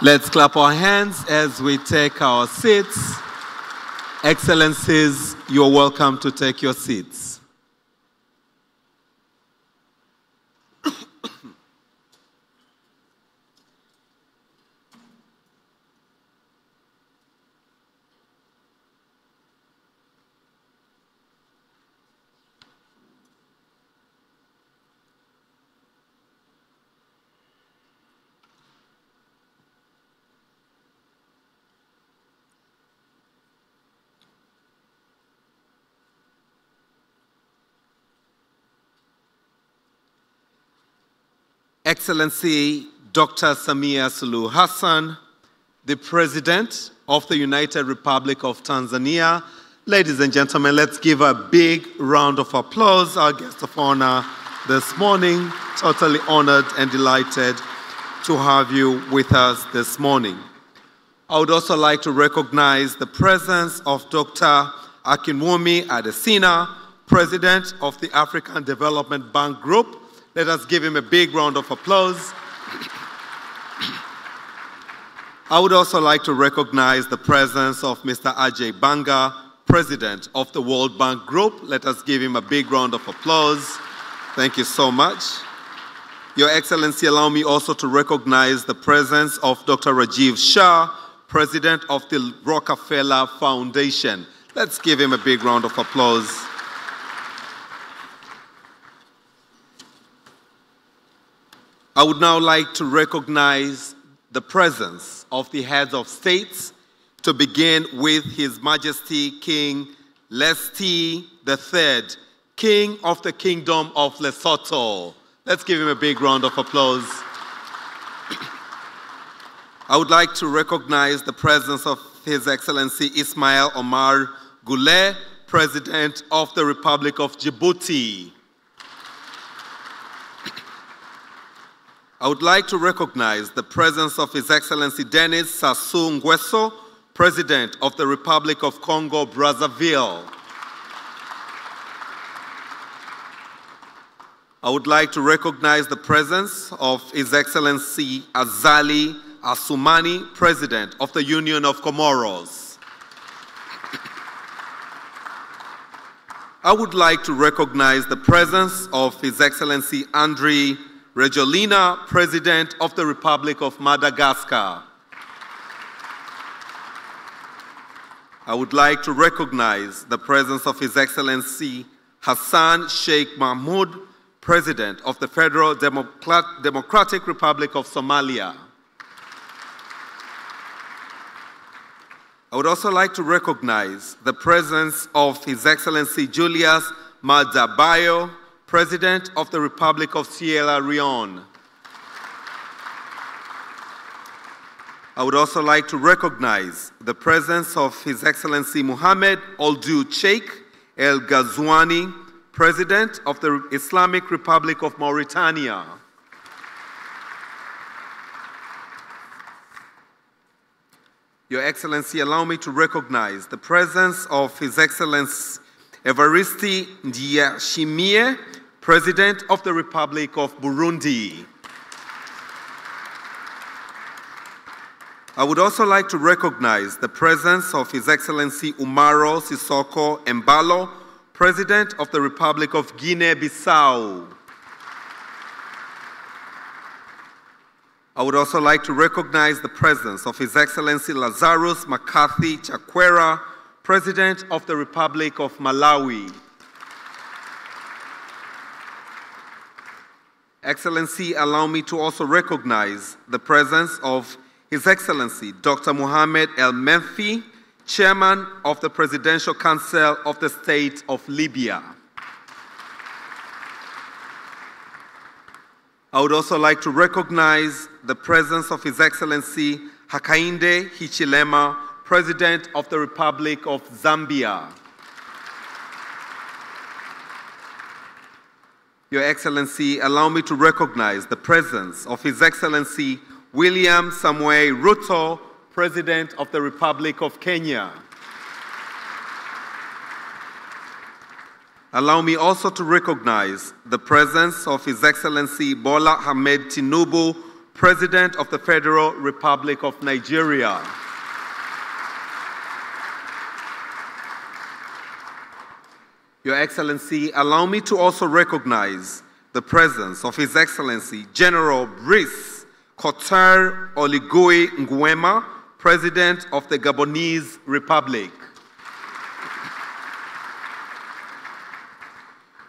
Let's clap our hands as we take our seats. Excellencies, you're welcome to take your seats. Excellency Dr. Samia Suluhu Hassan, the President of the United Republic of Tanzania. Ladies and gentlemen, let's give a big round of applause. Our guest of honor this morning, totally honored and delighted to have you with us this morning. I would also like to recognize the presence of Dr. Akinwumi Adesina, President of the African Development Bank Group. Let us give him a big round of applause. I would also like to recognize the presence of Mr. Ajay Banga, President of the World Bank Group. Let us give him a big round of applause. Thank you so much. Your Excellency, allow me also to recognize the presence of Dr. Rajiv Shah, President of the Rockefeller Foundation. Let's give him a big round of applause. I would now like to recognize the presence of the heads of states, to begin with His Majesty King Lesti III, King of the Kingdom of Lesotho. Let's give him a big round of applause. I would like to recognize the presence of His Excellency Ismail Omar Guelleh, President of the Republic of Djibouti. I would like to recognize the presence of His Excellency Denis Sassou Nguesso, President of the Republic of Congo, Brazzaville. I would like to recognize the presence of His Excellency Azali Assoumani, President of the Union of Comoros. I would like to recognize the presence of His Excellency Andry Rajoelina, President of the Republic of Madagascar. I would like to recognize the presence of His Excellency Hassan Sheikh Mahmoud, President of the Federal Democratic Republic of Somalia. I would also like to recognize the presence of His Excellency Julius Maada Bio, President of the Republic of Sierra Leone. I would also like to recognize the presence of His Excellency Mohammed Ould Cheikh El Ghazouani, President of the Islamic Republic of Mauritania. Your Excellency, allow me to recognize the presence of His Excellency Evariste Ndayishimiye, President of the Republic of Burundi. I would also like to recognize the presence of His Excellency Umaro Sissoco Embalo, President of the Republic of Guinea-Bissau. I would also like to recognize the presence of His Excellency Lazarus Makathi Chakwera, President of the Republic of Malawi. Excellency, allow me to also recognize the presence of His Excellency Dr. Mohamed El Menfi, Chairman of the Presidential Council of the State of Libya. I would also like to recognize the presence of His Excellency Hakainde Hichilema, President of the Republic of Zambia. Your Excellency, allow me to recognize the presence of His Excellency William Samoei Ruto, President of the Republic of Kenya. Allow me also to recognize the presence of His Excellency Bola Ahmed Tinubu, President of the Federal Republic of Nigeria. Your Excellency, allow me to also recognize the presence of His Excellency General Brice Clotaire Oligui Nguema, President of the Gabonese Republic.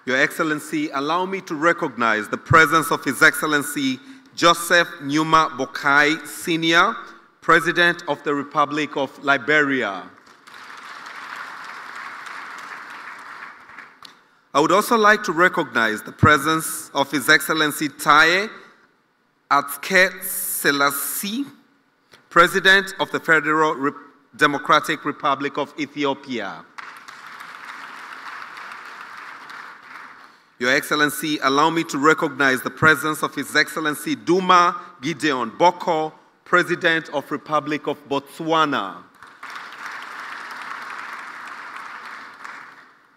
Your Excellency, allow me to recognize the presence of His Excellency Joseph Numa Boakai Sr., President of the Republic of Liberia. I would also like to recognize the presence of His Excellency Taye Atske Selassie, President of the Federal Democratic Republic of Ethiopia. Your Excellency, allow me to recognize the presence of His Excellency Duma Gideon Boko, President of Republic of Botswana.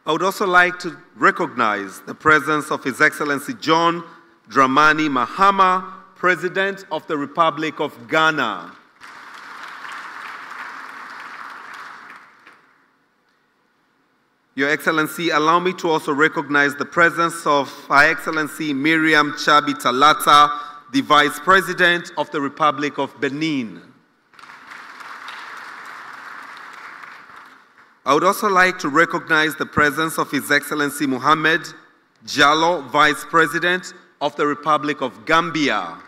I would also like to recognize the presence of His Excellency John Dramani Mahama, President of the Republic of Ghana. Your Excellency, allow me to also recognize the presence of Her Excellency Miriam Chabi Talata, the Vice President of the Republic of Benin. I would also like to recognize the presence of His Excellency Mohamed Jallo, Vice President of the Republic of Gambia.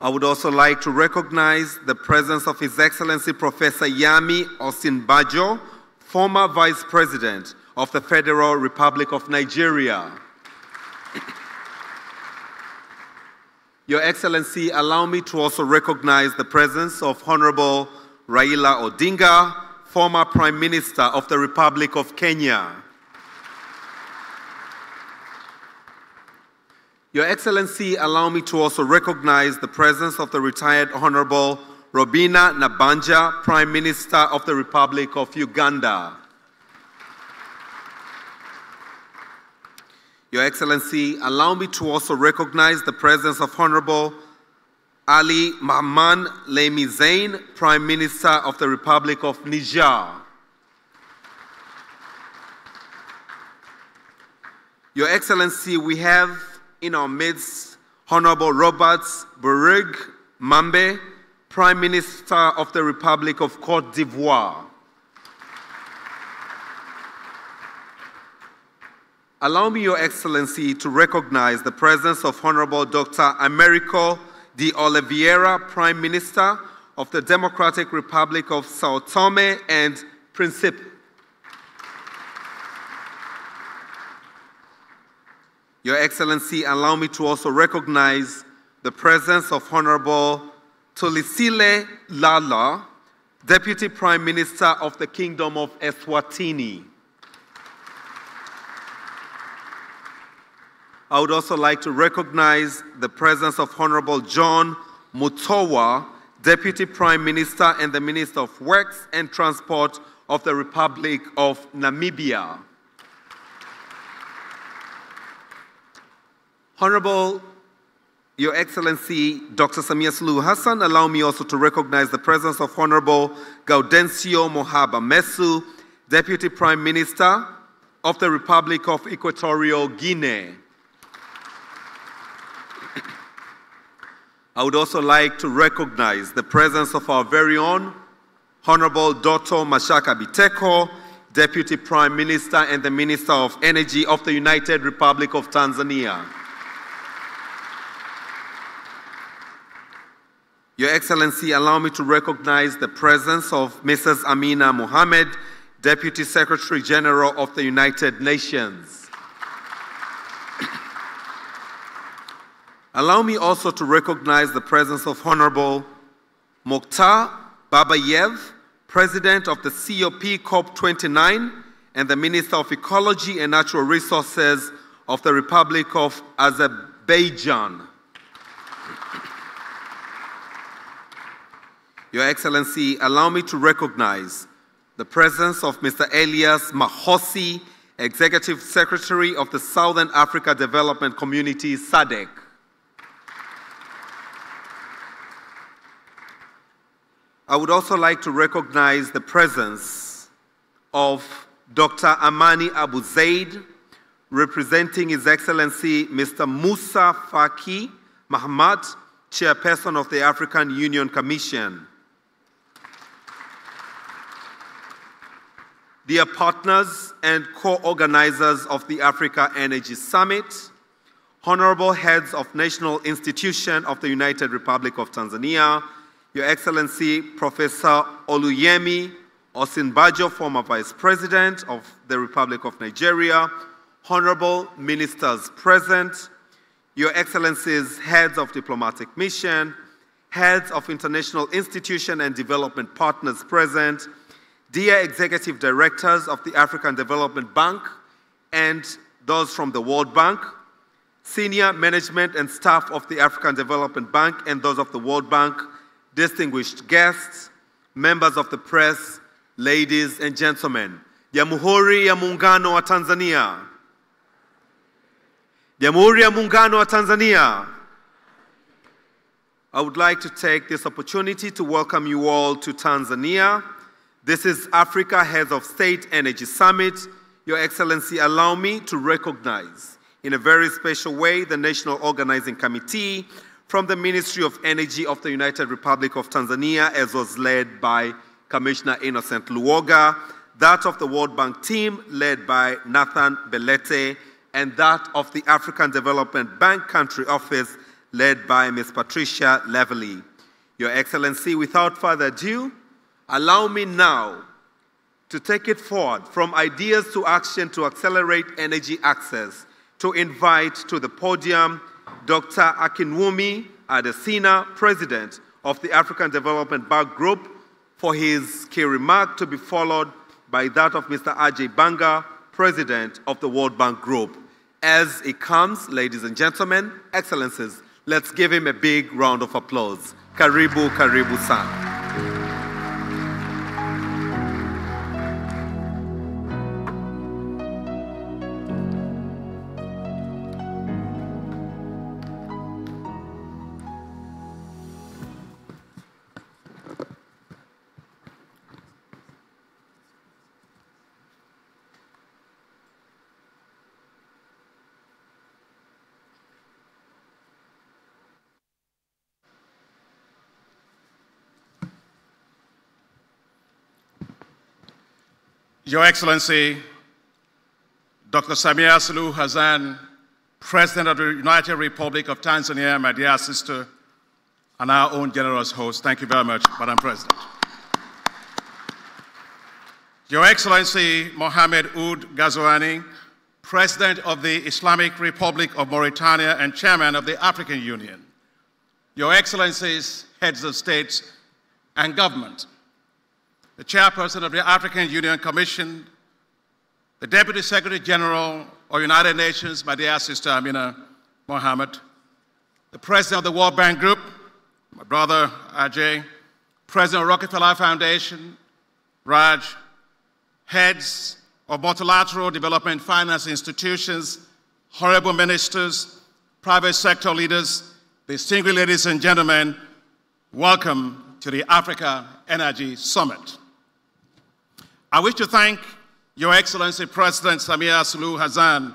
I would also like to recognize the presence of His Excellency Professor Yami Osinbajo, former Vice President of the Federal Republic of Nigeria. Your Excellency, allow me to also recognize the presence of Honorable Raila Odinga, former Prime Minister of the Republic of Kenya. Your Excellency, allow me to also recognize the presence of the retired Honorable Robina Nabanja, Prime Minister of the Republic of Uganda. Your Excellency, allow me to also recognize the presence of Honorable Ali Mahman Lemi Zain, Prime Minister of the Republic of Niger. Your Excellency, we have in our midst Honorable Robert Bourg Mambe, Prime Minister of the Republic of Côte d'Ivoire. Allow me, Your Excellency, to recognize the presence of Honorable Dr. Americo de Oliveira, Prime Minister of the Democratic Republic of Sao Tome and Principe. Your Excellency, allow me to also recognize the presence of Honorable Tulisile Lala, Deputy Prime Minister of the Kingdom of Eswatini. I would also like to recognize the presence of Honorable John Mutowa, Deputy Prime Minister and the Minister of Works and Transport of the Republic of Namibia. Honorable Your Excellency Dr. Samia Suluhu Hassan, allow me also to recognize the presence of Honorable Gaudencio Mohaba Mesu, Deputy Prime Minister of the Republic of Equatorial Guinea. I would also like to recognize the presence of our very own Honorable Dr. Mashaka Biteko, Deputy Prime Minister and the Minister of Energy of the United Republic of Tanzania. Your Excellency, allow me to recognize the presence of Mrs. Amina Mohammed, Deputy Secretary General of the United Nations. Allow me also to recognize the presence of Honorable Mokhtar Babayev, President of the COP COP29 and the Minister of Ecology and Natural Resources of the Republic of Azerbaijan. Your Excellency, allow me to recognize the presence of Mr. Elias Mahosi, Executive Secretary of the Southern Africa Development Community, SADC. I would also like to recognize the presence of Dr. Amani Abu Zaid, representing His Excellency Mr. Musa Faki Mahamat, Chairperson of the African Union Commission. Dear partners and co-organizers of the Africa Energy Summit, honorable heads of national institutions of the United Republic of Tanzania, Your Excellency Professor Oluyemi Osinbajo, former Vice President of the Republic of Nigeria, honorable ministers present, Your Excellencies, heads of diplomatic mission, heads of international institution and development partners present, dear executive directors of the African Development Bank and those from the World Bank, senior management and staff of the African Development Bank and those of the World Bank, distinguished guests, members of the press, ladies and gentlemen. Jamhuri ya Muungano wa Tanzania. Jamhuri ya Muungano wa Tanzania. I would like to take this opportunity to welcome you all to Tanzania. This is Africa Heads of State Energy Summit. Your Excellency, allow me to recognize in a very special way the National Organizing Committee from the Ministry of Energy of the United Republic of Tanzania, as was led by Commissioner Innocent Luoga, that of the World Bank team led by Nathan Belete, and that of the African Development Bank Country Office led by Ms. Patricia Levely. Your Excellency, without further ado, allow me now to take it forward from ideas to action to accelerate energy access, to invite to the podium Dr. Akinwumi Adesina, President of the African Development Bank Group, for his key remark, to be followed by that of Mr. Ajay Banga, President of the World Bank Group. As it comes, ladies and gentlemen, Excellencies, let's give him a big round of applause. Karibu, karibu sana. Your Excellency, Dr. Samia Suluhu Hassan, President of the United Republic of Tanzania, my dear sister, and our own generous host. Thank you very much, Madam President. Your Excellency, Mohamed Ould Ghazouani, President of the Islamic Republic of Mauritania and Chairman of the African Union. Your Excellencies, heads of state and government, the Chairperson of the African Union Commission, the Deputy Secretary General of United Nations, my dear sister Amina Mohammed, the President of the World Bank Group, my brother Ajay, President of Rockefeller Foundation, Raj, heads of multilateral development finance institutions, honorable ministers, private sector leaders, distinguished ladies and gentlemen, welcome to the Africa Energy Summit. I wish to thank Your Excellency President Samia Suluhu Hassan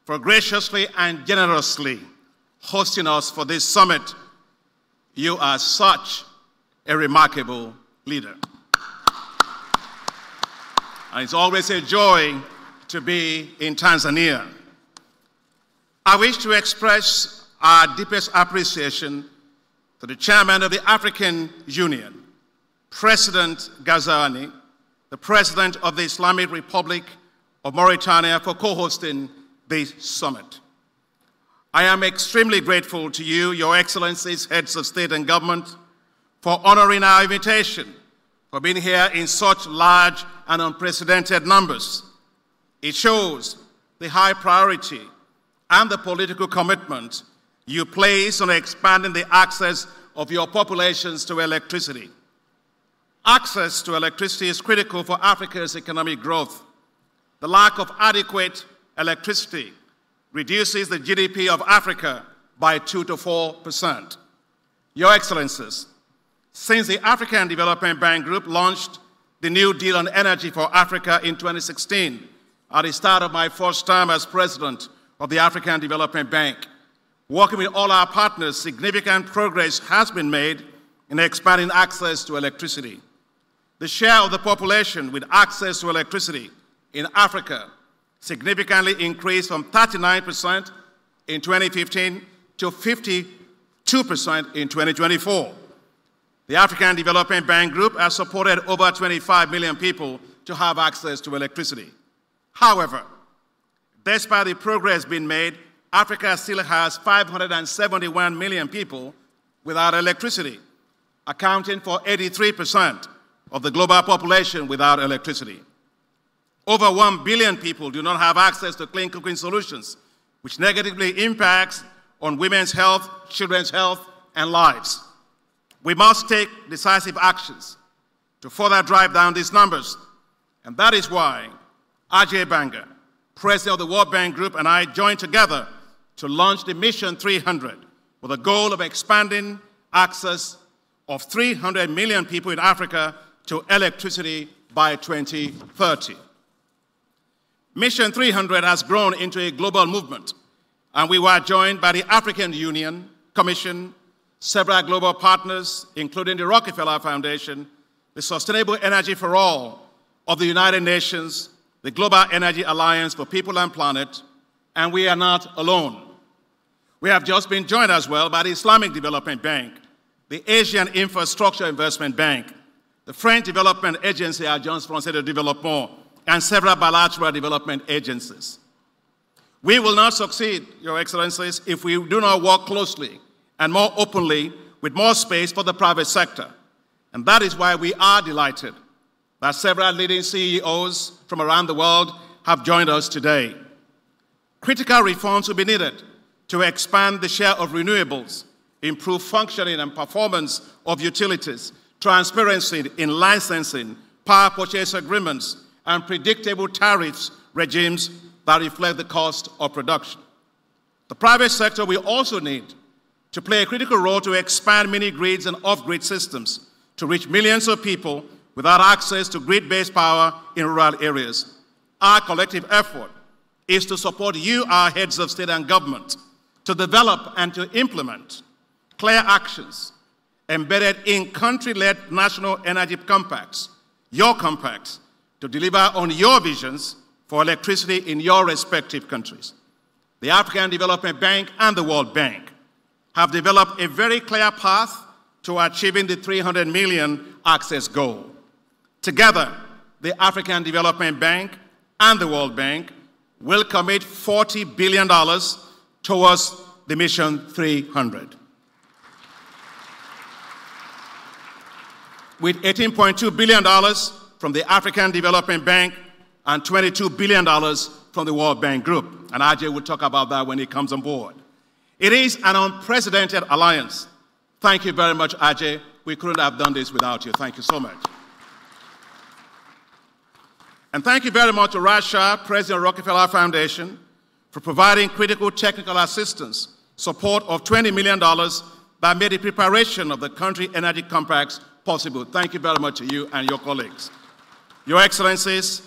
for graciously and generously hosting us for this summit. You are such a remarkable leader. And it's always a joy to be in Tanzania. I wish to express our deepest appreciation to the Chairman of the African Union, President Ghazouani, the President of the Islamic Republic of Mauritania, for co-hosting this summit. I am extremely grateful to you, Your Excellencies, heads of state and government, for honoring our invitation, for being here in such large and unprecedented numbers. It shows the high priority and the political commitment you place on expanding the access of your populations to electricity. Access to electricity is critical for Africa's economic growth. the lack of adequate electricity reduces the GDP of Africa by 2 to 4%. Your Excellencies, since the African Development Bank Group launched the New Deal on Energy for Africa in 2016, at the start of my first term as President of the African Development Bank, working with all our partners, significant progress has been made in expanding access to electricity. The share of the population with access to electricity in Africa significantly increased from 39% in 2015 to 52% in 2024. The African Development Bank Group has supported over 25 million people to have access to electricity. However, despite the progress being made, Africa still has 571 million people without electricity, accounting for 83% of the global population without electricity. Over 1 billion people do not have access to clean cooking solutions, which negatively impacts on women's health, children's health, and lives. We must take decisive actions to further drive down these numbers, and that is why Ajay Banga, President of the World Bank Group, and I joined together to launch the Mission 300 with a goal of expanding access of 300 million people in Africa to electricity by 2030. Mission 300 has grown into a global movement, and we were joined by the African Union, Commission, several global partners, including the Rockefeller Foundation, the Sustainable Energy for All of the United Nations, the Global Energy Alliance for People and Planet, and we are not alone. We have just been joined as well by the Islamic Development Bank, the Asian Infrastructure Investment Bank, the French Development Agency, Agence Française de Développement, and several bilateral development agencies. We will not succeed, Your Excellencies, if we do not work closely and more openly with more space for the private sector. And that is why we are delighted that several leading CEOs from around the world have joined us today. Critical reforms will be needed to expand the share of renewables, improve functioning and performance of utilities, transparency in licensing, power purchase agreements, and predictable tariffs regimes that reflect the cost of production. The private sector will also need to play a critical role to expand mini-grids and off-grid systems to reach millions of people without access to grid-based power in rural areas. Our collective effort is to support you, our heads of state and government, to develop and to implement clear actions embedded in country-led national energy compacts, your compacts, to deliver on your visions for electricity in your respective countries. The African Development Bank and the World Bank have developed a very clear path to achieving the 300 million access goal. Together, the African Development Bank and the World Bank will commit $40 billion towards the Mission 300. With $18.2 billion from the African Development Bank and $22 billion from the World Bank Group. And Ajay will talk about that when he comes on board. It is an unprecedented alliance. Thank you very much, Ajay. We couldn't have done this without you. Thank you so much. And thank you very much to Raj Shah, President of Rockefeller Foundation, for providing critical technical assistance, support of $20 million that made the preparation of the country energy compacts possible. Thank you very much to you and your colleagues. Your Excellencies,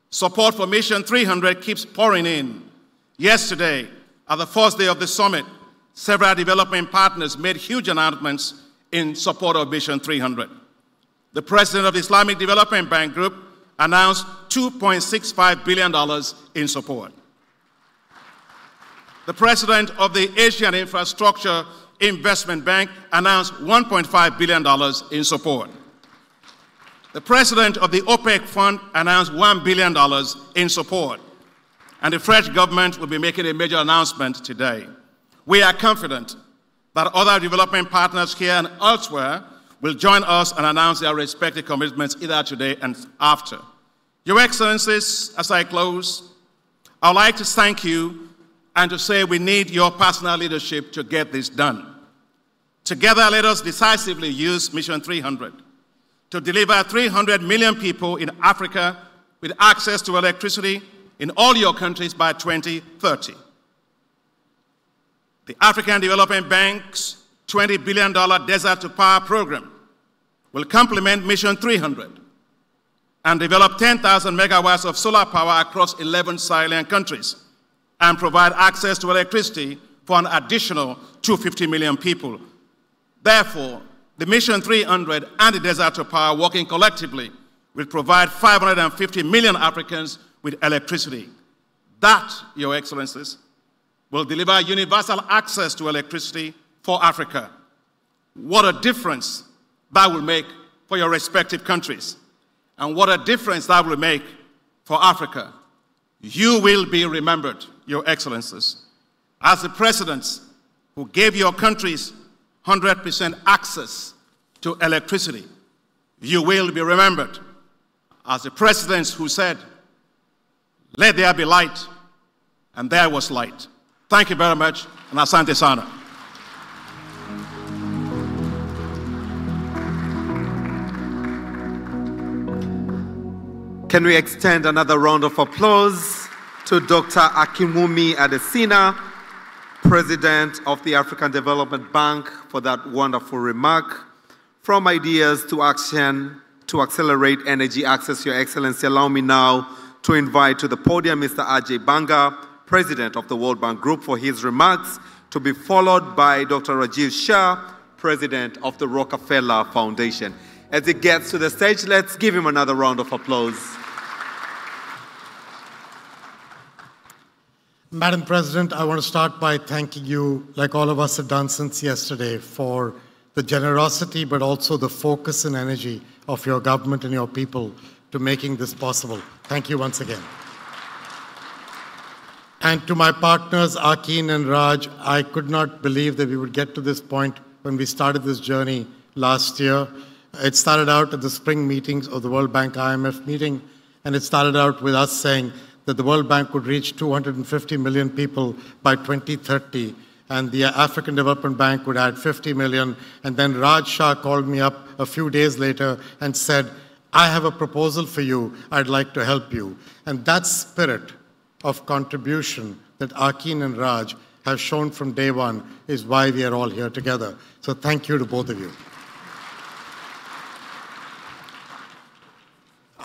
support for Mission 300 keeps pouring in. Yesterday, at the first day of the summit, several development partners made huge announcements in support of Mission 300. The President of the Islamic Development Bank Group announced $2.65 billion in support. The President of the Asian Infrastructure Investment Bank announced $1.5 billion in support. The President of the OPEC Fund announced $1 billion in support. And the French government will be making a major announcement today. We are confident that other development partners here and elsewhere will join us and announce their respective commitments either today and after. Your Excellencies, as I close, I would like to thank you and to say we need your personal leadership to get this done. Together, let us decisively use Mission 300 to deliver 300 million people in Africa with access to electricity in all your countries by 2030. The African Development Bank's $20 billion Desert to Power program will complement Mission 300 and develop 10,000 megawatts of solar power across 11 Sahelian countries and provide access to electricity for an additional 250 million people. Therefore, the Mission 300 and the Desert to Power working collectively will provide 550 million Africans with electricity. That, Your Excellencies, will deliver universal access to electricity for Africa. What a difference that will make for your respective countries. And what a difference that will make for Africa. You will be remembered, Your Excellencies, as the presidents who gave your countries 100% access to electricity. You will be remembered as the presidents who said, "Let there be light," and there was light. Thank you very much, and asante sana. Can we extend another round of applause to Dr. Akinwumi Adesina, President of the African Development Bank, for that wonderful remark. From ideas to action to accelerate energy access, Your Excellency, allow me now to invite to the podium Mr. Ajay Banga, President of the World Bank Group, for his remarks, to be followed by Dr. Rajiv Shah, President of the Rockefeller Foundation. As he gets to the stage, let's give him another round of applause. Madam President, I want to start by thanking you, like all of us have done since yesterday, for the generosity but also the focus and energy of your government and your people to making this possible. Thank you once again. And to my partners, Akin and Raj, I could not believe that we would get to this point when we started this journey last year. It started out at the spring meetings of the World Bank IMF meeting, and it started out with us saying that the World Bank would reach 250 million people by 2030, and the African Development Bank would add 50 million. And then Raj Shah called me up a few days later and said, "I have a proposal for you. I'd like to help you." And that spirit of contribution that Akin and Raj have shown from day one is why we are all here together. So thank you to both of you.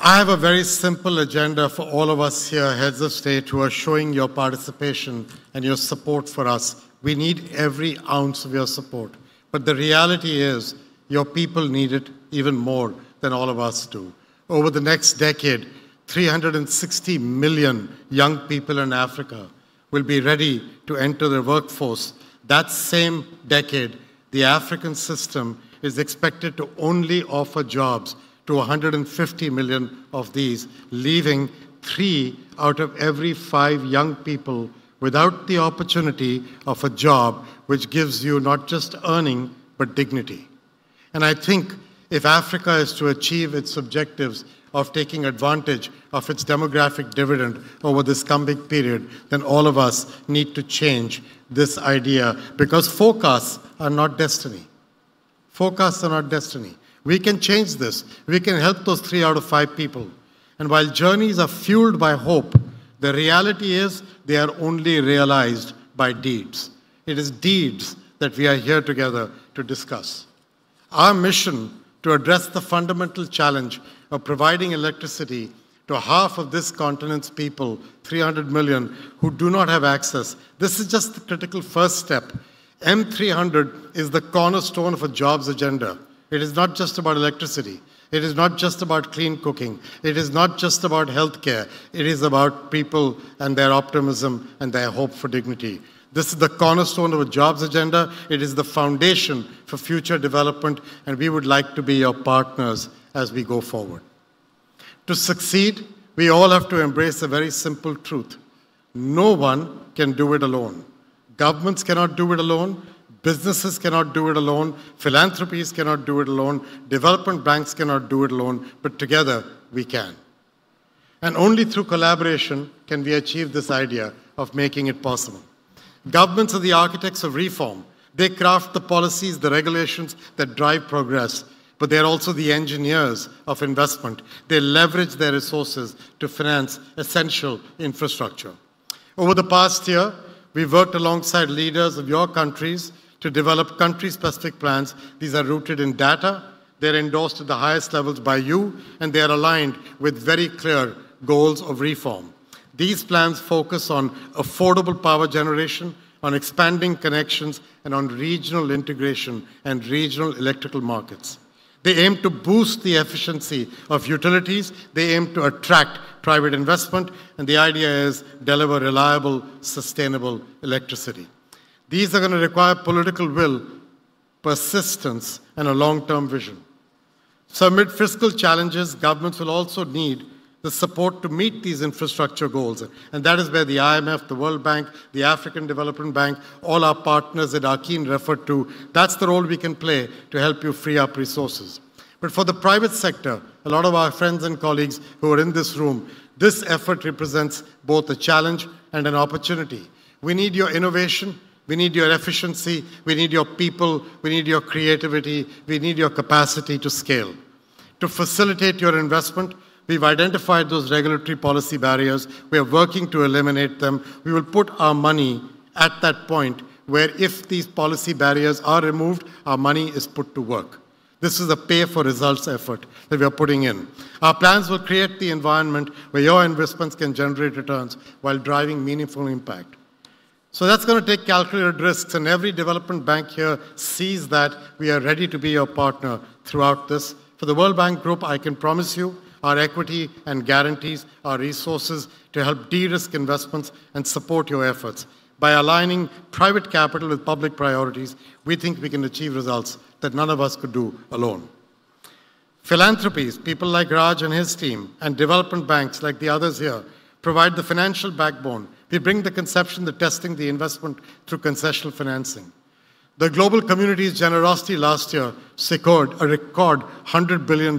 I have a very simple agenda for all of us here, heads of state, who are showing your participation and your support for us. We need every ounce of your support. But the reality is, your people need it even more than all of us do. Over the next decade, 360 million young people in Africa will be ready to enter the workforce. That same decade, the African system is expected to only offer jobs to 150 million of these, leaving 3 out of every 5 young people without the opportunity of a job which gives you not just earning, but dignity. And I think if Africa is to achieve its objectives of taking advantage of its demographic dividend over this coming period, then all of us need to change this idea, because forecasts are not destiny. Forecasts are not destiny. We can change this. We can help those 3 out of 5 people. And while journeys are fueled by hope, the reality is they are only realized by deeds. It is deeds that we are here together to discuss. Our mission to address the fundamental challenge of providing electricity to half of this continent's people, 300 million, who do not have access. This is just the critical first step. M300 is the cornerstone of a jobs agenda. It is not just about electricity. It is not just about clean cooking. It is not just about healthcare. It is about people and their optimism and their hope for dignity. This is the cornerstone of a jobs agenda. It is the foundation for future development, and we would like to be your partners as we go forward. To succeed, we all have to embrace a very simple truth. No one can do it alone. Governments cannot do it alone. Businesses cannot do it alone. Philanthropies cannot do it alone. Development banks cannot do it alone. But together, we can. And only through collaboration can we achieve this idea of making it possible. Governments are the architects of reform. They craft the policies, the regulations that drive progress. but they're also the engineers of investment. They leverage their resources to finance essential infrastructure. Over the past year, we've worked alongside leaders of your countries to develop country-specific plans. These are rooted in data, they're endorsed at the highest levels by you, and they are aligned with very clear goals of reform. These plans focus on affordable power generation, on expanding connections, and on regional integration and regional electrical markets. They aim to boost the efficiency of utilities, they aim to attract private investment, and the idea is deliver reliable, sustainable electricity. These are going to require political will, persistence, and a long-term vision. So amid fiscal challenges, governments will also need the support to meet these infrastructure goals. And that is where the IMF, the World Bank, the African Development Bank, all our partners that Akin referred to, that's the role we can play to help you free up resources. But for the private sector, a lot of our friends and colleagues who are in this room, this effort represents both a challenge and an opportunity. We need your innovation, we need your efficiency, we need your people, we need your creativity, we need your capacity to scale. To facilitate your investment, we've identified those regulatory policy barriers. We are working to eliminate them. We will put our money at that point where if these policy barriers are removed, our money is put to work. This is a pay-for-results effort that we are putting in. Our plans will create the environment where your investments can generate returns while driving meaningful impact. So that's going to take calculated risks, and every development bank here sees that we are ready to be your partner throughout this. For the World Bank Group, I can promise you our equity and guarantees, our resources to help de-risk investments and support your efforts. By aligning private capital with public priorities, we think we can achieve results that none of us could do alone. Philanthropies, people like Raj and his team, and development banks like the others here, provide the financial backbone. We bring the conception, the testing, the investment through concessional financing. The global community's generosity last year secured a record $100 billion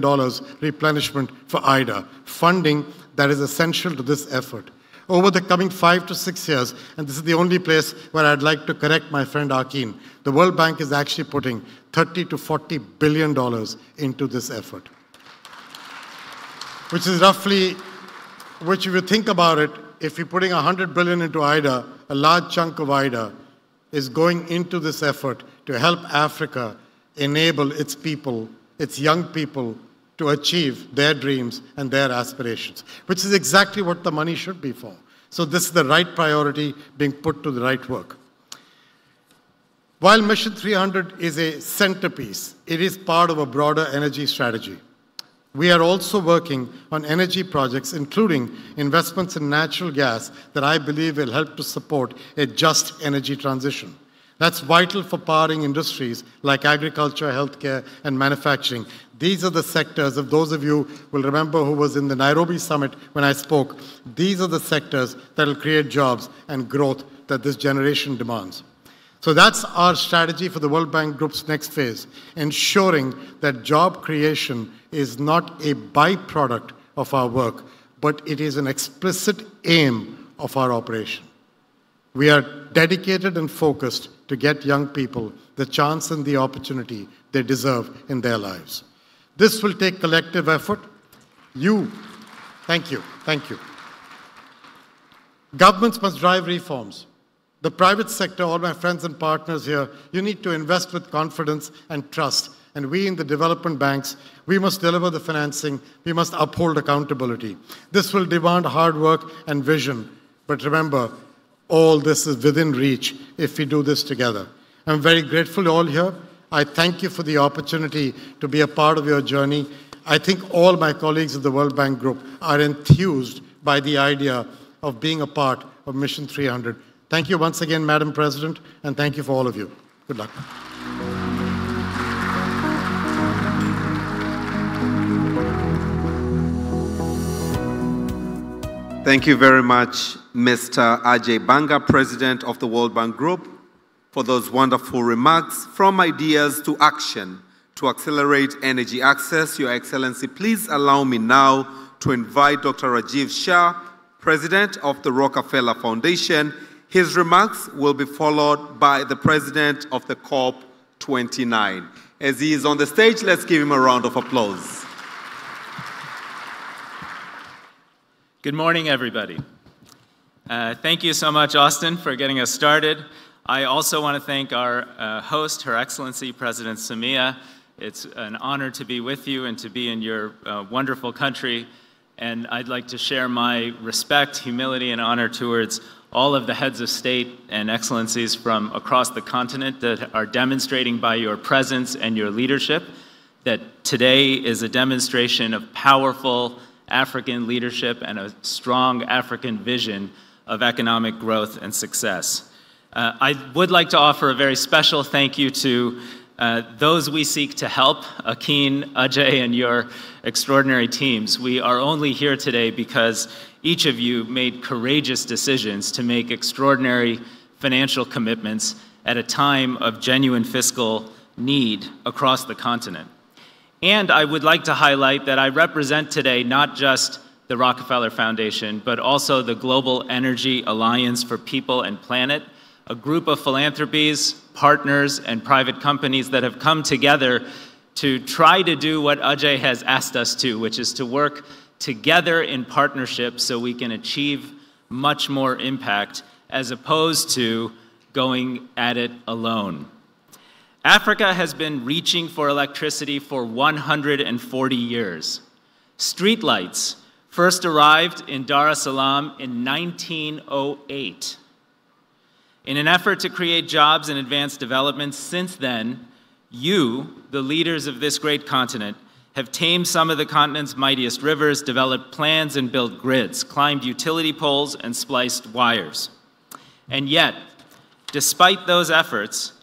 replenishment for IDA, funding that is essential to this effort. Over the coming 5 to 6 years, and this is the only place where I'd like to correct my friend Akin, the World Bank is actually putting $30 to $40 billion into this effort. Which is roughly, which if you think about it, if you're putting $100 billion into IDA, a large chunk of IDA is going into this effort to help Africa enable its people, its young people, to achieve their dreams and their aspirations, which is exactly what the money should be for. So this is the right priority being put to the right work. While Mission 300 is a centerpiece, it is part of a broader energy strategy. We are also working on energy projects, including investments in natural gas that I believe will help to support a just energy transition. That's vital for powering industries like agriculture, healthcare, and manufacturing. These are the sectors, if those of you will remember who was in the Nairobi summit when I spoke, these are the sectors that will create jobs and growth that this generation demands. So that's our strategy for the World Bank Group's next phase, ensuring that job creation is not a byproduct of our work, but it is an explicit aim of our operation. We are dedicated and focused to get young people the chance and the opportunity they deserve in their lives. This will take collective effort. Thank you. Governments must drive reforms. The private sector, all my friends and partners here, you need to invest with confidence and trust. And we in the development banks, we must deliver the financing. We must uphold accountability. This will demand hard work and vision. But remember, all this is within reach if we do this together. I'm very grateful to all here. I thank you for the opportunity to be a part of your journey. I think all my colleagues of the World Bank Group are enthused by the idea of being a part of Mission 300. Thank you once again, Madam President, and thank you for all of you. Good luck. Thank you very much, Mr. Ajay Banga, President of the World Bank Group, for those wonderful remarks. From ideas to action to accelerate energy access, Your Excellency, please allow me now to invite Dr. Rajiv Shah, President of the Rockefeller Foundation. His remarks will be followed by the President of the COP 29. As he is on the stage, let's give him a round of applause. Good morning, everybody. Thank you so much, Austin, for getting us started. I also want to thank our host, Her Excellency President Samia. It's an honor to be with you and to be in your wonderful country. And I'd like to share my respect, humility, and honor towards all of the heads of state and excellencies from across the continent that are demonstrating by your presence and your leadership that today is a demonstration of powerful African leadership and a strong African vision of economic growth and success. I would like to offer a very special thank you to those we seek to help, Akin, Ajay, and your extraordinary teams. We are only here today because each of you made courageous decisions to make extraordinary financial commitments at a time of genuine fiscal need across the continent. And I would like to highlight that I represent today not just the Rockefeller Foundation, but also the Global Energy Alliance for People and Planet, a group of philanthropies, partners, and private companies that have come together to try to do what Ajay has asked us to, which is to work together in partnership so we can achieve much more impact as opposed to going at it alone. Africa has been reaching for electricity for 140 years. Streetlights first arrived in Dar es Salaam in 1908. In an effort to create jobs and advance development since then, you, the leaders of this great continent, have tamed some of the continent's mightiest rivers, developed plans and built grids, climbed utility poles and spliced wires. And yet, despite those efforts,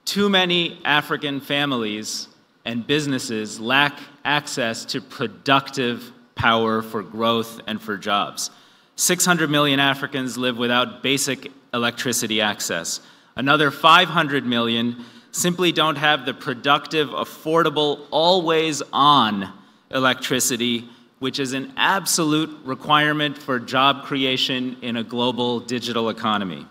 too many African families and businesses lack access to productive power for growth and for jobs. 600 million Africans live without basic electricity access. Another 500 million simply don't have the productive, affordable, always-on electricity, which is an absolute requirement for job creation in a global digital economy.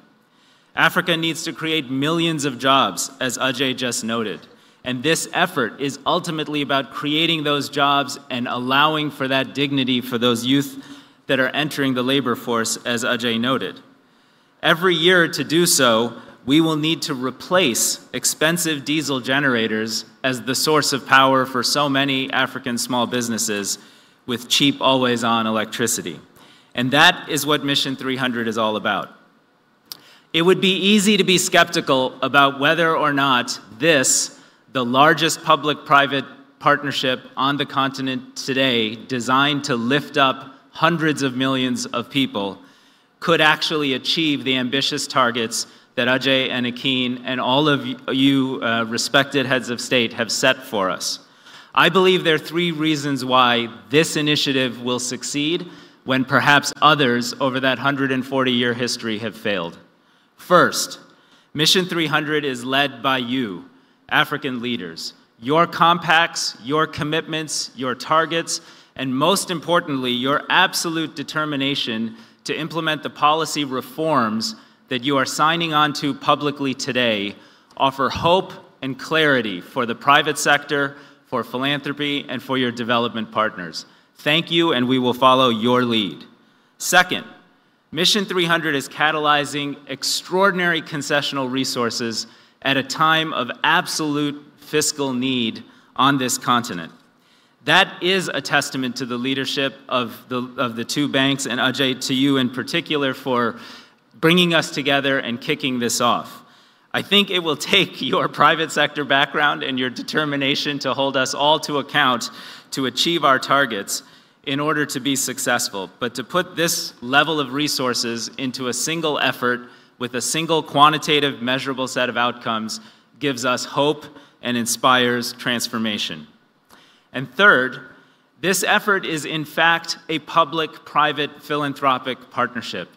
Africa needs to create millions of jobs, as Ajay just noted. And this effort is ultimately about creating those jobs and allowing for that dignity for those youth that are entering the labor force, as Ajay noted. Every year to do so, we will need to replace expensive diesel generators as the source of power for so many African small businesses with cheap, always-on electricity. And that is what Mission 300 is all about. It would be easy to be skeptical about whether or not this, the largest public-private partnership on the continent today, designed to lift up hundreds of millions of people, could actually achieve the ambitious targets that Ajay and Akin and all of you respected heads of state have set for us. I believe there are three reasons why this initiative will succeed when perhaps others over that 140-year history have failed. First, Mission 300 is led by you, African leaders. Your compacts, your commitments, your targets, and most importantly, your absolute determination to implement the policy reforms that you are signing on to publicly today offer hope and clarity for the private sector, for philanthropy, and for your development partners. Thank you, and we will follow your lead. Second, Mission 300 is catalyzing extraordinary concessional resources at a time of absolute fiscal need on this continent. That is a testament to the leadership of the two banks, and Ajay, to you in particular, for bringing us together and kicking this off. I think it will take your private sector background and your determination to hold us all to account to achieve our targets in order to be successful. But to put this level of resources into a single effort with a single quantitative, measurable set of outcomes gives us hope and inspires transformation. And third, this effort is in fact a public-private philanthropic partnership.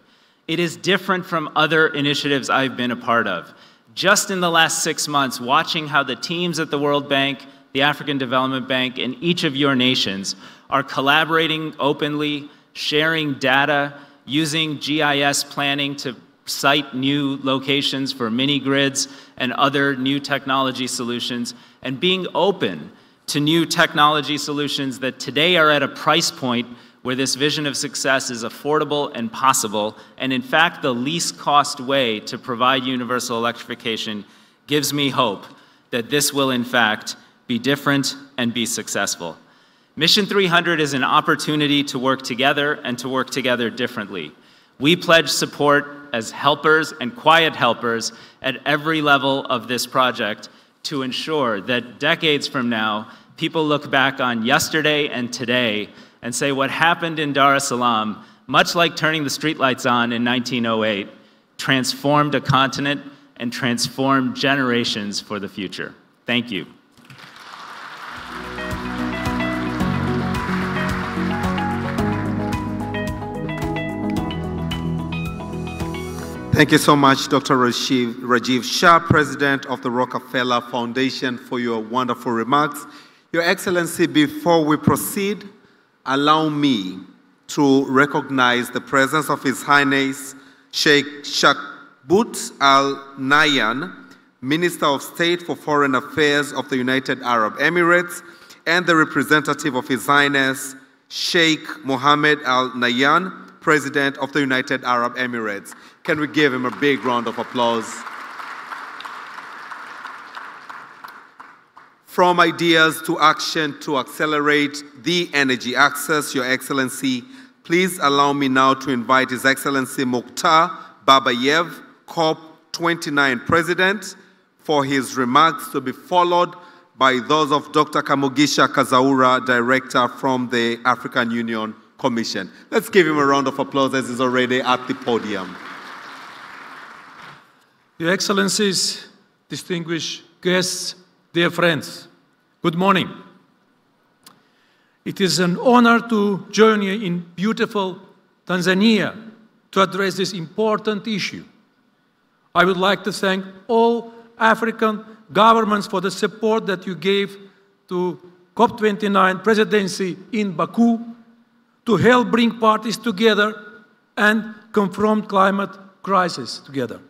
It is different from other initiatives I've been a part of. Just in the last 6 months, watching how the teams at the World Bank, the African Development Bank, and each of your nations are collaborating openly, sharing data, using GIS planning to site new locations for mini grids and other new technology solutions, and being open to new technology solutions that today are at a price point where this vision of success is affordable and possible, and in fact the least cost way to provide universal electrification, gives me hope that this will in fact be different and be successful. Mission 300 is an opportunity to work together and to work together differently. We pledge support as helpers and quiet helpers at every level of this project to ensure that decades from now, people look back on yesterday and today and say what happened in Dar es Salaam, much like turning the streetlights on in 1908, transformed a continent and transformed generations for the future. Thank you. Thank you so much, Dr. Rajiv Shah, President of the Rockefeller Foundation, for your wonderful remarks. Your Excellency, before we proceed, allow me to recognize the presence of His Highness Sheikh Shakbout Al Nahyan, Minister of State for Foreign Affairs of the United Arab Emirates, and the representative of His Highness Sheikh Mohammed Al Nahyan, President of the United Arab Emirates. Can we give him a big round of applause? From ideas to action to accelerate the energy access, Your Excellency, please allow me now to invite His Excellency Mukhtar Babayev, COP29 President, for his remarks, to be followed by those of Dr. Kamugisha Kazaura, Director from the African Union Commission. Let's give him a round of applause as he's already at the podium. Your Excellencies, distinguished guests, dear friends, good morning. It is an honor to join you in beautiful Tanzania to address this important issue. I would like to thank all African governments for the support that you gave to COP29 presidency in Baku to help bring parties together and confront climate crisis together.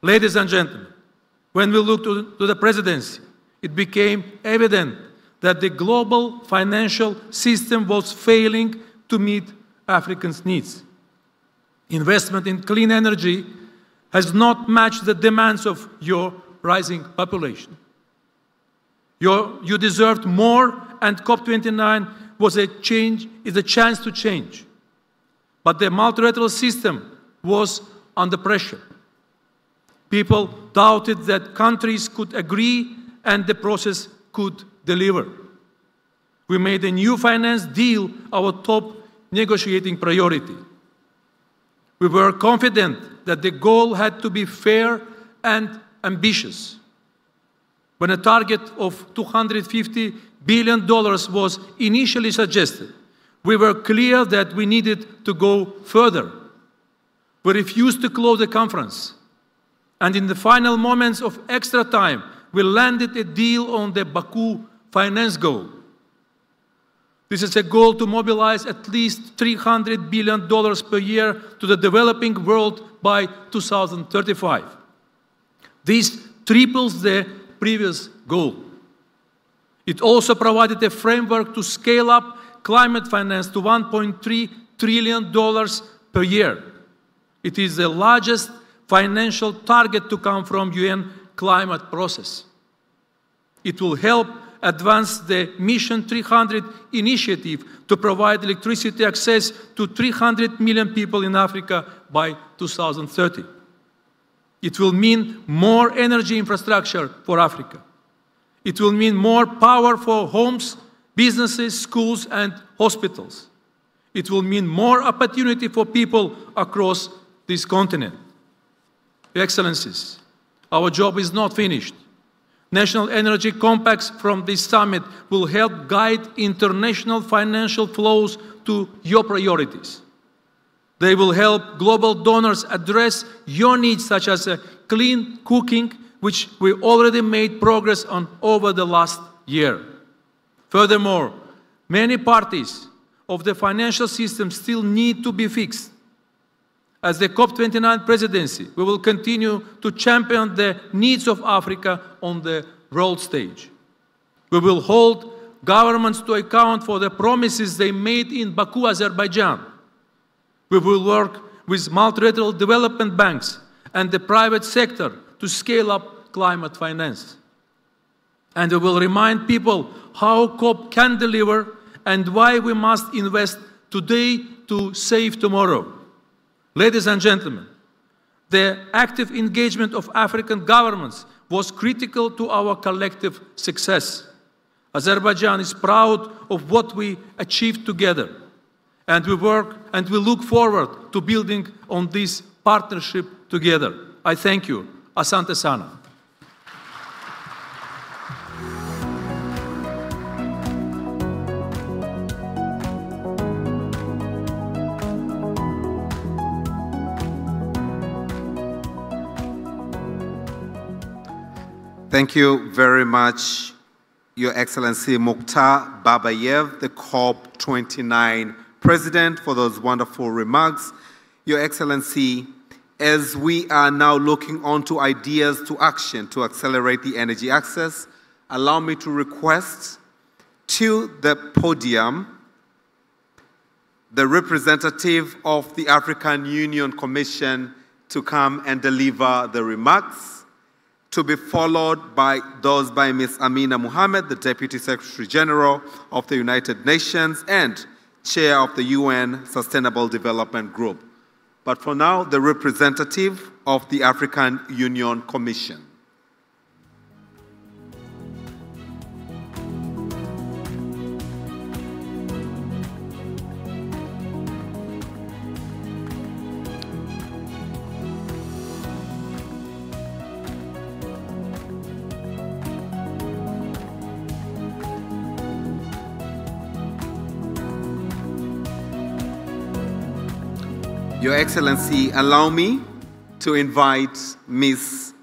Ladies and gentlemen, when we looked to the presidency, it became evident that the global financial system was failing to meet Africans' needs. Investment in clean energy has not matched the demands of your rising population. You deserved more, and COP29 was a chance to change. But the multilateral system was under pressure. People doubted that countries could agree and the process could deliver. We made a new finance deal our top negotiating priority. We were confident that the goal had to be fair and ambitious. When a target of $250 billion was initially suggested, we were clear that we needed to go further. We refused to close the conference. And in the final moments of extra time, we landed a deal on the Baku finance goal. This is a goal to mobilize at least $300 billion per year to the developing world by 2035. This triples the previous goal. It also provided a framework to scale up climate finance to $1.3 trillion per year. It is the largest financial target to come from UN climate process. It will help advance the Mission 300 initiative to provide electricity access to 300 million people in Africa by 2030. It will mean more energy infrastructure for Africa. It will mean more power for homes, businesses, schools, and hospitals. It will mean more opportunity for people across this continent. Your Excellencies, our job is not finished. National energy compacts from this summit will help guide international financial flows to your priorities. They will help global donors address your needs, such as clean cooking, which we already made progress on over the last year. Furthermore, many parties of the financial system still need to be fixed. As the COP29 presidency, we will continue to champion the needs of Africa on the world stage. We will hold governments to account for the promises they made in Baku, Azerbaijan. We will work with multilateral development banks and the private sector to scale up climate finance. And we will remind people how COP can deliver and why we must invest today to save tomorrow. Ladies and gentlemen, the active engagement of African governments was critical to our collective success. Azerbaijan is proud of what we achieved together, and we look forward to building on this partnership together. I thank you. Asante sana. Thank you very much, Your Excellency Mukhtar Babayev, the COP29 President, for those wonderful remarks. Your Excellency, as we are now looking on to ideas to action to accelerate the energy access, allow me to request to the podium the representative of the African Union Commission to come and deliver the remarks, to be followed by those by Ms. Amina Mohammed, the Deputy Secretary General of the United Nations and Chair of the UN Sustainable Development Group. But for now, the representative of the African Union Commission. Your Excellency, allow me to invite Mrs.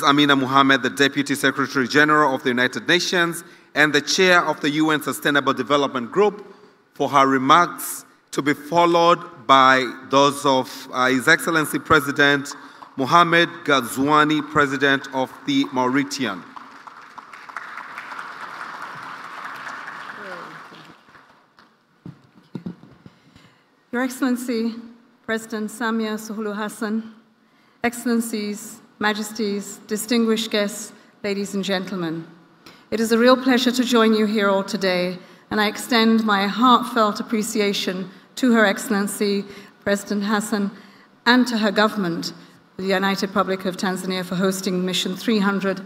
Amina Mohammed, the Deputy Secretary General of the United Nations and the Chair of the UN Sustainable Development Group, for her remarks, to be followed by those of His Excellency President Mohamed Ghazouani, President of the Mauritian. Your Excellency, President Samia Suluhu Hassan, Excellencies, Majesties, distinguished guests, ladies and gentlemen. It is a real pleasure to join you here all today, and I extend my heartfelt appreciation to Her Excellency, President Hassan, and to her government, the United Republic of Tanzania, for hosting Mission 300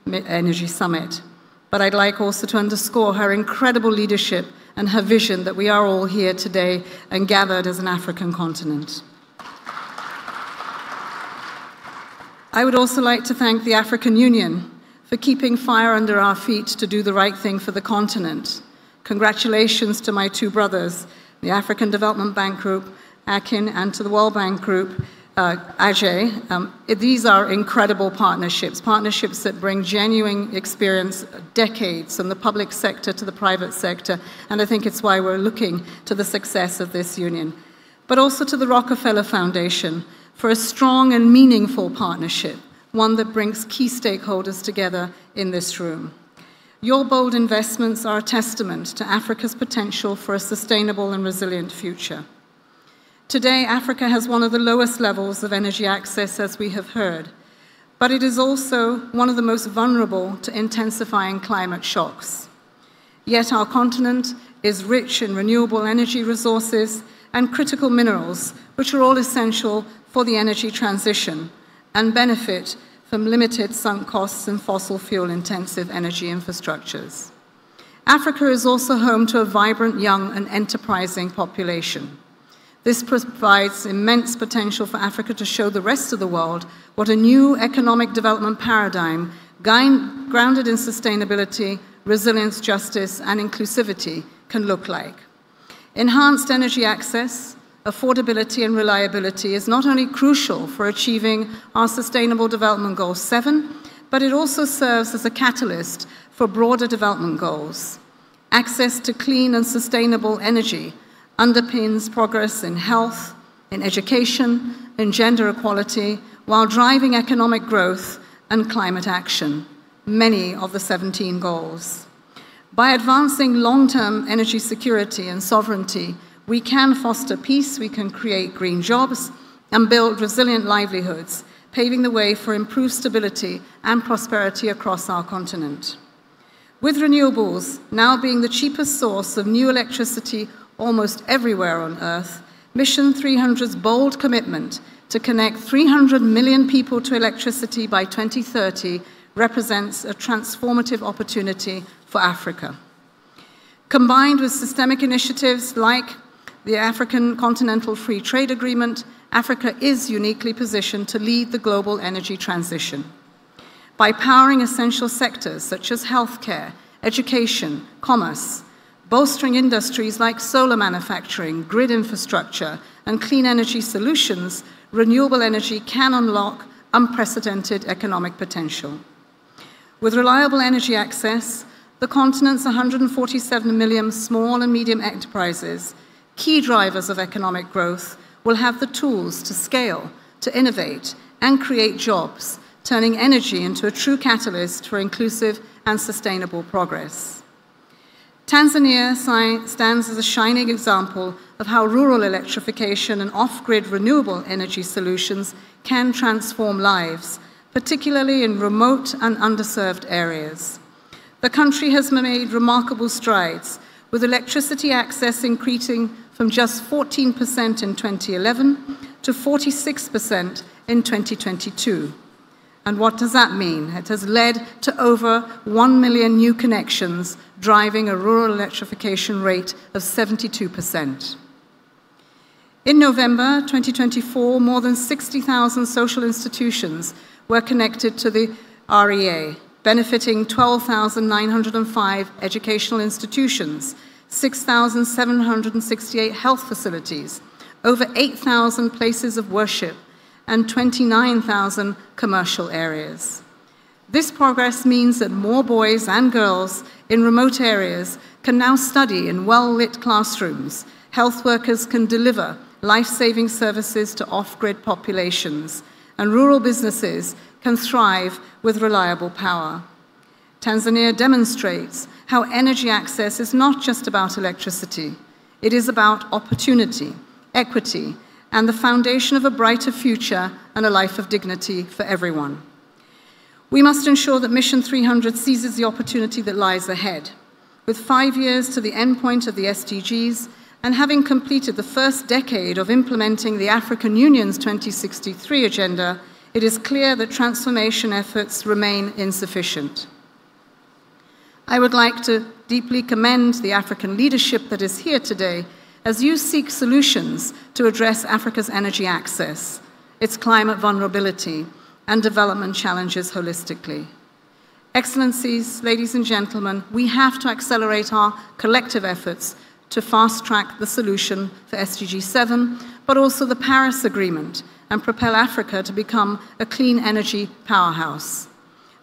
Energy Summit. But I'd like also to underscore her incredible leadership and her vision that we are all here today and gathered as an African continent. I would also like to thank the African Union for keeping fire under our feet to do the right thing for the continent. Congratulations to my two brothers, the African Development Bank Group, AKIN, and to the World Bank Group, Ajay. These are incredible partnerships that bring genuine experience, decades, from the public sector to the private sector, and I think it's why we're looking to the success of this union. But also to the Rockefeller Foundation for a strong and meaningful partnership, one that brings key stakeholders together in this room. Your bold investments are a testament to Africa's potential for a sustainable and resilient future. Today, Africa has one of the lowest levels of energy access, as we have heard, but it is also one of the most vulnerable to intensifying climate shocks. Yet our continent is rich in renewable energy resources and critical minerals, which are all essential for the energy transition and benefit from limited sunk costs in fossil fuel-intensive energy infrastructures. Africa is also home to a vibrant, young, and enterprising population. This provides immense potential for Africa to show the rest of the world what a new economic development paradigm, grounded in sustainability, resilience, justice, and inclusivity, can look like. Enhanced energy access, affordability, and reliability is not only crucial for achieving our Sustainable Development Goal 7, but it also serves as a catalyst for broader development goals. Access to clean and sustainable energy underpins progress in health, in education, in gender equality, while driving economic growth and climate action, many of the 17 goals. By advancing long-term energy security and sovereignty, we can foster peace, we can create green jobs, and build resilient livelihoods, paving the way for improved stability and prosperity across our continent. With renewables now being the cheapest source of new electricity almost everywhere on Earth, Mission 300's bold commitment to connect 300 million people to electricity by 2030 represents a transformative opportunity for Africa. Combined with systemic initiatives like the African Continental Free Trade Agreement, Africa is uniquely positioned to lead the global energy transition. By powering essential sectors such as healthcare, education, commerce, bolstering industries like solar manufacturing, grid infrastructure, and clean energy solutions, renewable energy can unlock unprecedented economic potential. With reliable energy access, the continent's 147 million small and medium enterprises, key drivers of economic growth, will have the tools to scale, to innovate, and create jobs, turning energy into a true catalyst for inclusive and sustainable progress. Tanzania stands as a shining example of how rural electrification and off-grid renewable energy solutions can transform lives, particularly in remote and underserved areas. The country has made remarkable strides, with electricity access increasing from just 14% in 2011 to 46% in 2022. And what does that mean? It has led to over 1 million new connections, driving a rural electrification rate of 72%. In November 2024, more than 60,000 social institutions were connected to the REA, benefiting 12,905 educational institutions, 6,768 health facilities, over 8,000 places of worship, and 29,000 commercial areas. This progress means that more boys and girls in remote areas can now study in well-lit classrooms. Health workers can deliver life-saving services to off-grid populations, and rural businesses can thrive with reliable power. Tanzania demonstrates how energy access is not just about electricity. It is about opportunity, equity, and the foundation of a brighter future and a life of dignity for everyone. We must ensure that Mission 300 seizes the opportunity that lies ahead. With 5 years to the endpoint of the SDGs, and having completed the first decade of implementing the African Union's 2063 agenda, it is clear that transformation efforts remain insufficient. I would like to deeply commend the African leadership that is here today as you seek solutions to address Africa's energy access, its climate vulnerability, and development challenges holistically. Excellencies, ladies and gentlemen, we have to accelerate our collective efforts to fast-track the solution for SDG 7, but also the Paris Agreement, and propel Africa to become a clean energy powerhouse.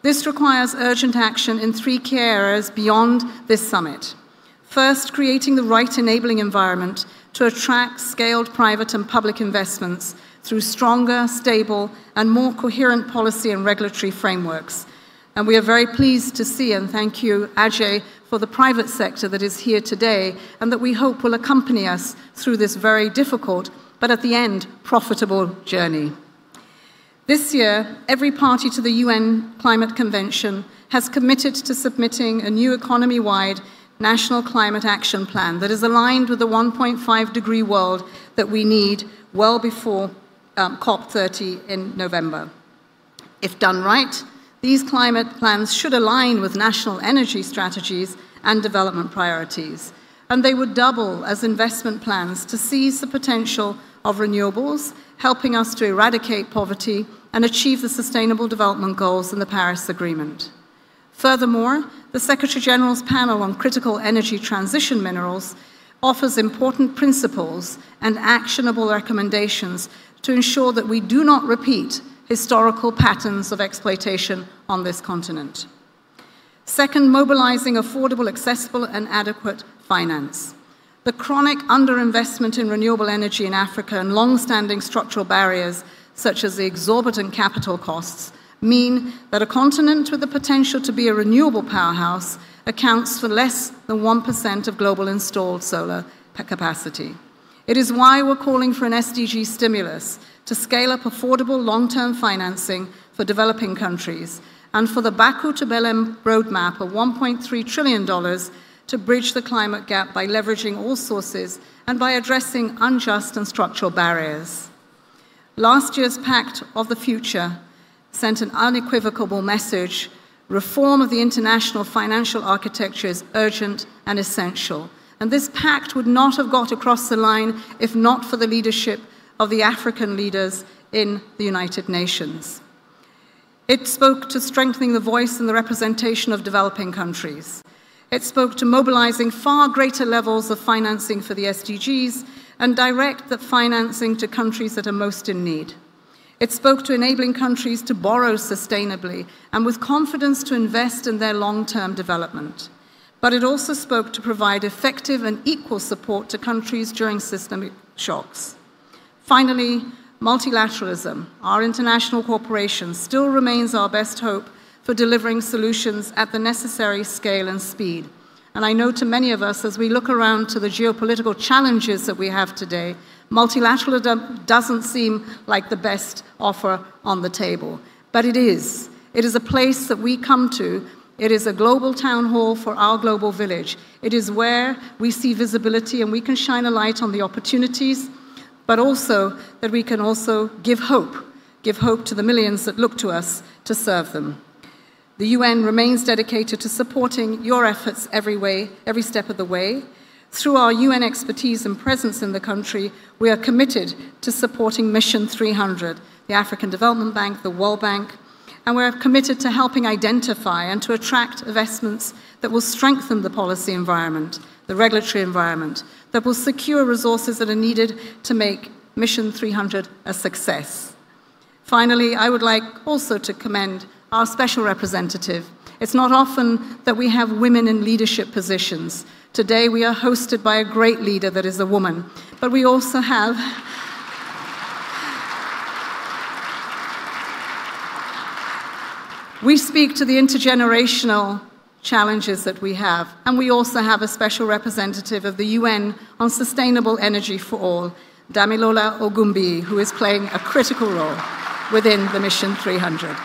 This requires urgent action in 3 key areas beyond this summit. First, creating the right enabling environment to attract scaled private and public investments through stronger, stable, and more coherent policy and regulatory frameworks. And we are very pleased to see, and thank you, Ajay, for the private sector that is here today, and that we hope will accompany us through this very difficult, but at the end, profitable journey. This year, every party to the UN Climate Convention has committed to submitting a new economy-wide national climate action plan that is aligned with the 1.5-degree world that we need well before COP30 in November. If done right, these climate plans should align with national energy strategies and development priorities, and they would double as investment plans to seize the potential of renewables, helping us to eradicate poverty and achieve the Sustainable Development Goals in the Paris Agreement. Furthermore, the Secretary-General's panel on critical energy transition minerals offers important principles and actionable recommendations to ensure that we do not repeat historical patterns of exploitation on this continent. Second, mobilizing affordable, accessible, and adequate finance. The chronic underinvestment in renewable energy in Africa and long-standing structural barriers, such as the exorbitant capital costs, mean that a continent with the potential to be a renewable powerhouse accounts for less than 1% of global installed solar capacity. It is why we're calling for an SDG stimulus to scale up affordable long-term financing for developing countries and for the Baku to Belém roadmap of $1.3 trillion to bridge the climate gap by leveraging all sources and by addressing unjust and structural barriers. Last year's Pact of the Future sent an unequivocal message: reform of the international financial architecture is urgent and essential. And this pact would not have got across the line if not for the leadership of the African leaders in the United Nations. It spoke to strengthening the voice and the representation of developing countries. It spoke to mobilizing far greater levels of financing for the SDGs and direct that financing to countries that are most in need. It spoke to enabling countries to borrow sustainably and with confidence to invest in their long-term development. But it also spoke to provide effective and equal support to countries during systemic shocks. Finally, multilateralism, our international cooperation, still remains our best hope for delivering solutions at the necessary scale and speed. And I know to many of us, as we look around to the geopolitical challenges that we have today, multilateralism doesn't seem like the best offer on the table. But it is. It is a place that we come to. It is a global town hall for our global village. It is where we see visibility and we can shine a light on the opportunities, but also that we can also give hope to the millions that look to us to serve them. The UN remains dedicated to supporting your efforts every step of the way. Through our UN expertise and presence in the country, we are committed to supporting Mission 300, the African Development Bank, the World Bank, and we're committed to helping identify and to attract investments that will strengthen the policy environment, the regulatory environment, that will secure resources that are needed to make Mission 300 a success. Finally, I would like also to commend our special representative. It's not often that we have women in leadership positions. Today we are hosted by a great leader that is a woman, but we also have we speak to the intergenerational challenges that we have, and we also have a special representative of the UN on Sustainable Energy for All, Damilola Ogumbi, who is playing a critical role within the Mission 300.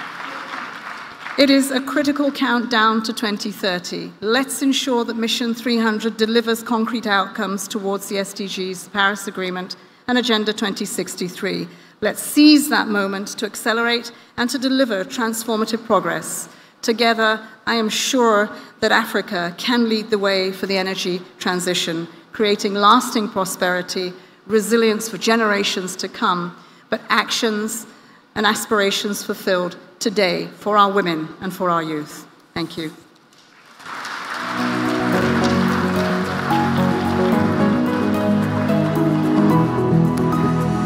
It is a critical countdown to 2030. Let's ensure that Mission 300 delivers concrete outcomes towards the SDGs, the Paris Agreement, and Agenda 2063. Let's seize that moment to accelerate and to deliver transformative progress. Together, I am sure that Africa can lead the way for the energy transition, creating lasting prosperity, resilience for generations to come, but actions and aspirations fulfilled today for our women and for our youth. Thank you.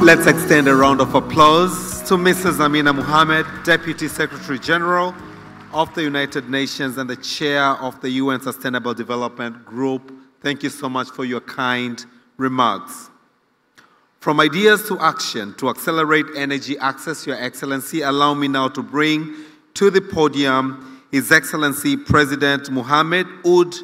Let's extend a round of applause to Mrs. Amina Mohammed, Deputy Secretary General of the United Nations and the Chair of the UN Sustainable Development Group. Thank you so much for your kind remarks. From ideas to action to accelerate energy access, Your Excellency, allow me now to bring to the podium His Excellency President Mohamed Ould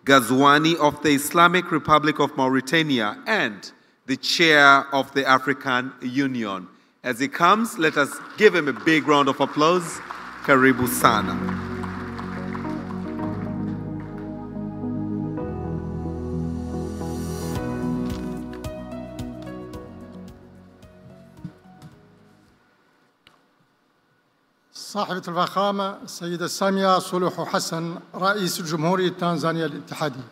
Ghazouani of the Islamic Republic of Mauritania and the Chair of the African Union. As he comes, let us give him a big round of applause. Karibu sana. صاحبة الفخامة السيدة سامية صلوح حسن رئيس الجمهورية التنزانية الاتحادية،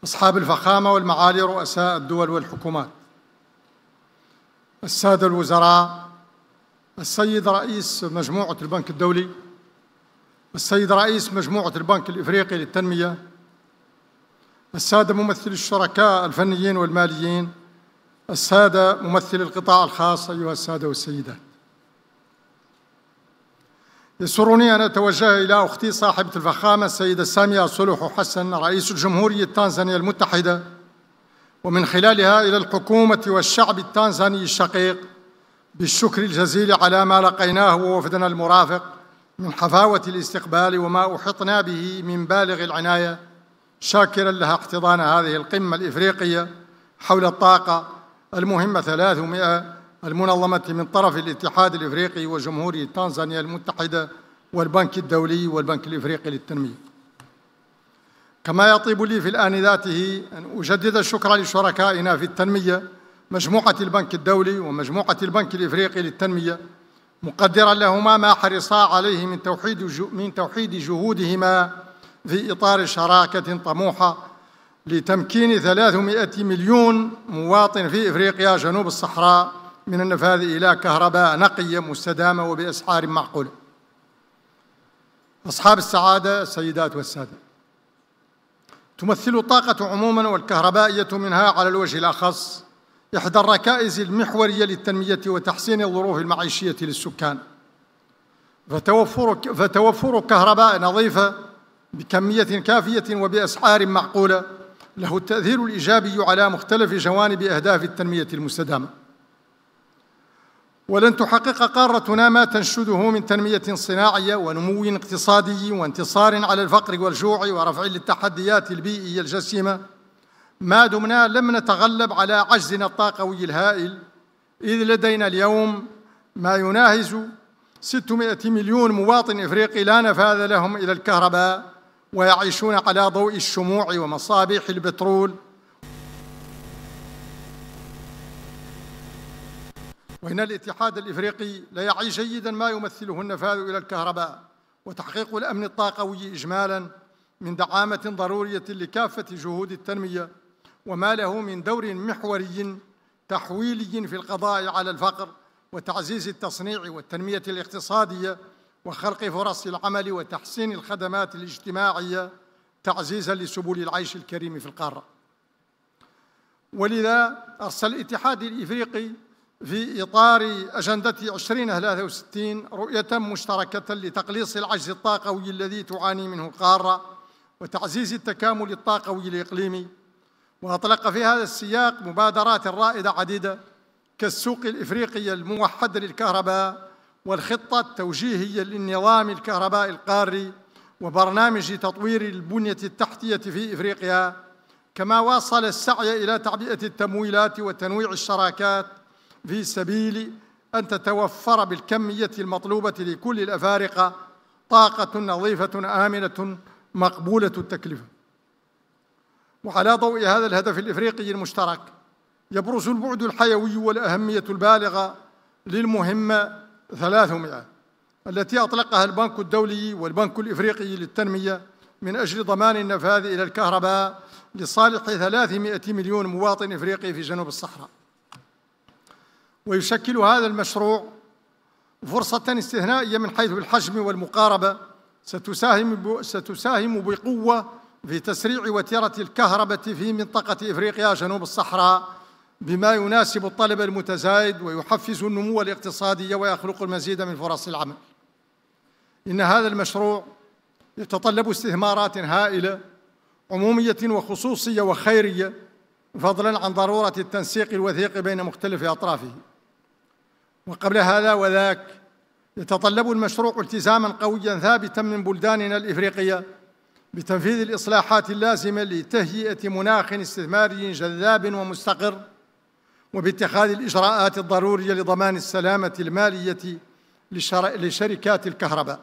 أصحاب الفخامة والمعالي رؤساء الدول والحكومات، السادة الوزراء، السيد رئيس مجموعة البنك الدولي، السيد رئيس مجموعة البنك الإفريقي للتنمية، السادة ممثلي الشركاء الفنيين والماليين، السادة ممثلي القطاع الخاص، أيها السادة والسيدات. يسرني أن أتوجه إلى أختي صاحبة الفخامة السيدة سامية صلوح حسن رئيس الجمهورية التنزانية المتحدة ومن خلالها إلى الحكومة والشعب التنزاني الشقيق بالشكر الجزيل على ما لقيناه ووفدنا المرافق من حفاوة الاستقبال وما أحطنا به من بالغ العناية، شاكرا لها احتضان هذه القمة الإفريقية حول الطاقة المهمة 300 المنظمة من طرف الاتحاد الإفريقي وجمهورية تنزانيا المتحدة والبنك الدولي والبنك الإفريقي للتنمية. كما يطيب لي في الآن ذاته أن أجدد الشكر لشركائنا في التنمية مجموعة البنك الدولي ومجموعة البنك الإفريقي للتنمية، مقدرا لهما ما حرصا عليه من توحيد جهودهما في إطار شراكة طموحة لتمكين 300 مليون مواطن في إفريقيا جنوب الصحراء من النفاذ إلى كهرباء نقية مستدامة وبأسعار معقولة. أصحاب السعادة السيدات والسادة، تمثل الطاقة عموماً والكهربائية منها على الوجه الأخص إحدى الركائز المحورية للتنمية وتحسين الظروف المعيشية للسكان، فتوفر كهرباء نظيفة بكمية كافية وبأسعار معقولة له التأثير الإيجابي على مختلف جوانب أهداف التنمية المستدامة. ولن تحقق قارتنا ما تنشده من تنمية صناعية ونمو اقتصادي وانتصار على الفقر والجوع ورفع للتحديات البيئية الجسيمة ما دمنا لم نتغلب على عجزنا الطاقوي الهائل، إذ لدينا اليوم ما يناهز 600 مليون مواطن إفريقي لا نفاذ لهم إلى الكهرباء ويعيشون على ضوء الشموع ومصابيح البترول. وإن الاتحاد الإفريقي لا يعي جيداً ما يمثله النفاذ إلى الكهرباء وتحقيق الأمن الطاقوي إجمالاً من دعامة ضرورية لكافة جهود التنمية، وما له من دور محوري تحويلي في القضاء على الفقر وتعزيز التصنيع والتنمية الاقتصادية وخلق فرص العمل وتحسين الخدمات الاجتماعية تعزيزاً لسبل العيش الكريم في القارة. ولذا أرسل الاتحاد الإفريقي في إطار أجندة 2063 رؤية مشتركة لتقليص العجز الطاقوي الذي تعاني منه القارة وتعزيز التكامل الطاقوي الإقليمي، وأطلق في هذا السياق مبادرات رائدة عديدة كالسوق الإفريقي الموحد للكهرباء والخطة التوجيهية للنظام الكهربائي القاري وبرنامج تطوير البنية التحتية في إفريقيا، كما واصل السعي إلى تعبئة التمويلات وتنويع الشراكات في سبيل أن تتوفر بالكمية المطلوبة لكل الأفارقة طاقة نظيفة آمنة مقبولة التكلفة. وعلى ضوء هذا الهدف الإفريقي المشترك يبرز البعد الحيوي والأهمية البالغة للمهمة 300 التي أطلقها البنك الدولي والبنك الإفريقي للتنمية من أجل ضمان النفاذ إلى الكهرباء لصالح 300 مليون مواطن إفريقي في جنوب الصحراء. ويشكل هذا المشروع فرصة استثنائية من حيث الحجم والمقاربة ستساهم بقوة في تسريع وتيرة الكهرباء في منطقة إفريقيا جنوب الصحراء بما يناسب الطلب المتزايد ويحفز النمو الاقتصادي ويخلق المزيد من فرص العمل. إن هذا المشروع يتطلب استثمارات هائلة عمومية وخصوصية وخيرية، فضلاً عن ضرورة التنسيق الوثيق بين مختلف أطرافه. وقبل هذا وذاك يتطلب المشروع التزاماً قوياً ثابتاً من بلداننا الإفريقية بتنفيذ الإصلاحات اللازمة لتهيئة مناخ استثماري جذاب ومستقر، وباتخاذ الإجراءات الضرورية لضمان السلامة المالية لشركات الكهرباء.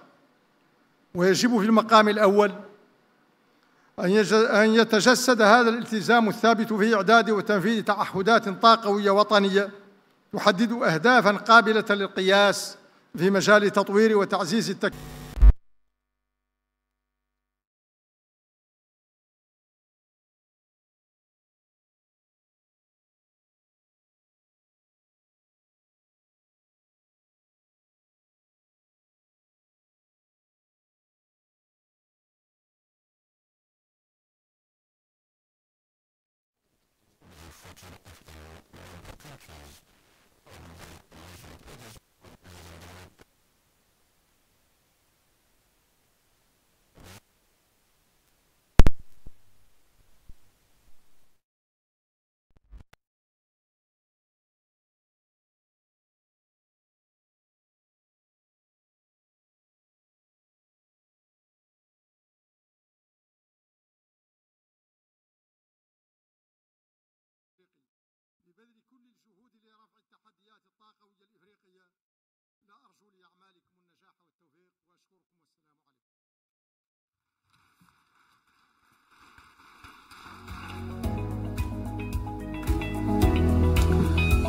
ويجب في المقام الأول أن يتجسد هذا الالتزام الثابت في إعداد وتنفيذ تعهدات طاقوية وطنية تحدد أهدافاً قابلة للقياس في مجال تطوير وتعزيز التكامل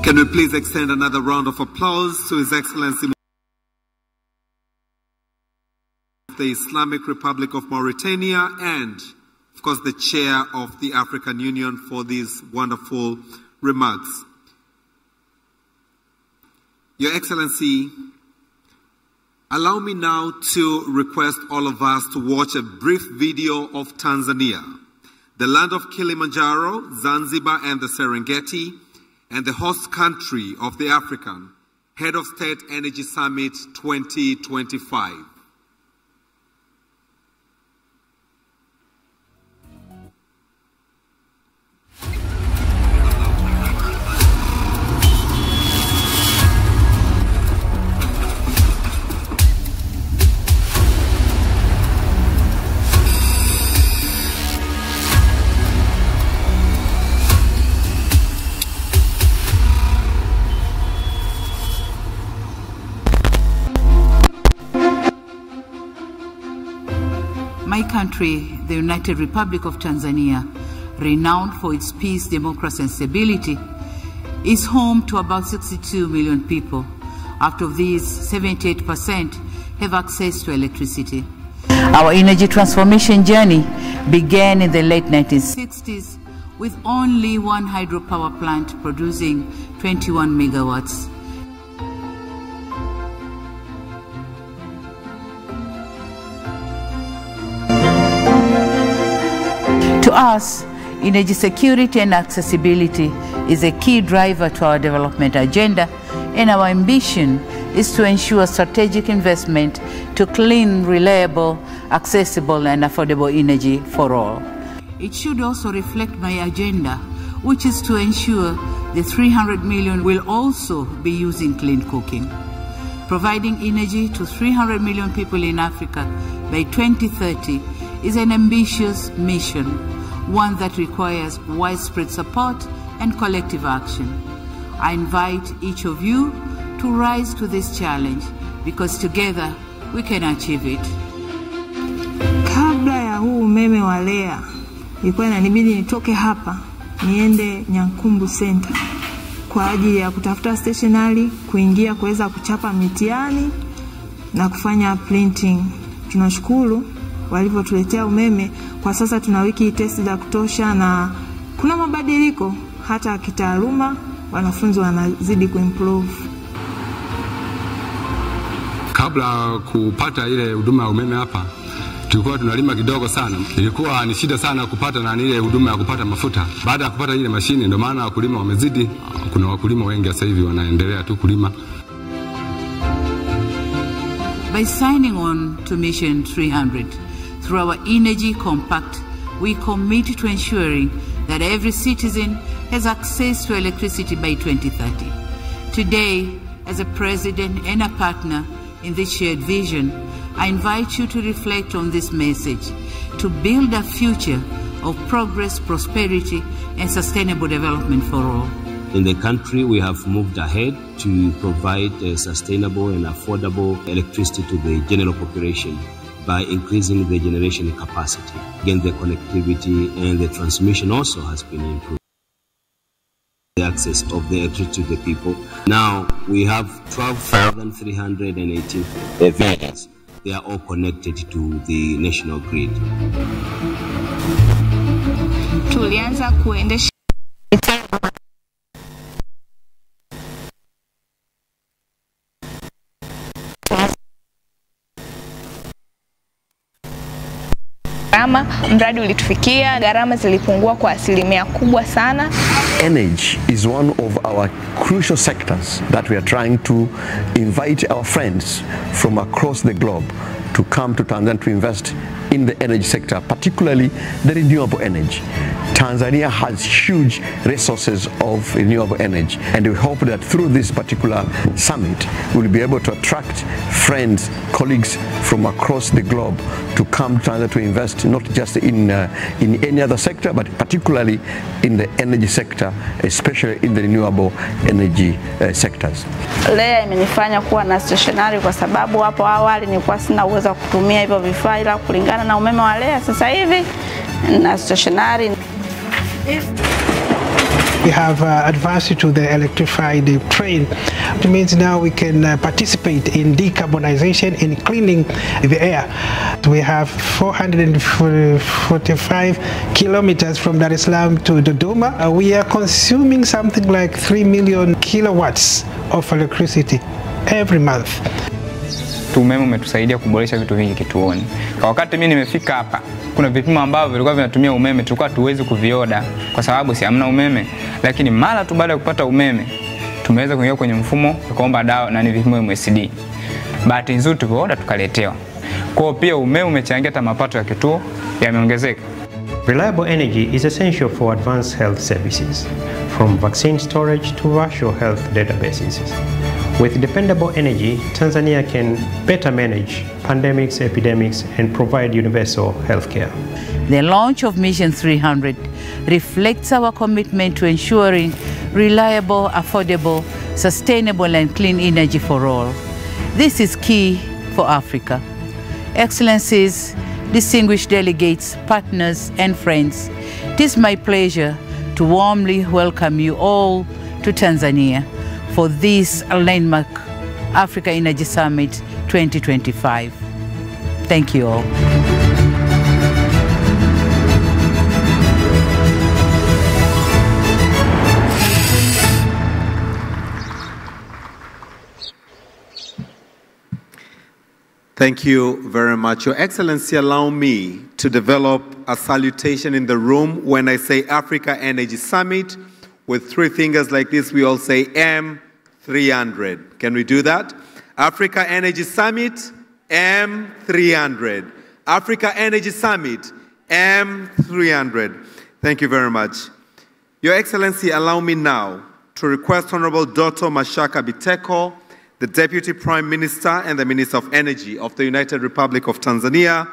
Can we please extend another round of applause to His Excellency the Islamic Republic of Mauritania and, of course, the Chair of the African Union for these wonderful remarks. Your Excellency, allow me now to request all of us to watch a brief video of Tanzania, the land of Kilimanjaro, Zanzibar, and the Serengeti, and the host country of the African Head of State Energy Summit 2025. My country, the United Republic of Tanzania, renowned for its peace, democracy, and stability, is home to about 62 million people. Out of these, 78% have access to electricity. Our energy transformation journey began in the late 1960s with only one hydropower plant producing 21 megawatts. To us, energy security and accessibility is a key driver to our development agenda, and our ambition is to ensure strategic investment to clean, reliable, accessible, and affordable energy for all. It should also reflect my agenda, which is to ensure the 300 million will also be using clean cooking. Providing energy to 300 million people in Africa by 2030 is an ambitious mission, one that requires widespread support and collective action. I invite each of you to rise to this challenge because together we can achieve it. Kabla ya huu umeme wa lea, ilikuwa inanibidi nitoke hapa niende Nyankumbu Center kwa ajili ya kutafuta stationery, kuingia kuweza kuchapa mitihani na kufanya printing. Tunashukuru walivyotuletea umeme. Kwa sasa tuna wiki test za kutosha na kuna mabadiliko hata kitaaluma, wanafunzi wanazidi kuimprove. Kabla kupata ile huduma ya umeme hapa, tulikuwa tunalima kidogo sana. Ilikuwa ni shida sana kupata na ile huduma ya kupata mafuta. Baada ya kupata ile mashine, ndio maana wakulima wamezidi. Kuna wakulima wengi sasa hivi wanaendelea tu kulima. By signing on to Mission 300, through our Energy Compact, we commit to ensuring that every citizen has access to electricity by 2030. Today, as a president and a partner in this shared vision, I invite you to reflect on this message, to build a future of progress, prosperity, and sustainable development for all. In the country, we have moved ahead to provide sustainable and affordable electricity to the general population by increasing the generation capacity. Again, the connectivity and the transmission also has been improved. The access of the electricity to the people. Now, we have 12,318 vehicles. They are all connected to the national grid. Tulianza kuendesha mradi ulitufikia, gharama zilipungua kwa asilimia kubwa sana. Energy is one of our crucial sectors that we are trying to invite our friends from across the globe to come to Tanzania to invest in the energy sector, particularly the renewable energy. Tanzania has huge resources of renewable energy, and we hope that through this particular summit, we'll be able to attract friends, colleagues from across the globe to come to Tanzania to invest not just in any other sector, but particularly in the energy sector, especially in the renewable energy sectors. Lea imenifanya kuwa na stationary kwa sababu hapo awali nilikuwa sina uwezo wa kutumia hivyo vifaa, ila kulingana na umeme wa Lea sasa hivi na stationary. We have advanced to the electrified train. It means now we can participate in decarbonization, in cleaning the air. We have 445 kilometers from Dar es Salaam to Dodoma. We are consuming something like 3 million kilowatts of electricity every month. Umeme umetusaidia kuboresha vitu vingi kituoni. Kwa wakati mimi nimefika hapa, kuna vipimo ambavyo vilikuwa vinatumia umeme tulikuwa tuwezi kuvioda kwa sababu si hamna umeme, lakini mara tu baada ya kupata umeme tumeweza kuingia kwenye mfumo tukaomba dawa na ni vipimo MSD. Bahati nzuri tulivyoda tukaletewa. Kwa pia umeme umechangia hata mapato ya kituo yameongezeka. Reliable energy is essential for advanced health services, from vaccine storage to virtual health databases. With dependable energy, Tanzania can better manage pandemics, epidemics, and provide universal health care. The launch of Mission 300 reflects our commitment to ensuring reliable, affordable, sustainable, and clean energy for all. This is key for Africa. Excellencies, distinguished delegates, partners, and friends, it is my pleasure to warmly welcome you all to Tanzania for this landmark Africa Energy Summit 2025. Thank you all. Thank you very much. Your Excellency, allow me to develop a salutation in the room when I say Africa Energy Summit. With three fingers like this, we all say M300. Can we do that? Africa Energy Summit, M300. Africa Energy Summit, M300. Thank you very much. Your Excellency, allow me now to request Honorable Dr. Mashaka Biteko, the Deputy Prime Minister and the Minister of Energy of the United Republic of Tanzania,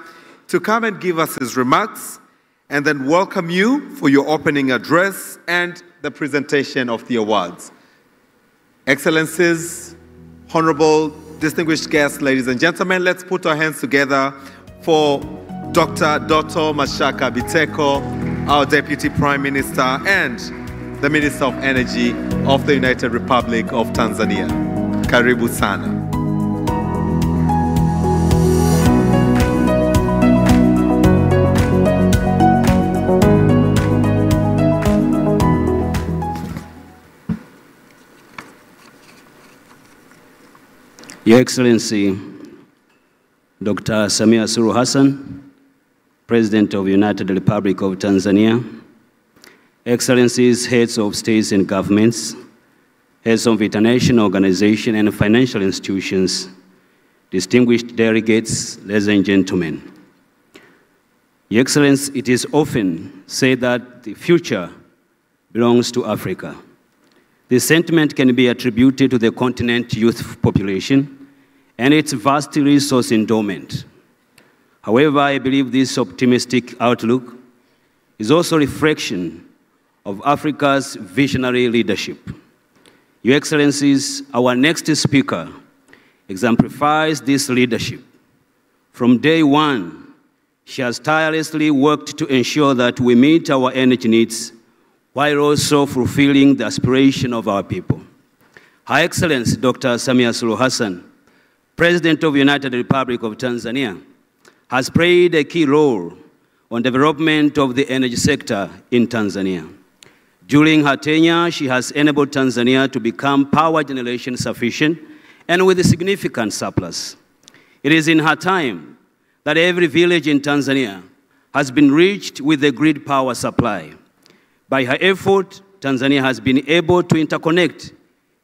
to come and give us his remarks and then welcome you for your opening address and the presentation of the awards. Excellencies, honorable, distinguished guests, ladies and gentlemen, let's put our hands together for Dr. Doto Mashaka Biteko, our Deputy Prime Minister and the Minister of Energy of the United Republic of Tanzania. Karibu sana. Your Excellency, Dr. Samia Suluhu Hassan, President of the United Republic of Tanzania, Excellencies, heads of states and governments, heads of international organizations and financial institutions, distinguished delegates, ladies and gentlemen. Your Excellency, it is often said that the future belongs to Africa. This sentiment can be attributed to the continent's youth population and its vast resource endowment. However, I believe this optimistic outlook is also a reflection of Africa's visionary leadership. Your Excellencies, our next speaker exemplifies this leadership. From day one, she has tirelessly worked to ensure that we meet our energy needs while also fulfilling the aspiration of our people. Her Excellency, Dr. Samia Suluhu Hassan, President of the United Republic of Tanzania, has played a key role on development of the energy sector in Tanzania. During her tenure, she has enabled Tanzania to become power generation sufficient and with a significant surplus. It is in her time that every village in Tanzania has been reached with a grid power supply. By her effort, Tanzania has been able to interconnect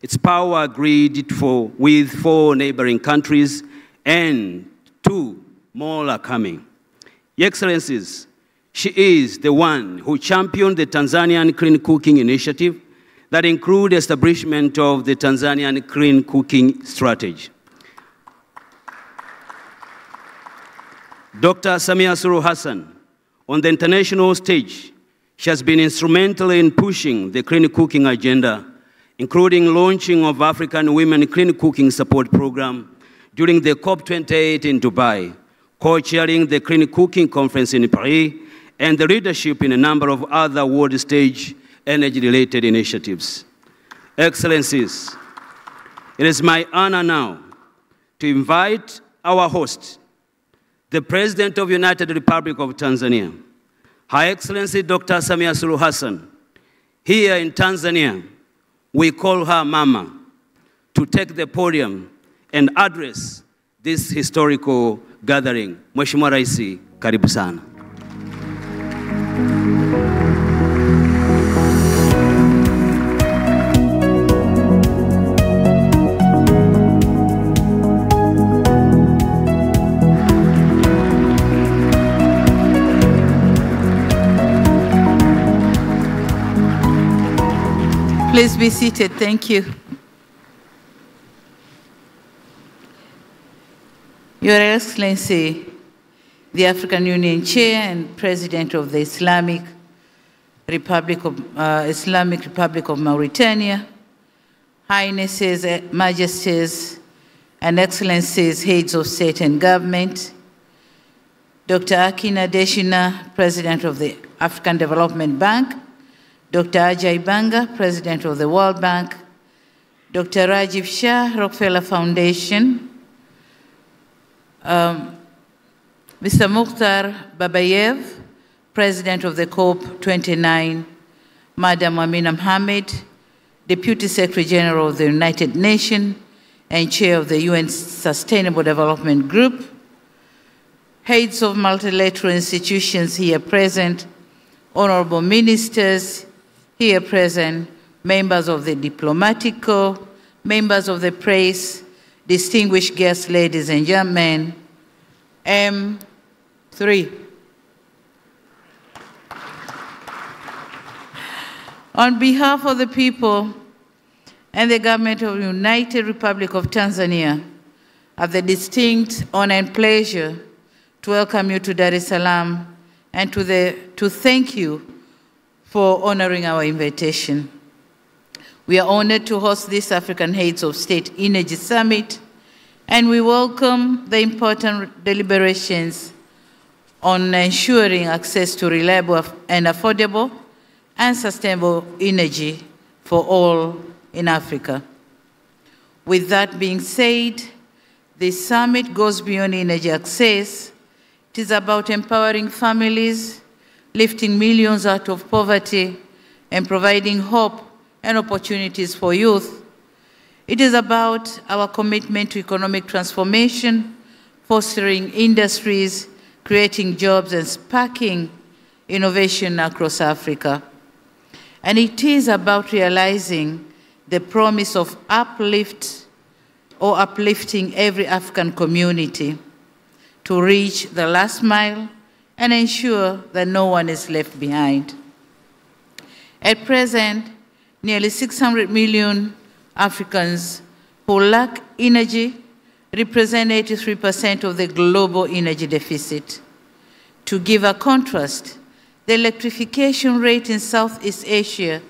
its power grid with 4 neighboring countries, and 2 more are coming. Your Excellencies, she is the one who championed the Tanzanian Clean Cooking Initiative that includes the establishment of the Tanzanian Clean Cooking Strategy. Dr. Samia Suluhu Hassan, on the international stage, she has been instrumental in pushing the clean cooking agenda, including launching of African Women Clean Cooking Support Program during the COP28 in Dubai, co-chairing the Clean Cooking Conference in Paris, and the leadership in a number of other world stage energy-related initiatives. Excellencies, it is my honor now to invite our host, the President of the United Republic of Tanzania, Her Excellency Dr. Samia Suluhu Hassan. Here in Tanzania, we call her Mama, to take the podium and address this historical gathering. Mheshimiwa Rais, karibu sana. Please be seated. Thank you. Your Excellency, the African Union Chair and President of the Islamic Republic of Mauritania, Highnesses, Majesties, and Excellencies, Heads of State and Government, Dr. Akina Deshina, President of the African Development Bank, Dr. Ajay Banga, President of the World Bank, Dr. Rajiv Shah, Rockefeller Foundation, Mr. Mukhtar Babayev, President of the COP29, Madam Amina Mohamed, Deputy Secretary General of the United Nations and Chair of the UN Sustainable Development Group, heads of multilateral institutions here present, honorable ministers here present, members of the diplomatic corps, members of the press, distinguished guests, ladies and gentlemen, M3. On behalf of the people and the government of the United Republic of Tanzania, I have the distinct honor and pleasure to welcome you to Dar es Salaam and to thank you for honoring our invitation. We are honored to host this African Heads of State Energy Summit, and we welcome the important deliberations on ensuring access to reliable and affordable and sustainable energy for all in Africa. With that being said, this summit goes beyond energy access. It is about empowering families, lifting millions out of poverty, and providing hope and opportunities for youth. It is about our commitment to economic transformation, fostering industries, creating jobs, and sparking innovation across Africa. And it is about realizing the promise of uplifting every African community to reach the last mile and ensure that no one is left behind. At present, nearly 600 million Africans who lack energy represent 83% of the global energy deficit. To give a contrast, the electrification rate in Southeast Asia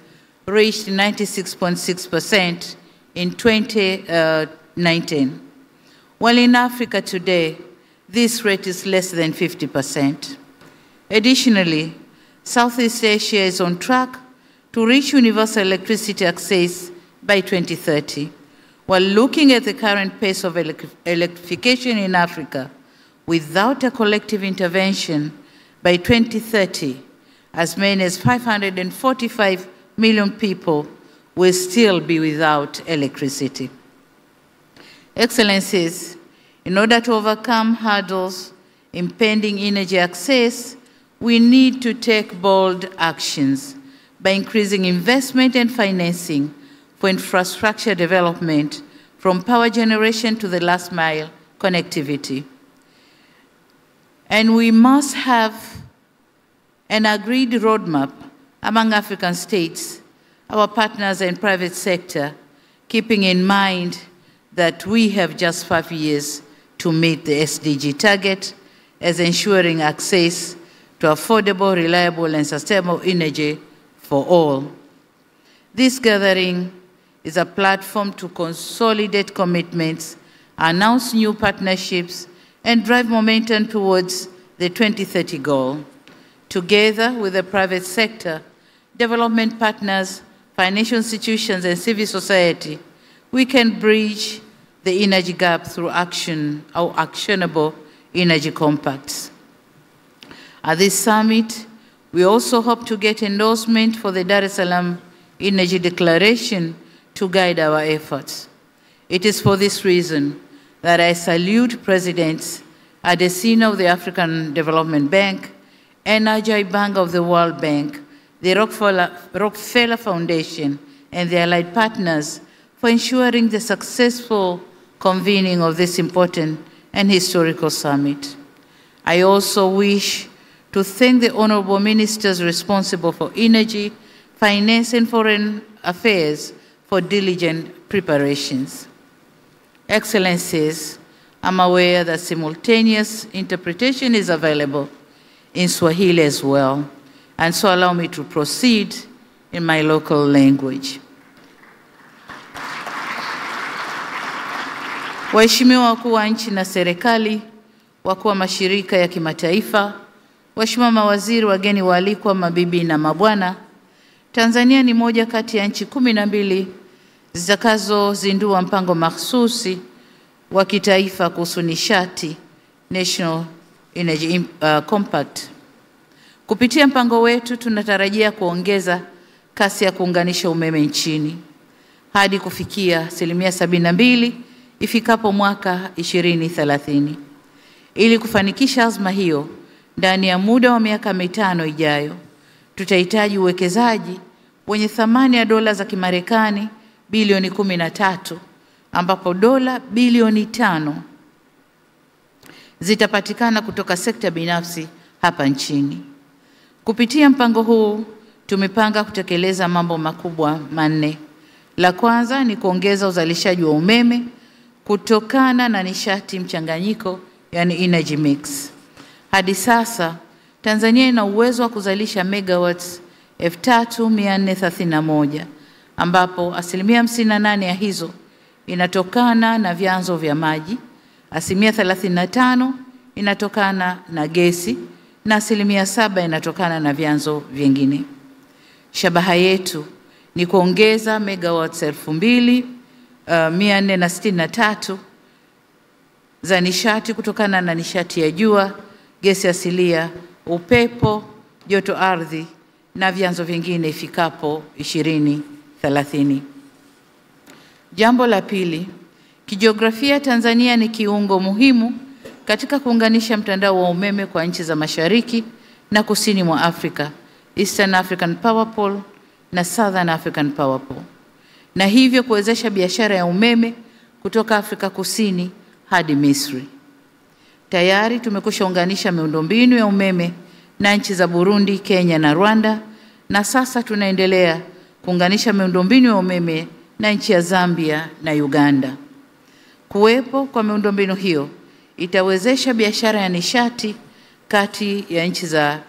reached 96.6% in 2019, while in Africa today, this rate is less than 50%. Additionally, Southeast Asia is on track to reach universal electricity access by 2030. While looking at the current pace of electrification in Africa, without a collective intervention, by 2030, as many as 545 million people will still be without electricity. Excellencies, in order to overcome hurdles impeding energy access, we need to take bold actions by increasing investment and financing for infrastructure development, from power generation to the last mile connectivity. And we must have an agreed roadmap among African states, our partners and private sector, keeping in mind that we have just 5 years to meet the SDG target, as ensuring access to affordable, reliable, and sustainable energy for all. This gathering is a platform to consolidate commitments, announce new partnerships, and drive momentum towards the 2030 goal. Together with the private sector, development partners, financial institutions, and civil society, we can bridge the energy gap through action or actionable energy compacts. At this summit, we also hope to get endorsement for the Dar es Salaam Energy Declaration to guide our efforts. It is for this reason that I salute Presidents Adesina of the African Development Bank and Ajay Banga of the World Bank, the Rockefeller Foundation, and the allied partners for ensuring the successful convening of this important and historical summit. I also wish to thank the honorable ministers responsible for energy, finance, and foreign affairs for diligent preparations. Excellencies, I'm aware that simultaneous interpretation is available in Swahili as well, and so allow me to proceed in my local language. Waheshimiwa wakuu wa nchi na serikali, wakuu wa mashirika ya kimataifa, waheshimiwa mawaziri, wageni waalikwa, mabibi na mabwana, Tanzania ni moja kati ya nchi 12 zitakazozindua mpango mahsusi wa kitaifa kuhusu nishati, National Energy Compact. Kupitia mpango wetu tunatarajia kuongeza kasi ya kuunganisha umeme nchini hadi kufikia 72% ifikapo mwaka 2030. Ili kufanikisha azma hiyo, ndani ya muda wa miaka 5 ijayo, tutahitaji uwekezaji wenye thamani ya dola za Kimarekani bilioni 13, ambapo dola bilioni 5 zitapatikana kutoka sekta binafsi hapa nchini. Kupitia mpango huu, tumepanga kutekeleza mambo makubwa 4. La kwanza ni kuongeza uzalishaji wa umeme kutokana na nishati mchanganyiko, yani energy mix. Hadi sasa, Tanzania ina uwezo wa kuzalisha megawatts 3431, ambapo 58% ya hizo inatokana na vyanzo vya maji, 35% inatokana na gesi, na 7% inatokana na vyanzo vingine. Shabaha yetu ni kuongeza megawatts 2463 za nishati kutokana na nishati ya jua, gesi asilia, upepo, joto ardhi na vyanzo vingine ifikapo 2030. Jambo la pili, kijiografia Tanzania ni kiungo muhimu katika kuunganisha mtandao wa umeme kwa nchi za Mashariki na Kusini mwa Afrika, Eastern African Power Pool na Southern African Power Pool, na hivyo kuwezesha biashara ya umeme kutoka Afrika Kusini hadi Misri. Tayari tumekwisha unganisha miundombinu ya umeme na nchi za Burundi, Kenya na Rwanda, na sasa tunaendelea kuunganisha miundombinu ya umeme na nchi ya Zambia na Uganda. Kuwepo kwa miundombinu hiyo itawezesha biashara ya nishati kati ya nchi za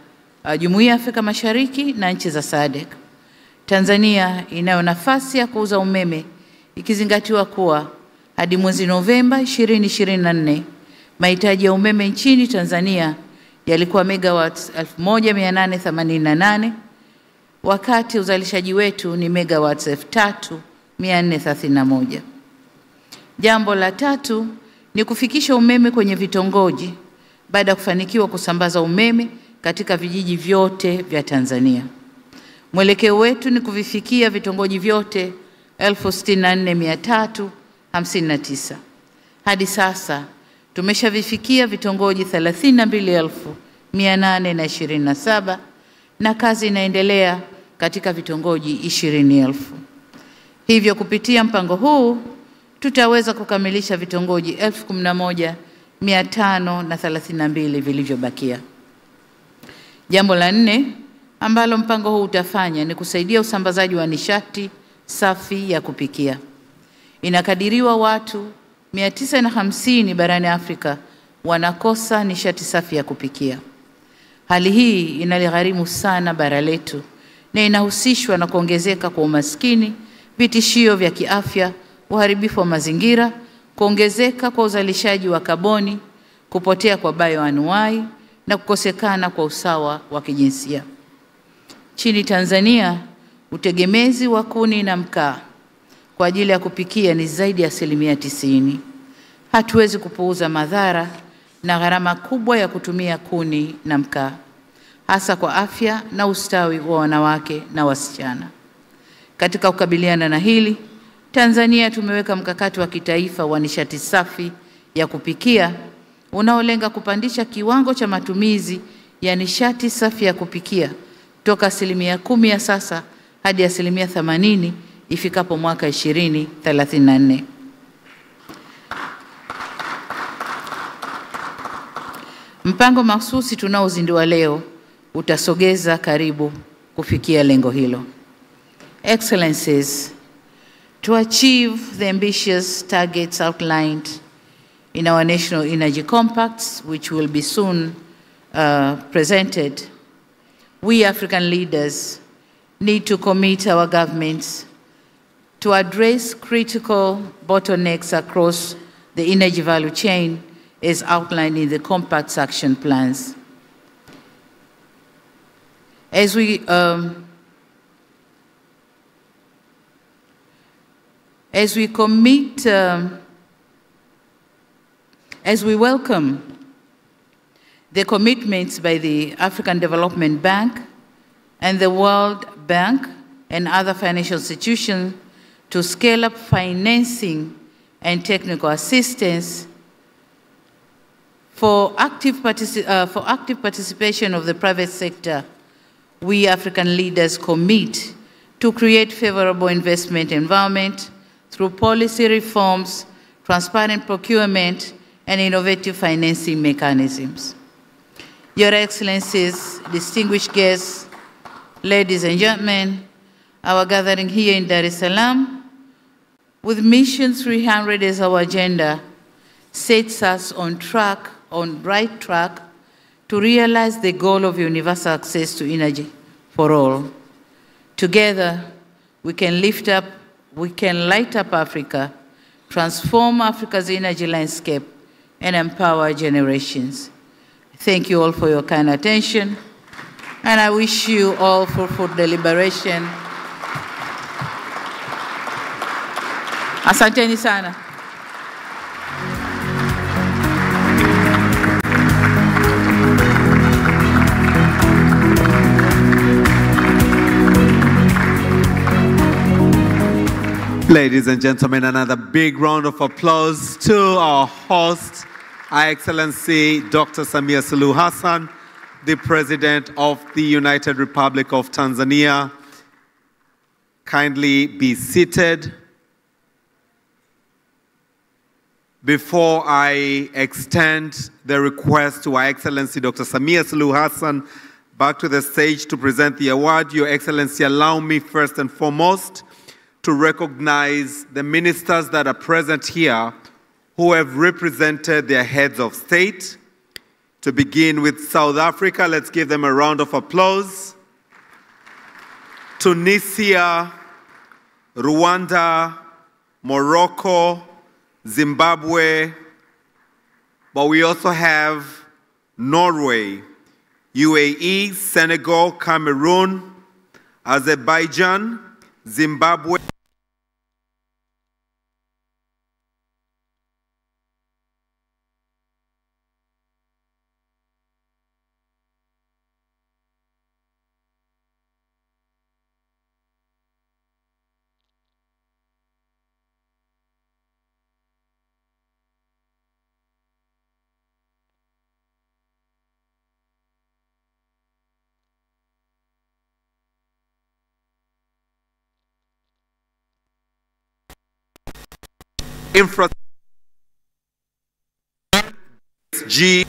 Jumuiya ya Afrika Mashariki na nchi za SADC. Tanzania inayo nafasi ya kuuza umeme ikizingatiwa kuwa hadi mwezi Novemba 2024 mahitaji ya umeme nchini Tanzania yalikuwa megawatts 1888, wakati uzalishaji wetu ni megawatts 3431. Jambo la tatu ni kufikisha umeme kwenye vitongoji baada ya kufanikiwa kusambaza umeme katika vijiji vyote vya Tanzania. Mwelekeo wetu ni kuvifikia vitongoji vyote 64359. Hadi sasa tumeshavifikia vitongoji 32827 na kazi inaendelea katika vitongoji 20,000. Hivyo kupitia mpango huu tutaweza kukamilisha vitongoji 532 vilivyobakia. Jambo la 4 ambalo mpango huu utafanya ni kusaidia usambazaji wa nishati safi ya kupikia. Inakadiriwa watu 950 barani Afrika wanakosa nishati safi ya kupikia. Hali hii inaligharimu sana bara letu na inahusishwa na kuongezeka kwa umaskini, vitishio vya kiafya, uharibifu wa mazingira, kuongezeka kwa uzalishaji wa kaboni, kupotea kwa bioanuwai na kukosekana kwa usawa wa kijinsia. Nchini Tanzania, utegemezi wa kuni na mkaa kwa ajili ya kupikia ni zaidi ya 90%. Hatuwezi kupuuza madhara na gharama kubwa ya kutumia kuni na mkaa, hasa kwa afya na ustawi wa wanawake na wasichana. Katika kukabiliana na hili, Tanzania tumeweka mkakati wa kitaifa wa nishati safi ya kupikia unaolenga kupandisha kiwango cha matumizi ya nishati safi ya kupikia toka 10% ya sasa hadi 80% ifikapo mwaka 2034. Mpango mahsusi tunaozindua leo utasogeza karibu kufikia lengo hilo. Excellencies, to achieve the ambitious targets outlined in our National Energy Compacts, which will be soon presented, we African leaders need to commit our governments to address critical bottlenecks across the energy value chain as outlined in the Compact's action plans. As we welcome the commitments by the African Development Bank and the World Bank and other financial institutions to scale up financing and technical assistance for active participation of the private sector, we African leaders commit to create favorable investment environment through policy reforms, transparent procurement, and innovative financing mechanisms. Your Excellencies, distinguished guests, ladies and gentlemen, our gathering here in Dar es Salaam, with Mission 300 as our agenda, sets us on right track to realize the goal of universal access to energy for all. Together, we can light up Africa, transform Africa's energy landscape, and empower generations. Thank you all for your kind attention, and I wish you all fruitful deliberation. Asanteni sana. Ladies and gentlemen, another big round of applause to our host, Her Excellency Dr. Samia Suluhu Hassan, the President of the United Republic of Tanzania. Kindly be seated. Before I extend the request to Her Excellency Dr. Samia Suluhu Hassan back to the stage to present the award, Your Excellency, allow me first and foremost to recognize the ministers that are present here who have represented their heads of state. To begin with South Africa, let's give them a round of applause. Tunisia, Rwanda, Morocco, Zimbabwe, but we also have Norway, UAE, Senegal, Cameroon, Azerbaijan, Zimbabwe, infrastructure G.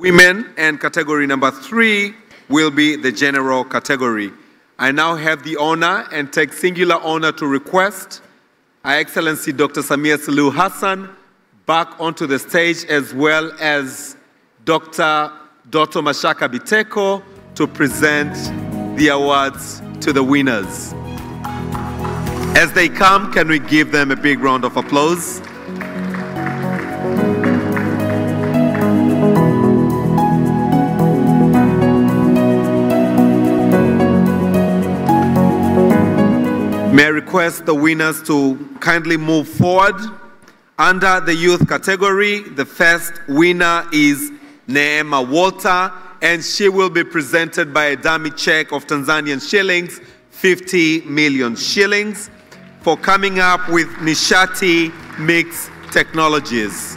Women, and category number 3 will be the general category. I now have the honor and take singular honor to request Her Excellency Dr. Samia Suluhu Hassan back onto the stage, as well as Dr. Doto Mashaka Biteko to present the awards to the winners. As they come, can we give them a big round of applause? May I request the winners to kindly move forward. Under the youth category, the first winner is Neema Walter, and she will be presented by a dummy check of Tanzanian shillings, 50 million shillings, for coming up with Nishati Mixed Technologies.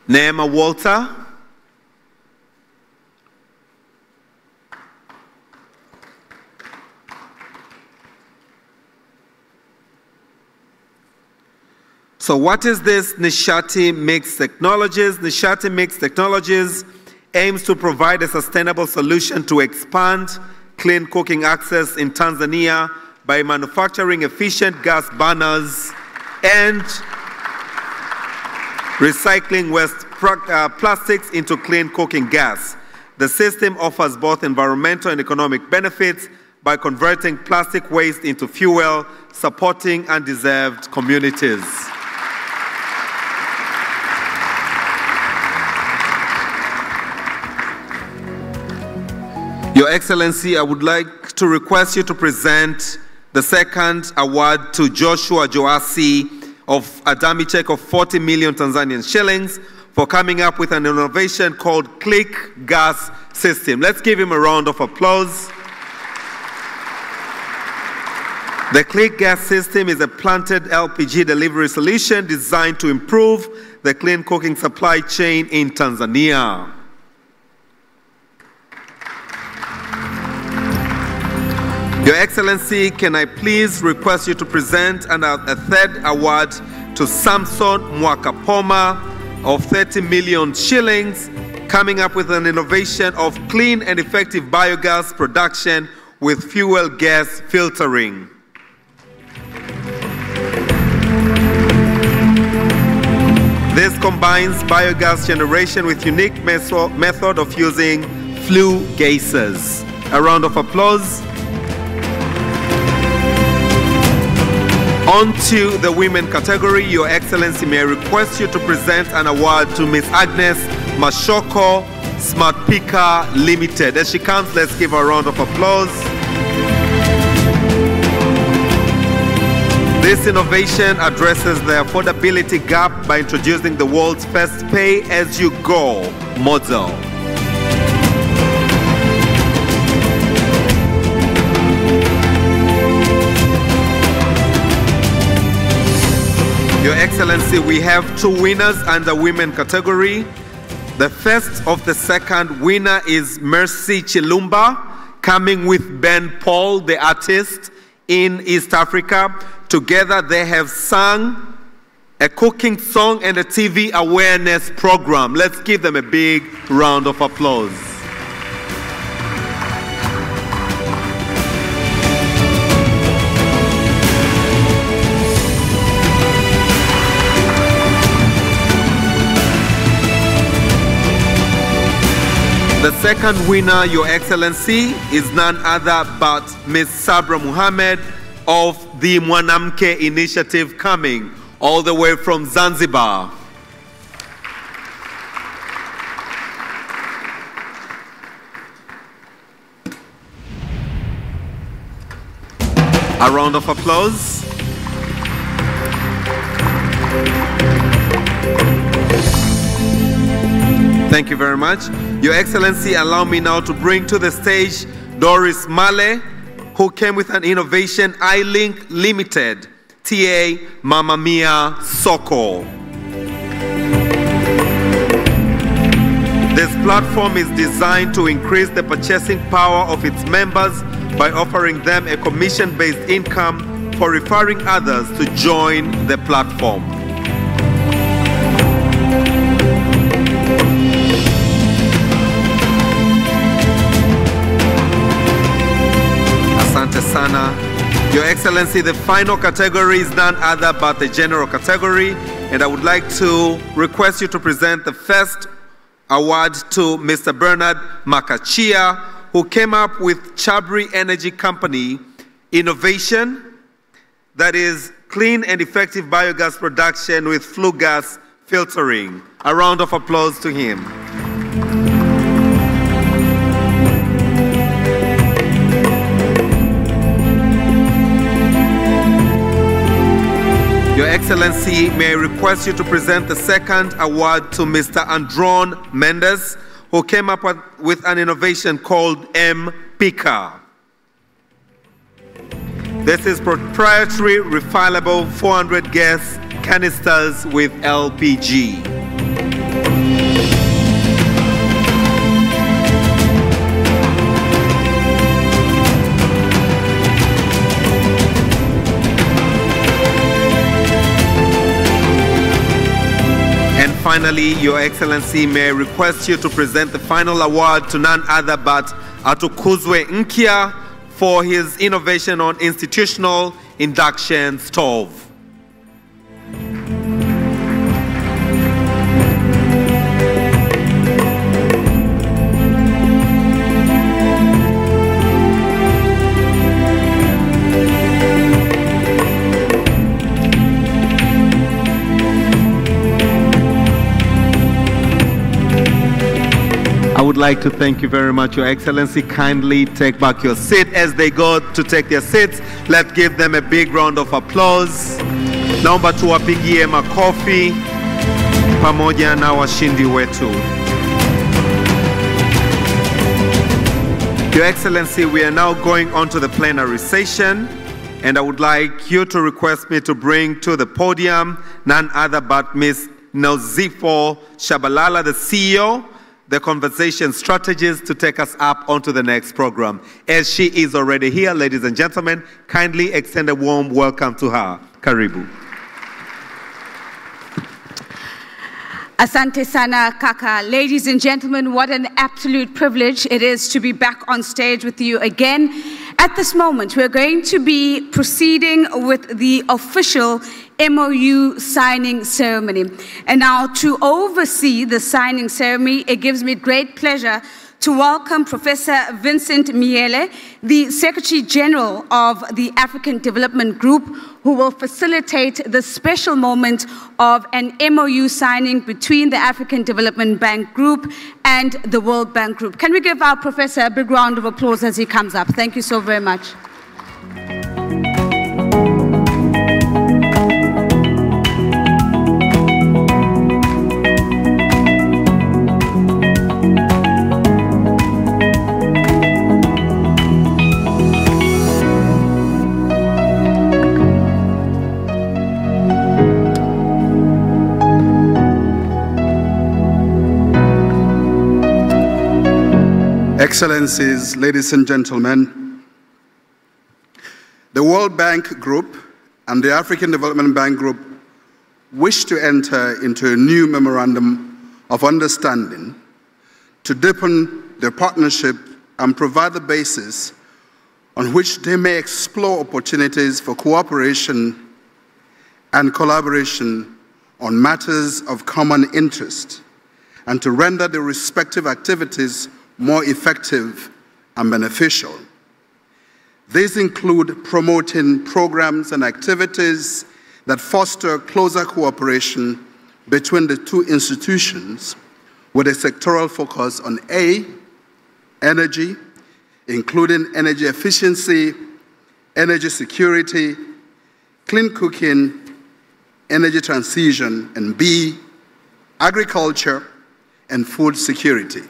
Neema Walter. So what is this Nishati Mixed Technologies? Nishati Mixed Technologies aims to provide a sustainable solution to expand clean cooking access in Tanzania by manufacturing efficient gas burners and recycling waste plastics into clean cooking gas. The system offers both environmental and economic benefits by converting plastic waste into fuel, supporting undeserved communities. Your Excellency, I would like to request you to present the second award to Joshua Joasi of a dummy check of 40 million Tanzanian shillings for coming up with an innovation called Click Gas System. Let's give him a round of applause. The Click Gas System is a planted LPG delivery solution designed to improve the clean cooking supply chain in Tanzania. Your Excellency, can I please request you to present a third award to Samson Mwakapoma of 30 million shillings, coming up with an innovation of clean and effective biogas production with fuel gas filtering. This combines biogas generation with unique method of using flue gases. A round of applause. On to the women category. Your Excellency, may I request you to present an award to Ms. Agnes Mashoko, Smart Picker Limited. As she comes, let's give her a round of applause. This innovation addresses the affordability gap by introducing the world's first pay-as-you-go model. Your Excellency, we have two winners under women category. The first of the second winner is Mercy Chilumba, coming with Ben Paul, the artist in East Africa. Together they have sung a cooking song and a TV awareness program. Let's give them a big round of applause. The second winner, Your Excellency, is none other but Ms. Sabra Muhammad of the Mwanamke Initiative, coming all the way from Zanzibar. A round of applause. Thank you very much. Your Excellency, allow me now to bring to the stage Doris Male, who came with an innovation, iLink Limited, TA Mamma Mia Soko. This platform is designed to increase the purchasing power of its members by offering them a commission-based income for referring others to join the platform. Asante sana. Your Excellency, the final category is none other but the general category, and I would like to request you to present the first award to Mr. Bernard Makachia, who came up with Chabri Energy Company innovation, that is clean and effective biogas production with flue gas filtering. A round of applause to him. Your Excellency, may I request you to present the second award to Mr. Andron Mendes, who came up with an innovation called M-Pika. This is proprietary refillable 400 gas canisters with LPG. Finally, Your Excellency, may I request you to present the final award to none other but Atukuzwe Nkia for his innovation on institutional induction stove. I would like to thank you very much, Your Excellency. Kindly take back your seat. As they go to take their seats, let's give them a big round of applause. Naomba tuwapigie makofi pamoja na washindi wetu. Your Excellency, we are now going on to the plenary session, and I would like you to request me to bring to the podium none other but Ms. Nozifo Shabalala, the CEO, the conversation strategist, to take us up onto the next program. As she is already here, ladies and gentlemen, kindly extend a warm welcome to her. Karibu. Asante sana, Kaka. Ladies and gentlemen, what an absolute privilege it is to be back on stage with you again. At this moment, we're going to be proceeding with the official MOU signing ceremony. And now, to oversee the signing ceremony, it gives me great pleasure to welcome Professor Vincent Miele, the Secretary General of the African Development Group, who will facilitate the special moment of an MOU signing between the African Development Bank Group and the World Bank Group. Can we give our professor a big round of applause as he comes up? Thank you so very much. Excellencies, ladies and gentlemen, the World Bank Group and the African Development Bank Group wish to enter into a new memorandum of understanding to deepen their partnership and provide the basis on which they may explore opportunities for cooperation and collaboration on matters of common interest, and to render the respective activities more effective and beneficial. These include promoting programs and activities that foster closer cooperation between the two institutions with a sectoral focus on A, energy, including energy efficiency, energy security, clean cooking, energy transition, and B, agriculture and food security.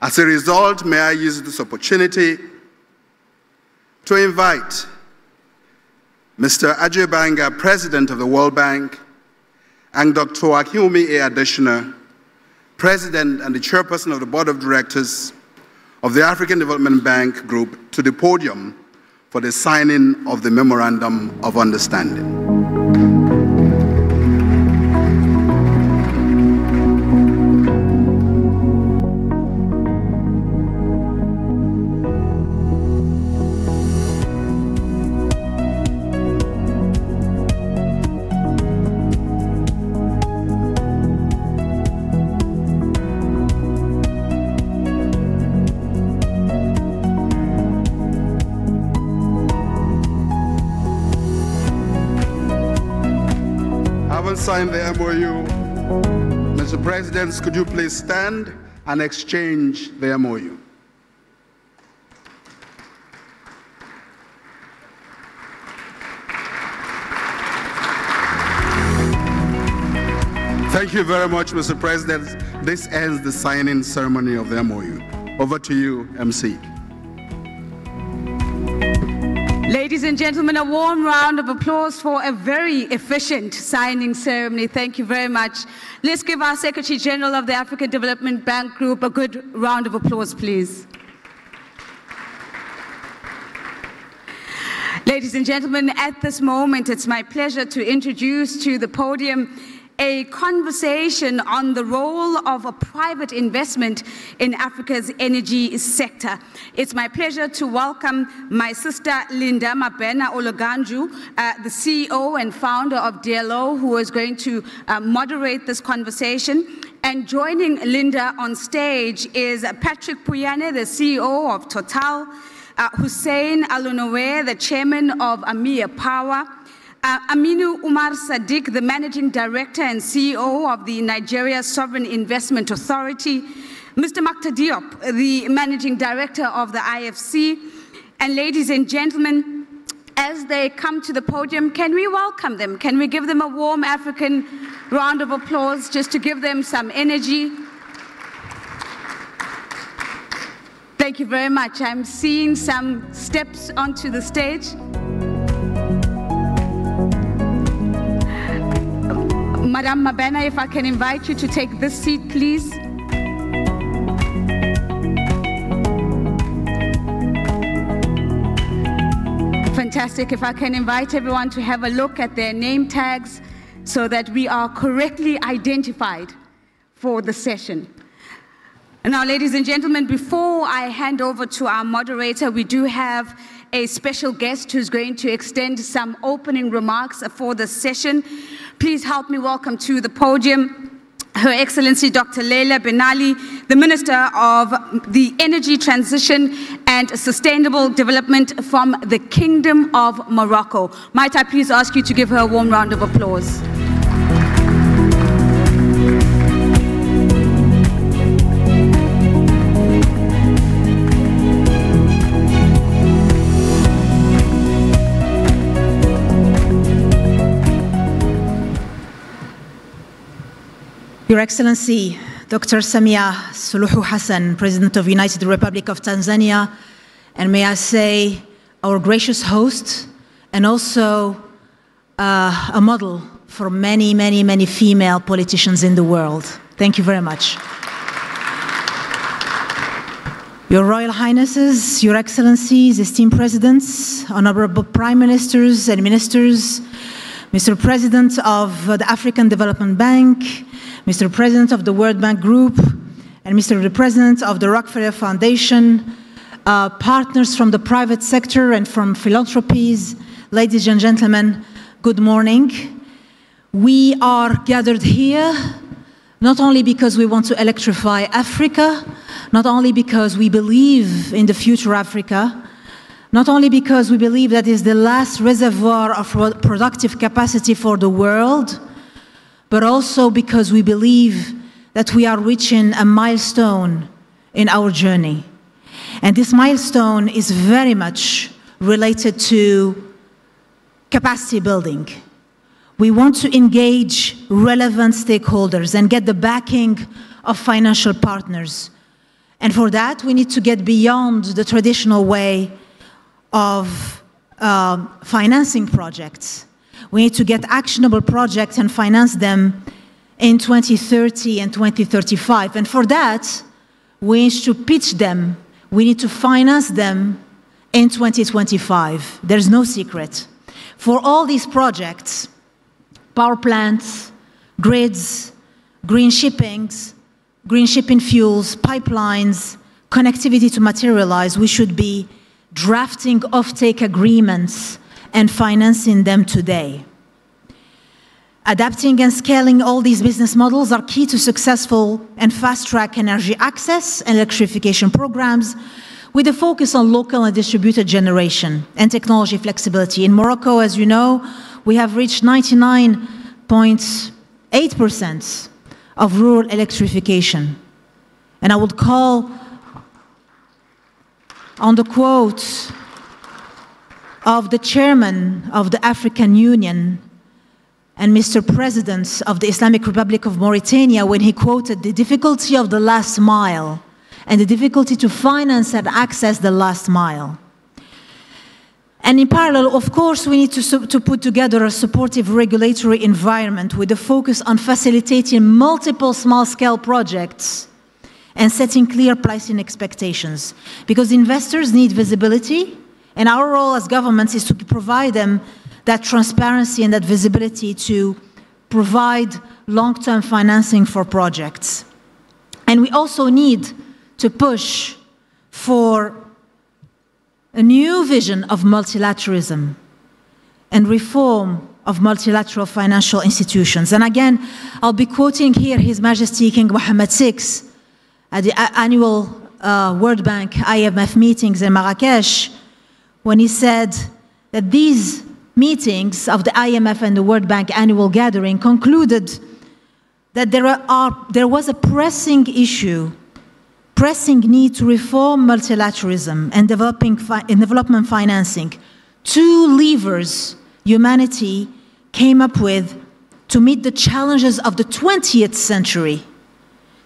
As a result, may I use this opportunity to invite Mr. Ajay Banga, President of the World Bank, and Dr. Akinomi A. Adeshina, President and the Chairperson of the Board of Directors of the African Development Bank Group, to the podium for the signing of the Memorandum of Understanding. Sign the MOU. Mr. President, could you please stand and exchange the MOU? Thank you very much, Mr. President. This ends the signing ceremony of the MOU. Over to you, MC. Ladies and gentlemen, a warm round of applause for a very efficient signing ceremony. Thank you very much. Let's give our Secretary General of the African Development Bank Group a good round of applause, please. Ladies and gentlemen, at this moment, it's my pleasure to introduce to the podium a conversation on the role of a private investment in Africa's energy sector. It's my pleasure to welcome my sister Linda Mabena Ologanju, the CEO and founder of DLO, who is going to moderate this conversation. And joining Linda on stage is Patrick Puyane, the CEO of Total, Hussein Alunowe, the chairman of Amir Power, Aminu Umar Sadiq, the Managing Director and CEO of the Nigeria Sovereign Investment Authority, Mr. Makta Diop, the Managing Director of the IFC, and ladies and gentlemen, as they come to the podium, can we welcome them? Can we give them a warm African round of applause just to give them some energy? Thank you very much. I'm seeing some steps onto the stage. Madam Mabena, if I can invite you to take this seat, please. Fantastic. If I can invite everyone to have a look at their name tags so that we are correctly identified for the session. And now, ladies and gentlemen, before I hand over to our moderator, we do have a special guest who's going to extend some opening remarks for the session. Please help me welcome to the podium Her Excellency Dr. Leila Benali, the Minister of the Energy Transition and Sustainable Development from the Kingdom of Morocco. Might I please ask you to give her a warm round of applause? Your Excellency, Dr. Samia Suluhu Hassan, President of the United Republic of Tanzania, and may I say, our gracious host, and also a model for many, many, many female politicians in the world. Thank you very much. Your Royal Highnesses, Your Excellencies, esteemed Presidents, Honorable Prime Ministers and Ministers, Mr. President of the African Development Bank, Mr. President of the World Bank Group, and Mr. President of the Rockefeller Foundation, partners from the private sector and from philanthropies, ladies and gentlemen, good morning. We are gathered here not only because we want to electrify Africa, not only because we believe in the future Africa, not only because we believe that is the last reservoir of productive capacity for the world, but also because we believe that we are reaching a milestone in our journey. And this milestone is very much related to capacity building. We want to engage relevant stakeholders and get the backing of financial partners. And for that, we need to get beyond the traditional way of financing projects. We need to get actionable projects and finance them in 2030 and 2035. And for that, we need to pitch them. We need to finance them in 2025. There's no secret. For all these projects, power plants, grids, green shipping fuels, pipelines, connectivity to materialize, we should be drafting offtake agreements and financing them today. Adapting and scaling all these business models are key to successful and fast-track energy access and electrification programs with a focus on local and distributed generation and technology flexibility. In Morocco, as you know, we have reached 99.8% of rural electrification. And I would call on the quote of the chairman of the African Union and Mr. President of the Islamic Republic of Mauritania when he quoted the difficulty of the last mile and the difficulty to finance and access the last mile. And in parallel, of course, we need to put together a supportive regulatory environment with a focus on facilitating multiple small-scale projects and setting clear pricing expectations. Because investors need visibility, and our role as governments is to provide them that transparency and that visibility to provide long-term financing for projects. And we also need to push for a new vision of multilateralism and reform of multilateral financial institutions. And again, I'll be quoting here His Majesty King Mohammed VI at the annual World Bank IMF meetings in Marrakesh, when he said that these meetings of the IMF and the World Bank annual gathering concluded that there was a pressing need to reform multilateralism and development financing. Two levers humanity came up with to meet the challenges of the 20th century.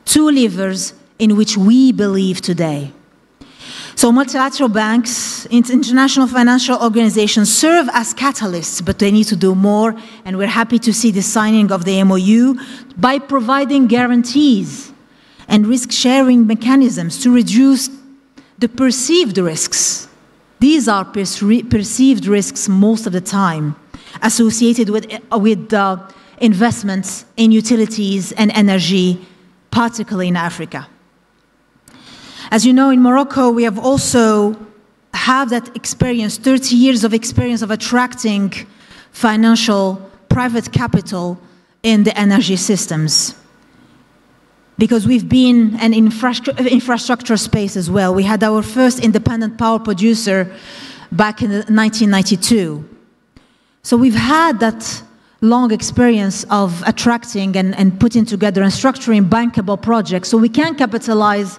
Two levers in which we believe today. So multilateral banks, international financial organizations serve as catalysts, but they need to do more, and we're happy to see the signing of the MOU by providing guarantees and risk-sharing mechanisms to reduce the perceived risks. These are perceived risks most of the time associated with investments in utilities and energy, particularly in Africa. As you know, in Morocco, we have also had that experience, 30 years of experience of attracting financial private capital in the energy systems. Because we've been an infrastructure space as well. We had our first independent power producer back in 1992. So we've had that long experience of attracting and putting together and structuring bankable projects, so we can capitalize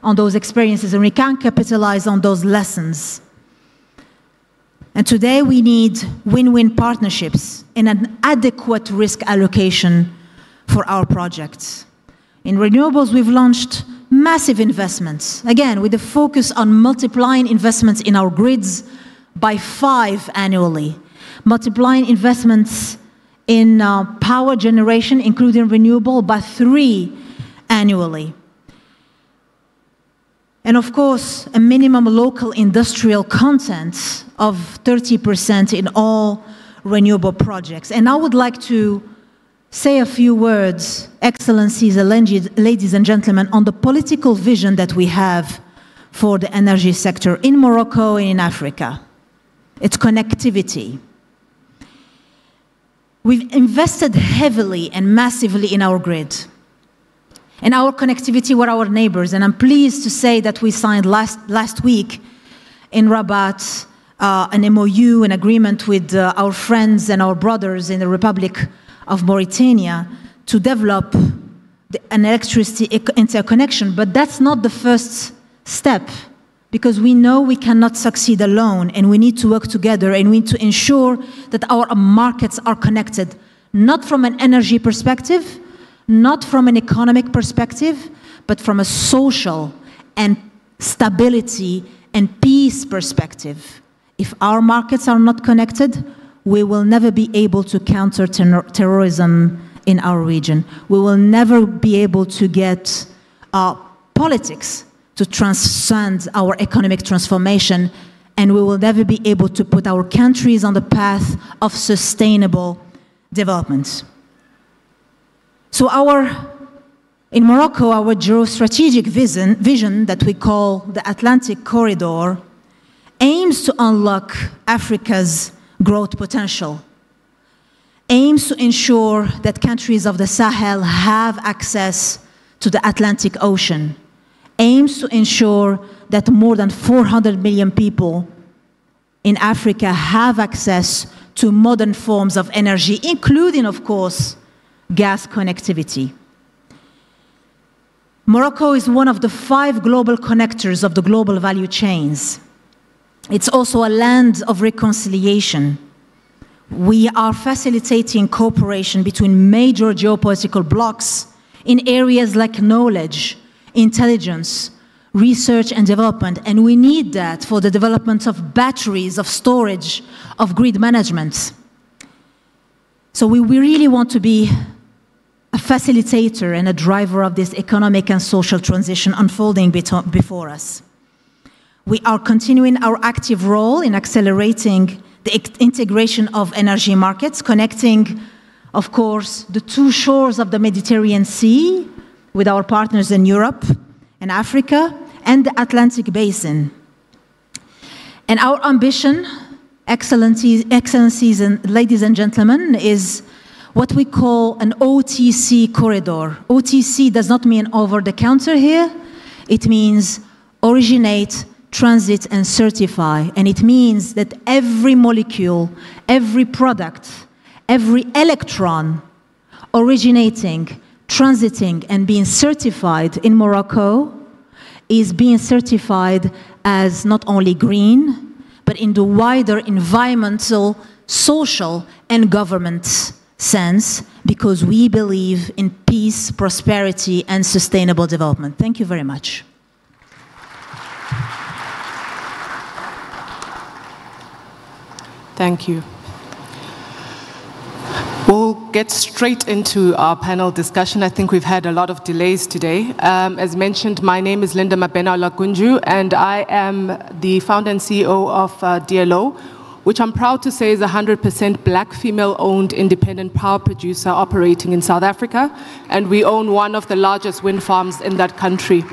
on those experiences and we can capitalize on those lessons. And today we need win-win partnerships and an adequate risk allocation for our projects. In renewables, we've launched massive investments, again, with a focus on multiplying investments in our grids by 5 annually, multiplying investments in power generation, including renewable, by 3 annually. And of course, a minimum local industrial content of 30% in all renewable projects. And I would like to say a few words, Excellencies, ladies and gentlemen, on the political vision that we have for the energy sector in Morocco and in Africa. It's connectivity. We've invested heavily and massively in our grid. And our connectivity with our neighbors. And I'm pleased to say that we signed last week in Rabat an MOU, an agreement with our friends and our brothers in the Republic of Mauritania to develop an electricity interconnection. But that's not the first step, because we know we cannot succeed alone, and we need to work together, and we need to ensure that our markets are connected, not from an energy perspective, not from an economic perspective, but from a social and stability and peace perspective. If our markets are not connected, we will never be able to counter terrorism in our region. We will never be able to get politics to transcend our economic transformation, and we will never be able to put our countries on the path of sustainable development. So in Morocco, our geostrategic vision that we call the Atlantic Corridor aims to unlock Africa's growth potential, aims to ensure that countries of the Sahel have access to the Atlantic Ocean, aims to ensure that more than 400 million people in Africa have access to modern forms of energy, including, of course, gas connectivity. Morocco is one of the 5 global connectors of the global value chains. It's also a land of reconciliation. We are facilitating cooperation between major geopolitical blocs in areas like knowledge, intelligence, research and development, and we need that for the development of batteries, of storage, of grid management. So we really want to be a facilitator and a driver of this economic and social transition unfolding before us. We are continuing our active role in accelerating the integration of energy markets, connecting, of course, the 2 shores of the Mediterranean Sea with our partners in Europe and Africa and the Atlantic Basin. And our ambition, excellencies and ladies and gentlemen, is what we call an OTC corridor. OTC does not mean over the counter here. It means originate, transit, and certify. And it means that every molecule, every product, every electron originating, transiting, and being certified in Morocco is being certified as not only green, but in the wider environmental, social, and government sense, because we believe in peace, prosperity, and sustainable development. Thank you very much. Thank you. We'll get straight into our panel discussion. I think we've had a lot of delays today. As mentioned, my name is Linda Mabena Olagunju, and I am the founder and CEO of DLO, which I'm proud to say is a 100% black female-owned independent power producer operating in South Africa, and we own one of the largest wind farms in that country.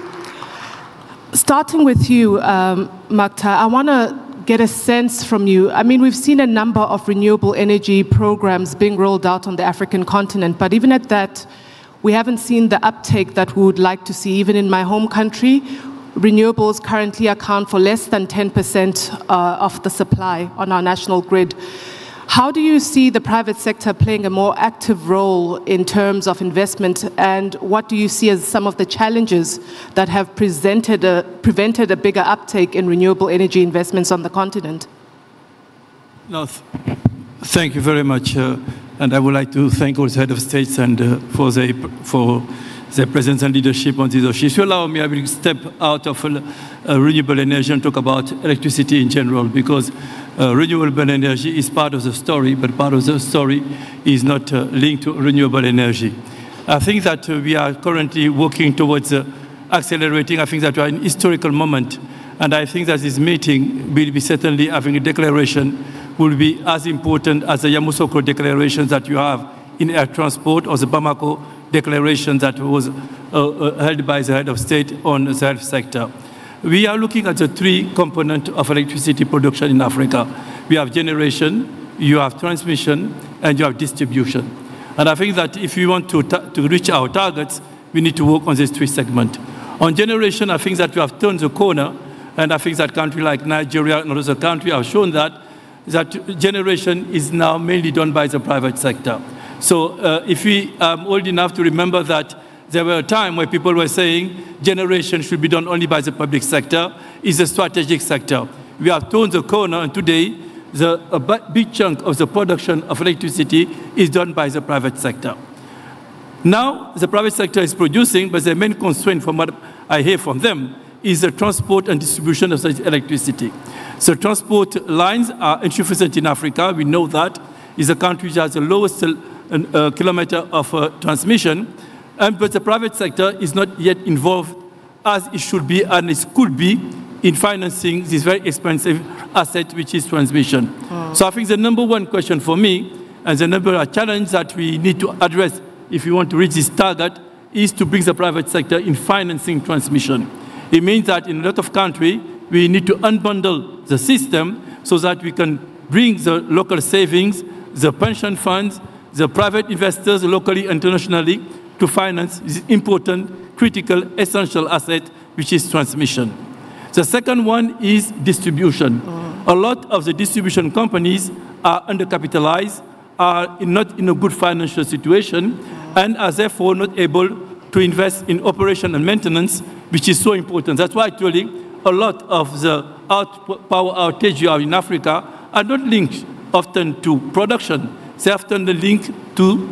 Starting with you, Makta, I want to get a sense from you. I mean, we've seen a number of renewable energy programs being rolled out on the African continent, but even at that, we haven't seen the uptake that we would like to see. Even in my home country, renewables currently account for less than 10% of the supply on our national grid. How do you see the private sector playing a more active role in terms of investment, and what do you see as some of the challenges that have prevented a bigger uptake in renewable energy investments on the continent? No, thank you very much, and I would like to thank all the head of states and for their presence and leadership on this issue. If you allow me, I will step out of renewable energy and talk about electricity in general, because renewable energy is part of the story, but part of the story is not linked to renewable energy. I think that we are currently working towards accelerating. I think that we are in a historical moment, and I think that this meeting will be certainly having a declaration will be as important as the Yamoussoukro declaration that you have in air transport, or the Bamako declaration that was held by the head of state on the health sector. We are looking at the 3 components of electricity production in Africa. We have generation, you have transmission, and you have distribution. And I think that if we want to reach our targets, we need to work on these three segments. On generation, I think that we have turned the corner, and I think that countries like Nigeria and other countries have shown that generation is now mainly done by the private sector. So if we are old enough to remember that there were a time where people were saying generation should be done only by the public sector, is a strategic sector. We have turned the corner, and today a big chunk of the production of electricity is done by the private sector. Now, the private sector is producing, but the main constraint from what I hear from them is the transport and distribution of such electricity. So transport lines are insufficient in Africa. We know that. It's a country that has the lowest kilometer of transmission, but the private sector is not yet involved as it should be and it could be in financing this very expensive asset, which is transmission. So I think the number one question for me, and the number one challenge that we need to address if we want to reach this target, is to bring the private sector in financing transmission. It means that in a lot of countries, we need to unbundle the system so that we can bring the local savings, the pension funds, the private investors locally and internationally to finance this important, critical, essential asset, which is transmission. The second one is distribution. A lot of the distribution companies are undercapitalized, are not in a good financial situation, and are therefore not able to invest in operation and maintenance, which is so important. That's why actually a lot of the power outage you have in Africa are not linked often to production. They often linked to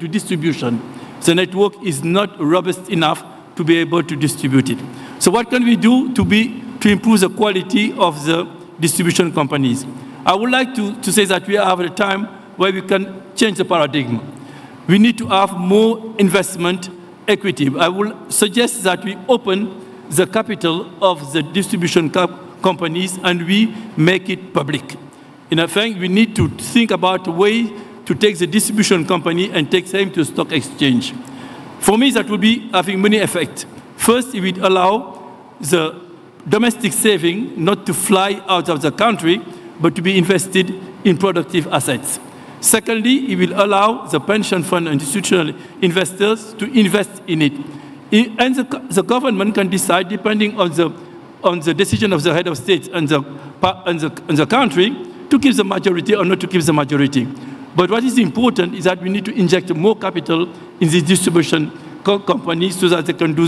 distribution. The network is not robust enough to be able to distribute it. So what can we do to improve the quality of the distribution companies? I would like to say that we have a time where we can change the paradigm. We need to have more investment equity. I will suggest that we open the capital of the distribution companies and we make it public. In effect, we need to think about a way to take the distribution company and take them to stock exchange. For me, that would be having many effects. First, it would allow the domestic saving not to fly out of the country, but to be invested in productive assets. Secondly, it will allow the pension fund and institutional investors to invest in it. And the government can decide, depending on the decision of the head of state and the country, to give the majority or not to give the majority. But what is important is that we need to inject more capital in the distribution companies so that they can do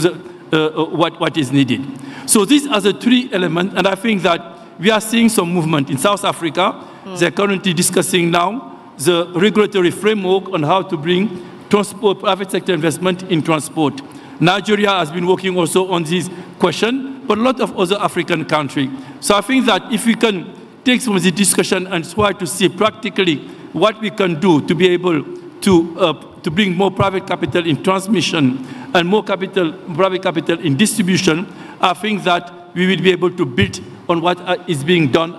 what is needed. So these are the three elements, and I think that we are seeing some movement in South Africa. They're currently discussing now the regulatory framework on how to bring transport, private sector investment in transport. Nigeria has been working also on this question, but a lot of other African countries. So I think that if we can take some of the discussion and try to see practically what we can do to be able to bring more private capital in transmission and more private capital in distribution, I think that we will be able to build on what has been done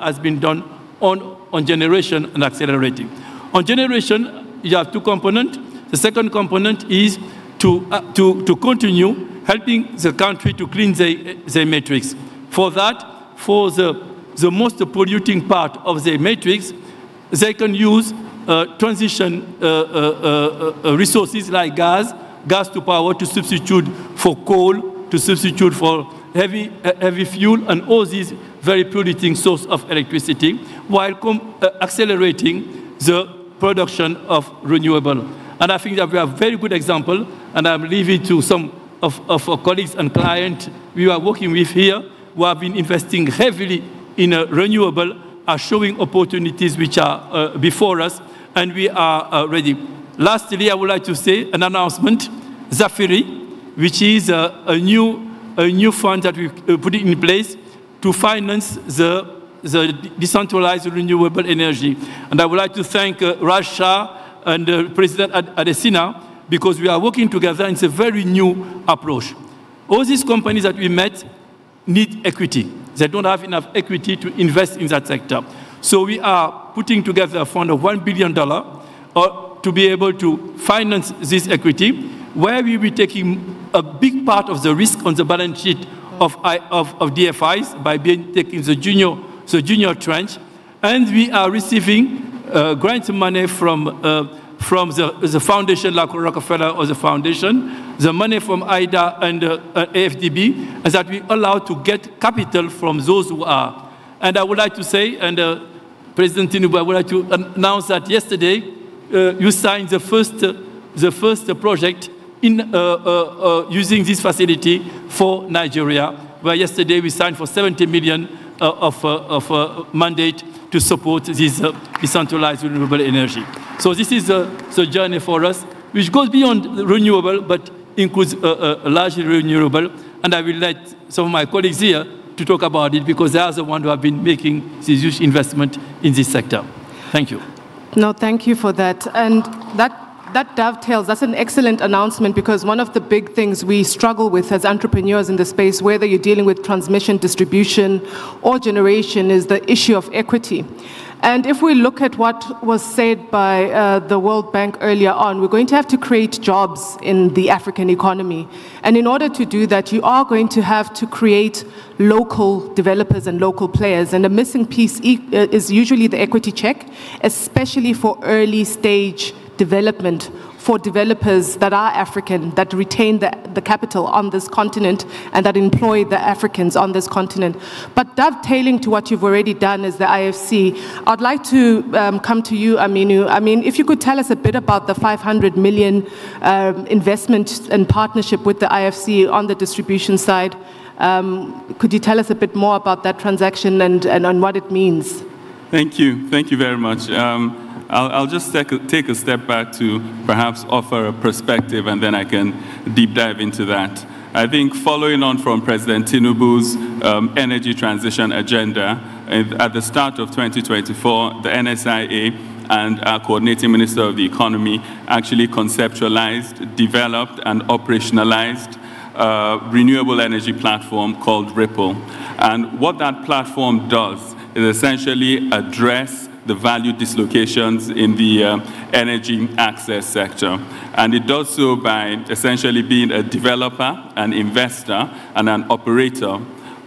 on generation and accelerating. On generation, you have two components. The second component is to continue helping the country to clean the matrix. For that, for the most polluting part of the matrix, they can use transition resources like gas to power to substitute for coal, to substitute for heavy fuel, and all these very polluting sources of electricity, while accelerating the production of renewable. And I think that we have a very good example, and I'm leaving to some of our colleagues and clients we are working with here who have been investing heavily in renewable, are showing opportunities which are before us, and we are ready. Lastly, I would like to say an announcement, Zafiri, which is a new fund that we put in place to finance the decentralized renewable energy. And I would like to thank Raj Shah and President Adesina, because we are working together, and it's a very new approach. All these companies that we met need equity. They don't have enough equity to invest in that sector. So we are putting together a fund of $1 billion to be able to finance this equity, where we will be taking a big part of the risk on the balance sheet of DFIs by taking the junior tranche, and we are receiving grant money from from the foundation like Rockefeller or the foundation, the money from IDA and AFDB, and that we allow to get capital from those who are. And I would like to say, and President Tinubu, I would like to announce that yesterday you signed the first project in using this facility for Nigeria, where yesterday we signed for 70 million of mandate to support this decentralized renewable energy. So this is the journey for us, which goes beyond renewable, but includes largely renewable. And I will let some of my colleagues here to talk about it, because they are the ones who have been making this huge investment in this sector. Thank you. No, thank you for that. And that dovetails, that's an excellent announcement, because one of the big things we struggle with as entrepreneurs in the space, whether you're dealing with transmission, distribution, or generation, is the issue of equity. And if we look at what was said by the World Bank earlier on, we're going to have to create jobs in the African economy. And in order to do that, you are going to have to create local developers and local players. And the missing piece is usually the equity check, especially for early stage development, for developers that are African, that retain the capital on this continent and that employ the Africans on this continent. But dovetailing to what you've already done as the IFC, I'd like to come to you, Aminu. I mean, if you could tell us a bit about the 500 million investment and partnership with the IFC on the distribution side. Could you tell us a bit more about that transaction and what it means? Thank you. Thank you very much. I'll just take a step back to perhaps offer a perspective, and then I can deep dive into that. I think following on from President Tinubu's energy transition agenda, at the start of 2024, the NSIA and our coordinating Minister of the Economy actually conceptualized, developed, and operationalized a renewable energy platform called Ripple. And what that platform does is essentially address the value dislocations in the energy access sector. And it does so by essentially being a developer, an investor, and an operator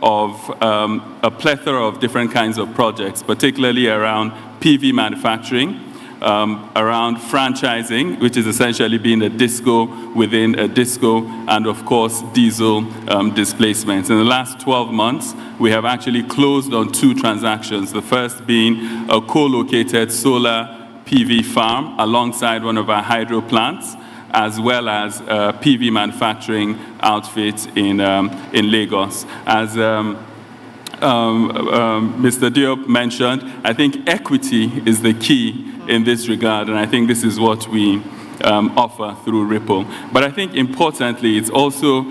of a plethora of different kinds of projects, particularly around PV manufacturing, around franchising, which is essentially being a disco within a disco, and of course diesel displacements. In the last 12 months, we have actually closed on 2 transactions, the first being a co-located solar PV farm alongside one of our hydro plants, as well as PV manufacturing outfits in Lagos. As Mr. Diop mentioned, I think equity is the key in this regard, and I think this is what we offer through Ripple. But I think importantly, it's also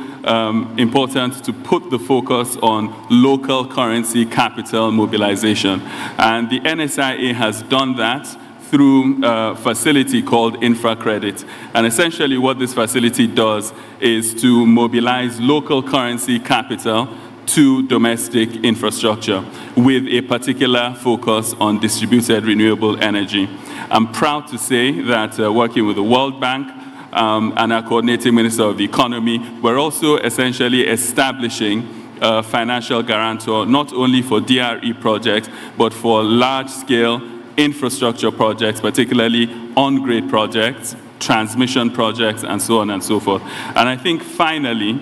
important to put the focus on local currency capital mobilization. And the NSIA has done that through a facility called InfraCredit. And essentially what this facility does is to mobilize local currency capital to domestic infrastructure with a particular focus on distributed renewable energy. I'm proud to say that working with the World Bank and our coordinating Minister of the Economy, we're also essentially establishing a financial guarantor, not only for DRE projects, but for large-scale infrastructure projects, particularly on-grid projects, transmission projects, and so on and so forth. And I think finally,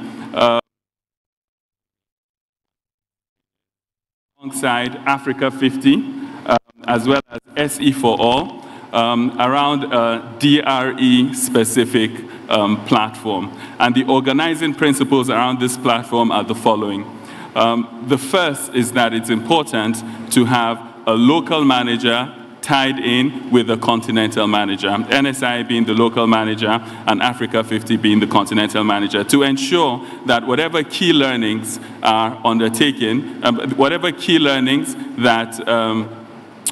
alongside Africa 50, as well as SE for All, around a DRE-specific platform. And the organizing principles around this platform are the following. The first is that it's important to have a local manager tied in with a continental manager, NSI being the local manager and Africa 50 being the continental manager, to ensure that whatever key learnings are undertaken, whatever key learnings that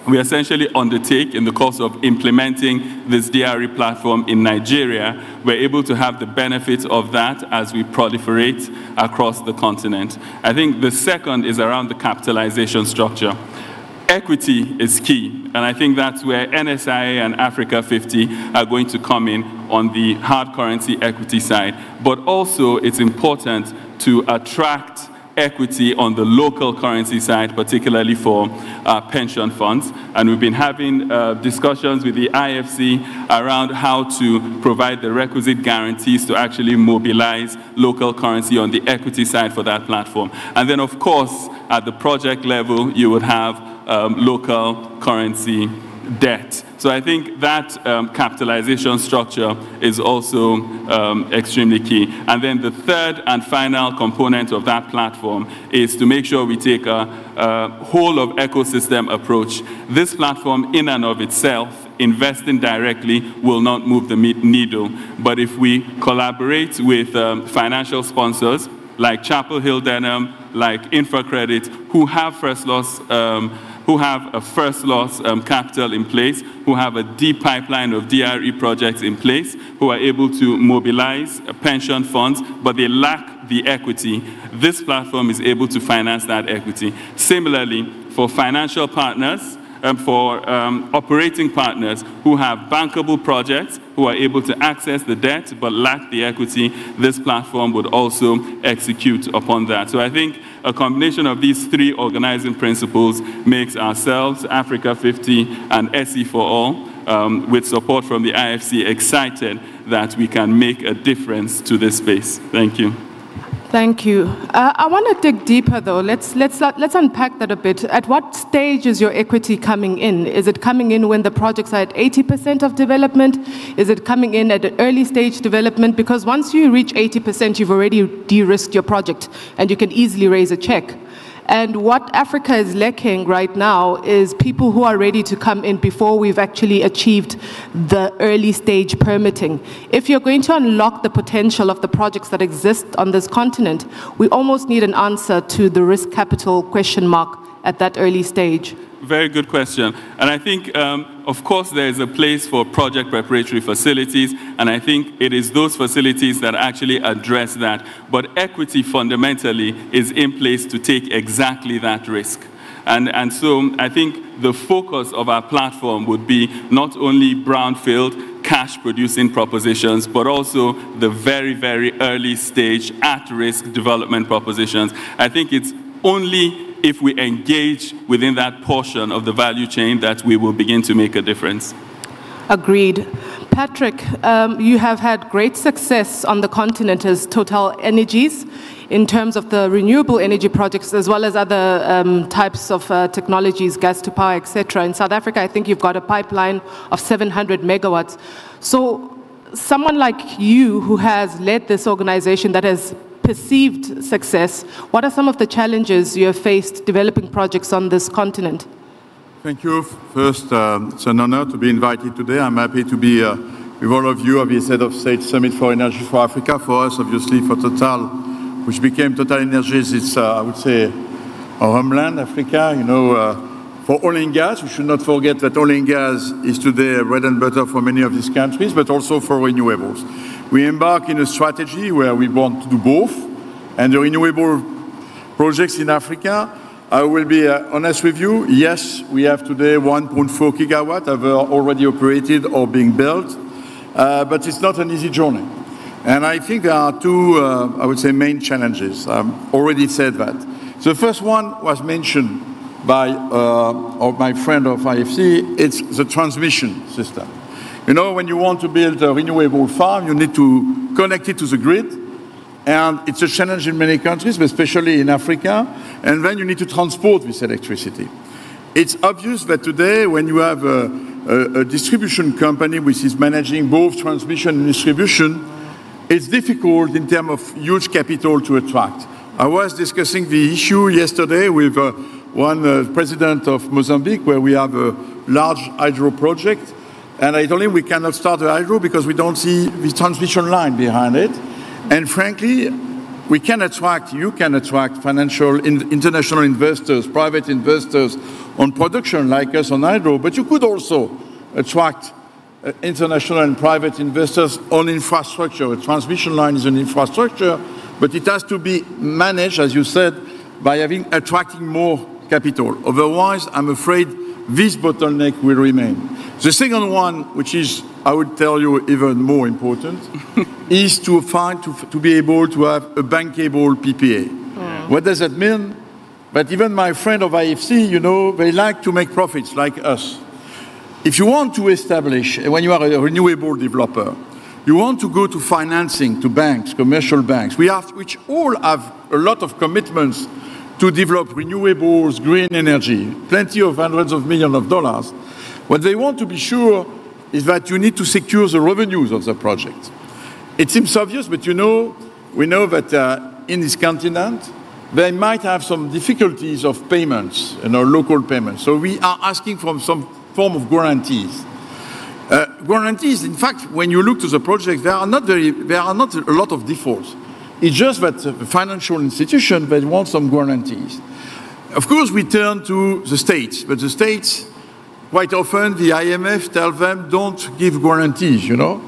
we essentially undertake in the course of implementing this DRE platform in Nigeria, we're able to have the benefits of that as we proliferate across the continent. I think the second is around the capitalization structure. Equity is key, and I think that's where NSIA and Africa 50 are going to come in on the hard currency equity side. But also, it's important to attract equity on the local currency side, particularly for pension funds. And we've been having discussions with the IFC around how to provide the requisite guarantees to actually mobilize local currency on the equity side for that platform. And then, of course, at the project level, you would have local currency debt. So I think that capitalization structure is also extremely key. And then the third and final component of that platform is to make sure we take a whole of ecosystem approach. This platform in and of itself, investing directly, will not move the needle. But if we collaborate with financial sponsors like Chapel Hill Denham, like InfraCredit, who have a first loss capital in place, who have a deep pipeline of DRE projects in place, who are able to mobilize pension funds, but they lack the equity. This platform is able to finance that equity. Similarly, for financial partners, for operating partners who have bankable projects, who are able to access the debt but lack the equity, this platform would also execute upon that. So I think a combination of these three organizing principles makes ourselves, Africa 50 and SE for All, with support from the IFC, excited that we can make a difference to this space. Thank you. Thank you. I want to dig deeper, though. Let's unpack that a bit. At what stage is your equity coming in? Is it coming in when the projects are at 80% of development? Is it coming in at an early stage development? Because once you reach 80%, you've already de-risked your project, and you can easily raise a check. And what Africa is lacking right now is people who are ready to come in before we've actually achieved the early stage permitting. If you're going to unlock the potential of the projects that exist on this continent, we almost need an answer to the risk capital question mark at that early stage. Very good question. And I think, of course, there is a place for project preparatory facilities, and I think it is those facilities that actually address that. But equity fundamentally is in place to take exactly that risk. And so I think the focus of our platform would be not only brownfield, cash-producing propositions, but also the very, very early stage, at-risk development propositions. I think it's only if we engage within that portion of the value chain that we will begin to make a difference. Agreed. Patrick, you have had great success on the continent as Total Energies in terms of the renewable energy projects, as well as other types of technologies, gas to power, etc. In South Africa, I think you've got a pipeline of 700 megawatts. So someone like you who has led this organization that has perceived success, what are some of the challenges you have faced developing projects on this continent? Thank you. First, it's an honor to be invited today. I'm happy to be with all of you at this Head of State Summit for Energy for Africa. For us, obviously, for Total, which became Total Energies, it's, I would say, our homeland, Africa. You know, for oil and gas, we should not forget that oil and gas is today bread and butter for many of these countries, but also for renewables. We embark in a strategy where we want to do both, and the renewable projects in Africa, I will be honest with you, yes, we have today 1.4 gigawatt already operated or being built, but it's not an easy journey. And I think there are two, I would say, main challenges. Already said that. So the first one was mentioned by my friend of IFC, it's the transmission system. You know, when you want to build a renewable farm, you need to connect it to the grid. And it's a challenge in many countries, but especially in Africa. And then you need to transport this electricity. It's obvious that today, when you have a distribution company which is managing both transmission and distribution, it's difficult in terms of huge capital to attract. I was discussing the issue yesterday with one president of Mozambique, where we have a large hydro project. And I told him we cannot start a hydro because we don't see the transmission line behind it. And frankly, we can attract, you can attract financial, international investors, private investors on production like us on hydro, but you could also attract international and private investors on infrastructure. A transmission line is an infrastructure, but it has to be managed, as you said, by attracting more capital. Otherwise, I'm afraid this bottleneck will remain. The second one, which is, I would tell you, even more important, is to be able to have a bankable PPA. What does that mean? But even my friend of IFC, you know, they like to make profits like us. If you want to establish, when you are a renewable developer, you want to go to financing, to banks, commercial banks, which all have a lot of commitments to develop renewables, green energy, plenty of hundreds of millions of dollars. What they want to be sure is that you need to secure the revenues of the project. It seems obvious, but you know, we know that in this continent, they might have some difficulties of payments, you know, local payments. So we are asking for some form of guarantees. Guarantees, in fact, when you look to the project, there are not a lot of defaults. It's just that the financial institution, they want some guarantees. Of course, we turn to the states, but the states, quite often, the IMF tell them, don't give guarantees, you know.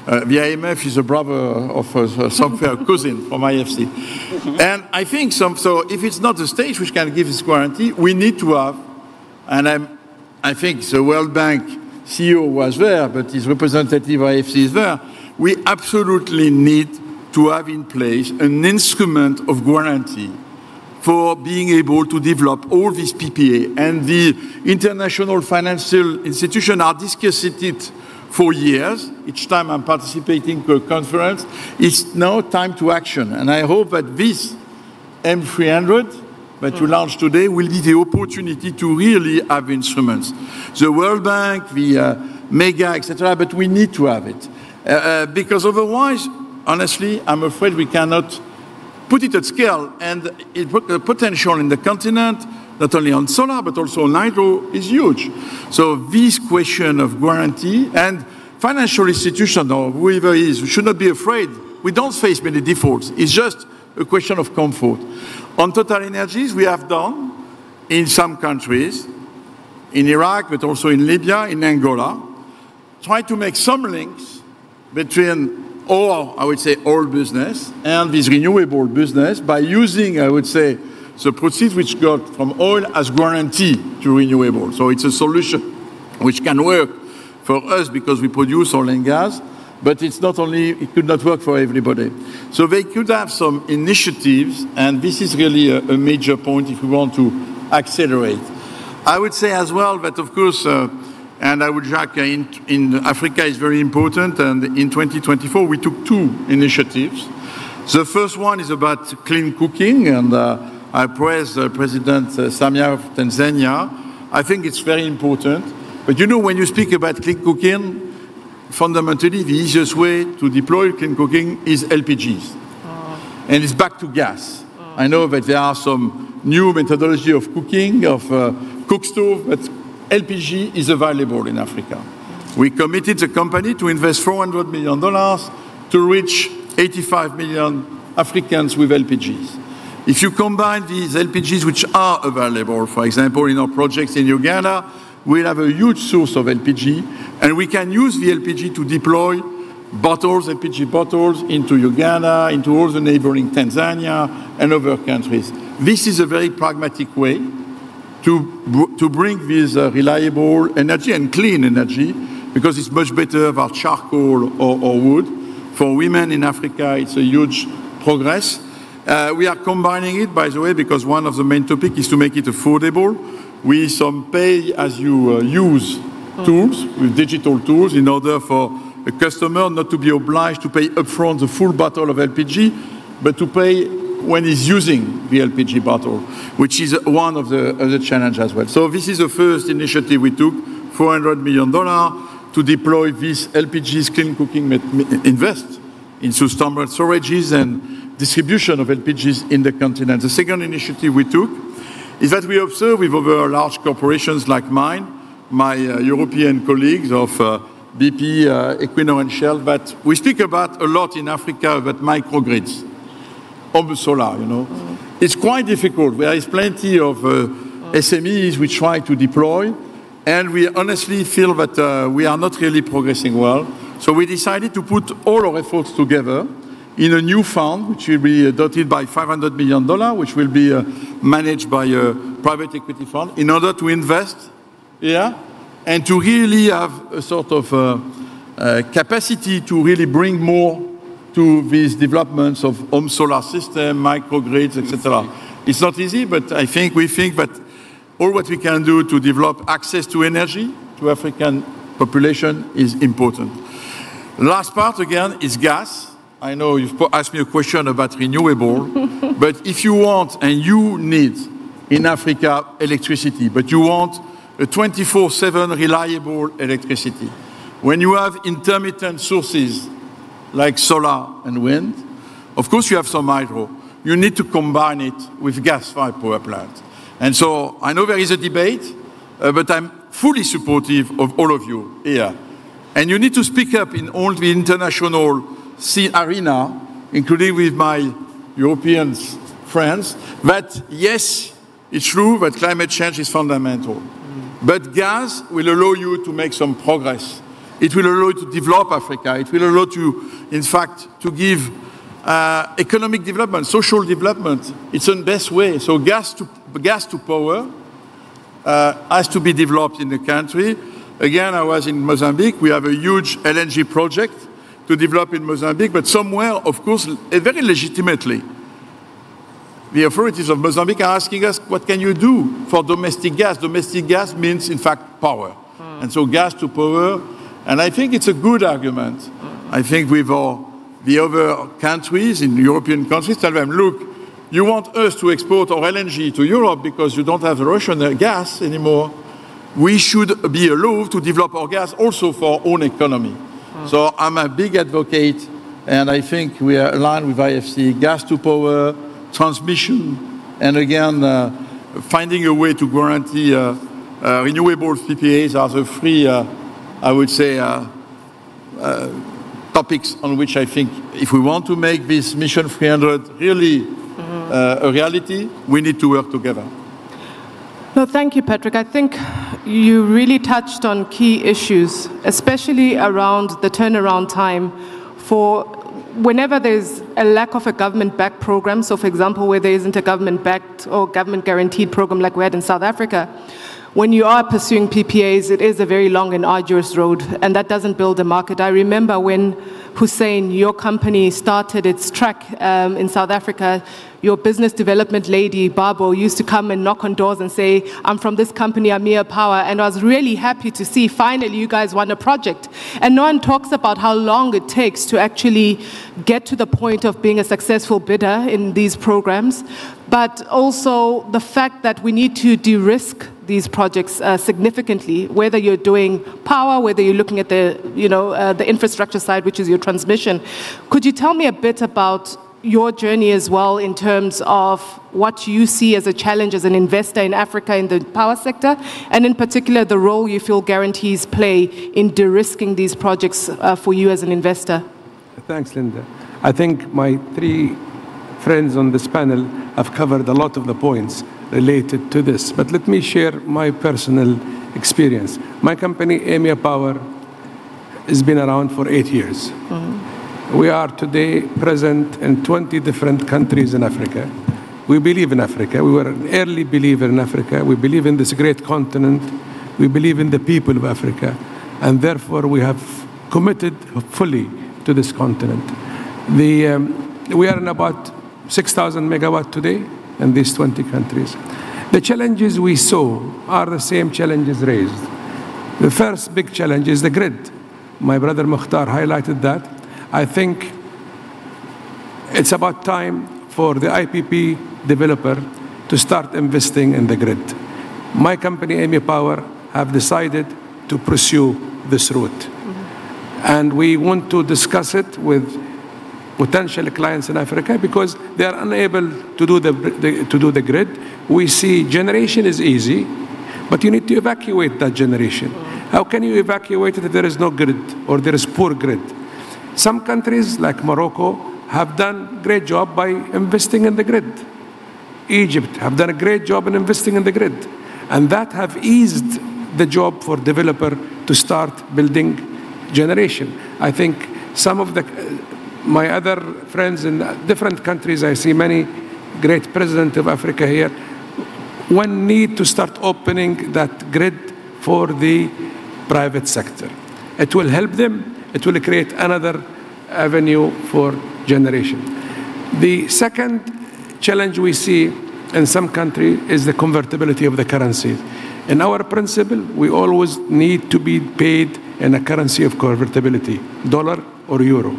The IMF is a brother of some cousin from IFC. And I think so if it's not the states which can give this guarantee, we need to have, and I think the World Bank CEO was there, but his representative IFC is there, we absolutely need to have in place an instrument of guarantee for being able to develop all these PPA. And the international financial institutions are discussing it for years. Each time I'm participating to a conference, it's now time to action. And I hope that this M300 that you launched today will be the opportunity to really have instruments. The World Bank, the MEGA, etc., but we need to have it. Because otherwise, honestly, I'm afraid we cannot put it at scale. And the potential in the continent, not only on solar, but also on hydro, is huge. So this question of guarantee, and financial institutions, or whoever it is, we should not be afraid. We don't face many defaults. It's just a question of comfort. On Total Energies, we have done, in some countries, in Iraq, but also in Libya, in Angola, try to make some links between our, I would say, oil business and this renewable business by using, I would say, the proceeds which got from oil as guarantee to renewable. So it's a solution which can work for us because we produce oil and gas, but it's not only, it could not work for everybody. So they could have some initiatives, and this is really a major point if we want to accelerate. I would say as well that, of course, and I would jack in Africa is very important, and in 2024 we took 2 initiatives. The first one is about clean cooking, and I praise President Samia of Tanzania. I think it's very important. But you know, when you speak about clean cooking, fundamentally the easiest way to deploy clean cooking is LPGs. And it's back to gas. I know that there are some new methodology of cooking, of cook stove, but LPG is available in Africa. We committed the company to invest $400 million to reach 85 million Africans with LPGs. If you combine these LPGs which are available, for example, in our projects in Uganda, we'll have a huge source of LPG, and we can use the LPG to deploy bottles, LPG bottles, into Uganda, into all the neighboring Tanzania and other countries. This is a very pragmatic way to bring this reliable energy and clean energy, because it's much better than charcoal or wood. For women in Africa, it's a huge progress. We are combining it, by the way, because one of the main topics is to make it affordable with some pay-as-you-use tools, with digital tools, in order for a customer not to be obliged to pay upfront the full bottle of LPG, but to pay when he's using the LPG bottle, which is one of the challenges as well. So this is the first initiative we took, $400 million to deploy these LPGs, clean cooking, invest into standard storages and distribution of LPGs in the continent. The second initiative we took is that we observe with other large corporations like mine, my European colleagues of BP, Equinor and Shell, that we speak about a lot in Africa about microgrids, home solar, you know. It's quite difficult. There is plenty of SMEs we try to deploy, and we honestly feel that we are not really progressing well. So we decided to put all our efforts together in a new fund, which will be doted by $500 million, which will be managed by a private equity fund, in order to invest here and to really have a sort of capacity to really bring more to these developments of home solar system, microgrids, etc. It's not easy, but we think that all what we can do to develop access to energy to African population is important. The last part, again, is gas. I know you've asked me a question about renewable, but if you want and you need in Africa electricity, but you want a 24/7 reliable electricity, when you have intermittent sources like solar and wind, of course you have some hydro. You need to combine it with gas-fired power plant. And so I know there is a debate, but I'm fully supportive of all of you here. And you need to speak up in all the international arena, including with my European friends, that yes, it's true that climate change is fundamental. But gas will allow you to make some progress. It will allow you to develop Africa. It will allow you, in fact, to give economic development, social development. It's the best way. So gas to power has to be developed in the country. Again, I was in Mozambique. We have a huge LNG project to develop in Mozambique, but somewhere, of course, very legitimately, the authorities of Mozambique are asking us, what can you do for domestic gas? Domestic gas means, in fact, power. And so gas to power, and I think it's a good argument. I think with the other countries, in European countries, tell them, look, you want us to export our LNG to Europe because you don't have Russian gas anymore. We should be allowed to develop our gas also for our own economy. So I'm a big advocate, and I think we are aligned with IFC, gas to power, transmission, and again, finding a way to guarantee renewable PPAs are the three, I would say, topics on which I think if we want to make this Mission 300 really a reality, we need to work together. No, thank you, Patrick. I think you really touched on key issues, especially around the turnaround time for whenever there's a lack of a government-backed program. So, for example, where there isn't a government-backed or government-guaranteed program like we had in South Africa, when you are pursuing PPAs, it is a very long and arduous road, and that doesn't build a market. I remember when Hussein, your company, started its track in South Africa, your business development lady, Babo, used to come and knock on doors and say, I'm from this company, Amir Power, and I was really happy to see finally you guys won a project. And no one talks about how long it takes to actually get to the point of being a successful bidder in these programs, but also the fact that we need to de-risk these projects significantly, whether you're doing power, whether you're looking at the infrastructure side, which is your transmission. Could you tell me a bit about your journey as well in terms of what you see as a challenge as an investor in Africa in the power sector, and in particular the role you feel guarantees play in de-risking these projects for you as an investor? Thanks, Linda. I think my three friends on this panel have covered a lot of the points related to this, but let me share my personal experience. My company, Amir Power, has been around for 8 years. We are today present in 20 different countries in Africa. We believe in Africa. We were an early believer in Africa. We believe in this great continent. We believe in the people of Africa. And therefore, we have committed fully to this continent. We are in about 6,000 megawatt today in these 20 countries. The challenges we saw are the same challenges raised. The first big challenge is the grid. My brother Mukhtar highlighted that. I think it's about time for the IPP developer to start investing in the grid. My company, Amir Power, have decided to pursue this route. And we want to discuss it with potential clients in Africa because they are unable to do the grid. We see generation is easy, but you need to evacuate that generation. How can you evacuate it if there is no grid or there is poor grid? Some countries like Morocco have done a great job by investing in the grid. Egypt have done a great job in investing in the grid. And that have eased the job for developer to start building generation. I think some of my other friends in different countries, I see many great presidents of Africa here, one need to start opening that grid for the private sector. It will help them. It will create another avenue for generation. The second challenge we see in some countries is the convertibility of the currency. In our principle, we always need to be paid in a currency of convertibility, dollar or euro.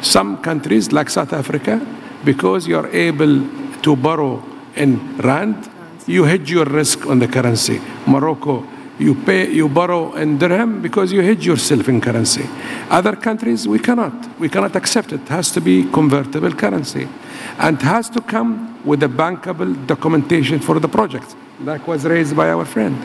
Some countries, like South Africa, because you're able to borrow in rand, you hedge your risk on the currency. Morocco, you borrow in dirham because you hedge yourself in currency. Other countries, we cannot accept it. It has to be convertible currency. And it has to come with a bankable documentation for the project, like was raised by our friend.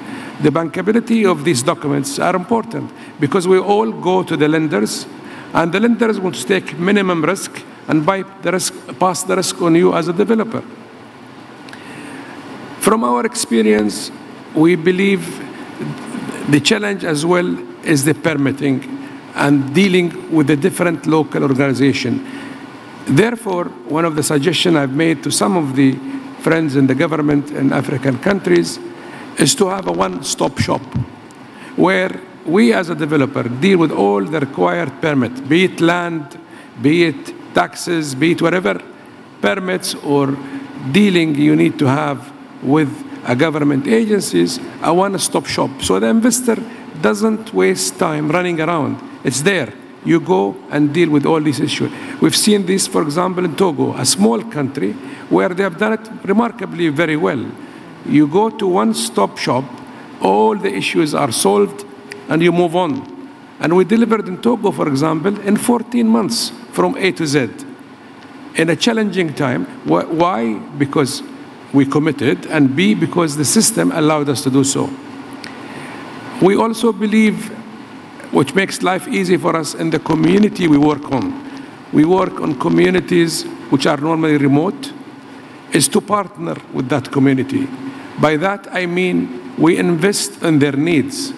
The bankability of these documents are important because we all go to the lenders, and the lenders want to take minimum risk and pass the risk on you as a developer. From our experience, we believe the challenge as well is the permitting and dealing with the different local organizations. Therefore, one of the suggestions I've made to some of the friends in the government in African countries is to have a one-stop shop where we as a developer deal with all the required permits, be it land, be it taxes, be it whatever permits or dealing you need to have with government agencies, a one-stop shop. So the investor doesn't waste time running around. It's there. You go and deal with all these issues. We've seen this, for example, in Togo, a small country where they have done it remarkably very well. You go to one-stop shop, all the issues are solved, and you move on. And we delivered in Togo, for example, in 14 months from A to Z. In a challenging time. Why? Because we committed, and B, because the system allowed us to do so. We also believe, which makes life easy for us in the community we work on. We work on communities which are normally remote, is to partner with that community. By that I mean we invest in their needs.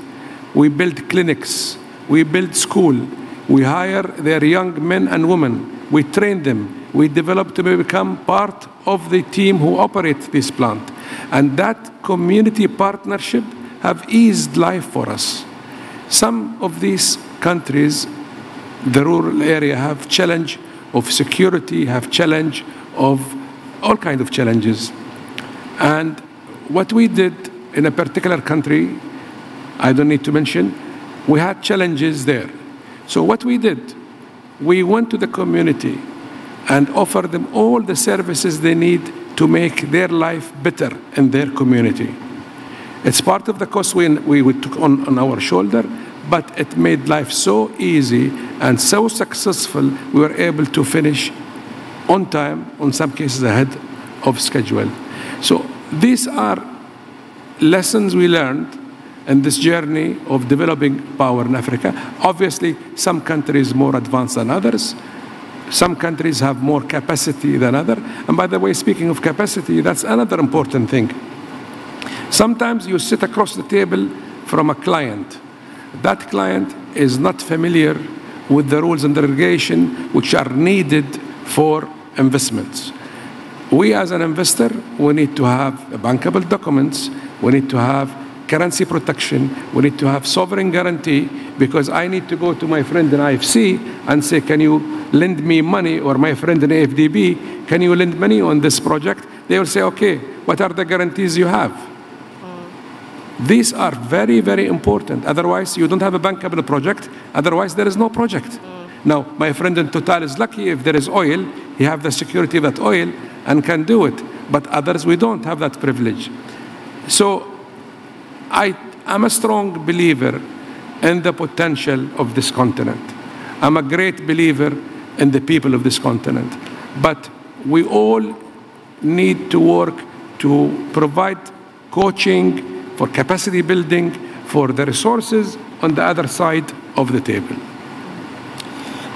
We build clinics, we build school, we hire their young men and women, we train them, we develop to become part of the team who operates this plant. And that community partnership have eased life for us. Some of these countries, the rural area, have challenge of security, have challenge of all kinds of challenges. And what we did in a particular country, I don't need to mention, we had challenges there. So what we did, we went to the community and offered them all the services they need to make their life better in their community. It's part of the cost we took on our shoulder, but it made life so easy and so successful, we were able to finish on time, in some cases ahead of schedule. So these are lessons we learned in this journey of developing power in Africa. Obviously, some countries more advanced than others. Some countries have more capacity than others. And by the way, speaking of capacity, that's another important thing. Sometimes you sit across the table from a client. That client is not familiar with the rules and the regulation which are needed for investments. We as an investor, we need to have bankable documents, we need to have currency protection, we need to have sovereign guarantee, because I need to go to my friend in IFC and say, can you lend me money, or my friend in AFDB, can you lend money on this project? They will say, okay, what are the guarantees you have? These are very, very important. Otherwise, you don't have a bankable project. Otherwise, there is no project. Now, my friend in Total is lucky if there is oil, he has the security of that oil and can do it. But others, we don't have that privilege. So I'm a strong believer in the potential of this continent. I'm a great believer in the people of this continent. But we all need to work to provide coaching, for capacity building, for the resources on the other side of the table.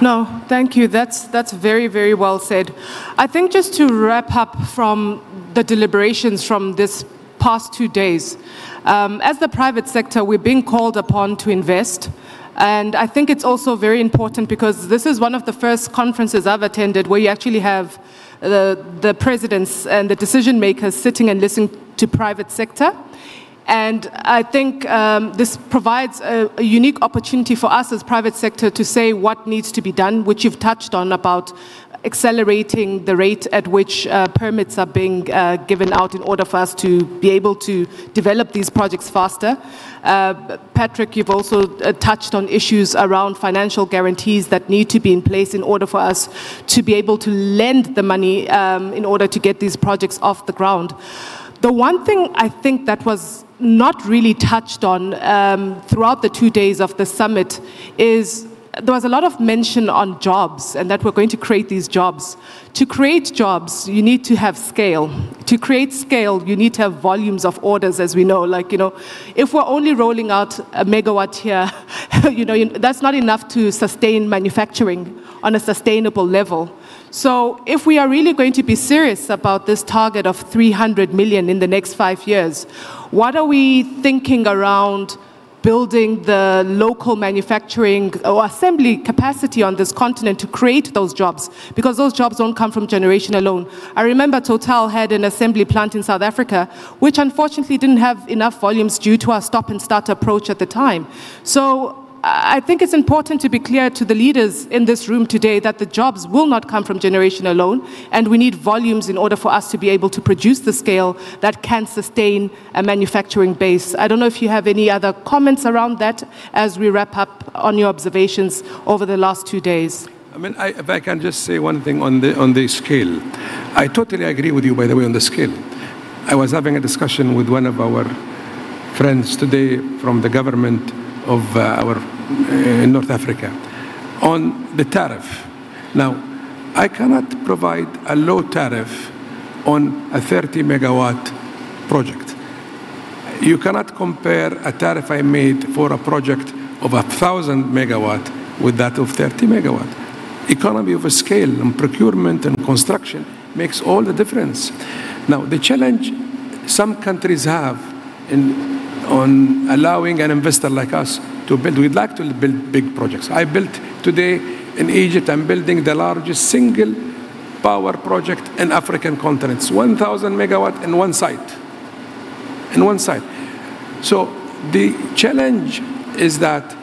No, thank you. That's very, very well said. I think just to wrap up from the deliberations from this past 2 days, as the private sector, we're being called upon to invest. And I think it's also very important because this is one of the first conferences I've attended where you actually have the presidents and the decision makers sitting and listening to private sector. And I think this provides a unique opportunity for us as private sector to say what needs to be done, which you've touched on about accelerating the rate at which permits are being given out in order for us to be able to develop these projects faster. Patrick, you've also touched on issues around financial guarantees that need to be in place in order for us to be able to lend the money in order to get these projects off the ground. The one thing I think that was not really touched on throughout the 2 days of the summit is there was a lot of mention on jobs and that we're going to create these jobs. To create jobs, you need to have scale. To create scale, you need to have volumes of orders, as we know. Like, if we're only rolling out a megawatt here, that's not enough to sustain manufacturing on a sustainable level. So if we are really going to be serious about this target of 300 million in the next 5 years, what are we thinking around building the local manufacturing or assembly capacity on this continent to create those jobs? Because those jobs don't come from generation alone. I remember Total had an assembly plant in South Africa, which unfortunately didn't have enough volumes due to our stop-and-start approach at the time. So I think it's important to be clear to the leaders in this room today that the jobs will not come from generation alone, and we need volumes in order for us to be able to produce the scale that can sustain a manufacturing base. I don't know if you have any other comments around that as we wrap up on your observations over the last 2 days. I mean, if I can just say one thing on the scale. I totally agree with you, by the way, on the scale. I was having a discussion with one of our friends today from the government of in North Africa on the tariff. Now, I cannot provide a low tariff on a 30 megawatt project. You cannot compare a tariff I made for a project of 1,000 megawatt with that of 30 megawatt. Economy of scale and procurement and construction makes all the difference. Now, the challenge some countries have on allowing an investor like us to build. We'd like to build big projects. I built today in Egypt, I'm building the largest single power project in African continents, 1,000 megawatt in one site. So the challenge is that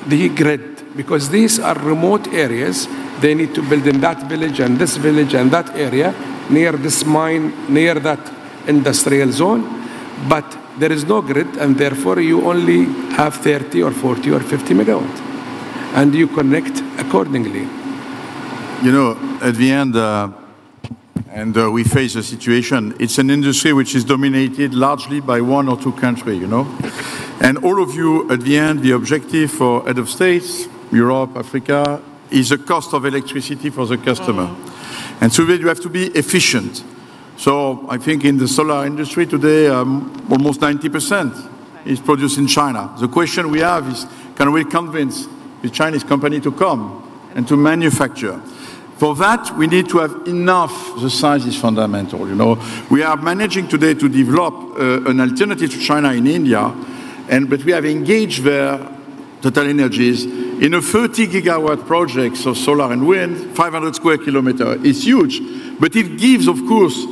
the grid, because these are remote areas, they need to build in that village and that area, near this mine, near that industrial zone, but there is no grid, and therefore you only have 30 or 40 or 50 megawatt, and you connect accordingly. At the end, we face a situation, it's an industry which is dominated largely by one or two countries, And all of you, at the end, the objective for head of states, Europe, Africa, is the cost of electricity for the customer. And so you have to be efficient. So I think in the solar industry today, almost 90% is produced in China. The question we have is, can we convince the Chinese company to come and to manufacture? For that, we need to have enough. The size is fundamental. We are managing today to develop an alternative to China in India, but we have engaged there Total Energies in a 30 gigawatt project of solar and wind, 500 square kilometers. It's huge, but it gives, of course,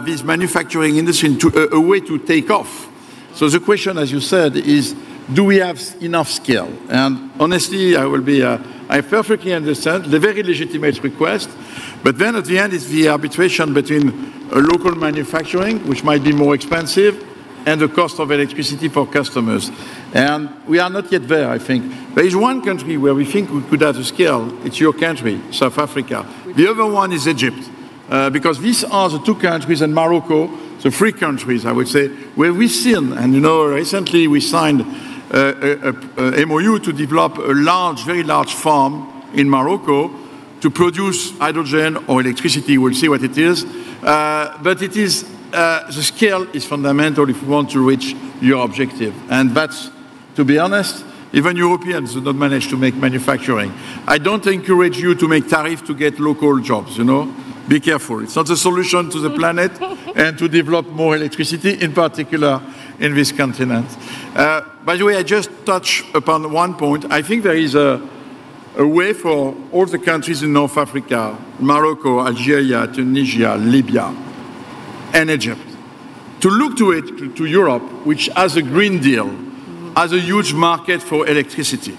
this manufacturing industry a way to take off. So the question, as you said, is, do we have enough scale? And honestly, I perfectly understand the very legitimate request, but then at the end it's the arbitration between a local manufacturing, which might be more expensive, and the cost of electricity for customers. And we are not yet there, I think. There is one country where we think we could have a scale. It's your country, South Africa. The other one is Egypt. Because these are the two countries, and Morocco, the three countries, I would say, where we've seen, and recently we signed a MOU to develop a very large farm in Morocco to produce hydrogen or electricity. We'll see what it is. But it is, the scale is fundamental if we want to reach your objective. And that's, to be honest, even Europeans do not manage to make manufacturing. I don't encourage you to make tariff to get local jobs, Be careful. It's not a solution to the planet and to develop more electricity, in particular in this continent. By the way, I just touched upon one point. I think there is a way for all the countries in North Africa, Morocco, Algeria, Tunisia, Libya, and Egypt, to look to Europe, which has a Green Deal, has a huge market for electricity.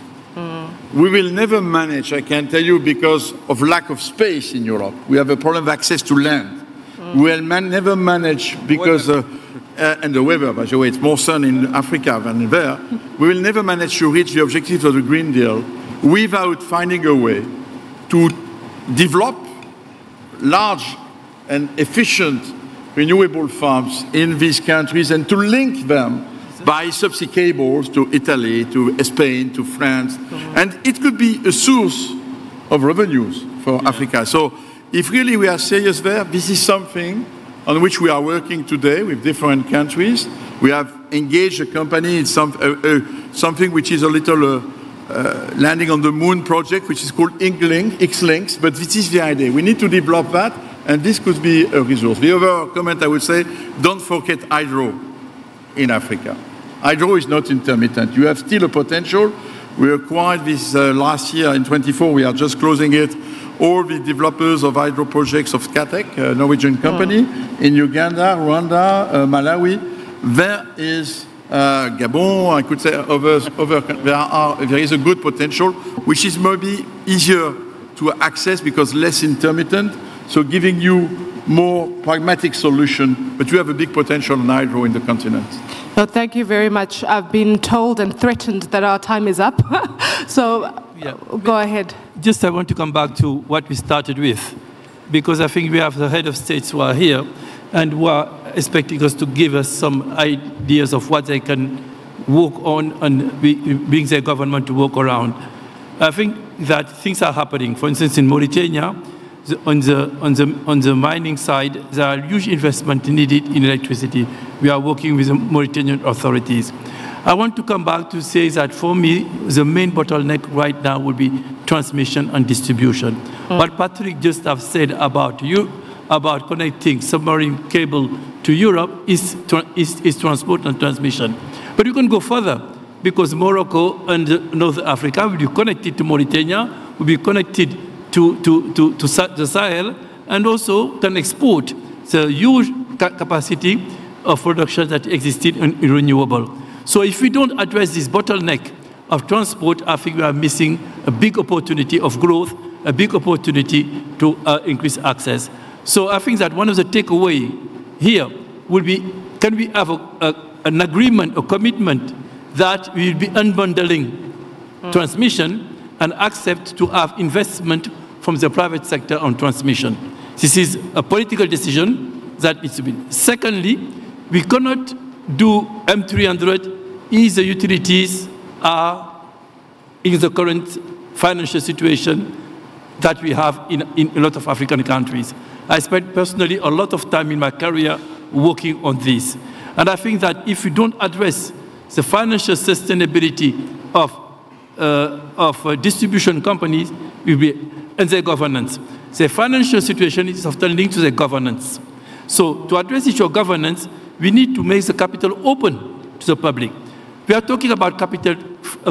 we will never manage, I can tell you, because of lack of space in Europe. We have a problem of access to land. We will never manage because, and the weather, by the way, it's more sun in Africa than there. We will never manage to reach the objectives of the Green Deal without finding a way to develop large and efficient renewable farms in these countries and to link them by subsea cables to Italy, to Spain, to France. And it could be a source of revenues for Africa. So if really we are serious there, this is something on which we are working today with different countries. We have engaged a company in something which is a little landing on the moon project, which is called X-Links, but this is the idea. We need to develop that, and this could be a resource. The other comment I would say, don't forget hydro in Africa. Hydro is not intermittent. You have still a potential. We acquired this last year in 24. We are just closing it. All the developers of hydro projects of Scatec, a Norwegian company, in Uganda, Rwanda, Malawi. There is Gabon, I could say, there is a good potential, which is maybe easier to access because less intermittent, so giving you more pragmatic solution, but you have a big potential in hydro in the continent. No, thank you very much. I've been told and threatened that our time is up, so go ahead. Just I want to come back to what we started with, because I think we have the head of states who are here and who are expecting us to give us some ideas of what they can work on and bring their government to work around. I think that things are happening. For instance, in Mauritania, on the mining side, there are huge investment needed in electricity. We are working with the Mauritanian authorities. I want to come back to say that for me, the main bottleneck right now will be transmission and distribution. What Patrick just have said about connecting submarine cable to Europe is transport and transmission. But you can go further, because Morocco and North Africa will be connected to Mauritania, will be connected to the Sahel, and also can export the huge capacity of production that existed in renewable. So if we don't address this bottleneck of transport, I think we are missing a big opportunity of growth, a big opportunity to increase access. So I think that one of the takeaways here will be, can we have an agreement, a commitment that we will be unbundling transmission and accept to have investment from the private sector on transmission. This is a political decision that needs to be. Secondly, we cannot do M300 if the utilities are in the current financial situation that we have in a lot of African countries. I spent personally a lot of time in my career working on this. And I think that if we don't address the financial sustainability of distribution companies, and their governance. The financial situation is often linked to the governance. So to address issue of governance, we need to make the capital open to the public. We are talking about capital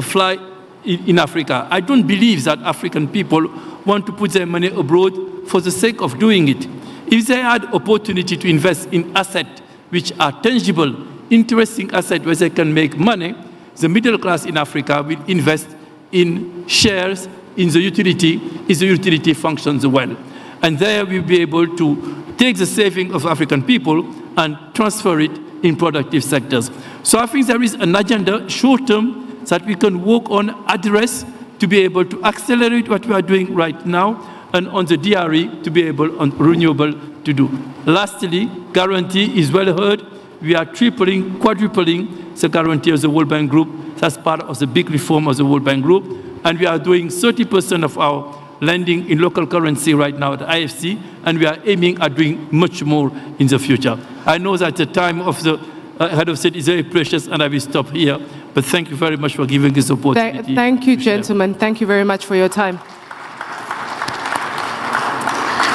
flight in Africa. I don't believe that African people want to put their money abroad for the sake of doing it. If they had opportunity to invest in assets which are tangible, interesting assets where they can make money, the middle class in Africa will invest in shares in the utility, if the utility functions well. And there we'll be able to take the saving of African people and transfer it in productive sectors. So I think there is an agenda, short-term, that we can work on, address, to be able to accelerate what we are doing right now, and on the DRE, to be able, on renewable, to do. Lastly, guarantee is well heard. We are tripling, quadrupling the guarantee of the World Bank Group. That's part of the big reform of the World Bank Group. And we are doing 30% of our lending in local currency right now at IFC, and we are aiming at doing much more in the future. I know that the time of the head of state is very precious, and I will stop here. But thank you very much for giving this opportunity. Thank you, gentlemen. Thank you very much for your time.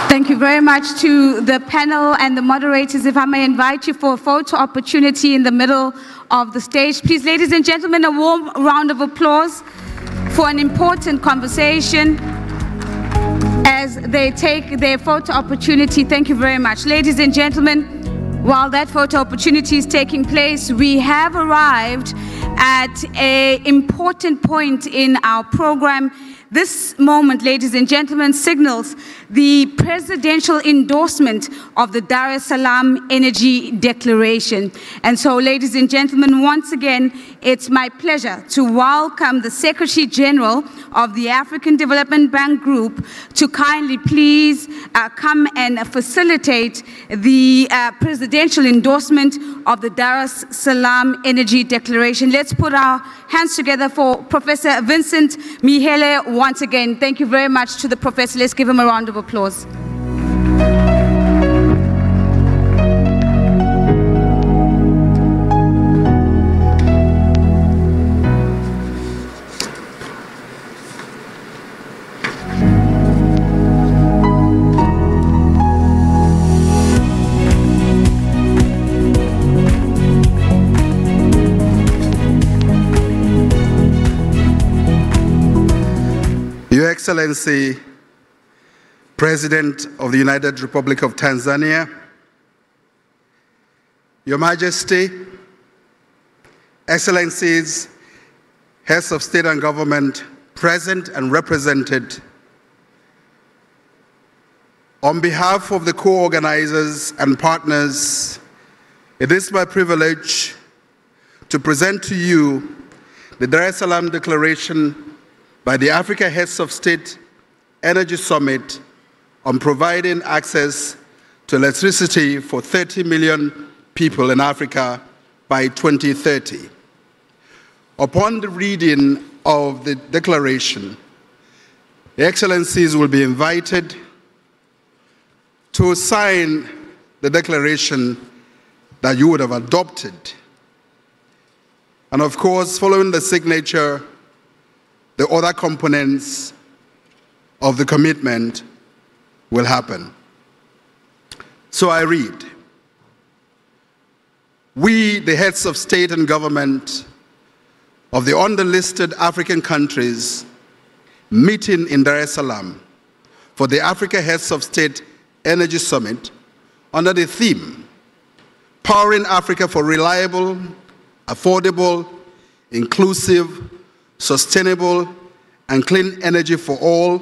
Thank you very much to the panel and the moderators. If I may invite you for a photo opportunity in the middle of the stage. Please, ladies and gentlemen, a warm round of applause for an important conversation as they take their photo opportunity. Thank you very much. Ladies and gentlemen, While that photo opportunity is taking place, we have arrived at an important point in our program. This moment, ladies and gentlemen, signals the presidential endorsement of the Dar es Salaam Energy Declaration. And so, ladies and gentlemen, once again, it's my pleasure to welcome the Secretary General of the African Development Bank Group to kindly please come and facilitate the presidential endorsement of the Dar es Salaam Energy Declaration. Let's put our hands together for Professor Vincent Mihele once again. Thank you very much to the professor. Let's give him a round of applause. Your Excellency, President of the United Republic of Tanzania, Your Majesty, Excellencies, Heads of State and Government present and represented, on behalf of the co-organizers and partners, it is my privilege to present to you the Dar es Salaam Declaration by the Africa Heads of State Energy Summit on providing access to electricity for 30 million people in Africa by 2030. Upon the reading of the declaration, the Excellencies will be invited to sign the declaration that you would have adopted. And of course, following the signature, the other components of the commitment will happen. So I read, we, the heads of state and government of the underlisted African countries, meeting in Dar es Salaam for the Africa Heads of State Energy Summit under the theme, Powering Africa for Reliable, Affordable, Inclusive, Sustainable, and Clean Energy for All,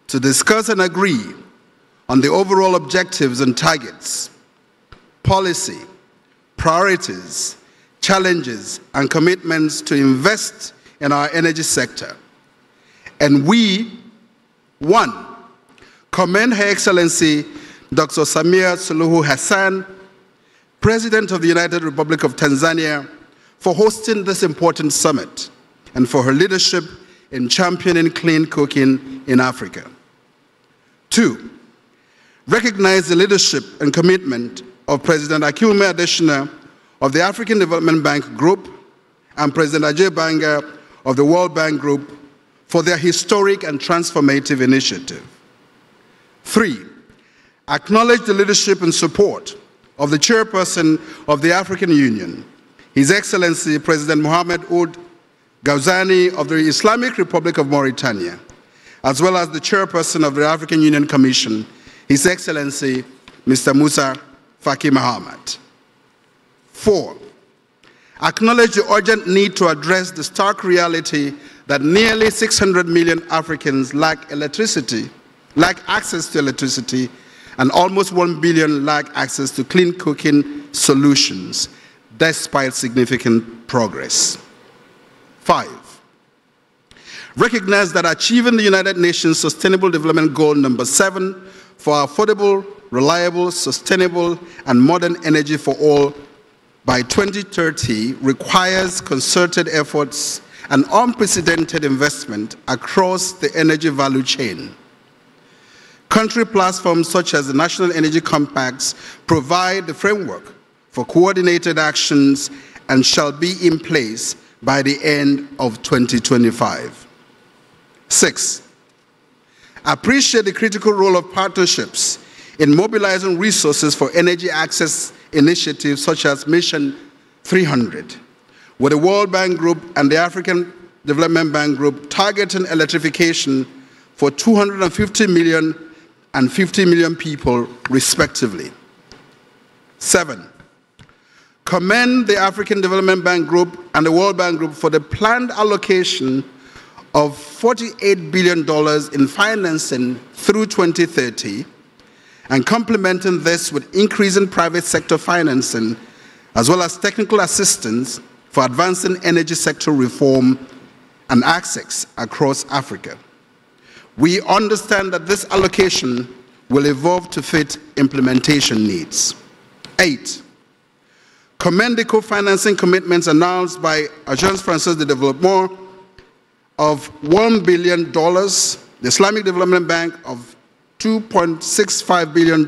to discuss and agree on the overall objectives and targets, policy, priorities, challenges, and commitments to invest in our energy sector. And we, one, commend Her Excellency Dr. Samia Suluhu Hassan, President of the United Republic of Tanzania, for hosting this important summit and for her leadership in championing clean cooking in Africa. Two, recognize the leadership and commitment of President Akinwumi Adesina of the African Development Bank Group and President Ajay Banga of the World Bank Group for their historic and transformative initiative. Three, acknowledge the leadership and support of the chairperson of the African Union, His Excellency President Mohamed Ould Ghazouani of the Islamic Republic of Mauritania, as well as the chairperson of the African Union Commission, His Excellency Mr. Musa Faki Mahamat. Four, acknowledge the urgent need to address the stark reality that nearly 600 million Africans lack access to electricity, and almost 1 billion lack access to clean cooking solutions, despite significant progress. 5, recognize that achieving the United Nations Sustainable Development Goal number 7 for affordable, reliable, sustainable, and modern energy for all by 2030 requires concerted efforts and unprecedented investment across the energy value chain. Country platforms such as the National Energy Compacts provide the framework for coordinated actions and shall be in place by the end of 2025. 6, appreciate the critical role of partnerships in mobilizing resources for energy access initiatives such as Mission 300, with the World Bank Group and the African Development Bank Group targeting electrification for 250 million and 50 million people, respectively. 7, commend the African Development Bank Group and the World Bank Group for the planned allocation of $48 billion in financing through 2030, and complementing this with increasing private sector financing, as well as technical assistance for advancing energy sector reform and access across Africa. We understand that this allocation will evolve to fit implementation needs. 8, commend the co-financing commitments announced by Agence Française de Développement of $1 billion, the Islamic Development Bank of $2.65 billion,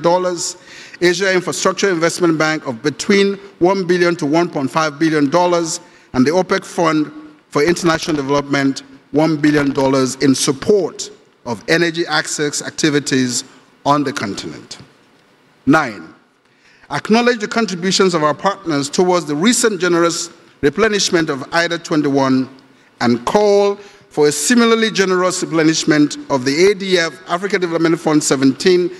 Asia Infrastructure Investment Bank of between $1 billion to $1.5 billion, and the OPEC Fund for International Development, $1 billion in support of energy access activities on the continent. 9, acknowledge the contributions of our partners towards the recent generous replenishment of IDA 21 and call for a similarly generous replenishment of the ADF, Africa Development Fund 17,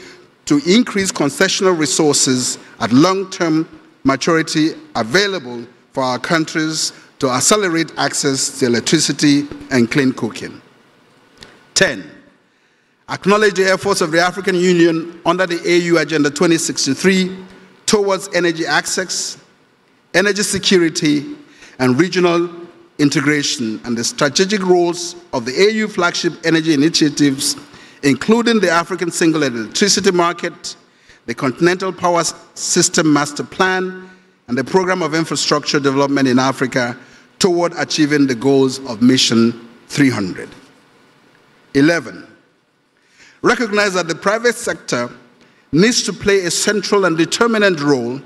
to increase concessional resources at long-term maturity available for our countries to accelerate access to electricity and clean cooking. 10, acknowledge the efforts of the African Union under the AU Agenda 2063 towards energy access, energy security, and regional integration, and the strategic roles of the AU flagship energy initiatives, including the African Single Electricity Market, the Continental Power System Master Plan, and the Program of Infrastructure Development in Africa toward achieving the goals of Mission 300. 11, recognize that the private sector needs to play a central and determinant role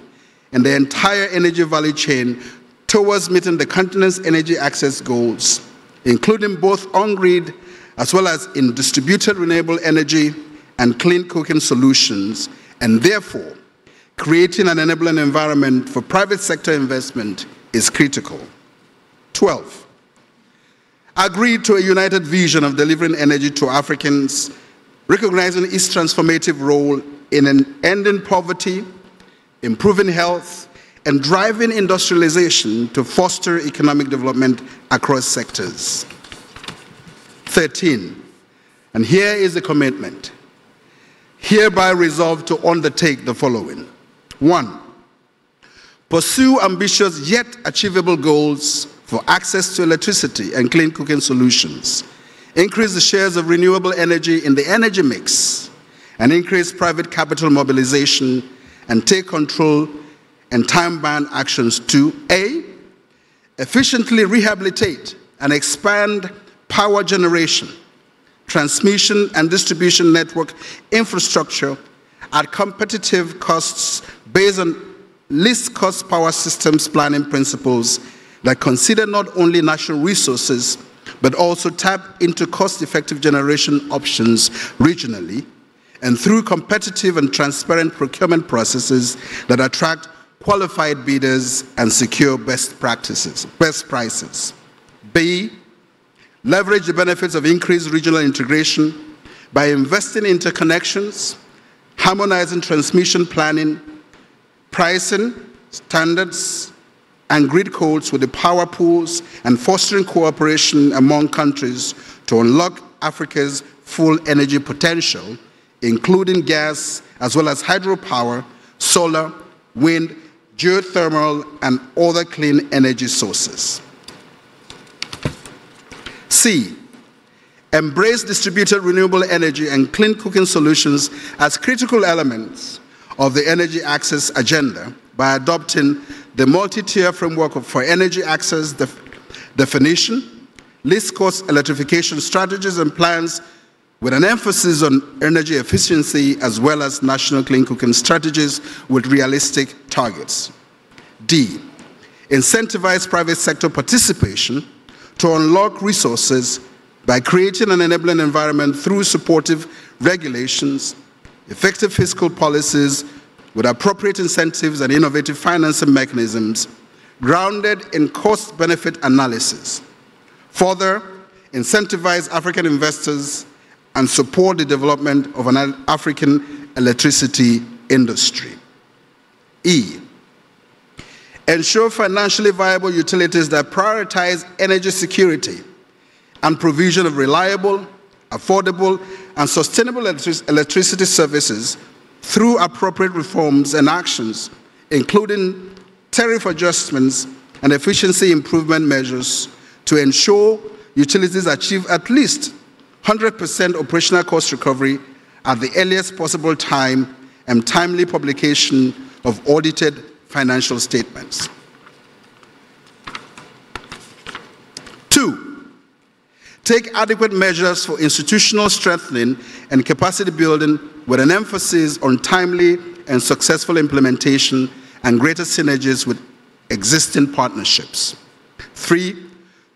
in the entire energy value chain towards meeting the continent's energy access goals, including both on-grid as well as in distributed renewable energy and clean cooking solutions, and therefore creating an enabling environment for private sector investment is critical. 12, agree to a united vision of delivering energy to Africans, recognizing its transformative role in ending poverty, improving health, and driving industrialization to foster economic development across sectors. 13, and here is the commitment. Hereby resolve to undertake the following. 1, pursue ambitious yet achievable goals for access to electricity and clean cooking solutions. Increase the shares of renewable energy in the energy mix, and increase private capital mobilization, and take control and time-bound actions to A, efficiently rehabilitate and expand power generation, transmission and distribution network infrastructure at competitive costs based on least cost power systems planning principles that consider not only national resources but also tap into cost-effective generation options regionally and through competitive and transparent procurement processes that attract qualified bidders and secure best prices. B, leverage the benefits of increased regional integration by investing in interconnections, harmonizing transmission planning, pricing, standards, and grid codes with the power pools, and fostering cooperation among countries to unlock Africa's full energy potential, including gas as well as hydropower, solar, wind, geothermal, and other clean energy sources. C, embrace distributed renewable energy and clean cooking solutions as critical elements of the energy access agenda by adopting the multi-tier framework for energy access definition, least cost electrification strategies and plans with an emphasis on energy efficiency as well as national clean cooking strategies with realistic targets. D, incentivize private sector participation to unlock resources by creating an enabling environment through supportive regulations, effective fiscal policies with appropriate incentives and innovative financing mechanisms grounded in cost-benefit analysis. Further, incentivize African investors and support the development of an African electricity industry. E, ensure financially viable utilities that prioritize energy security and provision of reliable, affordable, and sustainable electricity services through appropriate reforms and actions, including tariff adjustments and efficiency improvement measures to ensure utilities achieve at least 100% operational cost recovery at the earliest possible time and timely publication of audited financial statements. 2, take adequate measures for institutional strengthening and capacity building with an emphasis on timely and successful implementation and greater synergies with existing partnerships. 3,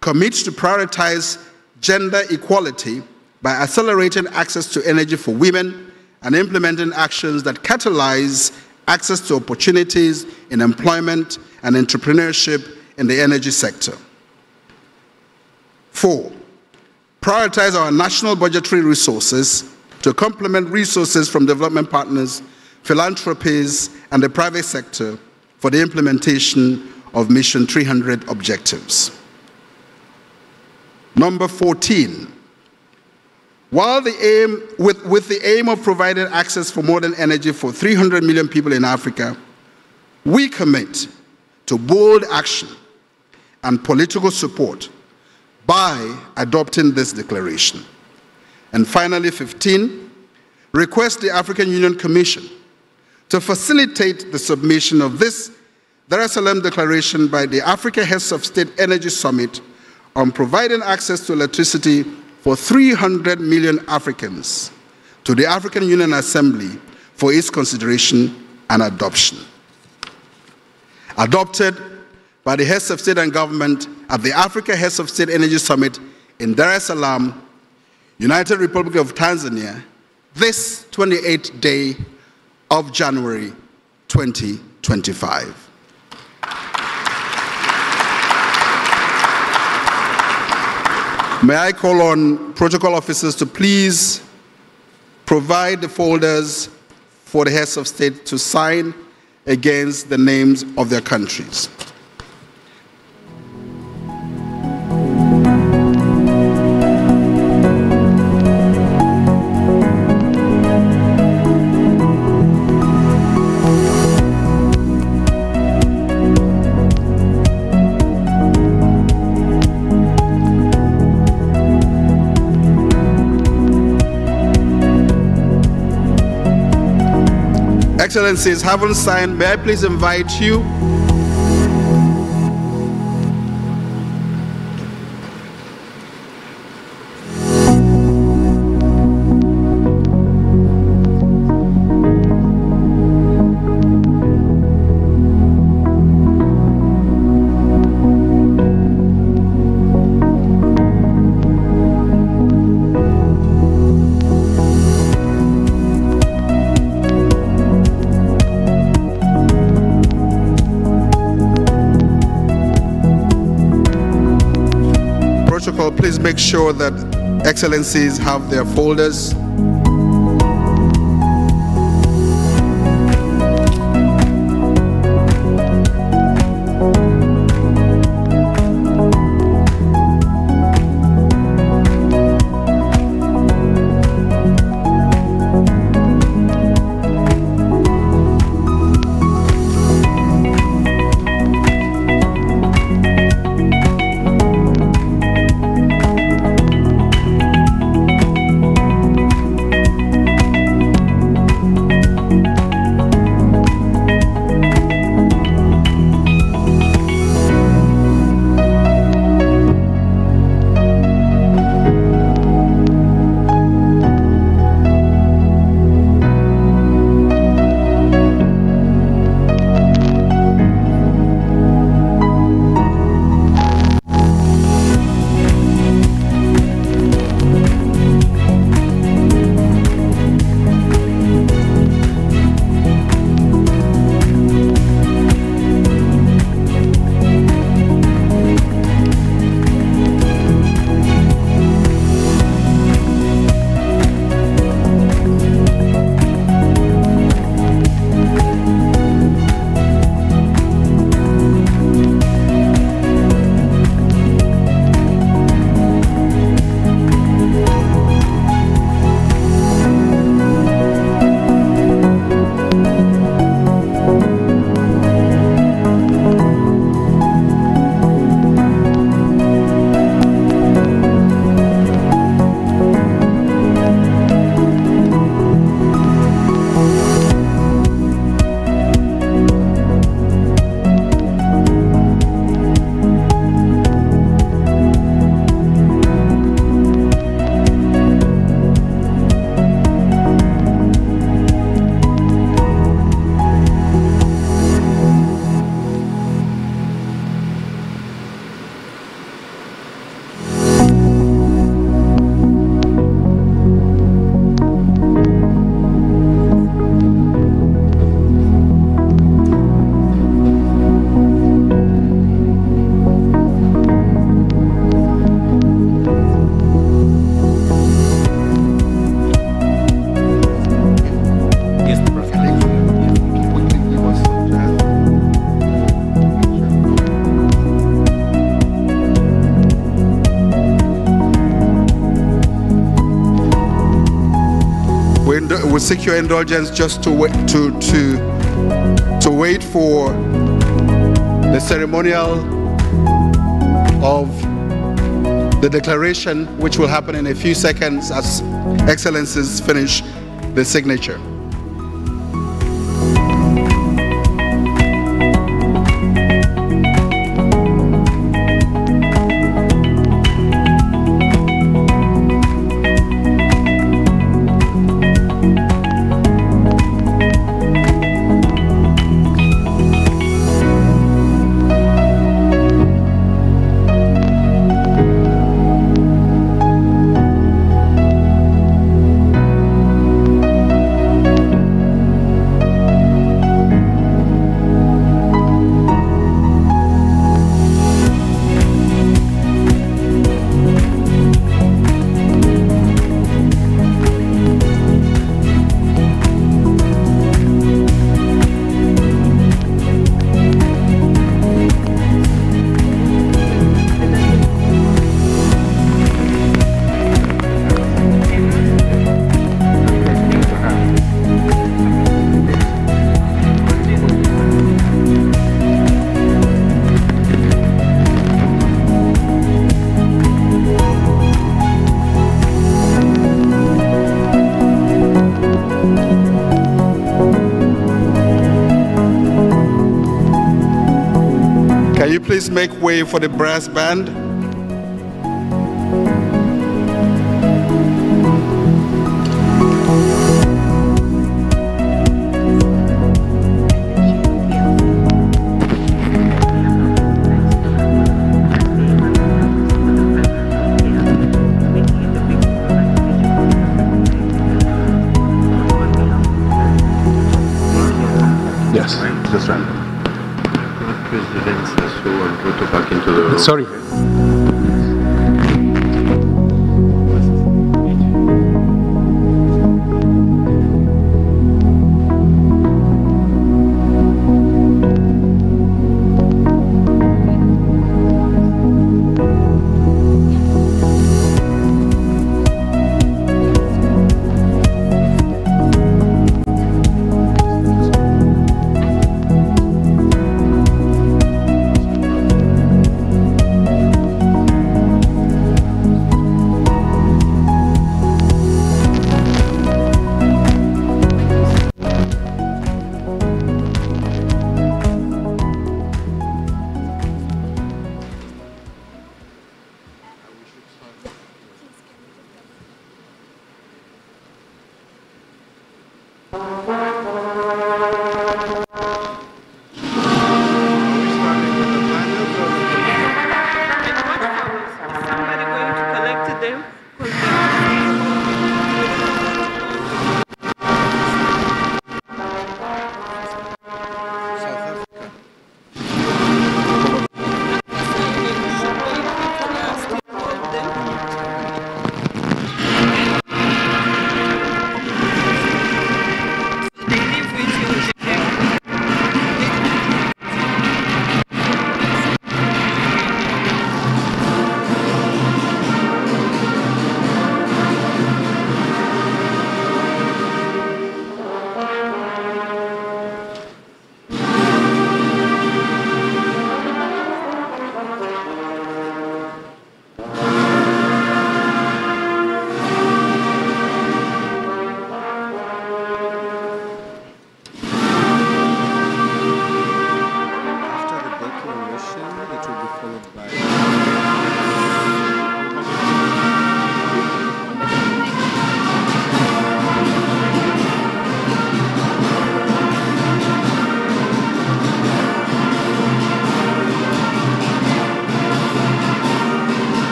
commit to prioritize gender equality by accelerating access to energy for women and implementing actions that catalyze access to opportunities in employment and entrepreneurship in the energy sector. 4, prioritize our national budgetary resources to complement resources from development partners, philanthropies, and the private sector for the implementation of Mission 300 objectives. Number 14, with the aim of providing access for modern energy for 300 million people in Africa, we commit to bold action and political support by adopting this declaration. And finally, 15, request the African Union Commission to facilitate the submission of this Dar es Salaam Declaration by the Africa Heads of State Energy Summit on providing access to electricity for 300 million Africans to the African Union Assembly for its consideration and adoption. Adopted by the Heads of State and Government at the Africa Heads of State Energy Summit in Dar es Salaam, United Republic of Tanzania, this 28th day of January 2025. May I call on protocol officers to please provide the folders for the heads of state to sign against the names of their countries. Excellencies, haven't signed. May I please invite you? Please make sure that Excellencies have their folders. would seek your indulgence just to wait, to wait for the ceremonial of the declaration, which will happen in a few seconds as Excellencies finish the signature. Can you please make way for the brass band? Yes, that's right. Sorry.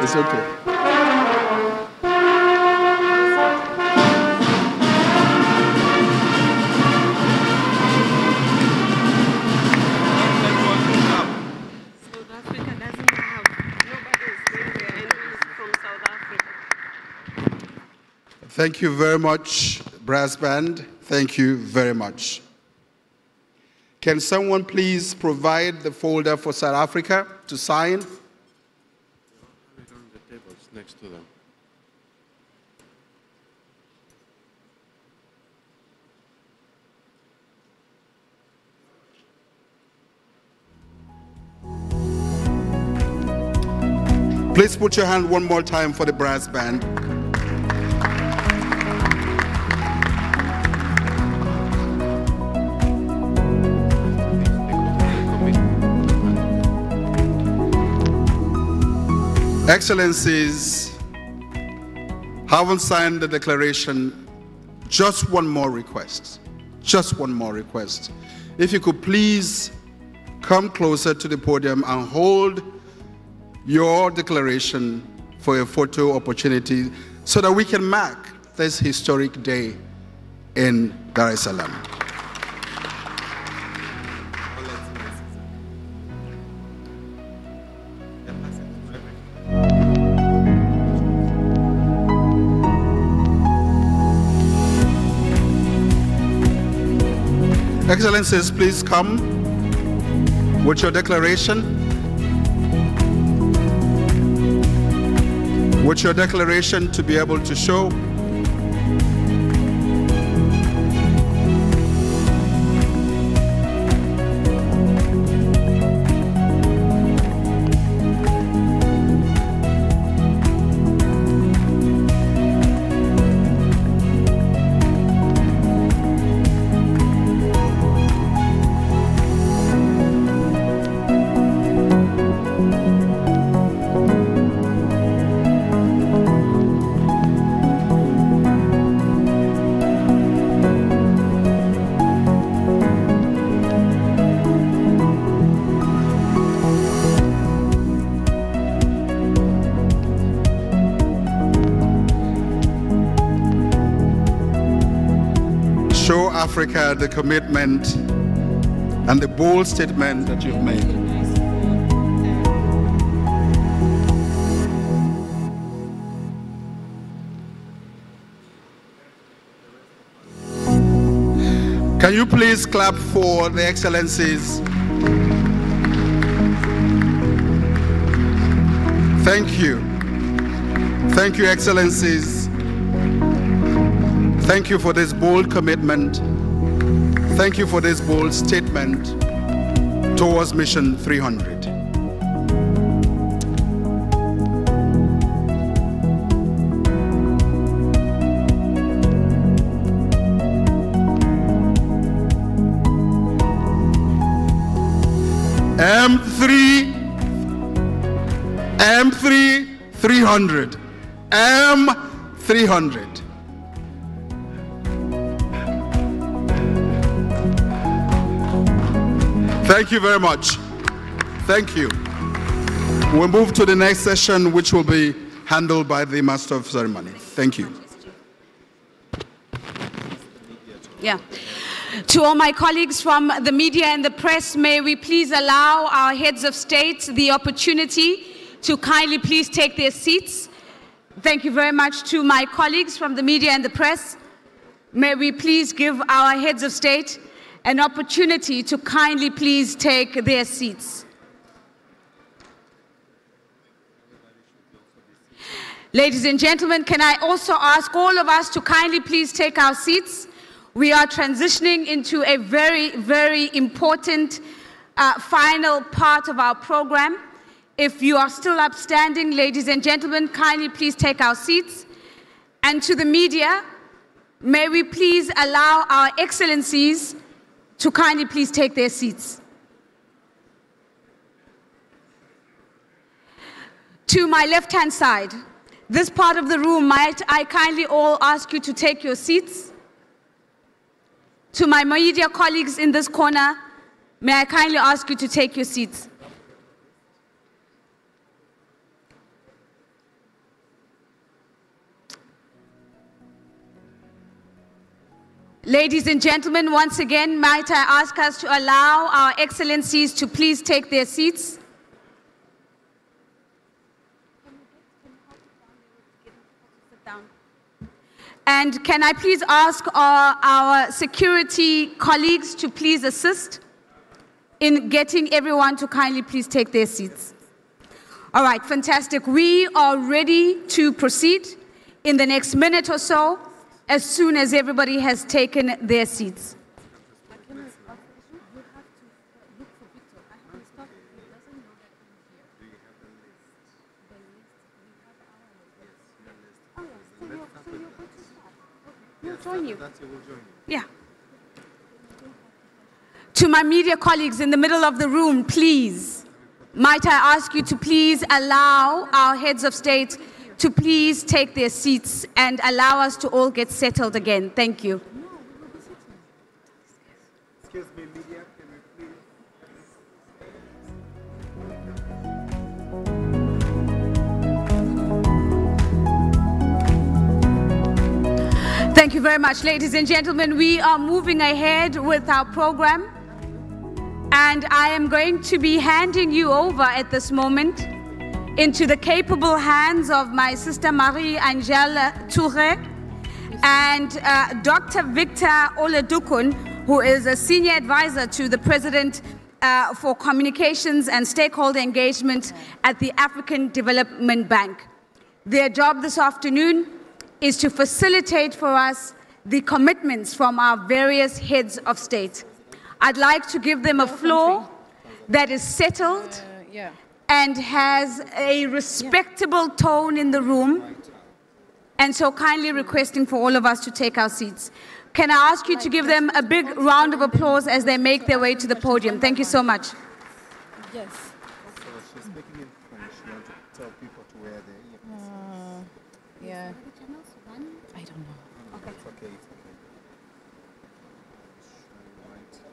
It's okay. South Africa doesn't have, nobody is going there, and from South Africa. Thank you very much, brass band. Thank you very much. Can someone please provide the folder for South Africa to sign? The tables next to them. Please put your hand one more time for the brass band. Excellencies, haven't signed the declaration. Just one more request. Just one more request. If you could please come closer to the podium and hold your declaration for a photo opportunity so that we can mark this historic day in Dar es Salaam. Excellencies, please come with your declaration. With your declaration to be able to show. Show Africa the commitment and the bold statement that you've made. Can you please clap for the excellencies? Thank you. Thank you, excellencies. Thank you for this bold commitment. Thank you for this bold statement towards Mission 300. M3 300. M300. Thank you very much. Thank you. We'll move to the next session, which will be handled by the Master of Ceremony. Thank you. Yeah. To all my colleagues from the media and the press, may we please allow our heads of state the opportunity to kindly please take their seats. Thank you very much to my colleagues from the media and the press. May we please give our heads of state an opportunity to kindly please take their seats. Ladies and gentlemen, can I also ask all of us to kindly please take our seats? We are transitioning into a very, very important final part of our program. If you are still upstanding, ladies and gentlemen, kindly please take our seats. And to the media, may we please allow our excellencies to kindly please take their seats. To my left-hand side, this part of the room, might I kindly all ask you to take your seats? To my media colleagues in this corner, may I kindly ask you to take your seats? Ladies and gentlemen, once again, might I ask us to allow our excellencies to please take their seats? And can I please ask our security colleagues to please assist in getting everyone to kindly please take their seats. All right, fantastic. We are ready to proceed in the next minute or so, as soon as everybody has taken their seats. Join you. Yeah. To my media colleagues in the middle of the room, please, might I ask you to please allow our heads of state to please take their seats and allow us to all get settled again. Thank you. Excuse me, media, can we please? Thank you very much, ladies and gentlemen. We are moving ahead with our program, and I am going to be handing you over at this moment into the capable hands of my sister Marie-Angèle Touré and Dr. Victor Oledukun, who is a senior advisor to the President for Communications and Stakeholder Engagement at the African Development Bank. Their job this afternoon is to facilitate for us the commitments from our various heads of state. I'd like to give them a floor that is settled and has a respectable tone in the room, and so kindly requesting for all of us to take our seats. Can I ask you to give them a big round of applause as they make their way to the podium? Thank you so much. Yes. So she's speaking in French. You want to tell people to wear their earphones? Yeah. I don't know. Okay. It's okay. It's okay.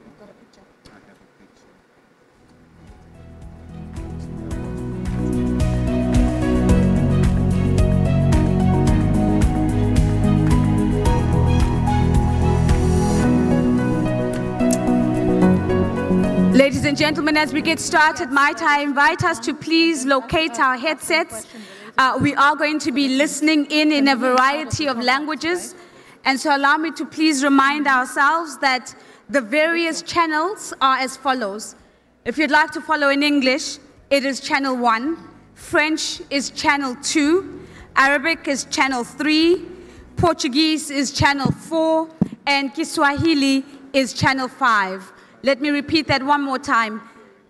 I've got a picture. I have a picture. Ladies and gentlemen, as we get started, might I invite us to please locate our headsets. We are going to be listening in a variety of languages. And so allow me to please remind ourselves that the various channels are as follows. If you'd like to follow in English, it is channel 1. French is channel 2. Arabic is channel 3. Portuguese is channel 4. And Kiswahili is channel 5. Let me repeat that one more time.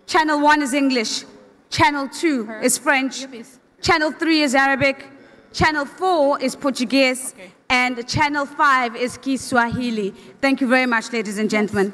Channel 1 is English. Channel 2 is French. Channel 3 is Arabic. Channel 4 is Portuguese. And channel 5 is Kiswahili. Thank you very much, ladies and gentlemen.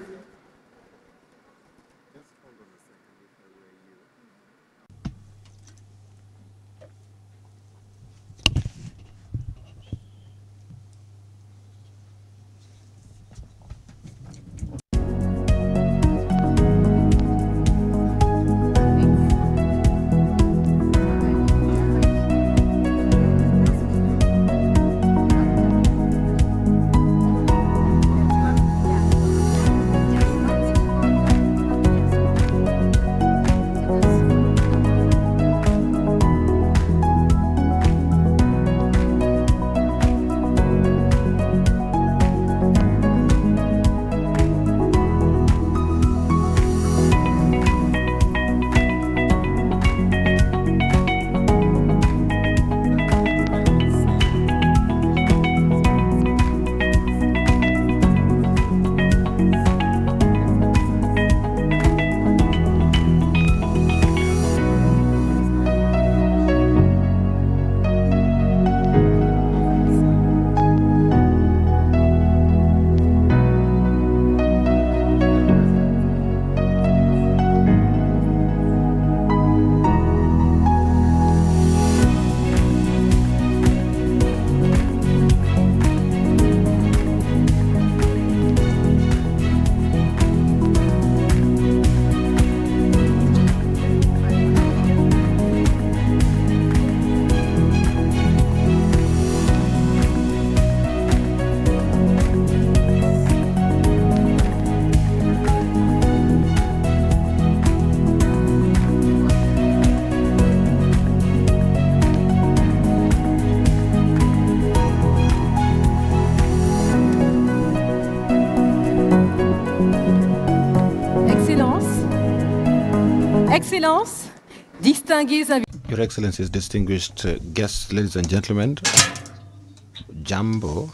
Excellences, distingués invités. Your Excellencies, distinguished guests, ladies and gentlemen, Jambo,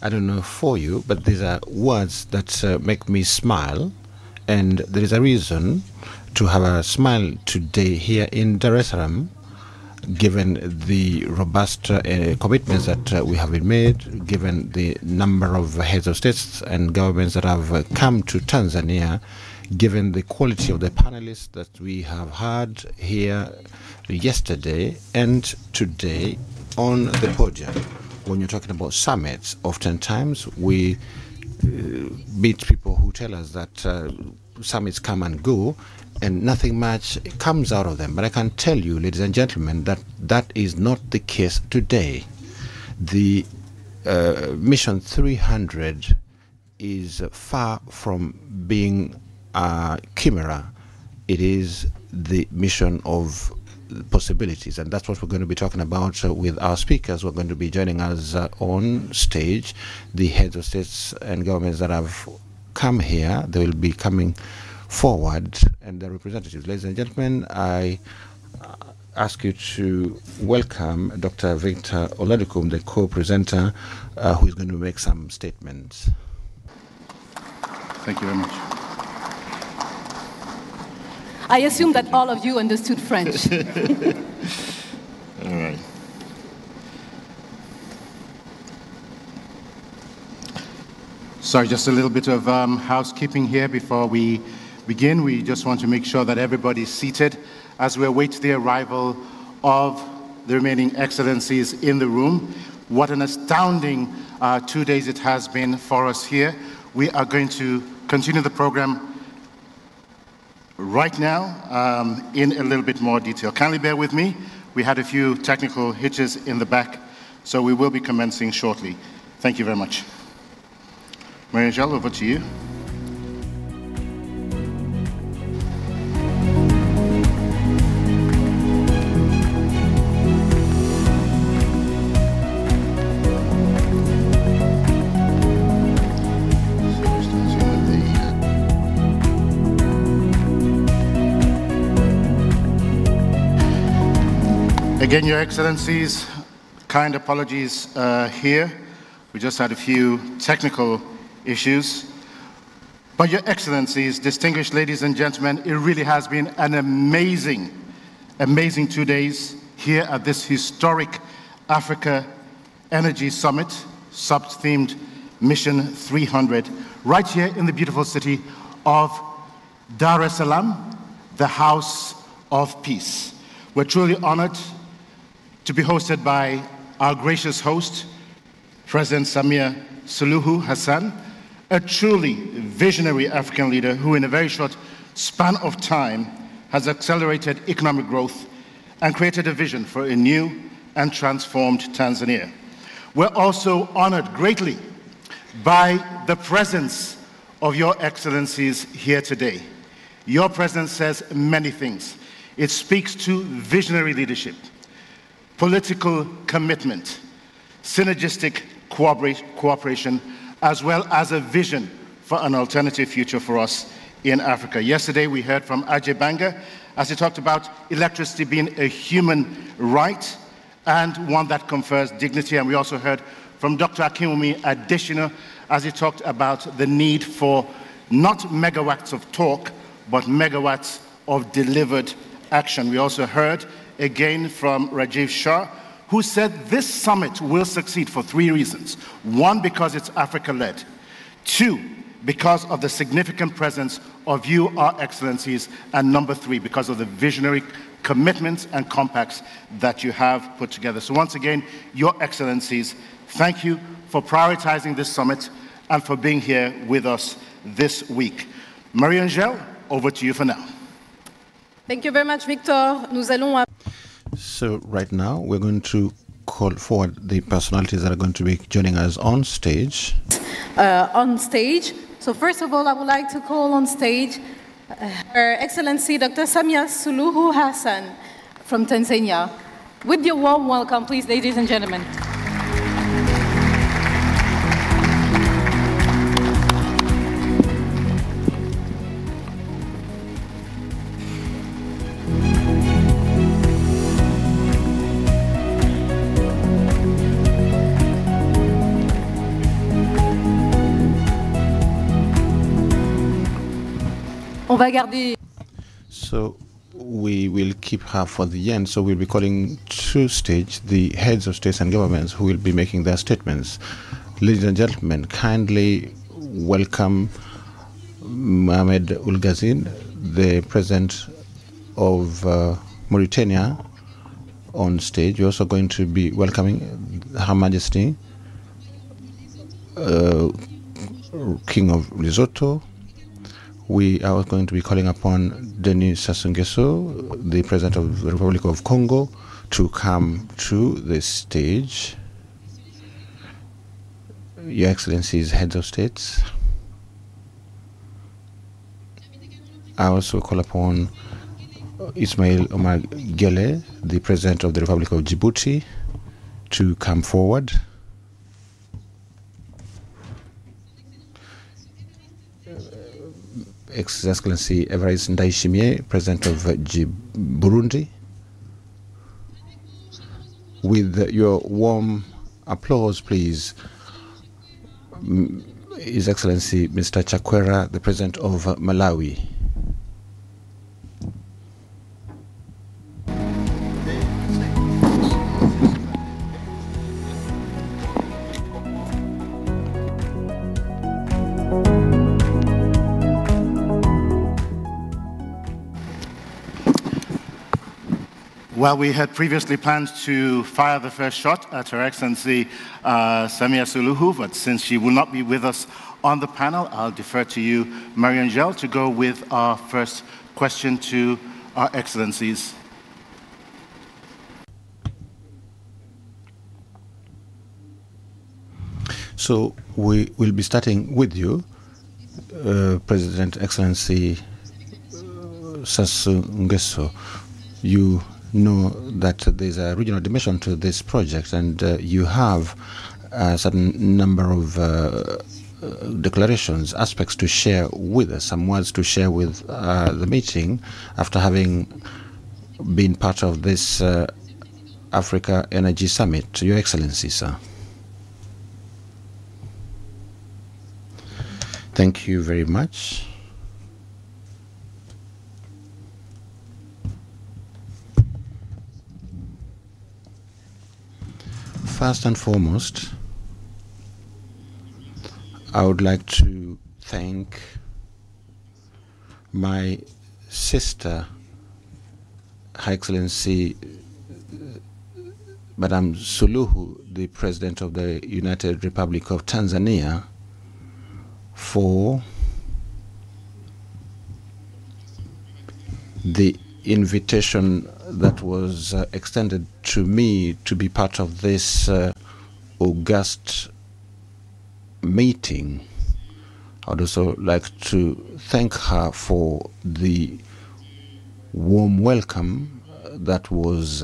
I don't know for you, but these are words that make me smile, and there is a reason to have a smile today here in Dar es Salaam, given the robust commitments that we have been made, given the number of heads of states and governments that have come to Tanzania, given the quality of the panelists that we have had here yesterday and today on the podium. When you're talking about summits, oftentimes we meet people who tell us that summits come and go and nothing much comes out of them. But I can tell you, ladies and gentlemen, that that is not the case today. The Mission 300 is far from being a chimera. It is the mission of possibilities, and that's what we're going to be talking about with our speakers. We're going to be joining us on stage, the heads of states and governments that have come here. They will be coming forward, and their representatives. Ladies and gentlemen, I ask you to welcome Dr. Victor Oladikum, the co-presenter, who is going to make some statements. Thank you very much. I assume that all of you understood French. All right. Sorry, just a little bit of housekeeping here before we begin. We just want to make sure that everybody's seated as we await the arrival of the remaining excellencies in the room. What an astounding 2 days it has been for us here. We are going to continue the program right now in a little bit more detail. Kindly bear with me. We had a few technical hitches in the back, so we will be commencing shortly. Thank you very much. Marie-Angèle, over to you. Again, Your Excellencies, kind apologies here. We just had a few technical issues. But Your Excellencies, distinguished ladies and gentlemen, it really has been an amazing 2 days here at this historic Africa Energy Summit, sub-themed Mission 300, right here in the beautiful city of Dar es Salaam, the House of Peace. We're truly honored to be hosted by our gracious host, President Samia Suluhu Hassan, a truly visionary African leader who in a very short span of time has accelerated economic growth and created a vision for a new and transformed Tanzania. We're also honored greatly by the presence of Your Excellencies here today. Your presence says many things. It speaks to visionary leadership, political commitment, synergistic cooperation, as well as a vision for an alternative future for us in Africa. Yesterday, we heard from Ajay Banga as he talked about electricity being a human right and one that confers dignity. And we also heard from Dr. Akinwumi Adesina as he talked about the need for not megawatts of talk, but megawatts of delivered action. We also heard again from Rajiv Shah, who said this summit will succeed for 3 reasons. 1, because it's Africa-led. 2, because of the significant presence of you, our excellencies. And number 3, because of the visionary commitments and compacts that you have put together. So once again, Your Excellencies, thank you for prioritizing this summit and for being here with us this week. Marie-Angèle, over to you for now. Thank you very much, Victor. Nous allons... So right now, we're going to call forward the personalities that are going to be joining us on stage. So first of all, I would like to call on stage Her Excellency Dr. Samia Suluhu Hassan from Tanzania. With your warm welcome, please, ladies and gentlemen. va garder. So we will keep her for the end. So we'll be calling to stage the heads of states and governments who will be making their statements. Ladies and gentlemen, kindly welcome Mohamed Oulgazine, the President of Mauritania, on stage. We're also going to be welcoming Her Majesty, King of Lesotho. We are going to be calling upon Denis Sassou Nguesso, the President of the Republic of Congo, to come to the stage. Your Excellencies, heads of states. I also call upon Ismail Omar Guelleh, the President of the Republic of Djibouti, to come forward. Excellency Evariste Ndayishimiye, President of Burundi. With your warm applause, please, His Excellency Mr. Chakwera, the President of Malawi. Well, we had previously planned to fire the first shot at Her Excellency Samia Suluhu, but since she will not be with us on the panel, I'll defer to you, Marie-Angèle, to go with our first question to our Excellencies. So we will be starting with you, President Excellency Sassou Nguesso. You know that there's a regional dimension to this project, and you have a certain number of declarations, aspects to share with us, some words to share with the meeting after having been part of this Africa Energy Summit. Your Excellency, sir. Thank you very much. First and foremost, I would like to thank my sister, Her Excellency Madame Suluhu, the President of the United Republic of Tanzania, for the invitation that was extended to me to be part of this august meeting. I would also like to thank her for the warm welcome that was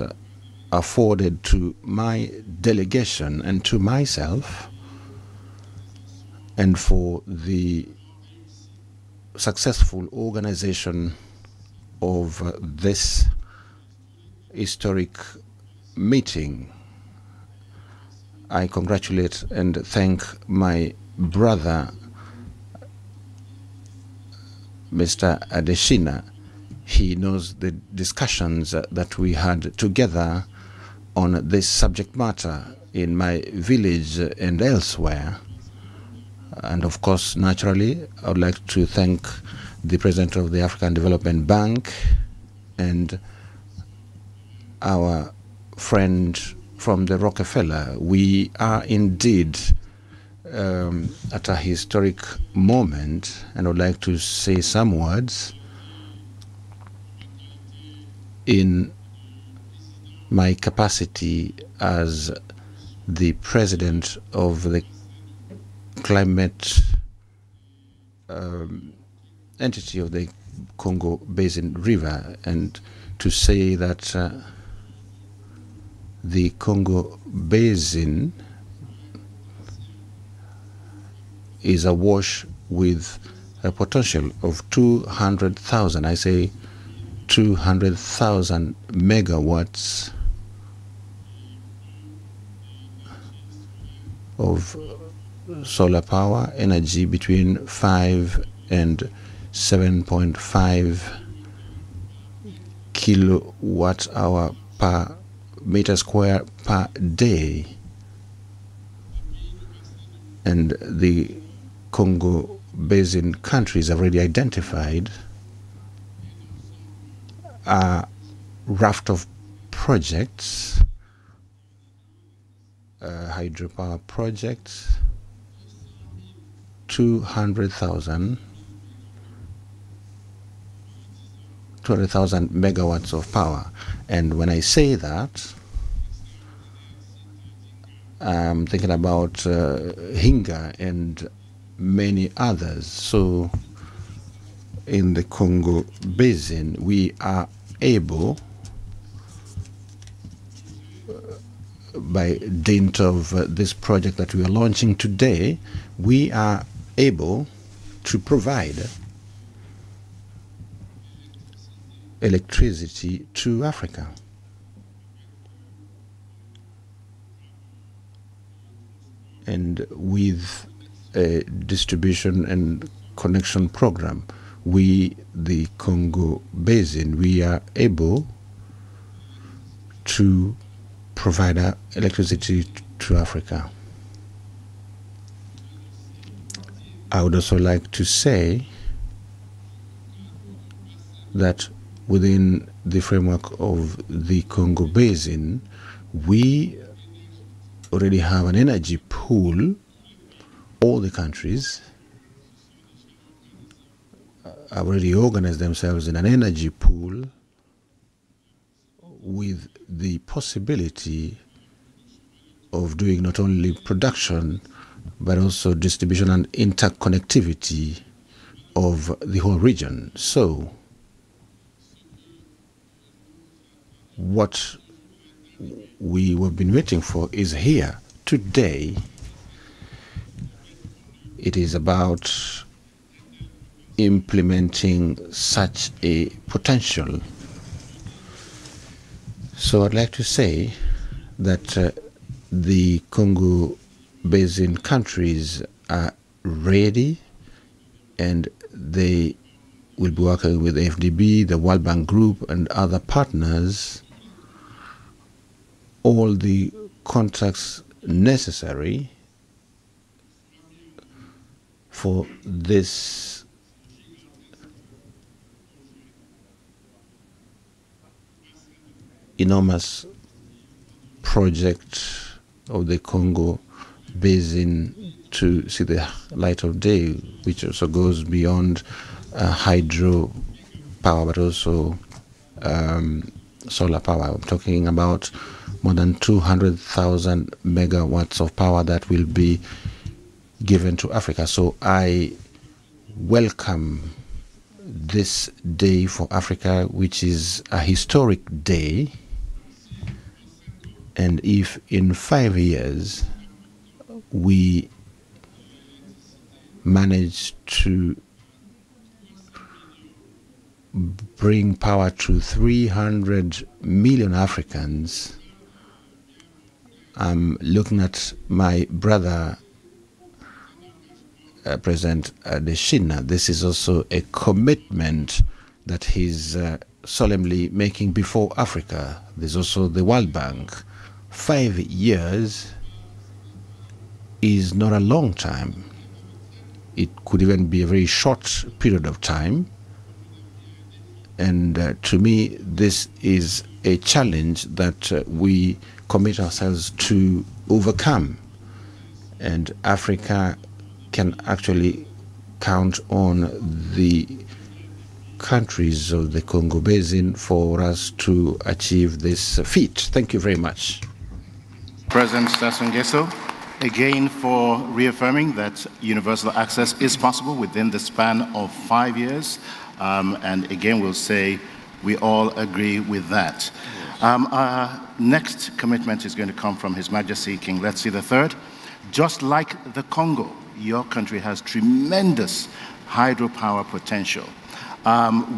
afforded to my delegation and to myself, and for the successful organization of this historic meeting. I congratulate and thank my brother, Mr. Adeshina. He knows the discussions that we had together on this subject matter in my village and elsewhere. And of course, naturally, I would like to thank the President of the African Development Bank and our friend from the Rockefeller. We are indeed at a historic moment, and I would like to say some words in my capacity as the President of the Climate entity of the Congo Basin River, and to say that the Congo Basin is awash with a potential of 200,000, I say 200,000 megawatts of solar power energy between 5 and 7.5 kilowatt hour per meter square per day. And the Congo Basin countries have already identified a raft of projects, hydropower projects, 200,000 megawatts of power. And when I say that, I'm thinking about Hinga and many others. So in the Congo Basin, we are able, by dint of this project that we are launching today, we are able to provide electricity to Africa. And with a distribution and connection program, we, the Congo Basin, we are able to provide electricity to Africa. I would also like to say that within the framework of the Congo Basin, we already have an energy pool. All the countries have already organized themselves in an energy pool with the possibility of doing not only production but also distribution and interconnectivity of the whole region. So what we have been waiting for is here today. It is about implementing such a potential. So I'd like to say that the Congo Basin countries are ready, and they will be working with the FDB, the World Bank Group, and other partners, all the contracts necessary for this enormous project of the Congo Basin to see the light of day, which also goes beyond hydro power, but also solar power. I'm talking about more than 200,000 megawatts of power that will be given to Africa. So I welcome this day for Africa, which is a historic day. And if in 5 years we manage to bring power to 300 million Africans, I'm looking at my brother, President Adesina. This is also a commitment that he's solemnly making before Africa. There's also the World Bank. 5 years is not a long time. It could even be a very short period of time. And to me, this is a challenge that we commit ourselves to overcome. And Africa can actually count on the countries of the Congo Basin for us to achieve this feat. Thank you very much. President Sassou Nguesso, again for reaffirming that universal access is possible within the span of 5 years. And again, we'll say we all agree with that. Our next commitment is going to come from His Majesty King Letsie III. Just like the Congo, your country has tremendous hydropower potential.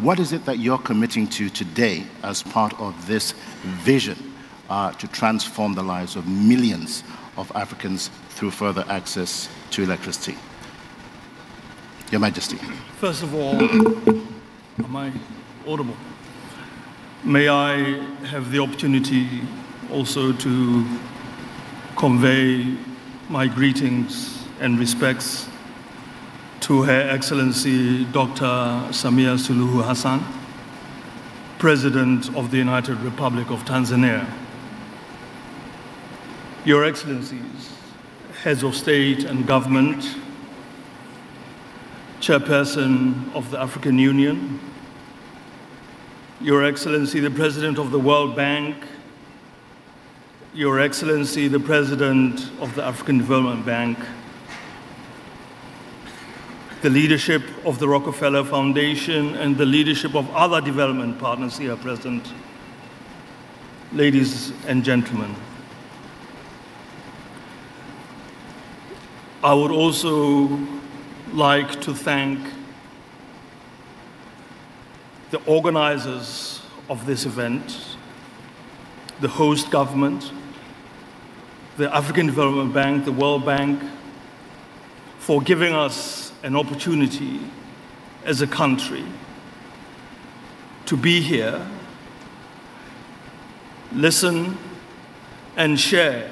What is it that you're committing to today as part of this vision to transform the lives of millions of Africans through further access to electricity? Your Majesty. First of all, am I audible? May I have the opportunity also to convey my greetings and respects to Her Excellency Dr. Samia Suluhu Hassan, President of the United Republic of Tanzania. Your Excellencies, Heads of State and Government, Chairperson of the African Union, Your Excellency, the President of the World Bank, Your Excellency, the President of the African Development Bank, the leadership of the Rockefeller Foundation, and the leadership of other development partners here present, ladies and gentlemen. I would also like to thank the organizers of this event, the host government, the African Development Bank, the World Bank, for giving us an opportunity as a country to be here, listen, and share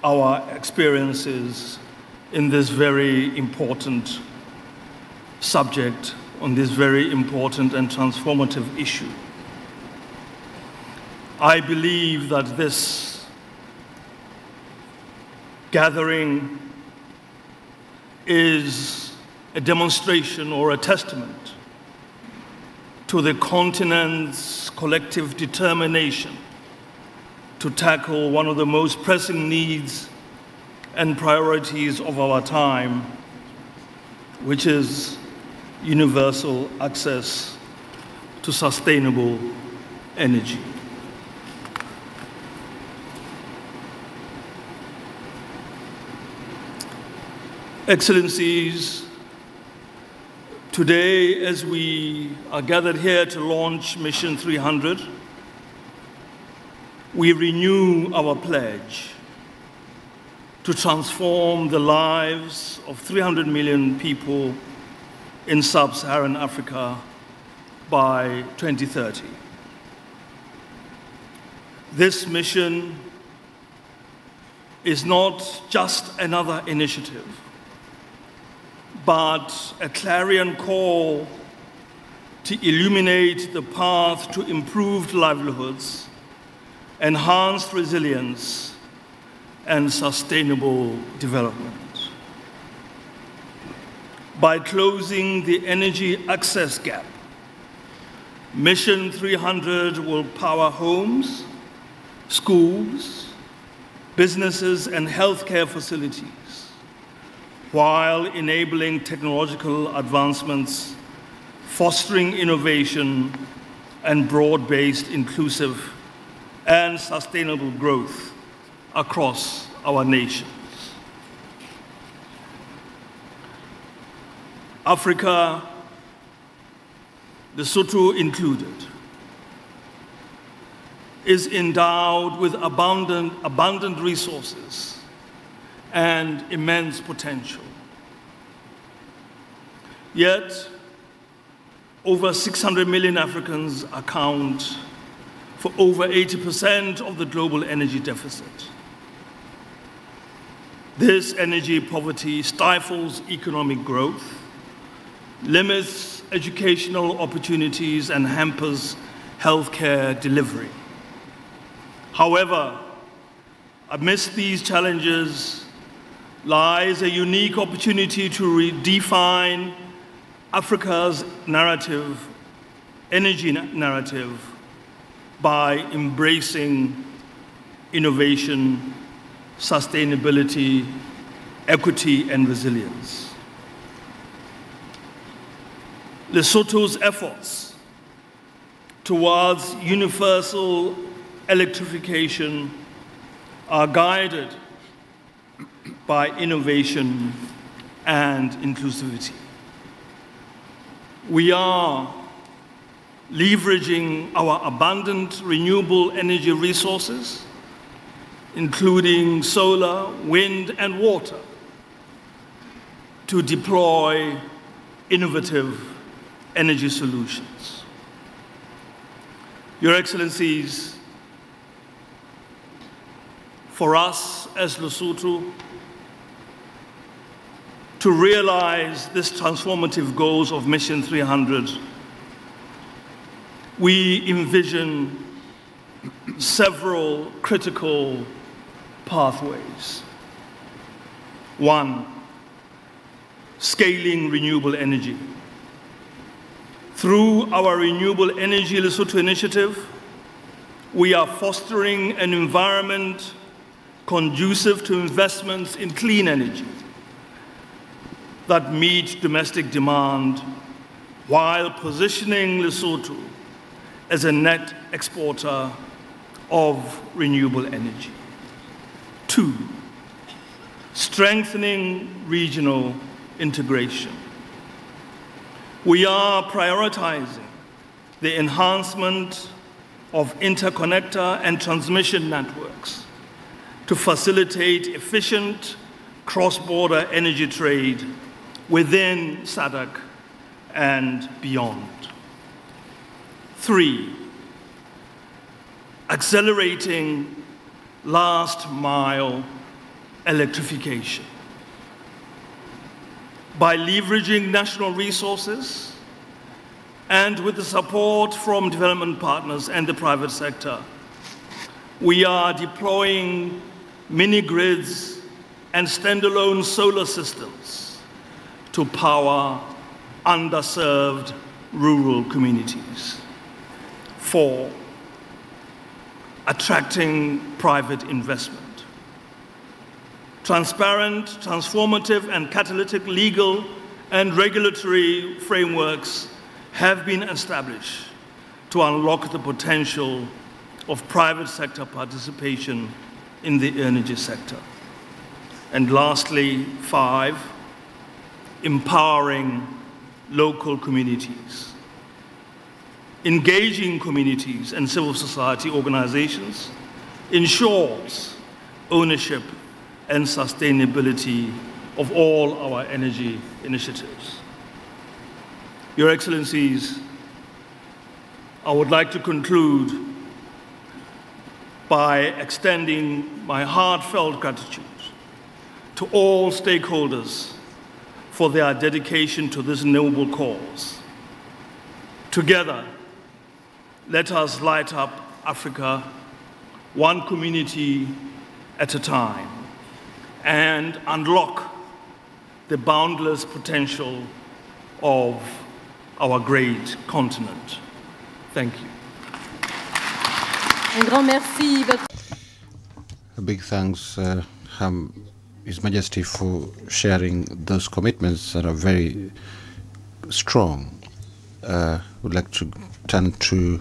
our experiences in this very important subject, on this very important and transformative issue. I believe that this gathering is a demonstration or a testament to the continent's collective determination to tackle one of the most pressing needs and priorities of our time, which is universal access to sustainable energy. Excellencies, today as we are gathered here to launch Mission 300, we renew our pledge to transform the lives of 300 million people in sub-Saharan Africa by 2030. This mission is not just another initiative, but a clarion call to illuminate the path to improved livelihoods, enhanced resilience, and sustainable development. By closing the energy access gap, Mission 300 will power homes, schools, businesses, and healthcare facilities, while enabling technological advancements, fostering innovation, and broad-based, inclusive, and sustainable growth across our nations. Africa, Lesotho included, is endowed with abundant resources and immense potential. Yet, over 600 million Africans account for over 80% of the global energy deficit. This energy poverty stifles economic growth, limits educational opportunities, and hampers healthcare delivery. However, amidst these challenges lies a unique opportunity to redefine Africa's narrative, energy narrative, by embracing innovation, sustainability, equity, and resilience. Lesotho's efforts towards universal electrification are guided by innovation and inclusivity. We are leveraging our abundant renewable energy resources, including solar, wind, and water, to deploy innovative energy solutions. Your Excellencies, for us as Lesotho to realize this transformative goals of Mission 300, we envision several critical pathways. One, scaling renewable energy. Through our Renewable Energy Lesotho initiative, we are fostering an environment conducive to investments in clean energy that meet domestic demand while positioning Lesotho as a net exporter of renewable energy. Two, strengthening regional integration. We are prioritizing the enhancement of interconnector and transmission networks to facilitate efficient cross-border energy trade within SADC and beyond. Three, accelerating last-mile electrification. By leveraging national resources and with the support from development partners and the private sector, we are deploying mini-grids and standalone solar systems to power underserved rural communities. Four, attracting private investment. Transparent, transformative, and catalytic legal and regulatory frameworks have been established to unlock the potential of private sector participation in the energy sector. And lastly, five, empowering local communities. Engaging communities and civil society organizations ensures ownership and sustainability of all our energy initiatives. Your Excellencies, I would like to conclude by extending my heartfelt gratitude to all stakeholders for their dedication to this noble cause. Together, let us light up Africa, one community at a time, and unlock the boundless potential of our great continent. Thank you. Un grand merci. A big thanks, His Majesty, for sharing those commitments that are very strong. I would like to turn to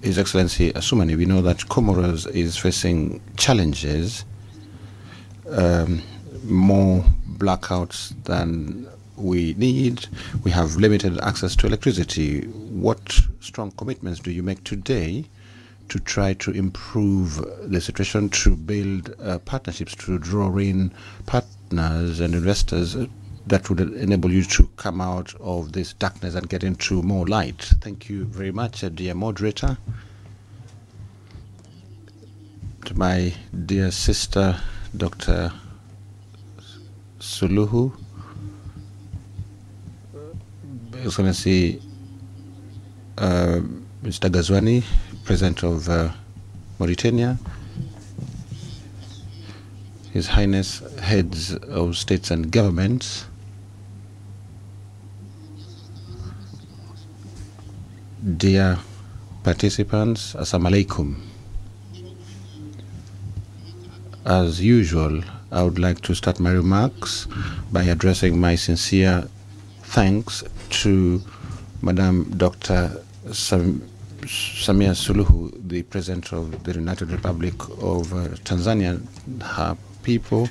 His Excellency Assoumani. We know that Comoros is facing challenges, more blackouts than we need. We have limited access to electricity. What strong commitments do you make today to try to improve the situation, to build partnerships, to draw in partners and investors that would enable you to come out of this darkness and get into more light? Thank you very much, dear moderator. To my dear sister, Dr. Suluhu, Excellency Mr. Ghazouani, President of Mauritania, His Highness Heads of States and Governments, dear participants, Assalamu alaikum. As usual, I would like to start my remarks by addressing my sincere thanks to Madam Dr. Samia Suluhu, the President of the United Republic of Tanzania, her people,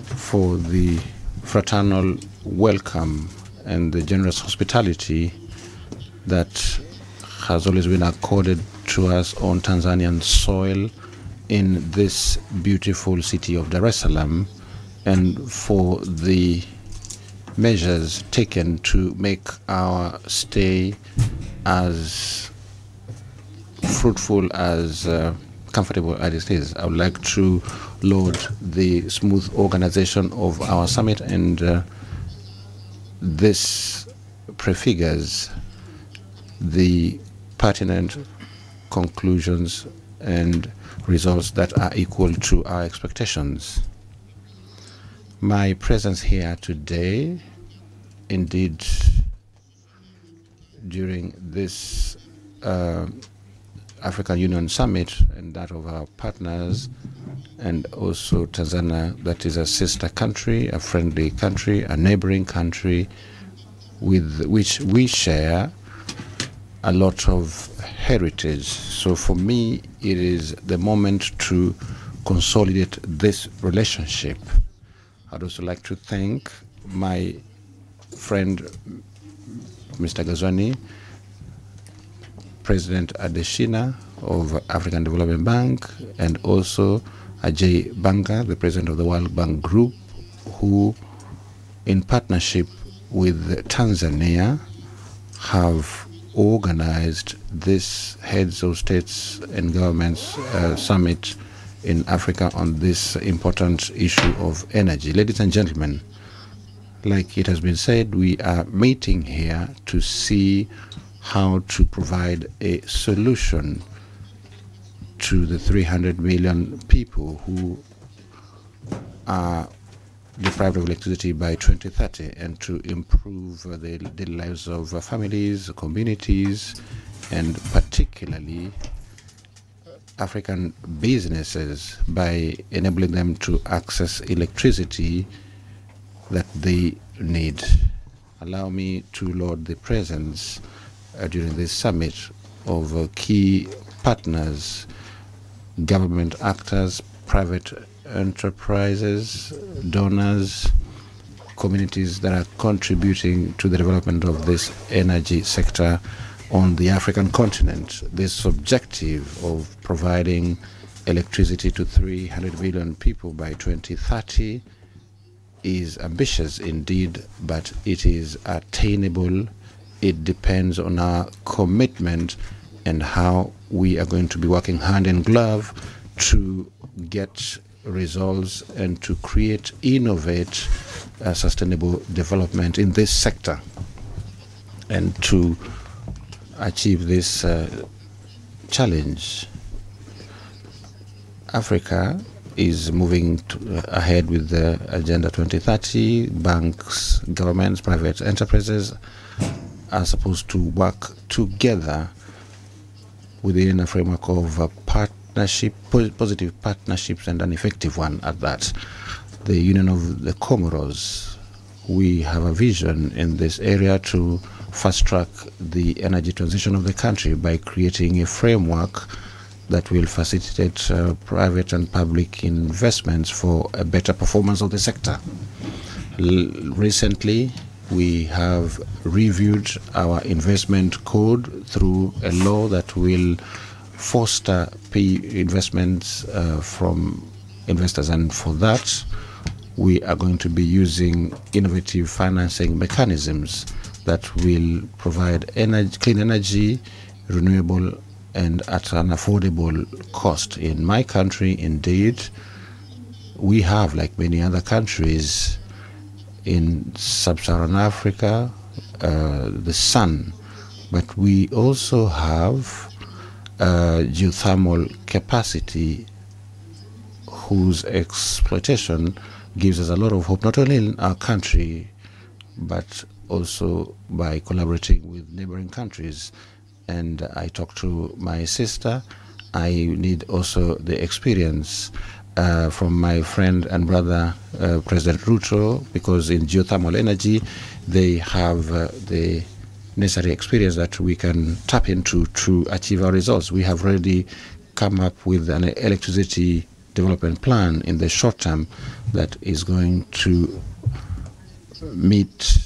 for the fraternal welcome and the generous hospitality that has always been accorded to us on Tanzanian soil in this beautiful city of Dar es Salaam, and for the measures taken to make our stay as fruitful, as comfortable as it is. I would like to laud the smooth organization of our summit, and this prefigures the pertinent conclusions and results that are equal to our expectations. My presence here today, indeed, during this African Union Summit and that of our partners, and also Tanzania, that is a sister country, a friendly country, a neighboring country with which we share a lot of heritage. So for me, it is the moment to consolidate this relationship. I'd also like to thank my friend, Mr. Gazwani, President Adeshina of African Development Bank, and also Ajay Banga, the President of the World Bank Group, who, in partnership with Tanzania, have organized this Heads of States and Governments Summit in Africa on this important issue of energy. Ladies and gentlemen, like it has been said, we are meeting here to see how to provide a solution to the 300 million people who are deprived of electricity by 2030, and to improve the lives of families, communities, and particularly African businesses by enabling them to access electricity that they need. Allow me to laud the presence during this summit of key partners, government actors, private enterprises, donors, communities that are contributing to the development of this energy sector on the African continent. This objective of providing electricity to 300 million people by 2030 is ambitious indeed, but it is attainable. It depends on our commitment and how we are going to be working hand in glove to get results and to create, innovate sustainable development in this sector. And to achieve this challenge, Africa is moving ahead with the Agenda 2030. Banks, governments, private enterprises are supposed to work together within a framework of partnership, positive partnerships, and an effective one at that. The Union of the Comoros, we have a vision in this area to fast-track the energy transition of the country by creating a framework that will facilitate private and public investments for a better performance of the sector. Recently, we have reviewed our investment code through a law that will foster investments from investors, and for that we are going to be using innovative financing mechanisms that will provide clean energy, renewable, and at an affordable cost. In my country, indeed, we have, like many other countries in sub-Saharan Africa, the sun, but we also have geothermal capacity whose exploitation gives us a lot of hope, not only in our country, but also by collaborating with neighboring countries. And I talked to my sister. I need also the experience from my friend and brother, President Ruto, because in geothermal energy, they have the necessary experience that we can tap into to achieve our results. We have already come up with an electricity development plan in the short term that is going to meet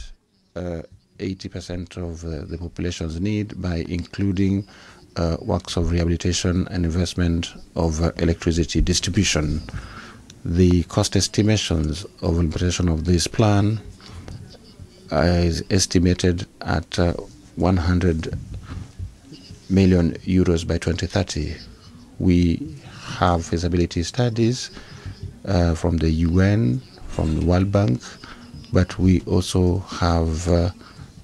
80% of the population's need by including works of rehabilitation and investment of electricity distribution. The cost estimations of implementation of this plan is estimated at 100 million euros by 2030. We have feasibility studies from the UN, from the World Bank, but we also have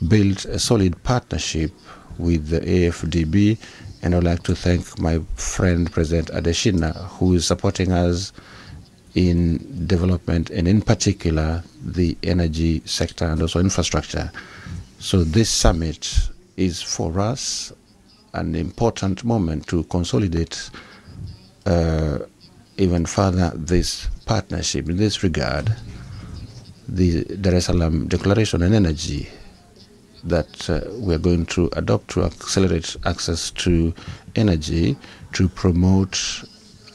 built a solid partnership with the AFDB, and I'd like to thank my friend President Adesina, who is supporting us in development, and in particular the energy sector and also infrastructure. So this summit is for us an important moment to consolidate even further this partnership. In this regard, the Dar es Salaam Declaration on Energy that we are going to adopt to accelerate access to energy, to promote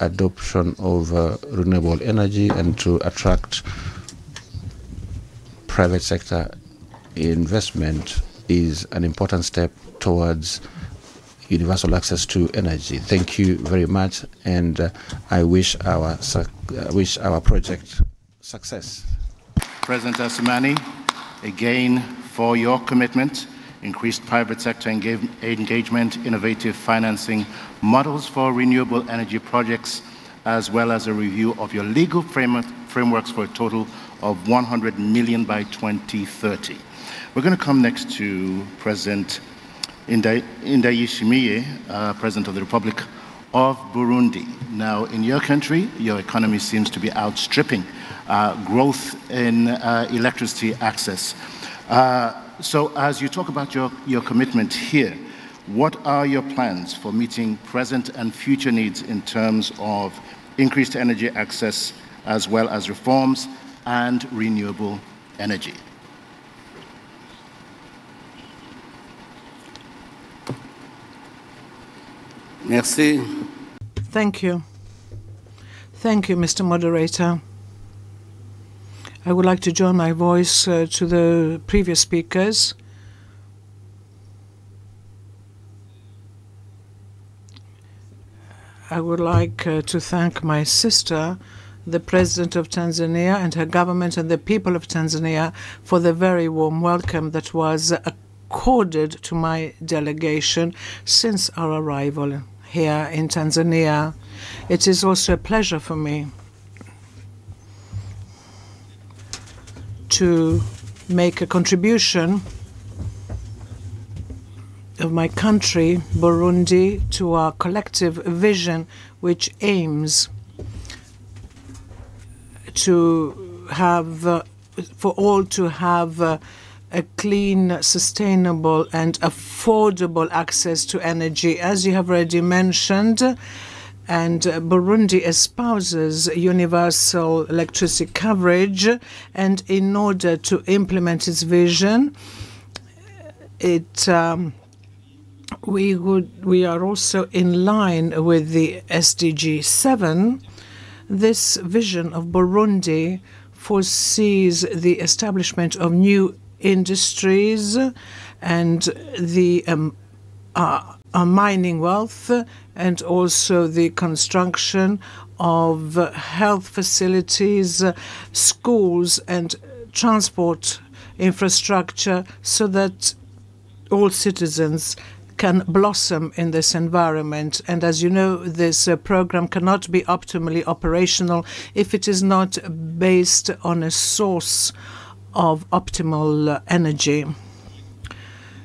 adoption of renewable energy, and to attract private sector investment is an important step towards universal access to energy. Thank you very much, and I wish our project success. President Assoumani, again, for your commitment, increased private sector engagement, innovative financing models for renewable energy projects, as well as a review of your legal frameworks for a total of 100 million by 2030. We're going to come next to President Ndayishimiye, President of the Republic of Burundi. Now, in your country, your economy seems to be outstripping growth in electricity access. So as you talk about your commitment here, what are your plans for meeting present and future needs in terms of increased energy access, as well as reforms and renewable energy? Merci. Thank you. Thank you, Mr. Moderator. I would like to join my voice to the previous speakers. I would like to thank my sister, the President of Tanzania, and her government and the people of Tanzania for the very warm welcome that was accorded to my delegation since our arrival here in Tanzania. It is also a pleasure for me to make a contribution of my country, Burundi, to our collective vision, which aims to have, for all to have a clean, sustainable, and affordable access to energy. As you have already mentioned, and Burundi espouses universal electricity coverage, and in order to implement its vision, we are also in line with the SDG 7. This vision of Burundi foresees the establishment of new industries and the mining wealth, and also the construction of health facilities, schools, and transport infrastructure, so that all citizens can blossom in this environment. And as you know, this program cannot be optimally operational if it is not based on a source of optimal energy.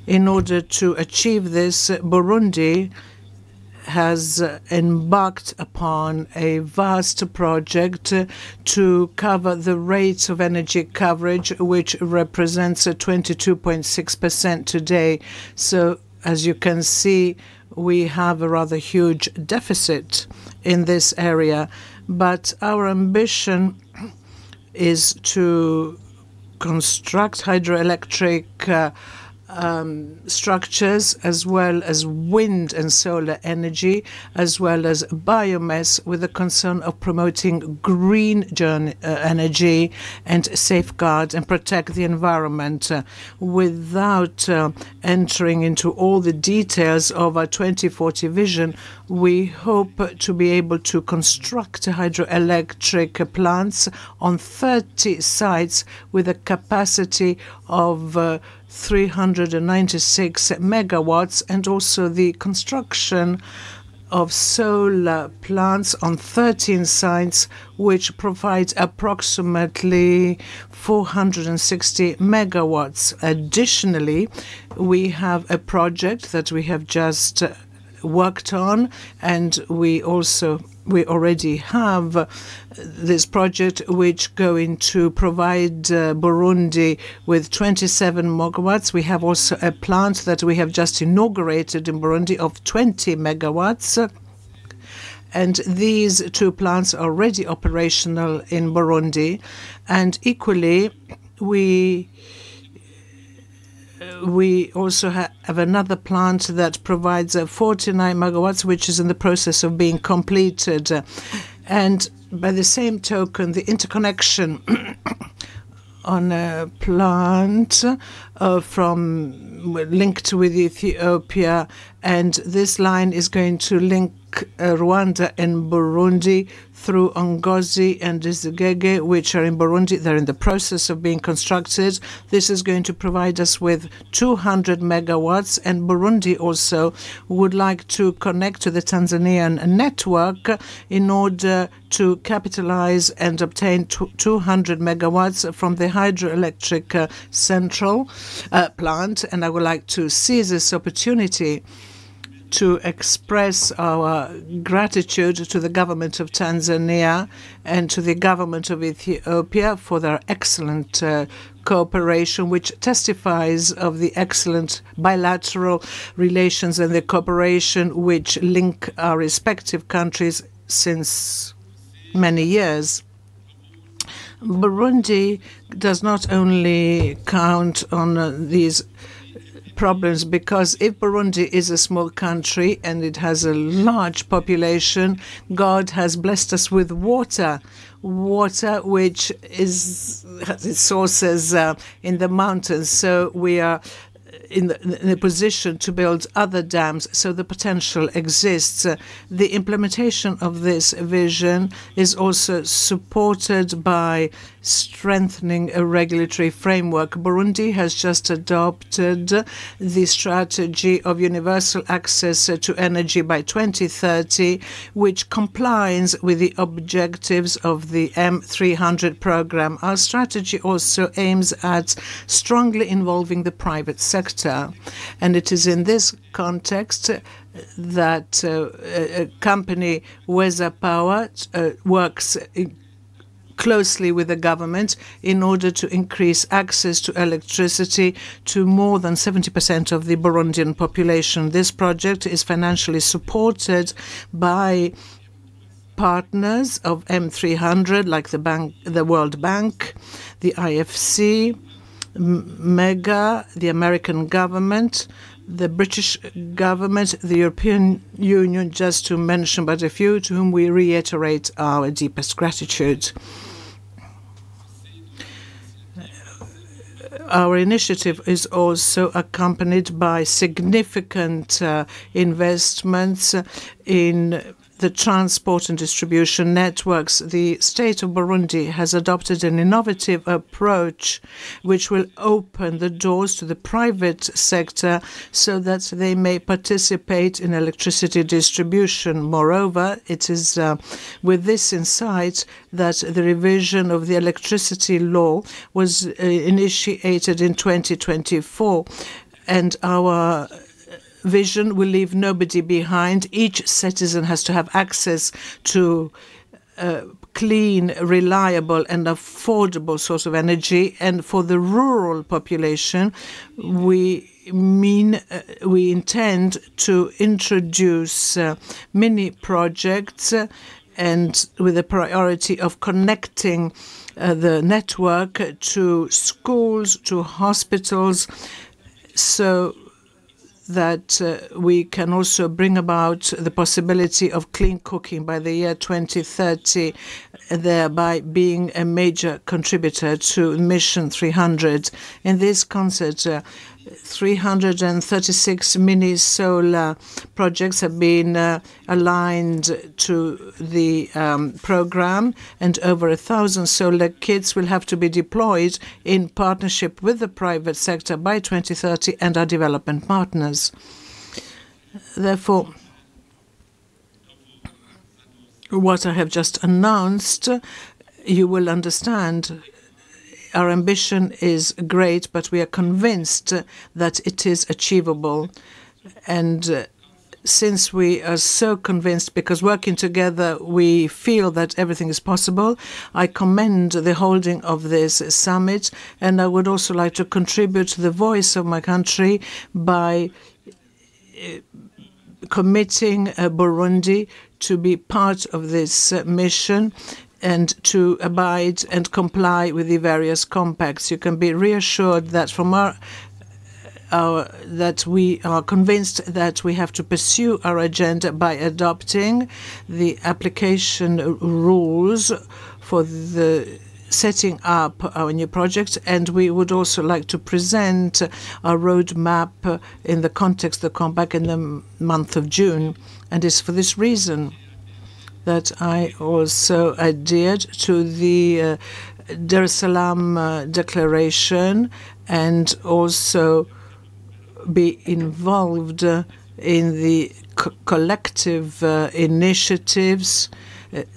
In order to achieve this, Burundi has embarked upon a vast project to cover the rates of energy coverage, which represents 22.6% today. So, as you can see, we have a rather huge deficit in this area. But our ambition is to construct hydroelectric structures, as well as wind and solar energy, as well as biomass, with the concern of promoting green energy and safeguard and protect the environment. Without entering into all the details of our 2040 vision, we hope to be able to construct hydroelectric plants on 30 sites with a capacity of 396 megawatts, and also the construction of solar plants on 13 sites, which provide approximately 460 megawatts. Additionally, we have a project that we have just worked on, and we already have this project which going to provide Burundi with 27 megawatts. We have also a plant that we have just inaugurated in Burundi of 20 megawatts. And these two plants are already operational in Burundi. And equally, we also have another plant that provides 49 megawatts, which is in the process of being completed. And by the same token, the interconnection on a plant linked with Ethiopia, and this line is going to link Rwanda and Burundi through Ngozi and Izigege, which are in Burundi. They're in the process of being constructed. This is going to provide us with 200 megawatts, and Burundi also would like to connect to the Tanzanian network in order to capitalize and obtain 200 megawatts from the hydroelectric central plant. And I would like to seize this opportunity to express our gratitude to the government of Tanzania and to the government of Ethiopia for their excellent cooperation, which testifies of the excellent bilateral relations and the cooperation which link our respective countries since many years. Burundi does not only count on these problems, because if Burundi is a small country and it has a large population, God has blessed us with water which has its sources in the mountains. So we are in a position to build other dams, so the potential exists. The implementation of this vision is also supported by strengthening a regulatory framework. Burundi has just adopted the strategy of universal access to energy by 2030, which complies with the objectives of the M300 program. Our strategy also aims at strongly involving the private sector, and it is in this context that a company, Weza Power, works closely with the government in order to increase access to electricity to more than 70% of the Burundian population. This project is financially supported by partners of M300 like the World Bank, the IFC, MEGA, the American government, the British government, the European Union, just to mention but a few, to whom we reiterate our deepest gratitude. Our initiative is also accompanied by significant investments in the transport and distribution networks. The state of Burundi has adopted an innovative approach which will open the doors to the private sector so that they may participate in electricity distribution. Moreover, it is with this insight that the revision of the electricity law was initiated in 2024, and our vision will leave nobody behind. Each citizen has to have access to clean, reliable and affordable source of energy. And for the rural population, we intend to introduce mini projects and with the priority of connecting the network to schools, to hospitals, so that we can also bring about the possibility of clean cooking by the year 2030, thereby being a major contributor to Mission 300. In this concert, 336 mini solar projects have been aligned to the program, and over 1,000 solar kits will have to be deployed in partnership with the private sector by 2030 and our development partners. Therefore, what I have just announced, you will understand. Our ambition is great, but we are convinced that it is achievable. And since we are so convinced, because working together we feel that everything is possible, I commend the holding of this summit, and I would also like to contribute to the voice of my country by committing Burundi to be part of this mission and to abide and comply with the various compacts. You can be reassured that from that we are convinced that we have to pursue our agenda by adopting the application rules for the setting up our new project, and we would also like to present our roadmap in the context of the compact in the month of June. And it's for this reason that I also adhered to the Dar es Salaam Declaration and also be involved in the collective initiatives,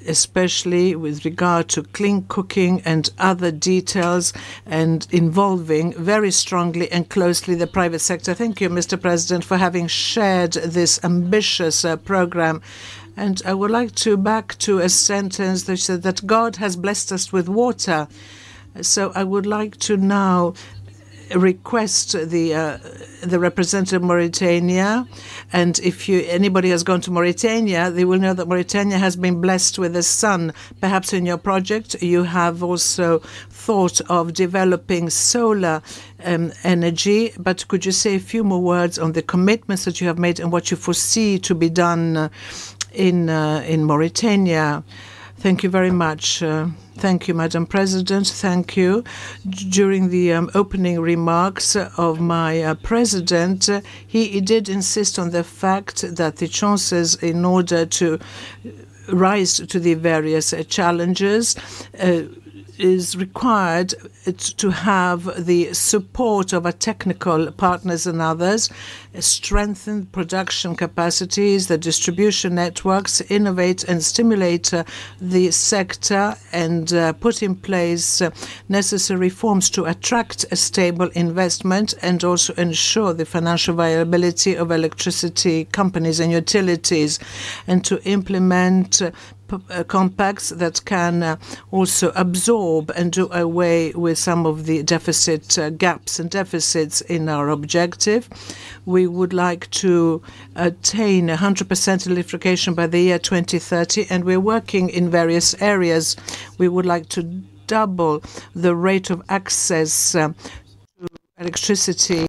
especially with regard to clean cooking and other details, and involving very strongly and closely the private sector. Thank you, Mr. President, for having shared this ambitious program. And I would like to back to a sentence that said that God has blessed us with water. So I would like to now request the representative of Mauritania, and if anybody has gone to Mauritania, they will know that Mauritania has been blessed with the sun. Perhaps in your project you have also thought of developing solar energy, but could you say a few more words on the commitments that you have made and what you foresee to be done in Mauritania? Thank you very much. Thank you, Madam President. Thank you. During the opening remarks of my president, he did insist on the fact that the chances in order to rise to the various challenges is required to have the support of our technical partners and others, strengthen production capacities, the distribution networks, innovate and stimulate the sector, and put in place necessary reforms to attract a stable investment and also ensure the financial viability of electricity companies and utilities, and to implement compacts that can also absorb and do away with some of the deficit gaps and deficits in our objective. We would like to attain 100% electrification by the year 2030, and we're working in various areas. We would like to double the rate of access to electricity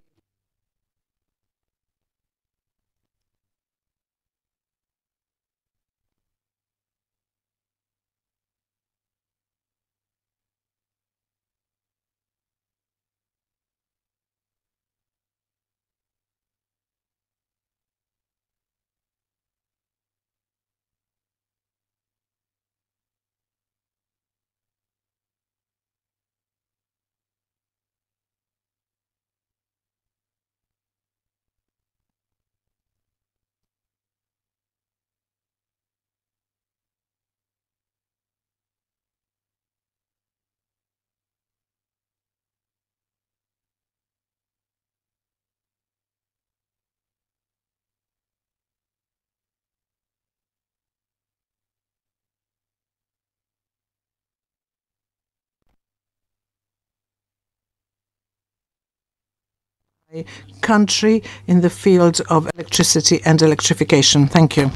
country in the field of electricity and electrification. Thank you.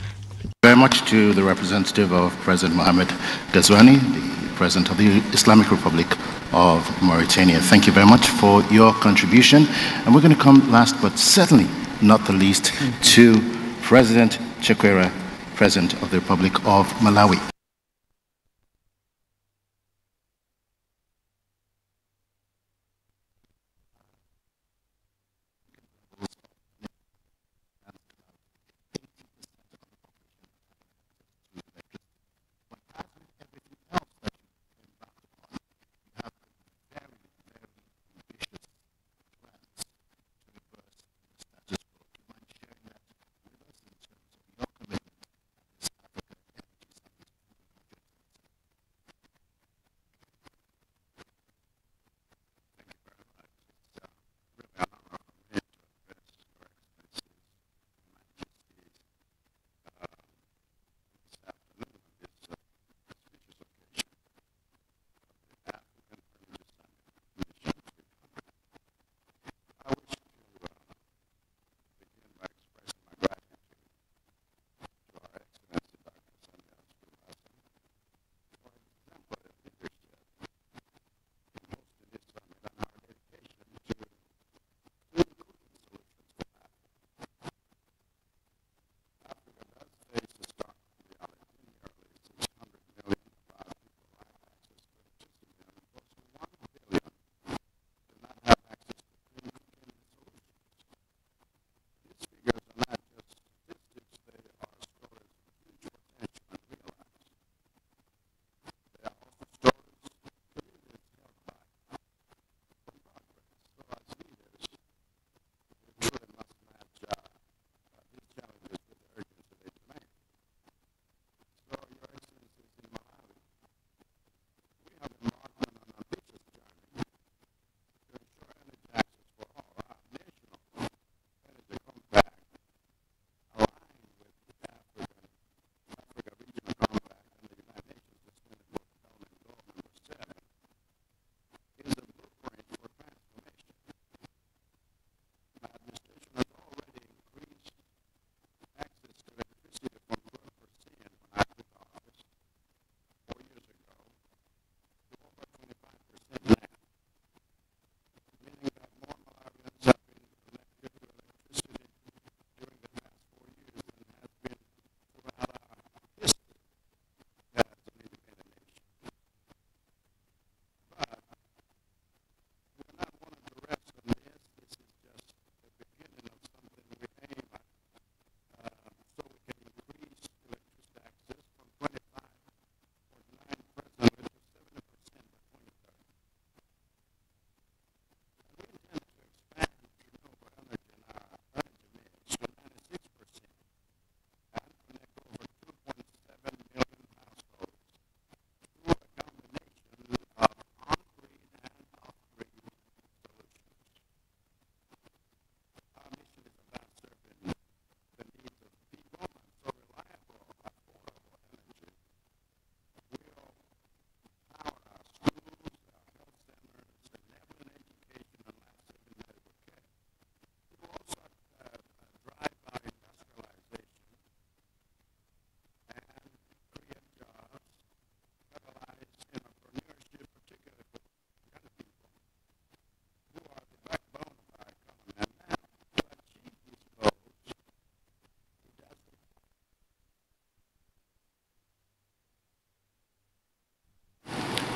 Very much to the representative of President Mohamed Ghazouani, the President of the Islamic Republic of Mauritania. Thank you very much for your contribution. And we're going to come last, but certainly not the least, to President Chakwera, President of the Republic of Malawi.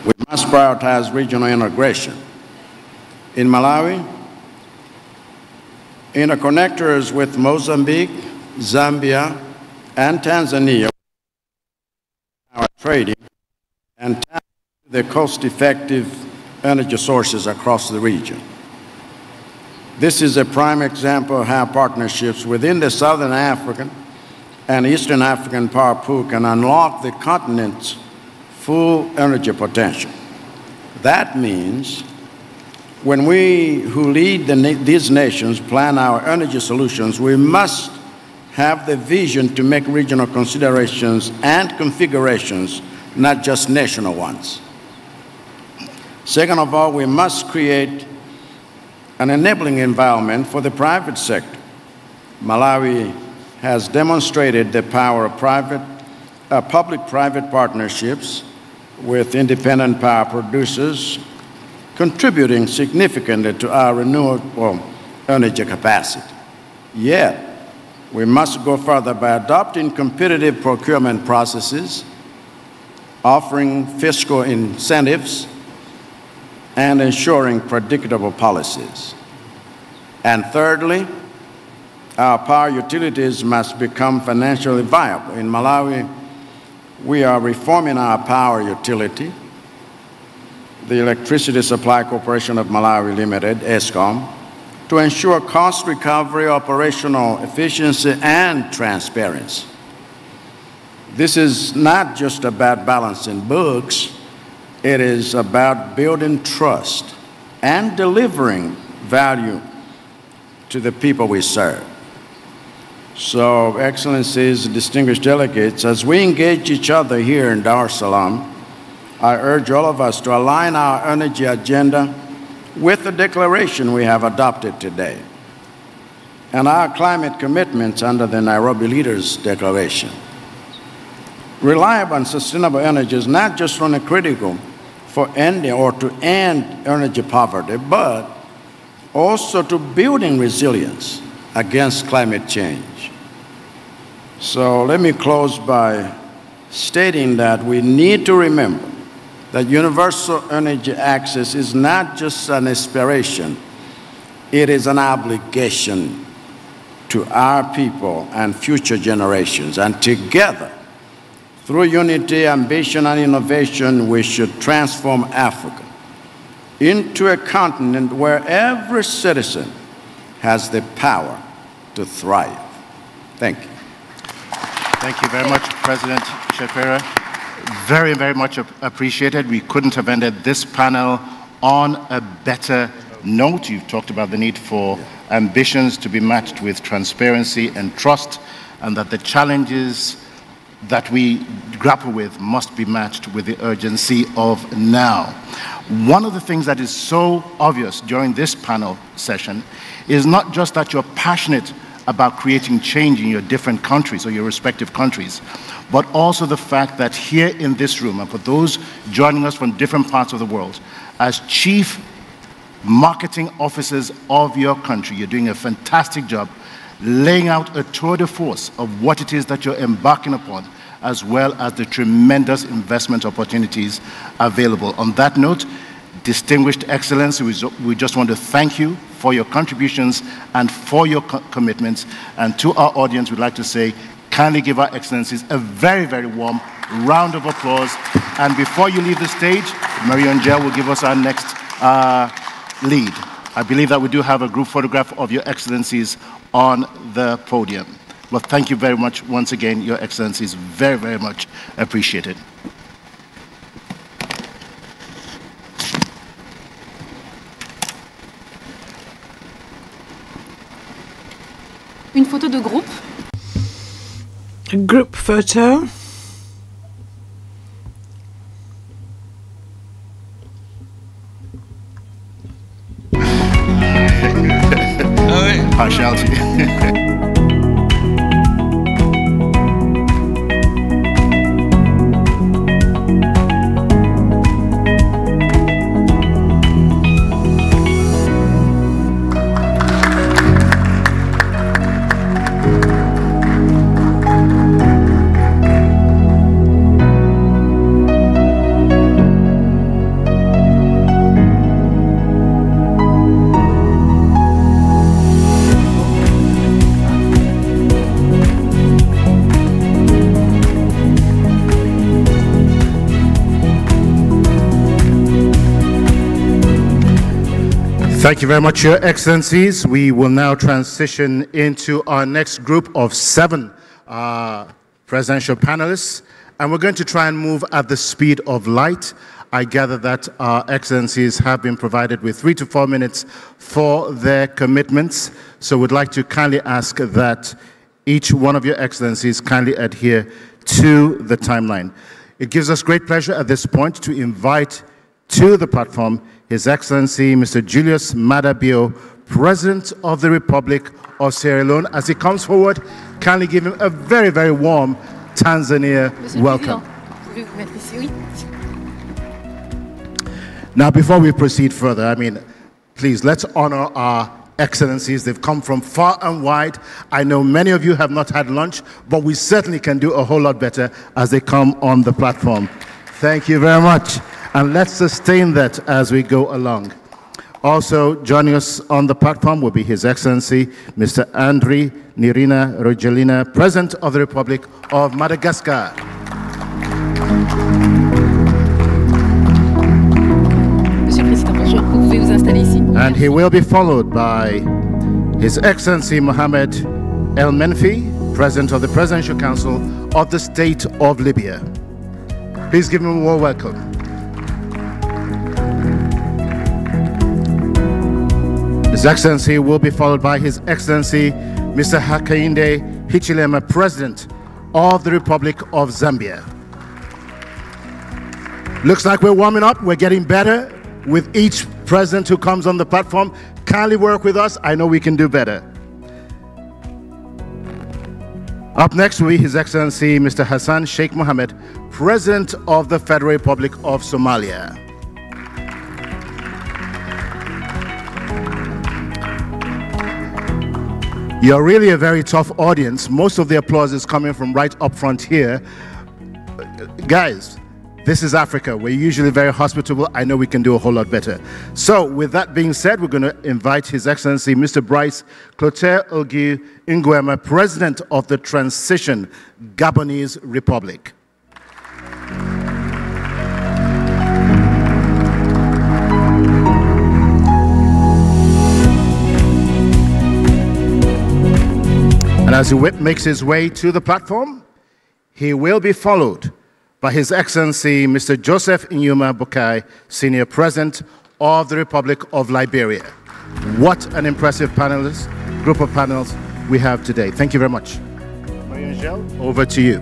We must prioritize regional integration. In Malawi, interconnectors with Mozambique, Zambia, and Tanzania are trading and tap the cost-effective energy sources across the region. This is a prime example of how partnerships within the Southern African and Eastern African power pool can unlock the continent's full energy potential. That means when we who lead these nations plan our energy solutions, we must have the vision to make regional considerations and configurations, not just national ones. Second of all, we must create an enabling environment for the private sector. Malawi has demonstrated the power of public-private partnerships with independent power producers contributing significantly to our renewable energy capacity. Yet, we must go further by adopting competitive procurement processes, offering fiscal incentives, and ensuring predictable policies. And thirdly, our power utilities must become financially viable. In Malawi, we are reforming our power utility. The Electricity Supply Corporation of Malawi Limited, ESCOM, to ensure cost recovery, operational efficiency, and transparency. This is not just about balancing books, it is about building trust and delivering value to the people we serve. So, Excellencies, distinguished delegates, as we engage each other here in Dar es Salaam, I urge all of us to align our energy agenda with the declaration we have adopted today and our climate commitments under the Nairobi Leaders Declaration. Reliable and sustainable energy is not just only critical for ending or to end energy poverty, but also to building resilience against climate change. So let me close by stating that we need to remember that universal energy access is not just an aspiration, it is an obligation to our people and future generations. And together, through unity, ambition, and innovation, we should transform Africa into a continent where every citizen has the power to thrive. Thank you. Thank you very much, President Chakwera. Very, very much appreciated. We couldn't have ended this panel on a better note. You've talked about the need for ambitions to be matched with transparency and trust, and that the challenges that we grapple with must be matched with the urgency of now. One of the things that is so obvious during this panel session is not just that you're passionate about creating change in your different countries or your respective countries, but also the fact that here in this room, and for those joining us from different parts of the world, as chief marketing officers of your country, you're doing a fantastic job laying out a tour de force of what it is that you're embarking upon, as well as the tremendous investment opportunities available. On that note, distinguished Excellency, we just want to thank you for your contributions and for your commitments. And to our audience, we'd like to say, kindly give our Excellencies a very, very warm round of applause. And before you leave the stage, Marion Gel will give us our next lead. I believe that we do have a group photograph of your Excellencies on the podium. Well, thank you very much once again, your Excellencies. Very, very much appreciated. Une photo de groupe. A group photo. Partiality. Thank you very much, Your Excellencies. We will now transition into our next group of 7 presidential panelists, and we're going to try and move at the speed of light. I gather that our Excellencies have been provided with 3 to 4 minutes for their commitments, so we'd like to kindly ask that each one of Your Excellencies kindly adhere to the timeline. It gives us great pleasure at this point to invite to the platform His Excellency Mr. Julius Maada Bio, President of the Republic of Sierra Leone. As he comes forward, kindly give him a very, very warm Tanzania welcome. Now, before we proceed further, please, let's honor our excellencies. They've come from far and wide. I know many of you have not had lunch, but we certainly can do a whole lot better as they come on the platform. Thank you very much. And let's sustain that as we go along. Also joining us on the platform will be His Excellency, Mr. Andry Nirina Rogelina, President of the Republic of Madagascar. And he will be followed by His Excellency Mohamed El Menfi, President of the Presidential Council of the State of Libya. Please give him a warm welcome. His Excellency will be followed by His Excellency Mr. Hakainde Hichilema, President of the Republic of Zambia. Looks like we're warming up. We're getting better with each president who comes on the platform. Kindly work with us. I know we can do better. Up next will be His Excellency Mr. Hassan Sheikh Mohammed, President of the Federal Republic of Somalia. You're really a very tough audience. Most of the applause is coming from right up front here. Guys, this is Africa. We're usually very hospitable. I know we can do a whole lot better. So with that being said, we're going to invite His Excellency Mr. Brice Clotaire Ogi Nguema, President of the Transition Gabonese Republic. And as he makes his way to the platform, he will be followed by His Excellency Mr. Joseph Inyuma Bokai, Senior President of the Republic of Liberia. What an impressive group of panels we have today. Thank you very much. Marie-Angèle, over to you.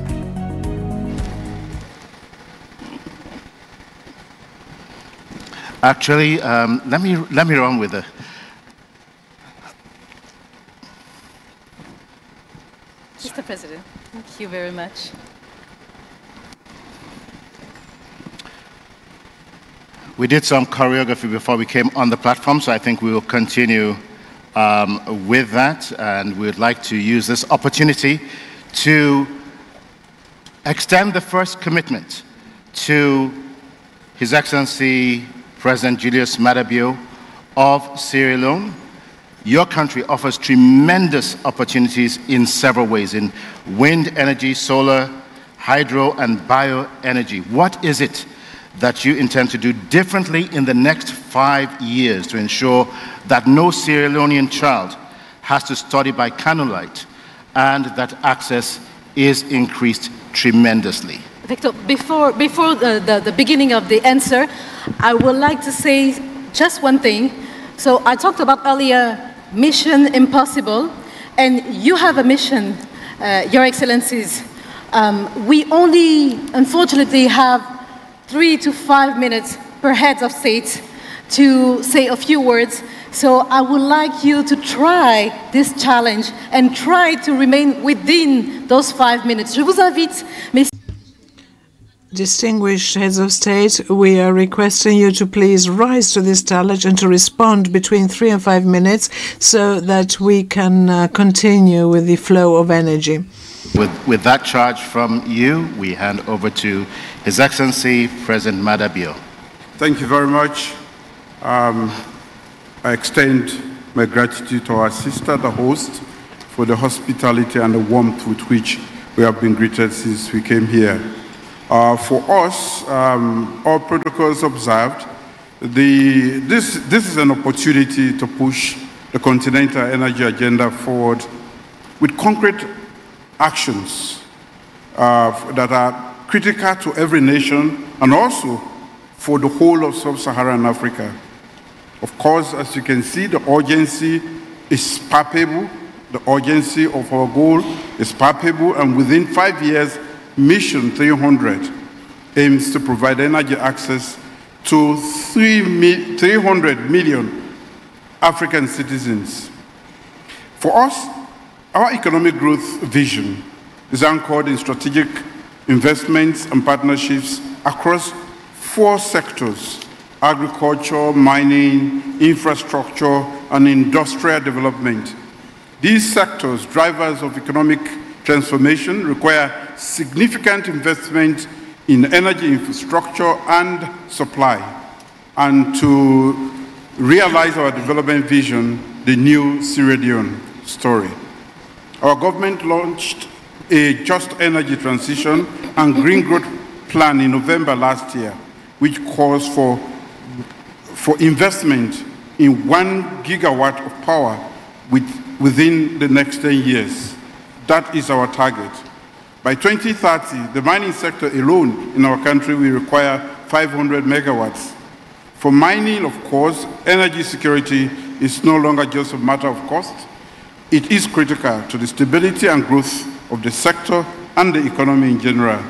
Actually, let me run with it. Mr. President, thank you very much. We did some choreography before we came on the platform, so I think we will continue with that, and we would like to use this opportunity to extend the first commitment to His Excellency President Julius Maada Bio of Sierra Leone. Your country offers tremendous opportunities in several ways, in wind energy, solar, hydro, and bioenergy. What is it that you intend to do differently in the next 5 years to ensure that no Sierra Leonean child has to study by candlelight and that access is increased tremendously? Victor, before the beginning of the answer, I would like to say just one thing. So I talked about earlier Mission Impossible, and you have a mission, Your Excellencies. We only, unfortunately, have 3 to 5 minutes per head of state to say a few words. So I would like you to try this challenge and try to remain within those 5 minutes. Je vous invite, mes Distinguished heads of state, we are requesting you to please rise to this challenge and to respond between 3 and 5 minutes so that we can continue with the flow of energy. With that charge from you, we hand over to His Excellency President Maada Bio. Thank you very much. I extend my gratitude to our sister, the host, for the hospitality and the warmth with which we have been greeted since we came here. For us, all protocols observed, this is an opportunity to push the continental energy agenda forward with concrete actions that are critical to every nation and also for the whole of sub-Saharan Africa. Of course, as you can see, the urgency is palpable. The urgency of our goal is palpable, and within 5 years, Mission 300 aims to provide energy access to 300 million African citizens. For us, our economic growth vision is anchored in strategic investments and partnerships across 4 sectors: agriculture, mining, infrastructure, and industrial development. These sectors, drivers of economic transformation, require significant investment in energy infrastructure and supply. And to realize our development vision, the new Sierra Leone story. Our government launched a just energy transition and green growth plan in November last year, which calls for investment in 1 gigawatt of power within the next 10 years. That is our target. By 2030, the mining sector alone in our country will require 500 megawatts. For mining, of course, energy security is no longer just a matter of cost. It is critical to the stability and growth of the sector and the economy in general.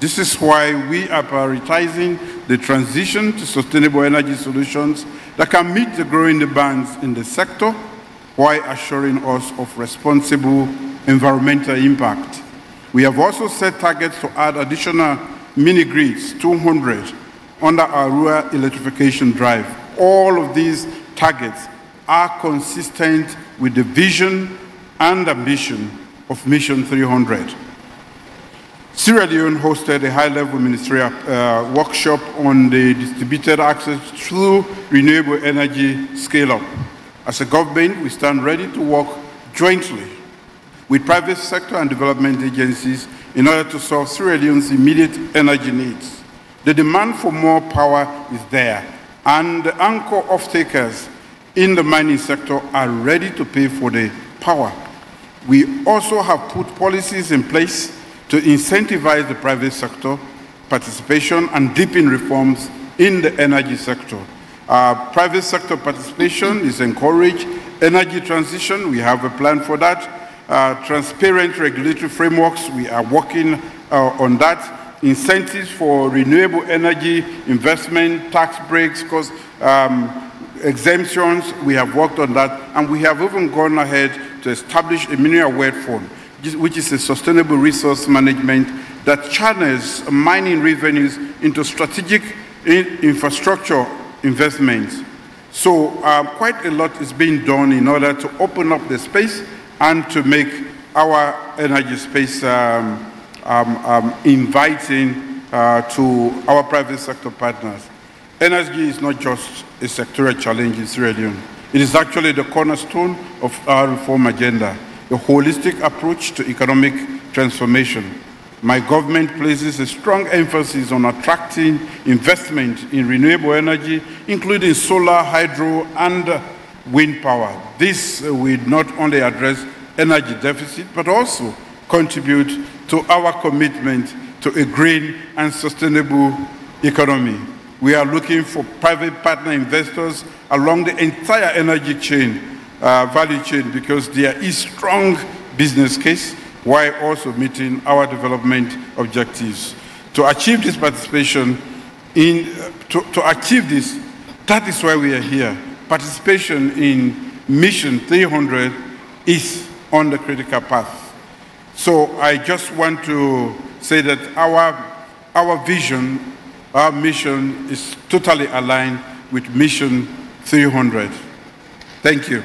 This is why we are prioritizing the transition to sustainable energy solutions that can meet the growing demands in the sector while assuring us of responsible environmental impact. We have also set targets to add additional mini-grids, 200, under our rural electrification drive. All of these targets are consistent with the vision and ambition of Mission 300. Sierra Leone hosted a high-level ministerial workshop on the distributed access through renewable energy scale-up. As a government, we stand ready to work jointly with private sector and development agencies in order to solve Sierra Leone's immediate energy needs. The demand for more power is there, and the anchor off-takers in the mining sector are ready to pay for the power. We also have put policies in place to incentivize the private sector participation and deepen reforms in the energy sector. Private sector participation is encouraged. Energy transition, we have a plan for that. Transparent regulatory frameworks, we are working on that. Incentives for renewable energy investment, tax breaks, cost exemptions, we have worked on that. And we have even gone ahead to establish a mineral wealth fund, which is a sustainable resource management that channels mining revenues into strategic infrastructure investments. So quite a lot is being done in order to open up the space and to make our energy space inviting to our private sector partners. Energy is not just a sectoral challenge in Sierra Leone. It is actually the cornerstone of our reform agenda, a holistic approach to economic transformation. My government places a strong emphasis on attracting investment in renewable energy, including solar, hydro, and wind power. This will not only address energy deficit, but also contribute to our commitment to a green and sustainable economy. We are looking for private partner investors along the entire energy chain, value chain, because there is strong business case while also meeting our development objectives. To achieve this participation, to achieve this, that is why we are here. Participation in Mission 300 is on the critical path. So I just want to say that our vision, our mission is totally aligned with Mission 300. Thank you.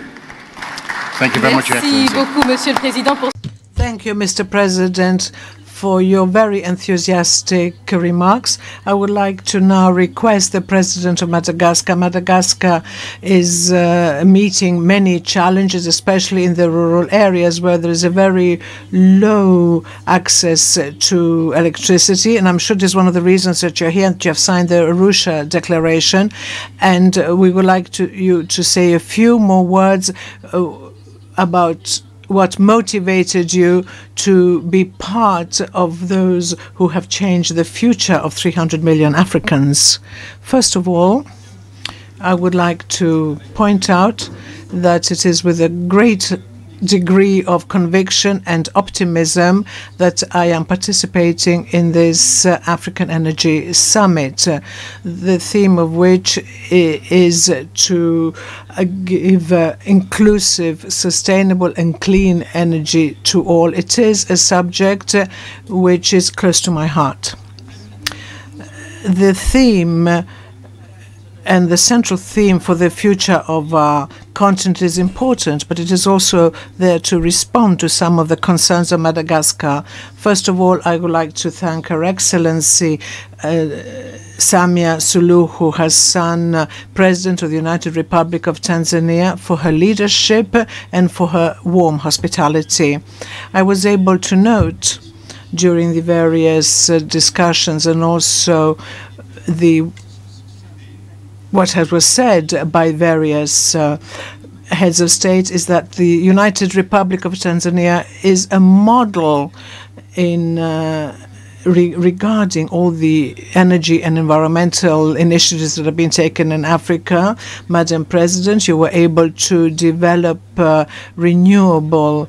Thank you very much, Your Excellency. Merci beaucoup, Monsieur le Président. Thank you, Mr. President, for your very enthusiastic remarks. I would like to now request the President of Madagascar. Madagascar is meeting many challenges, especially in the rural areas where there is a very low access to electricity. And I'm sure this is one of the reasons that you're here and you have signed the Arusha Declaration. And we would like you to say a few more words about what motivated you to be part of those who have changed the future of 300 million Africans. First of all, I would like to point out that it is with a great degree of conviction and optimism that I am participating in this African Energy Summit, the theme of which is to give inclusive, sustainable and clean energy to all. It is a subject which is close to my heart. The theme and the central theme for the future of our continent is important, but it is also there to respond to some of the concerns of Madagascar. First of all, I would like to thank Her Excellency Samia Suluhu Hassan, President of the United Republic of Tanzania, for her leadership and for her warm hospitality. I was able to note during the various discussions and also what was said by various heads of state is that the United Republic of Tanzania is a model in regarding all the energy and environmental initiatives that have been taken in Africa. Madam President, you were able to develop renewable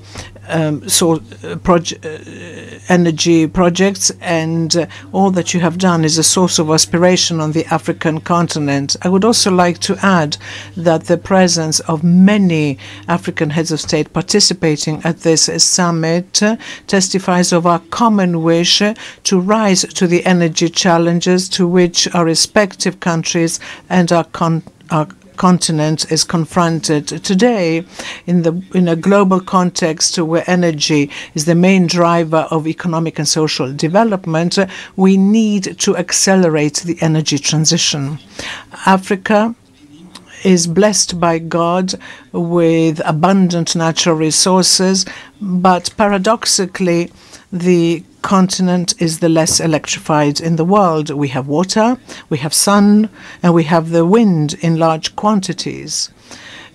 energy projects, and all that you have done is a source of aspiration on the African continent. I would also like to add that the presence of many African heads of state participating at this summit testifies of our common wish to rise to the energy challenges to which our respective countries and our continent is confronted today. In a global context where energy is the main driver of economic and social development, we need to accelerate the energy transition. Africa is blessed by God with abundant natural resources, but paradoxically, the continent is the less electrified in the world. We have water, we have sun, and we have the wind in large quantities.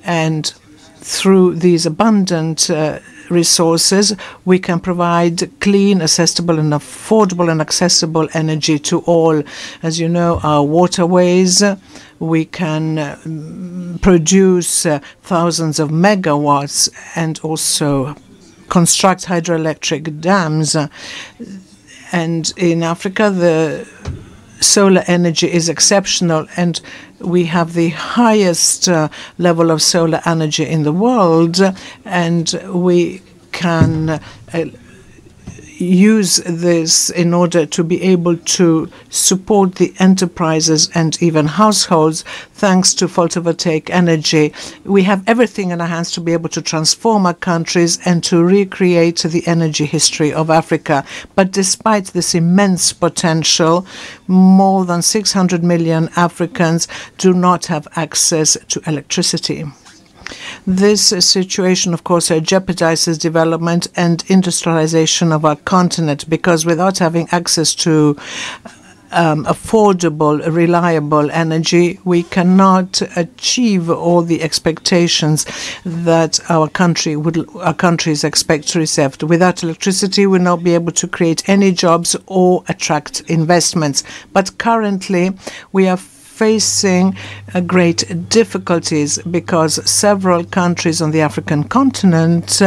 And through these abundant resources, we can provide clean, accessible, and affordable and accessible energy to all. As you know, our waterways, we can produce thousands of megawatts and also construct hydroelectric dams. And in Africa, the solar energy is exceptional, and we have the highest level of solar energy in the world, and we can use this in order to be able to support the enterprises and even households thanks to photovoltaic energy. We have everything in our hands to be able to transform our countries and to recreate the energy history of Africa. But despite this immense potential, more than 600 million Africans do not have access to electricity. This situation, of course, jeopardizes development and industrialization of our continent, because without having access to affordable, reliable energy, we cannot achieve all the expectations that our countries expect to receive. Without electricity, we will not be able to create any jobs or attract investments. But currently, we are facing great difficulties because several countries on the African continent,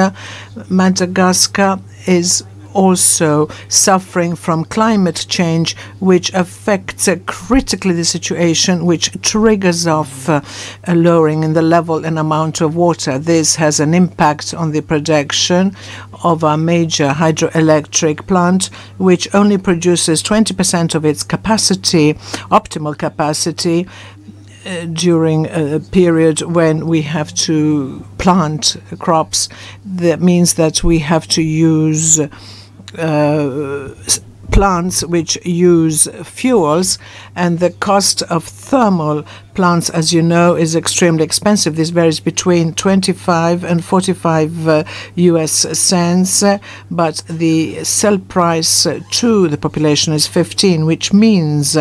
Madagascar is also suffering from climate change, which affects critically the situation, which triggers off a lowering in the level and amount of water. This has an impact on the production of a major hydroelectric plant, which only produces 20% of its capacity, optimal capacity, during a period when we have to plant crops. That means that we have to use plants which use fuels, and the cost of thermal plants, as you know, is extremely expensive. This varies between 25 and 45 US cents, but the sell price to the population is 15, which means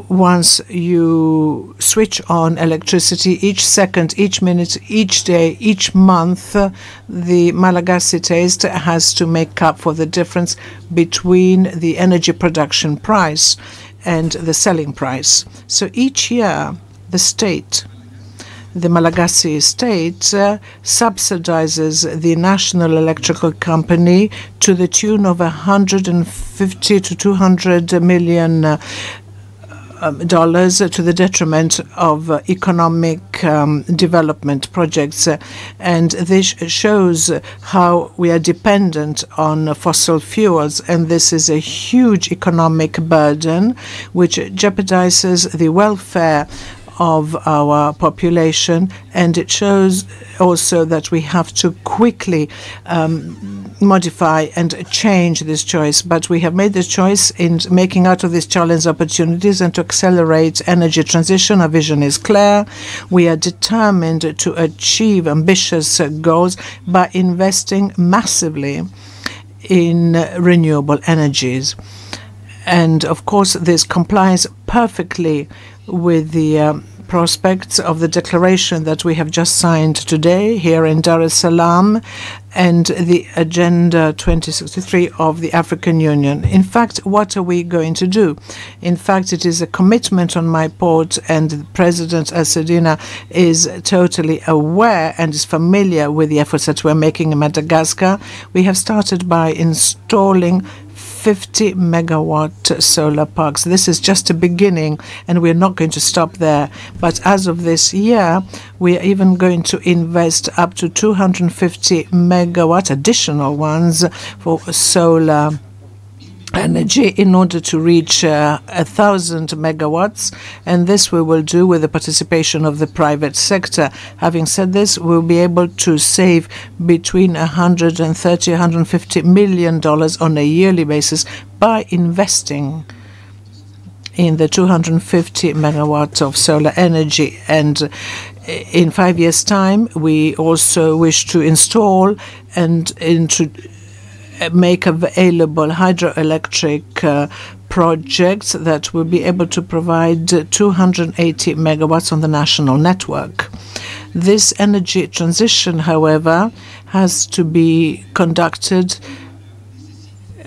once you switch on electricity, each second, each minute, each day, each month, the Malagasy state has to make up for the difference between the energy production price and the selling price. So each year, the Malagasy state subsidizes the national electrical company to the tune of 150 to 200 million dollars to the detriment of economic development projects. And this shows how we are dependent on fossil fuels. And this is a huge economic burden which jeopardizes the welfare of our population, and it shows also that we have to quickly modify and change this choice. But we have made this choice in making out of this challenge opportunities and to accelerate energy transition. Our vision is clear. We are determined to achieve ambitious goals by investing massively in renewable energies. And of course, this complies perfectly with the prospects of the declaration that we have just signed today here in Dar es Salaam and the Agenda 2063 of the African Union. In fact, what are we going to do? In fact, it is a commitment on my part, and President Asadina is totally aware and is familiar with the efforts that we're making in Madagascar. We have started by installing 50 megawatt solar parks. This is just a beginning, and we're not going to stop there. But as of this year, we are even going to invest up to 250 megawatt additional ones for solar energy in order to reach 1,000 megawatts, and this we will do with the participation of the private sector. Having said this, we'll be able to save between $130 and $150 million on a yearly basis by investing in the 250 megawatts of solar energy. And in 5 years' time, we also wish to install and make available hydroelectric projects that will be able to provide 280 megawatts on the national network. This energy transition, however, has to be conducted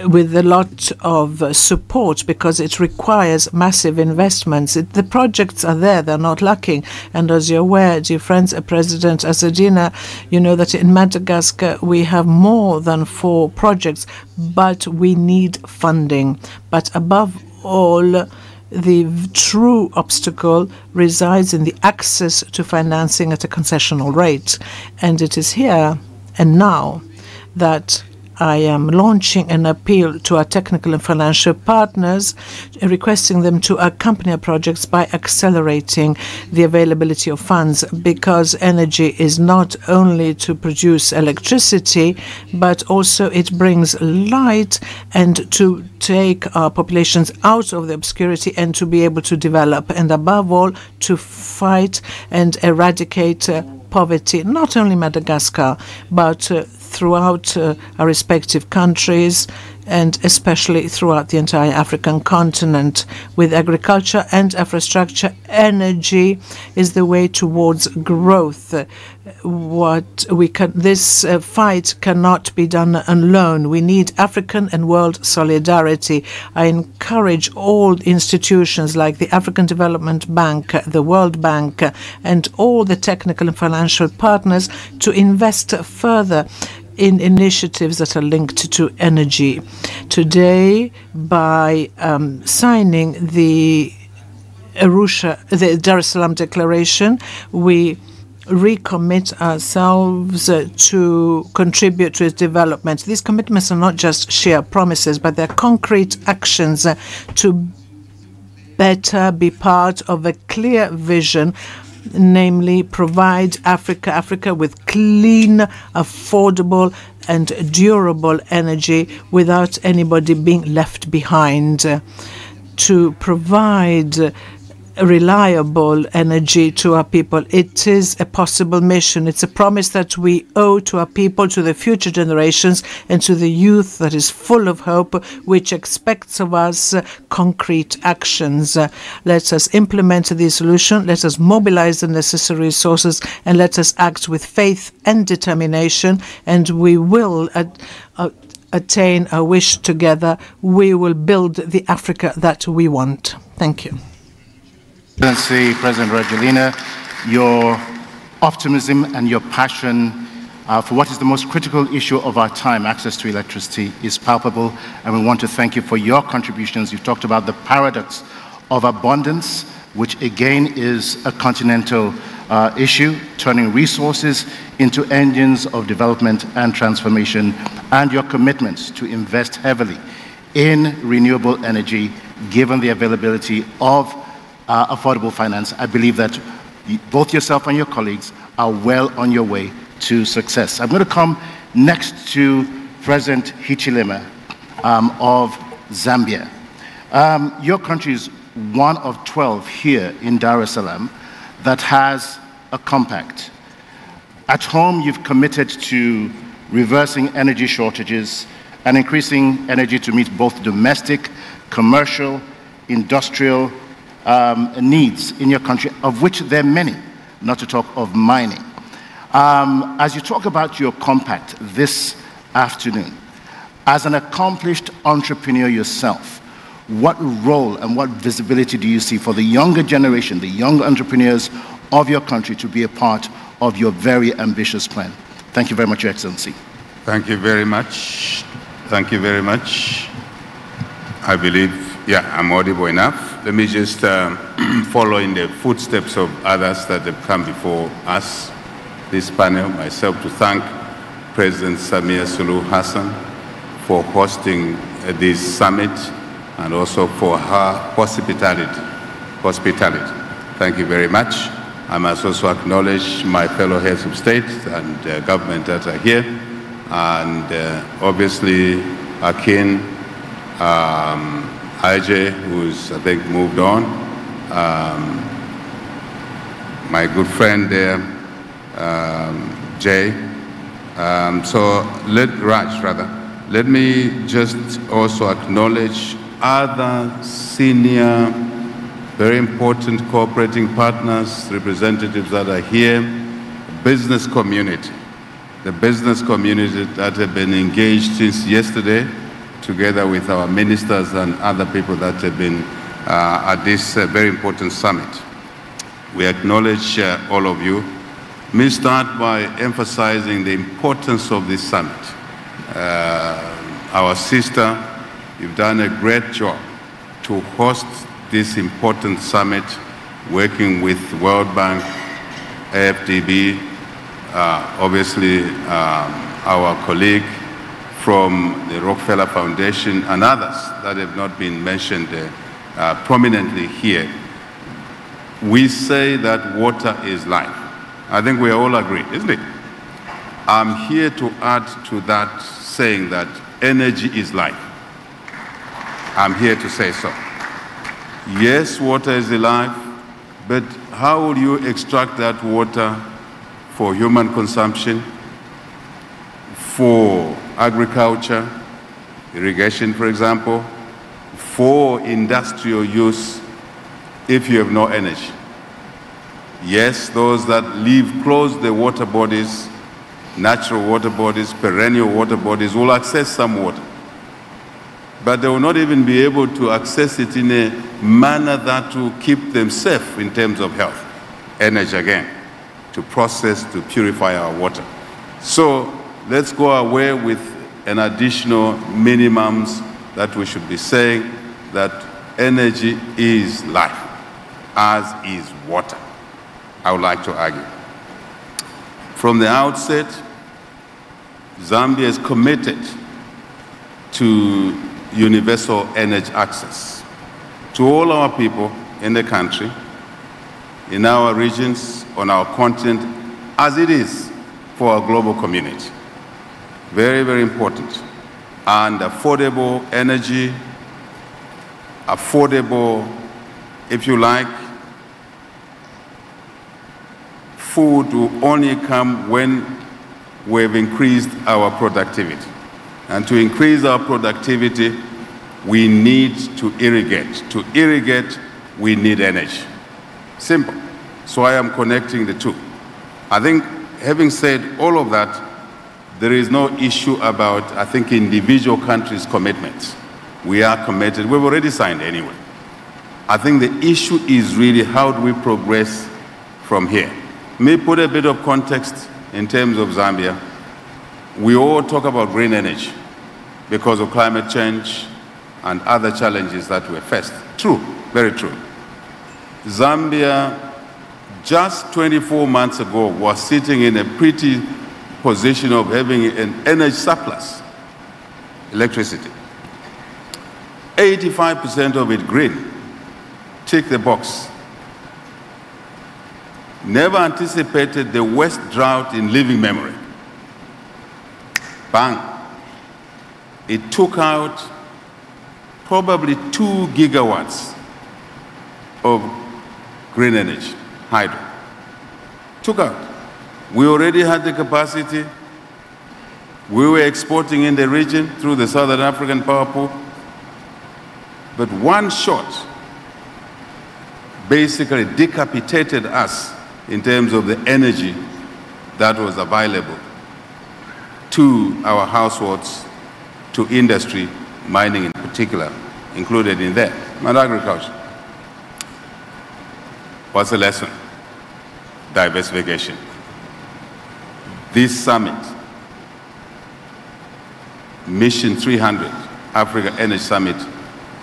with a lot of support because it requires massive investments. The projects are there, they're not lacking. And as you're aware, dear friends, President Asadina, you know that in Madagascar we have more than 4 projects, but we need funding. But above all, the true obstacle resides in the access to financing at a concessional rate. And it is here and now that I am launching an appeal to our technical and financial partners, requesting them to accompany our projects by accelerating the availability of funds, because energy is not only to produce electricity, but also it brings light and to take our populations out of the obscurity and to be able to develop, and above all, to fight and eradicate poverty, not only Madagascar, but throughout our respective countries, and especially throughout the entire African continent. With agriculture and infrastructure, energy is the way towards growth. This fight cannot be done alone. We need African and world solidarity. I encourage all institutions like the African Development Bank, the World Bank, and all the technical and financial partners to invest further in initiatives that are linked to energy. Today, by signing the Dar es Salaam Declaration, we recommit ourselves to contribute to its development. These commitments are not just sheer promises, but they're concrete actions to better be part of a clear vision, namely provide Africa with clean, affordable and durable energy without anybody being left behind. To provide reliable energy to our people. It is a possible mission. It's a promise that we owe to our people, to the future generations, and to the youth that is full of hope, which expects of us concrete actions. Let us implement the solution. Let us mobilize the necessary resources, and let us act with faith and determination, and we will attain our wish together. We will build the Africa that we want. Thank you. Excellency, President Rajoelina, your optimism and your passion for what is the most critical issue of our time, access to electricity, is palpable, and we want to thank you for your contributions. You've talked about the paradox of abundance, which again is a continental issue, turning resources into engines of development and transformation, and your commitment to invest heavily in renewable energy, given the availability of affordable finance. I believe that both yourself and your colleagues are well on your way to success. I'm going to come next to President Hichilema of Zambia. Your country is one of 12 here in Dar es Salaam that has a compact. At home, you've committed to reversing energy shortages and increasing energy to meet both domestic, commercial, industrial needs in your country, of which there are many, not to talk of mining. As you talk about your compact this afternoon, as an accomplished entrepreneur yourself, what role and what visibility do you see for the younger generation, the young entrepreneurs of your country, to be a part of your very ambitious plan? Thank you very much, Your Excellency. Thank you very much. Thank you very much. I believe, I'm audible enough. Let me just follow in the footsteps of others that have come before us, this panel, myself, to thank President Samia Suluhu Hassan for hosting this summit and also for her hospitality. Thank you very much. I must also acknowledge my fellow heads of state and government that are here, and obviously Akin, IJ, who's I think moved on, my good friend there, Jay. Let me just also acknowledge other senior, very important cooperating partners, representatives that are here, business community, the business community that have been engaged since yesterday, together with our ministers and other people that have been at this very important summit. We acknowledge all of you. Let me start by emphasizing the importance of this summit. Our sister, you've done a great job to host this important summit, working with World Bank, AFDB, obviously our colleague from the Rockefeller Foundation and others that have not been mentioned prominently here. We say that water is life. I think we all agree, isn't it? I'm here to add to that, saying that energy is life. I'm here to say so. Yes, water is life, but how will you extract that water for human consumption, for agriculture, irrigation, for example, for industrial use, if you have no energy? Yes, those that live close to the water bodies, natural water bodies, perennial water bodies, will access some water. But they will not even be able to access it in a manner that will keep them safe in terms of health. Energy again, to process, to purify our water. So let's go away with an additional minimums that we should be saying that energy is life, as is water. I would like to argue. From the outset, Zambia is committed to universal energy access to all our people in the country, in our regions, on our continent, as it is for our global community. Very, very important. And affordable energy, affordable, if you like, food will only come when we've increased our productivity. And to increase our productivity, we need to irrigate. To irrigate, we need energy. Simple. So I am connecting the two. I think, having said all of that, there is no issue about, I think, individual countries' commitments. We are committed. We've already signed anyway. I think the issue is really how do we progress from here? Let me put a bit of context in terms of Zambia. We all talk about green energy because of climate change and other challenges that we're faced. True, very true. Zambia, just 24 months ago, was sitting in a pretty position of having an energy surplus, electricity. 85% of it green. Tick the box. Never anticipated the worst drought in living memory. Bang. It took out probably 2 gigawatts of green energy, hydro. Took out. We already had the capacity. We were exporting in the region through the Southern African Power Pool. But one shot basically decapitated us in terms of the energy that was available to our households, to industry, mining in particular, included in there, and agriculture. What's the lesson? Diversification. This summit, Mission 300, Africa Energy Summit,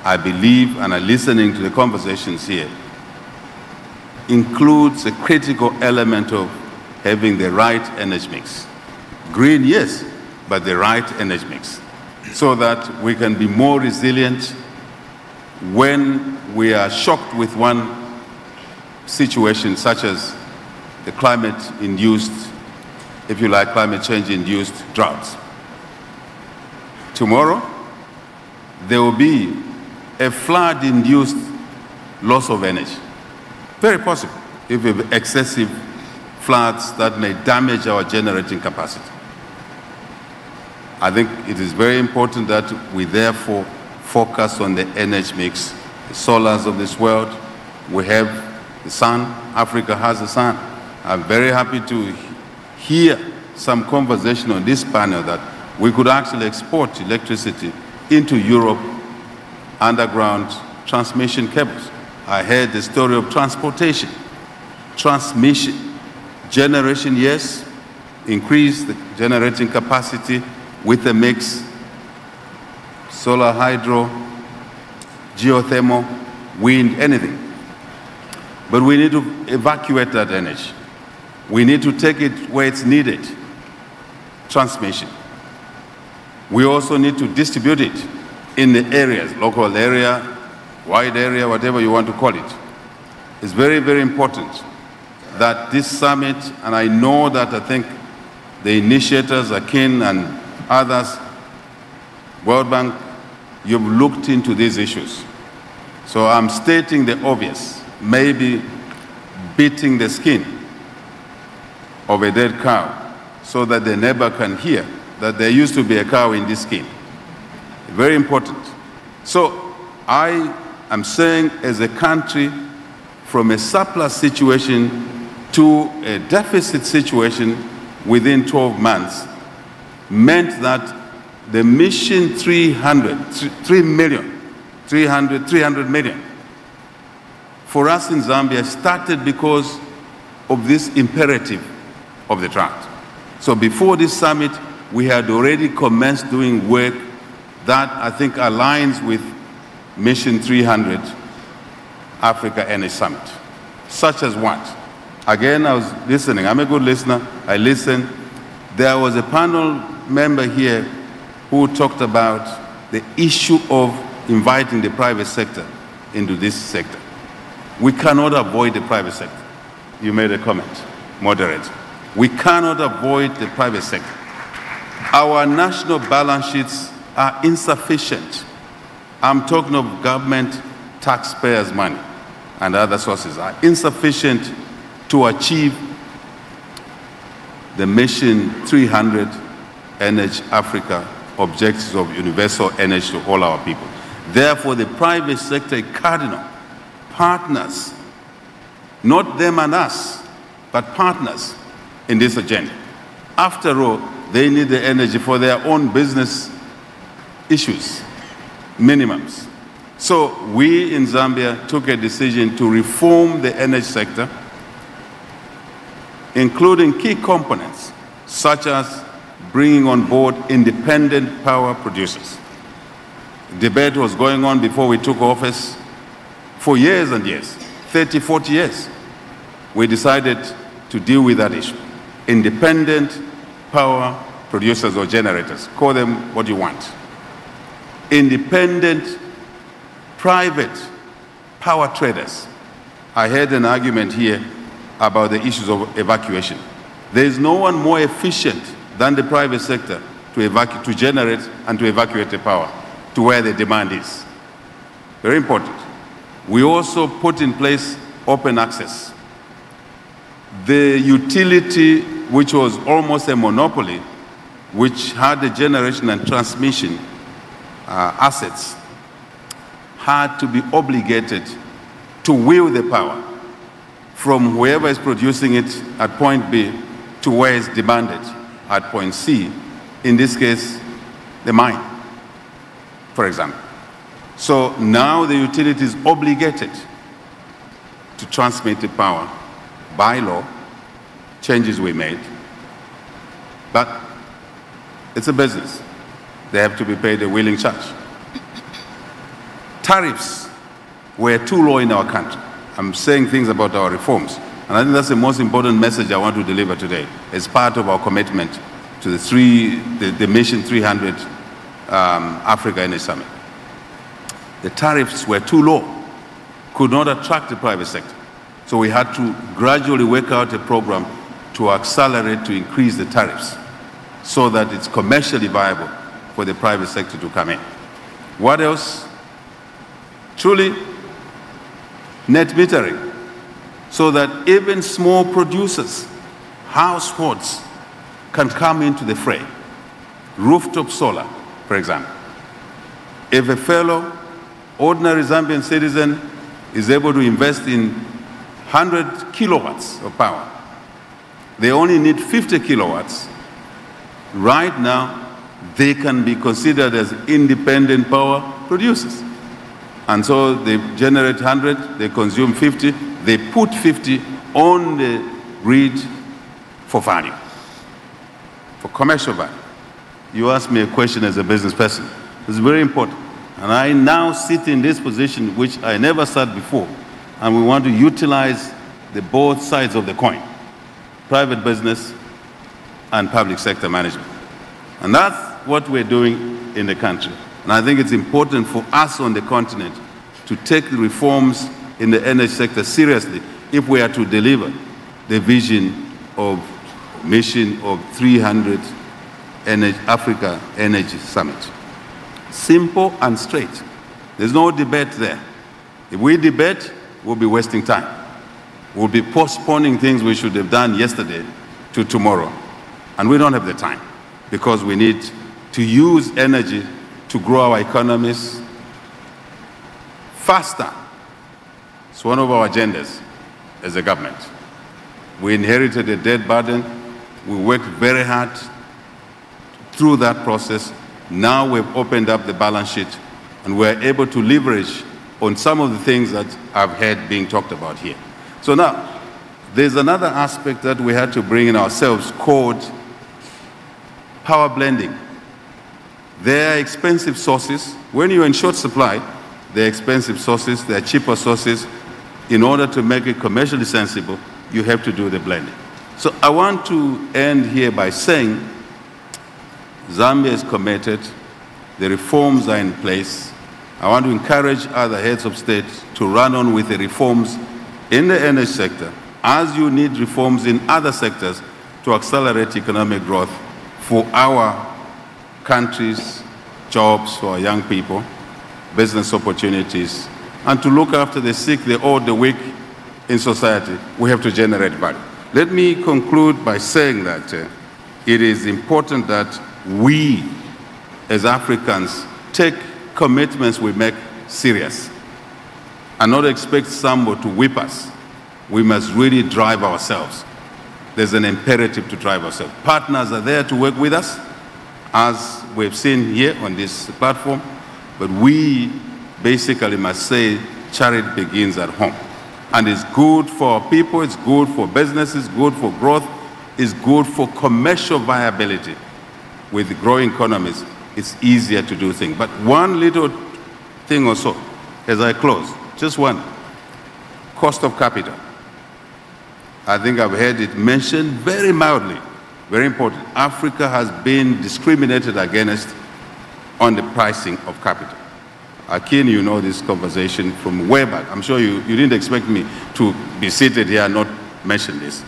I believe, and I'm listening to the conversations here, includes a critical element of having the right energy mix. Green, yes, but the right energy mix, so that we can be more resilient when we are shocked with one situation, such as the climate-induced, if you like, climate change-induced droughts. Tomorrow, there will be a flood-induced loss of energy. Very possible, if we have excessive floods that may damage our generating capacity. I think it is very important that we therefore focus on the energy mix, the solars of this world. We have the sun. Africa has the sun. I'm very happy to hear some conversation on this panel that we could actually export electricity into Europe, underground transmission cables. I heard the story of transportation, transmission, generation, yes, increase the generating capacity with a mix, solar, hydro, geothermal, wind, anything. But we need to evacuate that energy. We need to take it where it's needed, transmission. We also need to distribute it in the areas, local area, wide area, whatever you want to call it. It's very, very important that this summit, and I know that I think the initiators, Akin and others, World Bank, you've looked into these issues. So I'm stating the obvious, maybe beating the skin of a dead cow so that the neighbor can hear that there used to be a cow in this skin. Very important. So I am saying, as a country, from a surplus situation to a deficit situation within 12 months, meant that the Mission 300 million, for us in Zambia started because of this imperative of the drought. So before this summit, we had already commenced doing work that I think aligns with Mission 300 Africa Energy Summit. Such as what? Again, I was listening. I'm a good listener. I listened. There was a panel member here who talked about the issue of inviting the private sector into this sector. We cannot avoid the private sector. You made a comment, moderate. We cannot avoid the private sector. Our national balance sheets are insufficient. I'm talking of government, taxpayers' money, and other sources are insufficient to achieve the Mission 300 Energy Africa objectives of universal energy to all our people. Therefore, the private sector is cardinal. Partners, not them and us, but partners in this agenda. After all, they need the energy for their own business issues, minimums. So we in Zambia took a decision to reform the energy sector, including key components, such as bringing on board independent power producers. Debate was going on before we took office for years and years, 30, 40 years. We decided to deal with that issue. Independent power producers or generators, call them what you want. Independent private power traders. I heard an argument here about the issues of evacuation. There is no one more efficient than the private sector to generate and to evacuate the power to where the demand is. Very important. We also put in place open access. The utility, which was almost a monopoly, which had the generation and transmission assets, had to be obligated to wheel the power from whoever is producing it at point B to where it's demanded at point C, in this case, the mine, for example. So now the utility is obligated to transmit the power by law, changes we made, but it's a business. They have to be paid a willing charge. Tariffs were too low in our country. I'm saying things about our reforms. And I think that's the most important message I want to deliver today as part of our commitment to the Mission 300 Africa Energy Summit. The tariffs were too low, could not attract the private sector. So we had to gradually work out a program to accelerate, to increase the tariffs so that it's commercially viable for the private sector to come in. What else? Truly, net metering, so that even small producers, households, can come into the fray. Rooftop solar, for example. If a fellow, ordinary Zambian citizen is able to invest in 100 kilowatts of power, they only need 50 kilowatts. Right now, they can be considered as independent power producers. And so they generate 100, they consume 50, they put 50 on the grid for value, for commercial value. You asked me a question as a business person. It's very important. And I now sit in this position, which I never sat before, and we want to utilize the both sides of the coin, private business and public sector management. And that's what we're doing in the country. And I think it's important for us on the continent to take the reforms in the energy sector seriously if we are to deliver the vision of mission of 300 Africa Energy Summit. Simple and straight. There's no debate there. If we debate, we'll be wasting time. We'll be postponing things we should have done yesterday to tomorrow. And we don't have the time because we need to use energy to grow our economies faster. It's one of our agendas as a government. We inherited a debt burden. We worked very hard through that process. Now we've opened up the balance sheet and we're able to leverage on some of the things that I've heard being talked about here. So now, there's another aspect that we had to bring in ourselves called power blending. They're expensive sources. When you're in short supply, they're expensive sources, they're cheaper sources. In order to make it commercially sensible, you have to do the blending. So I want to end here by saying Zambia is committed, the reforms are in place. I want to encourage other heads of state to run on with the reforms in the energy sector, as you need reforms in other sectors to accelerate economic growth for our country's jobs, for our young people, business opportunities, and to look after the sick, the old, the weak in society. We have to generate value. Let me conclude by saying that it is important that we, as Africans, take commitments we make serious and not expect somebody to whip us. We must really drive ourselves. There's an imperative to drive ourselves. Partners are there to work with us, as we've seen here on this platform, but we basically must say charity begins at home. And it's good for our people, it's good for businesses, good for growth, it's good for commercial viability. With growing economies, it's easier to do things. But one little thing also, as I close, just one. cost of capital. I think I've heard it mentioned very mildly, very important. Africa has been discriminated against on the pricing of capital. Akin, you know this conversation from way back. I'm sure you didn't expect me to be seated here and not mention this.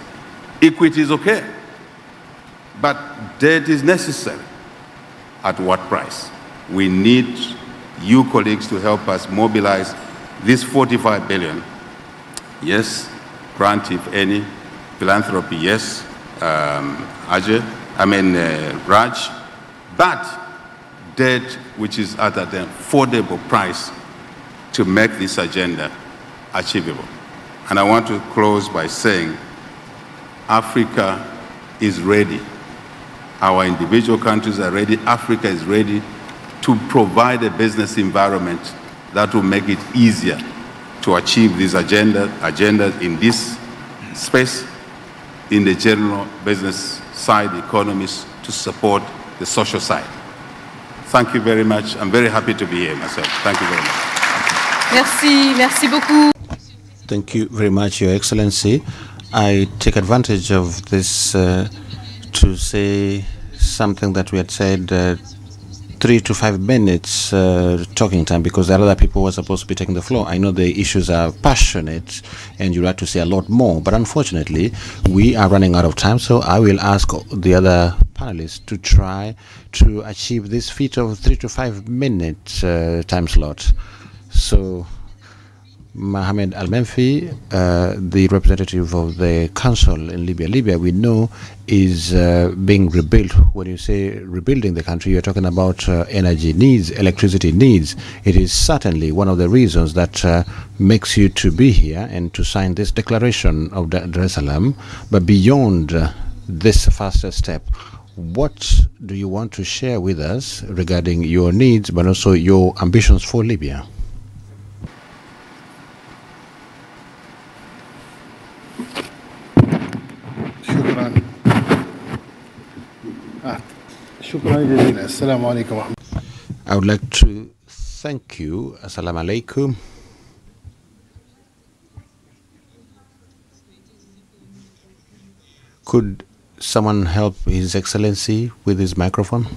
Equity is okay, but debt is necessary. At what price? We need you colleagues to help us mobilize this 45 billion. Yes, grant if any, philanthropy, yes, Raj, but debt which is at an affordable price to make this agenda achievable. And I want to close by saying Africa is ready. Our individual countries are ready. Africa is ready to provide a business environment that will make it easier to achieve this agenda in this space, in the general business side, economies, to support the social side. Thank you very much. I'm very happy to be here myself. Thank you very much. Merci beaucoup. Thank you very much, Your Excellency. I take advantage of this to say something that we had said 3 to 5 minutes talking time, because there are other people who are supposed to be taking the floor. I know the issues are passionate and you'd like to say a lot more, but unfortunately we are running out of time, so I will ask the other panelists to try to achieve this feat of 3 to 5 minute time slot. So Mohamed Al-Menfi, the representative of the council in Libya. Libya, we know, is being rebuilt. When you say rebuilding the country, you're talking about energy needs, electricity needs. It is certainly one of the reasons that makes you to be here and to sign this declaration of Dar es Salaam. But beyond this first step, what do you want to share with us regarding your needs, but also your ambitions for Libya? I would like to thank you. Assalamu alaikum. Could someone help His Excellency with his microphone?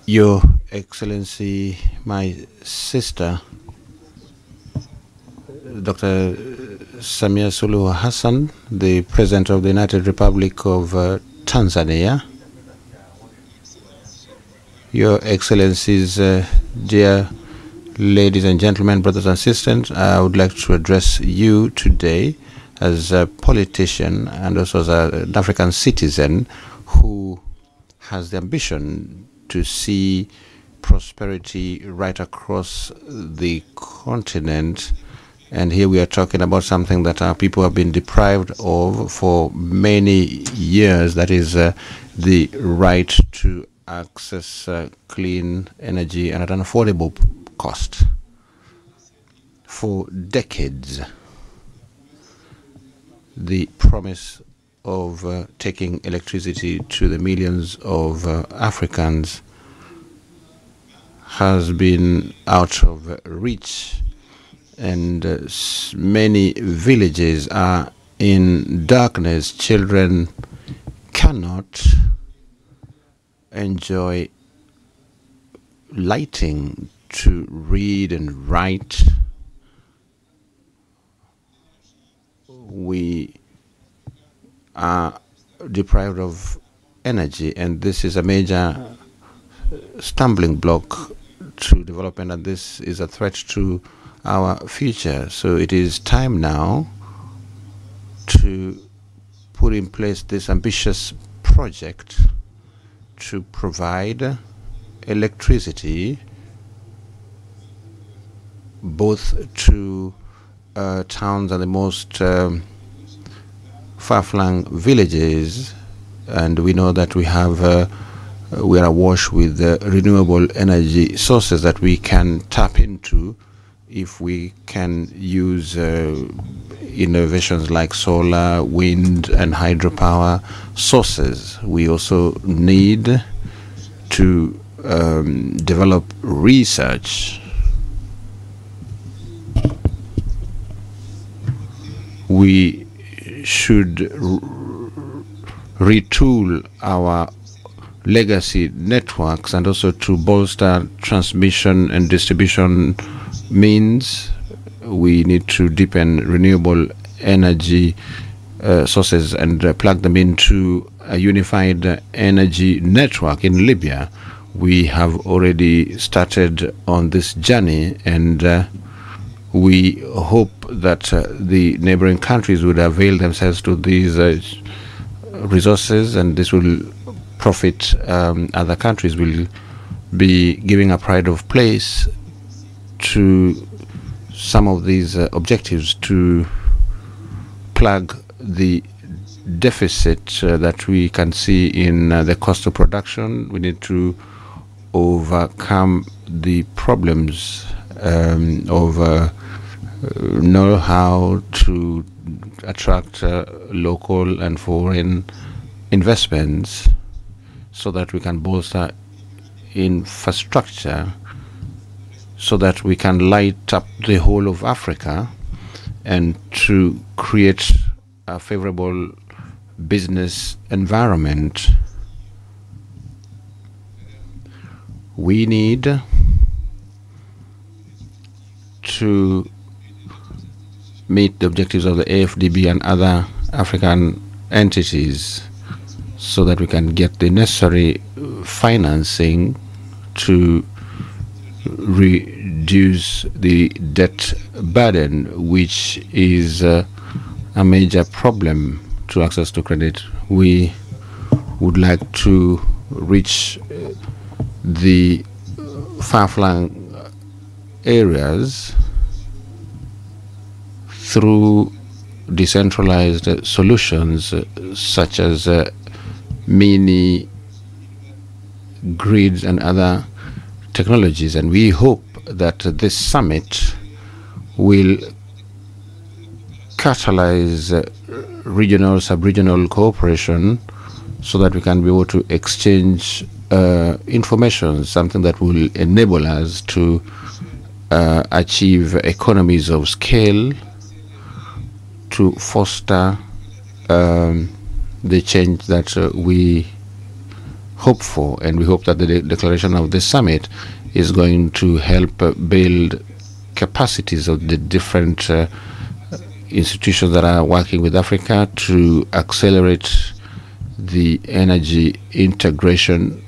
Your Excellency, my sister, Dr. Samia Suluhu Hassan, the President of the United Republic of Tanzania. Your Excellencies, dear ladies and gentlemen, brothers and sisters, I would like to address you today as a politician and also as an African citizen who has the ambition to see prosperity right across the continent. And here we are talking about something that our people have been deprived of for many years, that is the right to access clean energy and at an affordable cost. For decades, the promise of taking electricity to the millions of Africans has been out of reach, and many villages are in darkness. Children cannot enjoy lighting to read and write. We are deprived of energy, and this is a major stumbling block to development, and this is a threat to our future. So it is time now to put in place this ambitious project to provide electricity both to towns and the most far-flung villages, and we know that we have we are awash with renewable energy sources that we can tap into if we can use innovations like solar, wind, and hydropower sources. We also need to develop research. We should retool our legacy networks and also to bolster transmission and distribution means. We need to deepen renewable energy sources and plug them into a unified energy network. In Libya, we have already started on this journey, and we hope that the neighboring countries would avail themselves to these resources, and this will profit other countries. Will be giving a pride of place to some of these objectives to plug the deficit that we can see in the cost of production. We need to overcome the problems of know how to attract local and foreign investments so that we can bolster infrastructure, so that we can light up the whole of Africa and to create a favorable business environment. We need to meet the objectives of the AFDB and other African entities so that we can get the necessary financing to reduce the debt burden, which is a major problem to access to credit. We would like to reach the far-flung areas through decentralized solutions such as mini grids and other technologies, and we hope that this summit will catalyze regional, sub-regional cooperation so that we can be able to exchange information, something that will enable us to achieve economies of scale to foster the change that we hope for. And we hope that the declaration of this summit is going to help build capacities of the different institutions that are working with Africa to accelerate the energy integration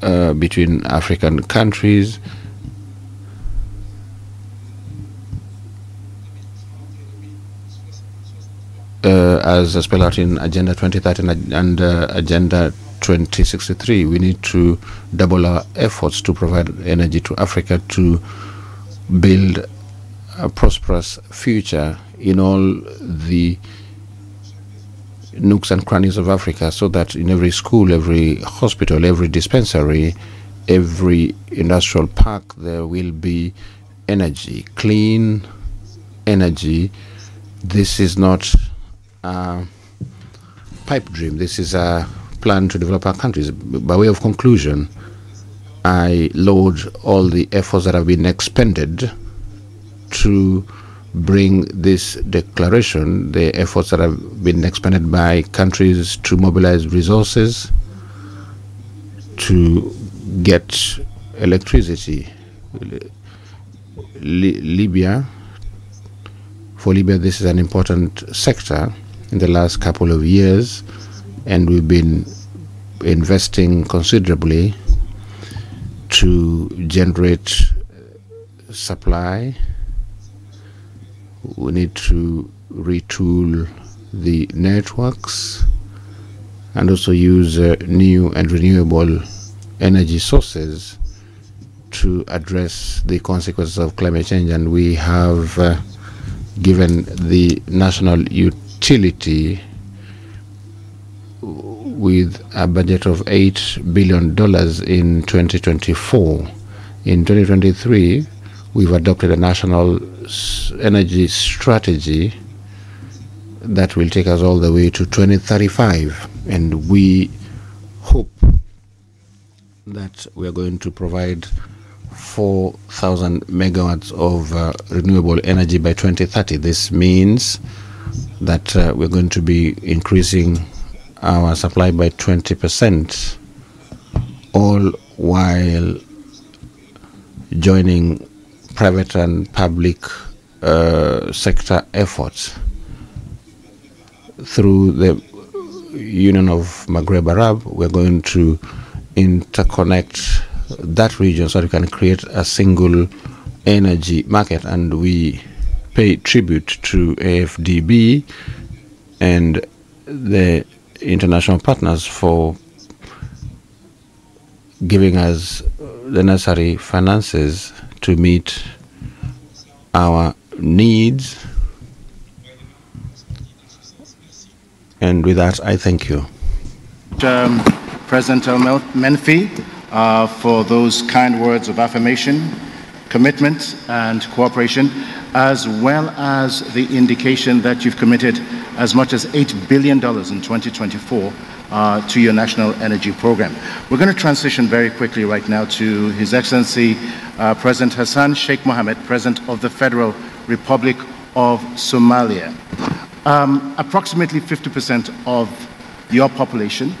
between African countries. As spelled out in Agenda 2030 and Agenda 2063, we need to double our efforts to provide energy to Africa to build a prosperous future in all the nooks and crannies of Africa, so that in every school, every hospital, every dispensary, every industrial park, there will be energy, clean energy. This is not a pipe dream. This is a plan to develop our countries. By way of conclusion, I laud all the efforts that have been expended to bring this declaration, the efforts that have been expended by countries to mobilize resources to get electricity. Libya, for Libya, this is an important sector in the last couple of years, and we've been investing considerably to generate supply. We need to retool the networks and also use new and renewable energy sources to address the consequences of climate change. And we have given the national utility with a budget of $8 billion in 2024. In 2023, we've adopted a national energy strategy that will take us all the way to 2035. And we hope that we are going to provide 4,000 megawatts of renewable energy by 2030. This means that we're going to be increasing our supply by 20%, all while joining private and public sector efforts through the Union of Maghreb Arab. We're going to interconnect that region so we can create a single energy market, and we pay tribute to AFDB and the international partners for giving us the necessary finances to meet our needs. And with that, I thank you. President Menfi, for those kind words of affirmation, commitment, and cooperation, as well as the indication that you've committed as much as $8 billion in 2024 to your national energy program. We're going to transition very quickly right now to His Excellency President Hassan Sheikh Mohammed, President of the Federal Republic of Somalia. Approximately 50% of your population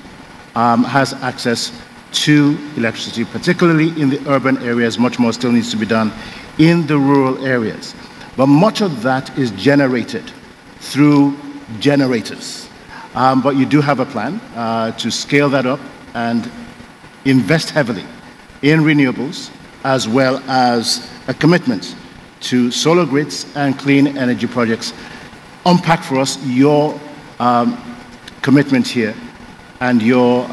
has access to electricity, particularly in the urban areas. Much more still needs to be done in the rural areas. But much of that is generated through generators. But you do have a plan to scale that up and invest heavily in renewables, as well as a commitment to solar grids and clean energy projects. Unpack for us your commitment here and your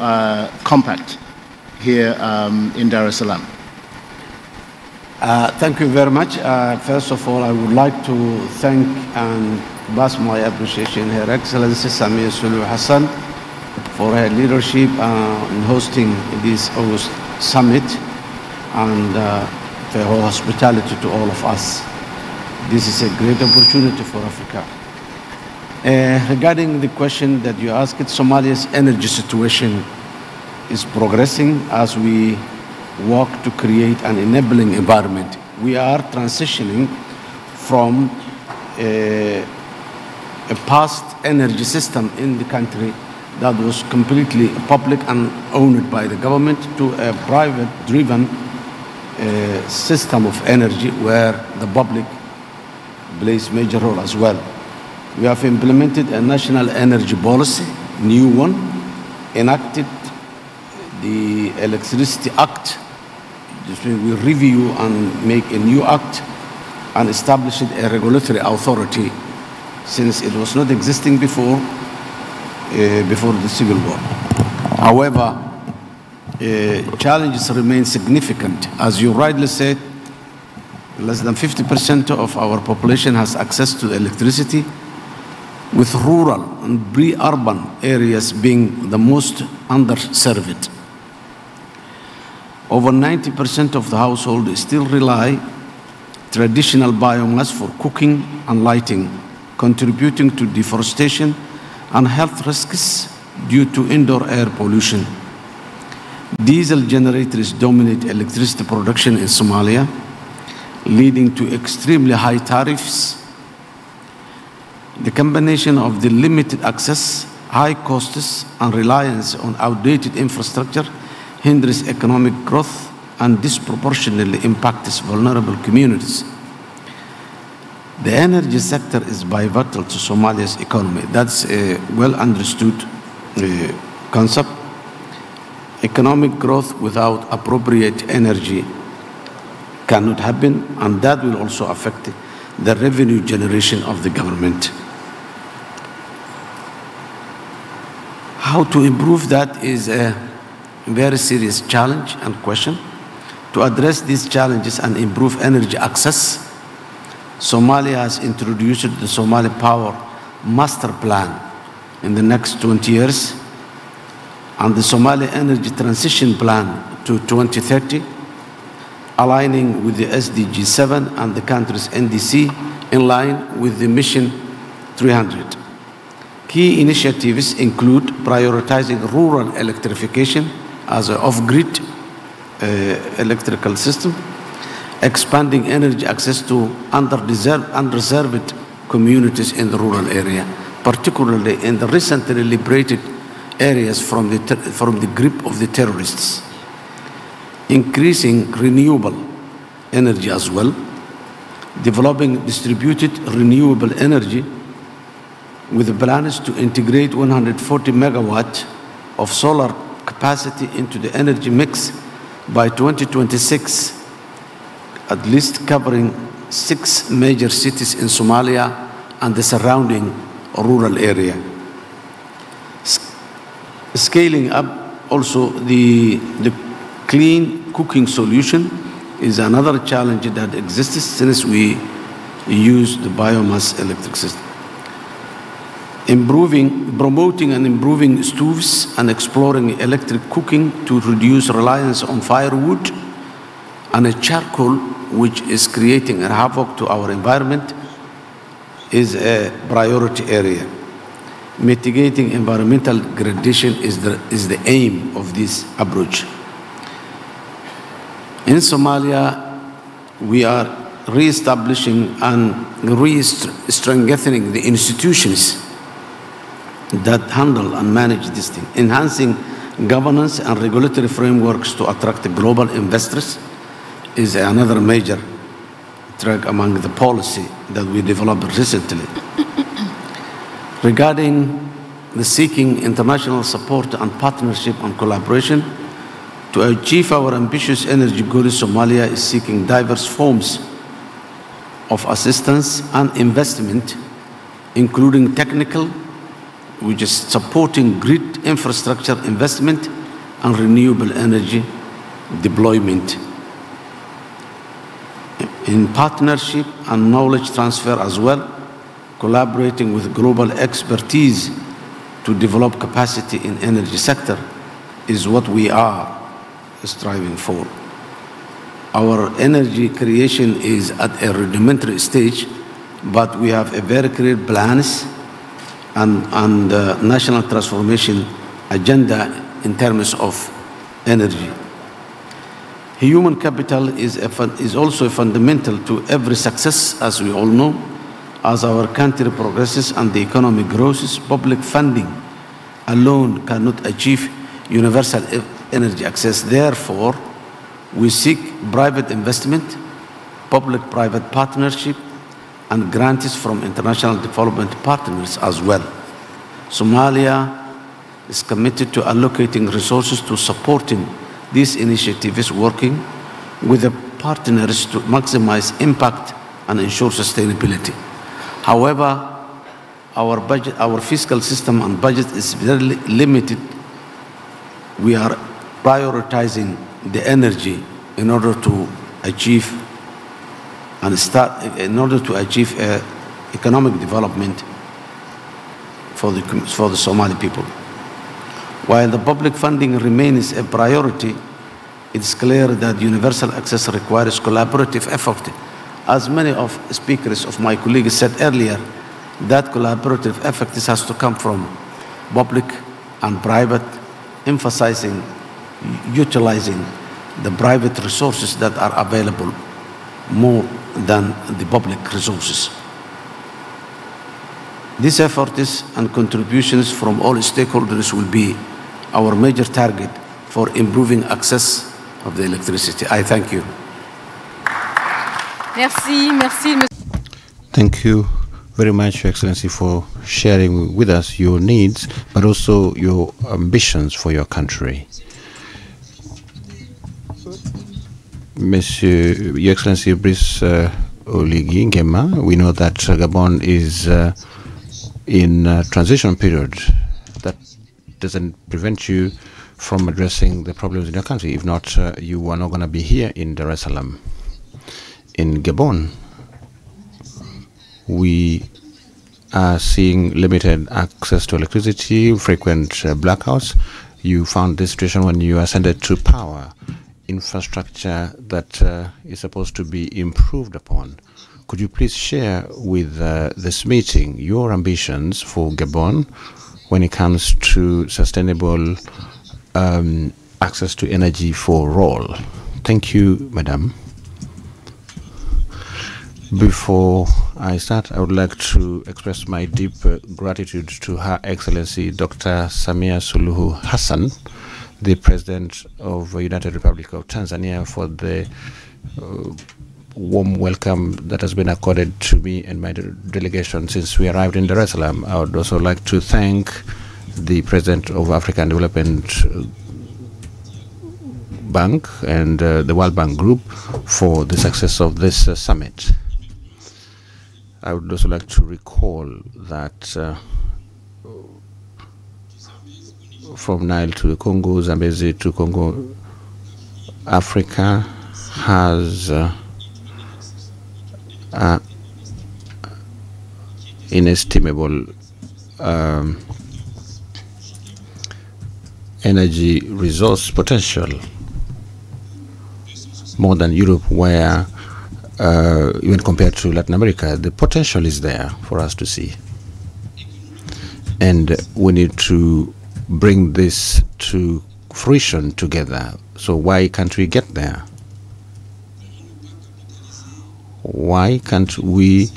compact here in Dar es Salaam. Thank you very much. First of all, I would like to thank and pass my appreciation Her Excellency Samia Suluhu Hassan for her leadership in hosting this August summit and for her hospitality to all of us. This is a great opportunity for Africa. Regarding the question that you asked, Somalia's energy situation is progressing as we work to create an enabling environment. We are transitioning from a past energy system in the country that was completely public and owned by the government to a private-driven system of energy where the public plays a major role as well. We have implemented a national energy policy, new one, enacted the Electricity Act. We review and make a new act and established a regulatory authority since it was not existing before the Civil War. However, challenges remain significant. As you rightly said, less than 50% of our population has access to electricity, with rural and pre-urban areas being the most underserved. Over 90% of the households still rely traditional biomass for cooking and lighting, contributing to deforestation and health risks due to indoor air pollution. Diesel generators dominate electricity production in Somalia, leading to extremely high tariffs. The combination of the limited access, high costs, and reliance on outdated infrastructure hinders economic growth and disproportionately impacts vulnerable communities. The energy sector is pivotal to Somalia's economy. That's a well understood concept. Economic growth without appropriate energy cannot happen, and that will also affect the revenue generation of the government. How to improve that is a very serious challenge and question. To address these challenges and improve energy access, Somalia has introduced the Somali Power Master Plan in the next 20 years and the Somali Energy Transition Plan to 2030, aligning with the SDG 7 and the country's NDC in line with the Mission 300. Key initiatives include prioritizing rural electrification as an off-grid electrical system, expanding energy access to underserved communities in the rural area, particularly in the recently liberated areas from the grip of the terrorists, increasing renewable energy as well, developing distributed renewable energy with plans to integrate 140 megawatts of solar capacity into the energy mix by 2026, at least covering 6 major cities in Somalia and the surrounding rural area. Scaling up also the clean cooking solution is another challenge that exists since we use the biomass electric system. Promoting and improving stoves and exploring electric cooking to reduce reliance on firewood and charcoal, which is creating a havoc to our environment, is a priority area. Mitigating environmental degradation is the aim of this approach. In Somalia, we are re-establishing and strengthening the institutions that handle and manage this thing, enhancing governance and regulatory frameworks to attract global investors is another major track among the policy that we developed recently. Regarding the seeking international support and partnership and collaboration, to achieve our ambitious energy goals, Somalia is seeking diverse forms of assistance and investment, including technical, which is supporting grid infrastructure investment and renewable energy deployment. In partnership and knowledge transfer as well, collaborating with global expertise to develop capacity in energy sector is what we are striving for. Our energy creation is at a rudimentary stage, but we have a very clear plans and national transformation agenda in terms of energy. Human capital is also fundamental to every success, as we all know. As our country progresses and the economy grows, public funding alone cannot achieve universal energy access. Therefore, we seek private investment, public-private partnership, and grants from international development partners as well. Somalia is committed to allocating resources to supporting these initiatives, working with the partners to maximize impact and ensure sustainability. However, our fiscal system and budget is very limited. We are prioritizing the energy in order to achieve economic development for the Somali people. While the public funding remains a priority, it's clear that universal access requires collaborative effort. As many of speakers of my colleagues said earlier, that collaborative effort has to come from public and private, emphasizing utilizing the private resources that are available more than the public resources. These efforts and contributions from all stakeholders will be our major target for improving access of the electricity. I thank you. Merci. Thank you very much, Your Excellency, for sharing with us your needs, but also your ambitions for your country. Monsieur, Your Excellency Brice Oligui Nguema, we know that Gabon is in a transition period. That doesn't prevent you from addressing the problems in your country. If not, you are not going to be here in Dar es Salaam. In Gabon, we are seeing limited access to electricity, frequent blackouts. You found this situation when you ascended to power. Infrastructure that is supposed to be improved upon. could you please share with this meeting your ambitions for Gabon when it comes to sustainable access to energy for all? Thank you, Madam. Before I start, I would like to express my deep gratitude to Her Excellency Dr. Samia Suluhu Hassan, the President of the United Republic of Tanzania, for the warm welcome that has been accorded to me and my delegation since we arrived in Dar es Salaam. I would also like to thank the President of African Development Bank and the World Bank Group for the success of this summit. I would also like to recall that from Nile to the Congo, Zambezi to Congo, Africa has inestimable energy resource potential, more than Europe, where even compared to Latin America, the potential is there for us to see. And we need to bring this to fruition together. So why can't we get there? Why can't we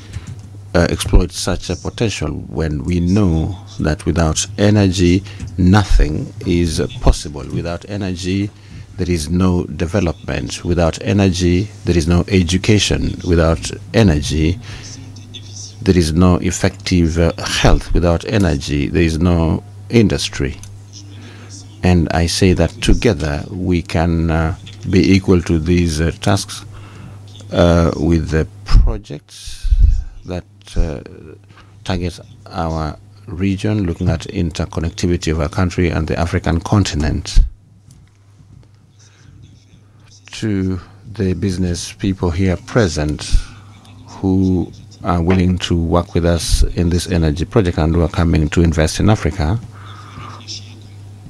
exploit such a potential when we know that without energy, nothing is possible? Without energy, there is no development. Without energy, there is no education. Without energy, there is no effective health. Without energy, there is no industry. And I say that together we can be equal to these tasks with the projects that target our region, looking at interconnectivity of our country and the African continent. To the business people here present who are willing to work with us in this energy project and who are coming to invest in Africa,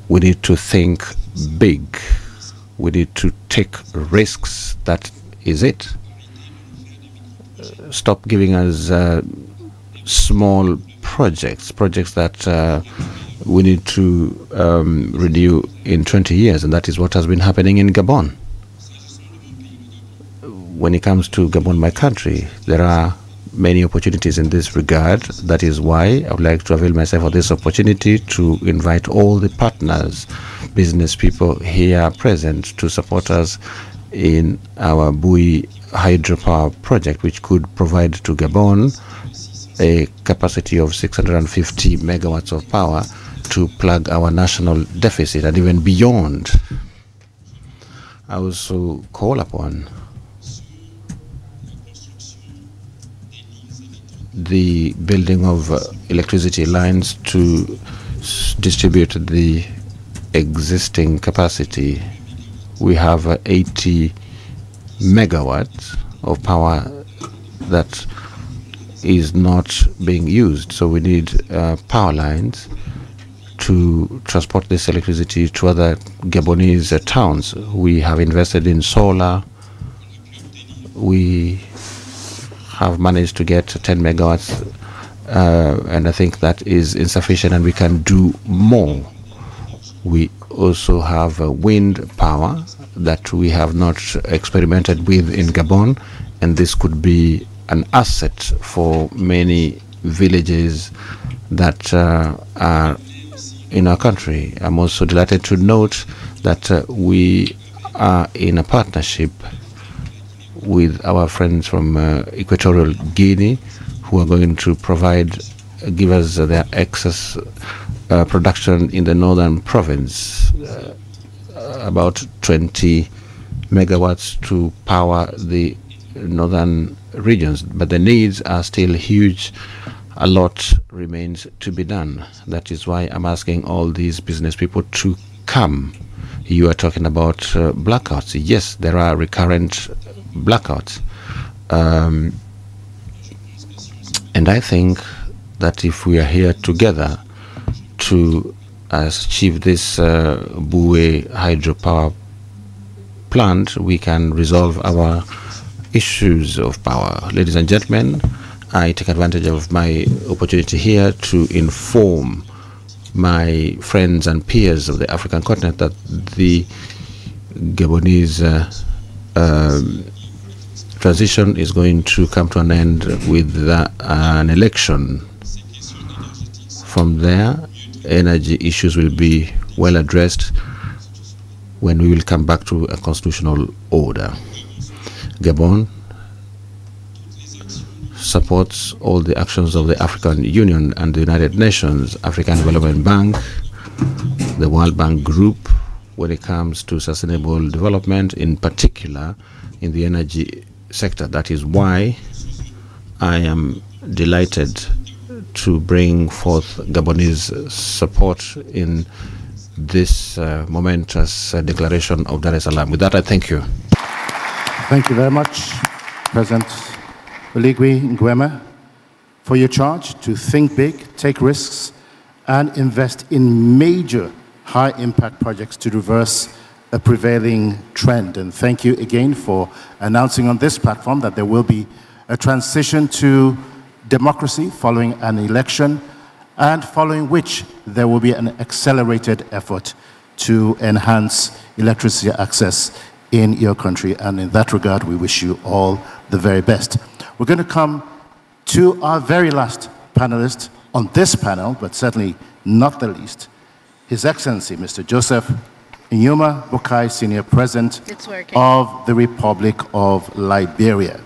we need to think big. We need to take risks. That is it. Stop giving us small projects that we need to renew in 20 years, and that is what has been happening in Gabon. When it comes to Gabon, my country, there are many opportunities in this regard. That is why I would like to avail myself of this opportunity to invite all the partners, business people here present, to support us in our Bui hydropower project, which could provide to Gabon a capacity of 650 megawatts of power to plug our national deficit and even beyond. I also call upon the building of electricity lines to distribute the existing capacity. We have 80 megawatts of power that is not being used, so we need power lines to transport this electricity to other Gabonese towns. We have invested in solar. We have managed to get 10 megawatts, and I think that is insufficient, and we can do more. We also have wind power that we have not experimented with in Gabon, and this could be an asset for many villages that are in our country. I'm also delighted to note that we are in a partnership with our friends from Equatorial Guinea, who are going to give us their excess production in the northern province, about 20 megawatts to power the northern regions. But the needs are still huge. A lot remains to be done. That is why I'm asking all these business people to come. You are talking about blackouts. Yes, there are recurrent blackouts. And I think that if we are here together to achieve this Boué hydropower plant, we can resolve our issues of power. Ladies and gentlemen, I take advantage of my opportunity here to inform my friends and peers of the African continent that the Gabonese transition is going to come to an end with an election. From there, energy issues will be well addressed when we will come back to a constitutional order. Gabon supports all the actions of the African Union and the United Nations, African Development Bank, the World Bank Group, when it comes to sustainable development, in particular in the energy sector. That is why I am delighted to bring forth Gabonese support in this momentous declaration of Dar es Salaam. With that, I thank you. Thank you very much, President Oligui Nguema, for your charge to think big, take risks, and invest in major high-impact projects to reverse a prevailing trend. And thank you again for announcing on this platform that there will be a transition to democracy following an election, and following which there will be an accelerated effort to enhance electricity access in your country. And in that regard, we wish you all the very best. We're going to come to our very last panelist on this panel, but certainly not the least, His Excellency, Mr. Joseph Nyuma Bukai, Senior President of the Republic of Liberia.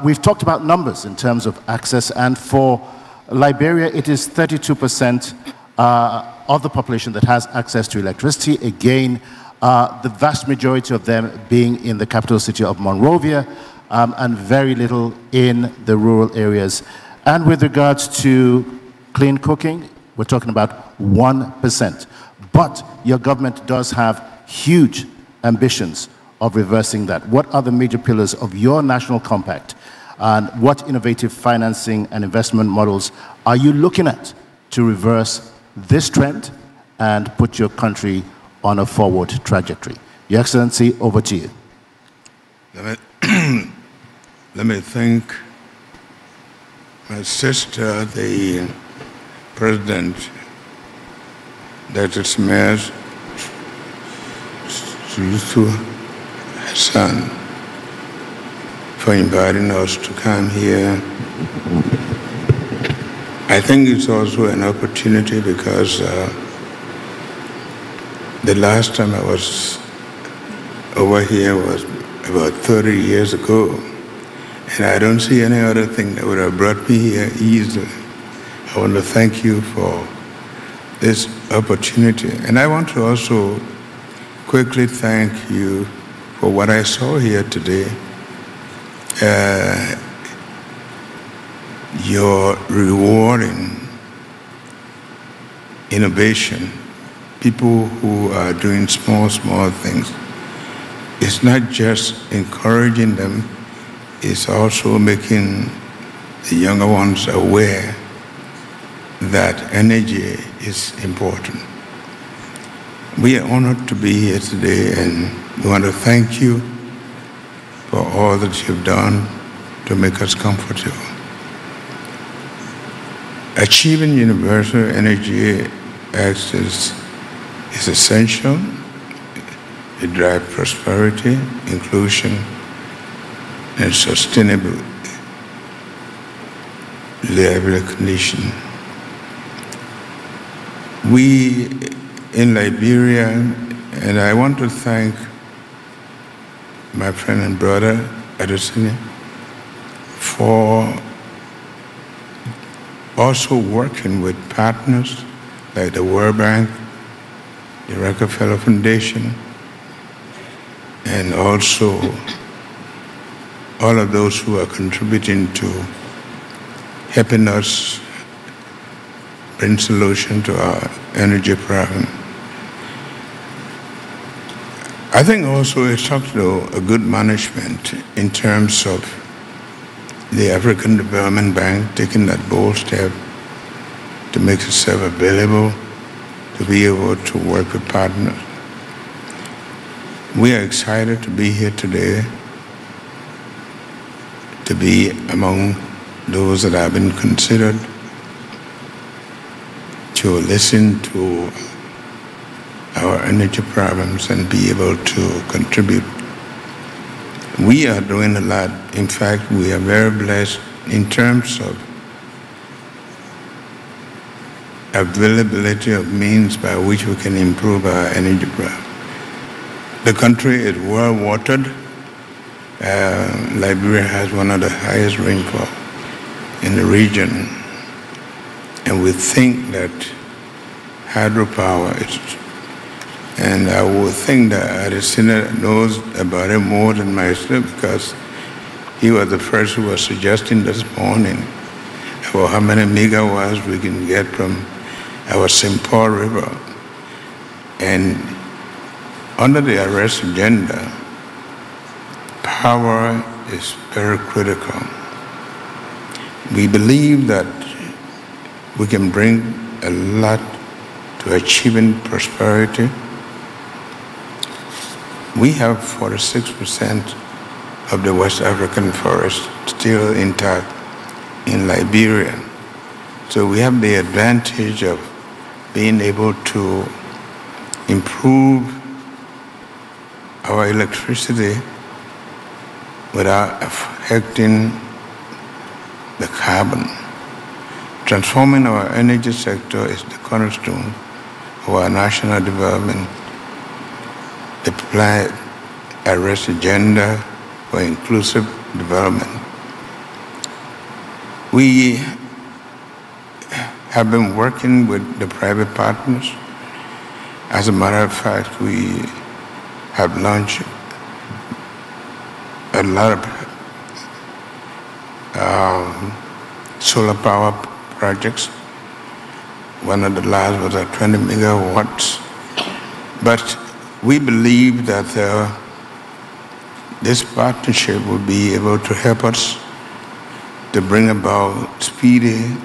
We've talked about numbers in terms of access, and for Liberia, it is 32% of the population that has access to electricity. Again, the vast majority of them being in the capital city of Monrovia, and very little in the rural areas. And with regards to clean cooking, we're talking about 1%. But your government does have huge ambitions of reversing that. What are the major pillars of your national compact? And what innovative financing and investment models are you looking at to reverse this trend and put your country on a forward trajectory? Your Excellency, over to you. Let me thank my sister, the President, Dr. Samia Suluhu Hassan, for inviting us to come here. I think it's also an opportunity because the last time I was over here was about 30 years ago, and I don't see any other thing that would have brought me here easily. I want to thank you for this opportunity, and I want to also quickly thank you for what I saw here today. You're rewarding innovation, people who are doing small things. It's not just encouraging them, it's also making the younger ones aware that energy is important. We are honored to be here today, and we want to thank you for all that you've done to make us comfortable. Achieving universal energy access is essential. It drives prosperity, inclusion, and sustainable livable condition. We in Liberia, and I want to thank my friend and brother, Adesina, for also working with partners like the World Bank, the Rockefeller Foundation, and also all of those who are contributing to helping us bring solution to our energy problem. I think also it's also a good management in terms of the African Development Bank taking that bold step to make itself available to be able to work with partners. We are excited to be here today to be among those that have been considered to listen to our energy problems and be able to contribute. We are doing a lot. In fact, we are very blessed in terms of availability of means by which we can improve our energy problem. The country is well watered. Liberia has one of the highest rainfall in the region. And we think that hydropower is, and I would think that the Senator knows about it more than myself, because he was the first who was suggesting this morning about how many megawatts we can get from our St. Paul River. And under the arrest agenda, power is very critical. We believe that we can bring a lot to achieving prosperity. We have 46% of the West African forest still intact in Liberia. So we have the advantage of being able to improve our electricity without affecting the carbon. Transforming our energy sector is the cornerstone of our national development. The plan arrests agenda for inclusive development. We have been working with the private partners. As a matter of fact, we have launched a lot of solar power projects. One of the last was at 20 megawatts. But we believe that this partnership will be able to help us to bring about speedy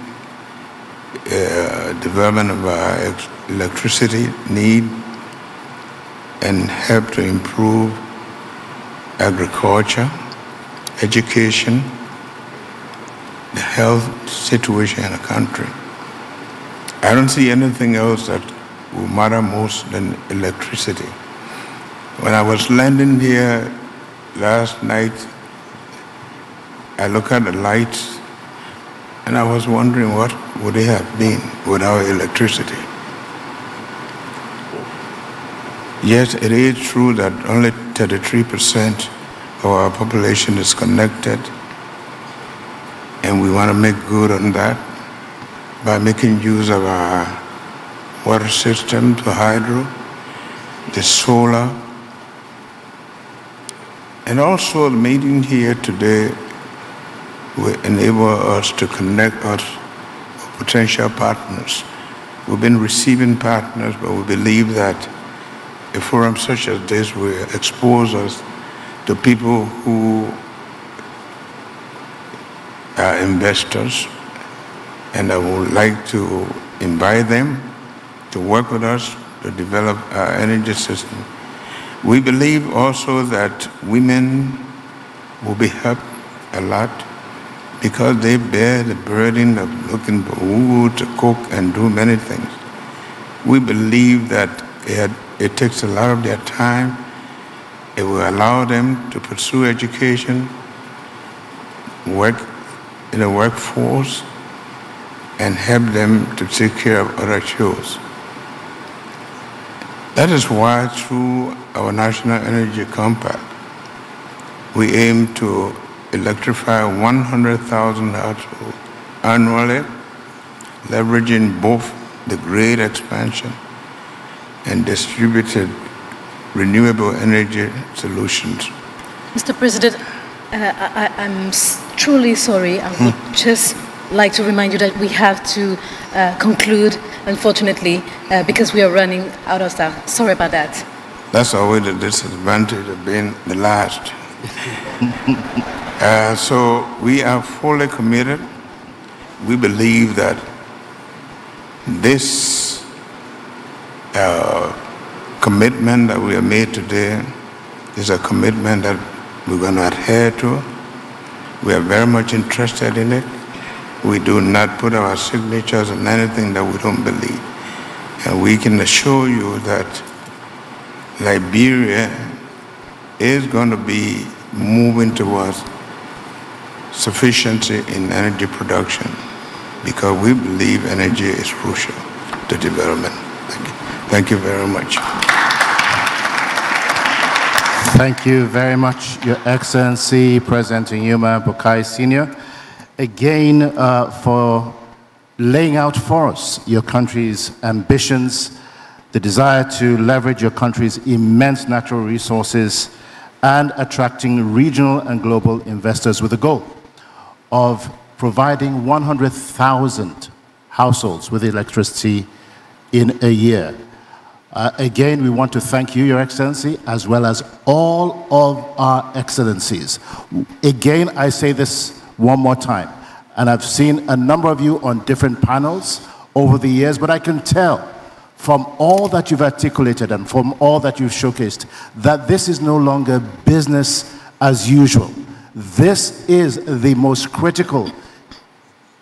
development of our electricity need and help to improve agriculture, education, the health situation in the country. I don't see anything else that will matter most than electricity. When I was landing here last night, I looked at the lights and I was wondering what would they have been without electricity. Yes, it is true that only 33% of our population is connected, and we want to make good on that by making use of our water system to hydro, the solar, and also the meeting here today will enable us to connect us with potential partners. We've been receiving partners, but we believe that a forum such as this will expose us to people who are investors, and I would like to invite them to work with us to develop our energy system. We believe also that women will be helped a lot because they bear the burden of looking for wood to cook and do many things. We believe that it takes a lot of their time. It will allow them to pursue education, work in the workforce, and help them to take care of other chores. That is why through our National Energy Compact, we aim to electrify 100,000 households annually, leveraging both the grid expansion and distributed renewable energy solutions. Mr. President, I'm truly sorry. I would just like to remind you that we have to conclude, unfortunately, because we are running out of time. Sorry about that. That's always the disadvantage of being the last. So we are fully committed. We believe that this commitment that we have made today is a commitment that we're going to adhere to. We are very much interested in it. We do not put our signatures on anything that we don't believe. And we can assure you that Liberia is going to be moving towards sufficiency in energy production because we believe energy is crucial to development. Thank you. Thank you very much. Thank you very much, Your Excellency, President Nyuma Bukai Sr., again for laying out for us your country's ambitions, the desire to leverage your country's immense natural resources and attracting regional and global investors with the goal of providing 100,000 households with electricity in a year. Again, we want to thank you, Your Excellency, as well as all of our excellencies. Again, I say this one more time, and I've seen a number of you on different panels over the years, but I can tell from all that you've articulated and from all that you've showcased that this is no longer business as usual. This is the most critical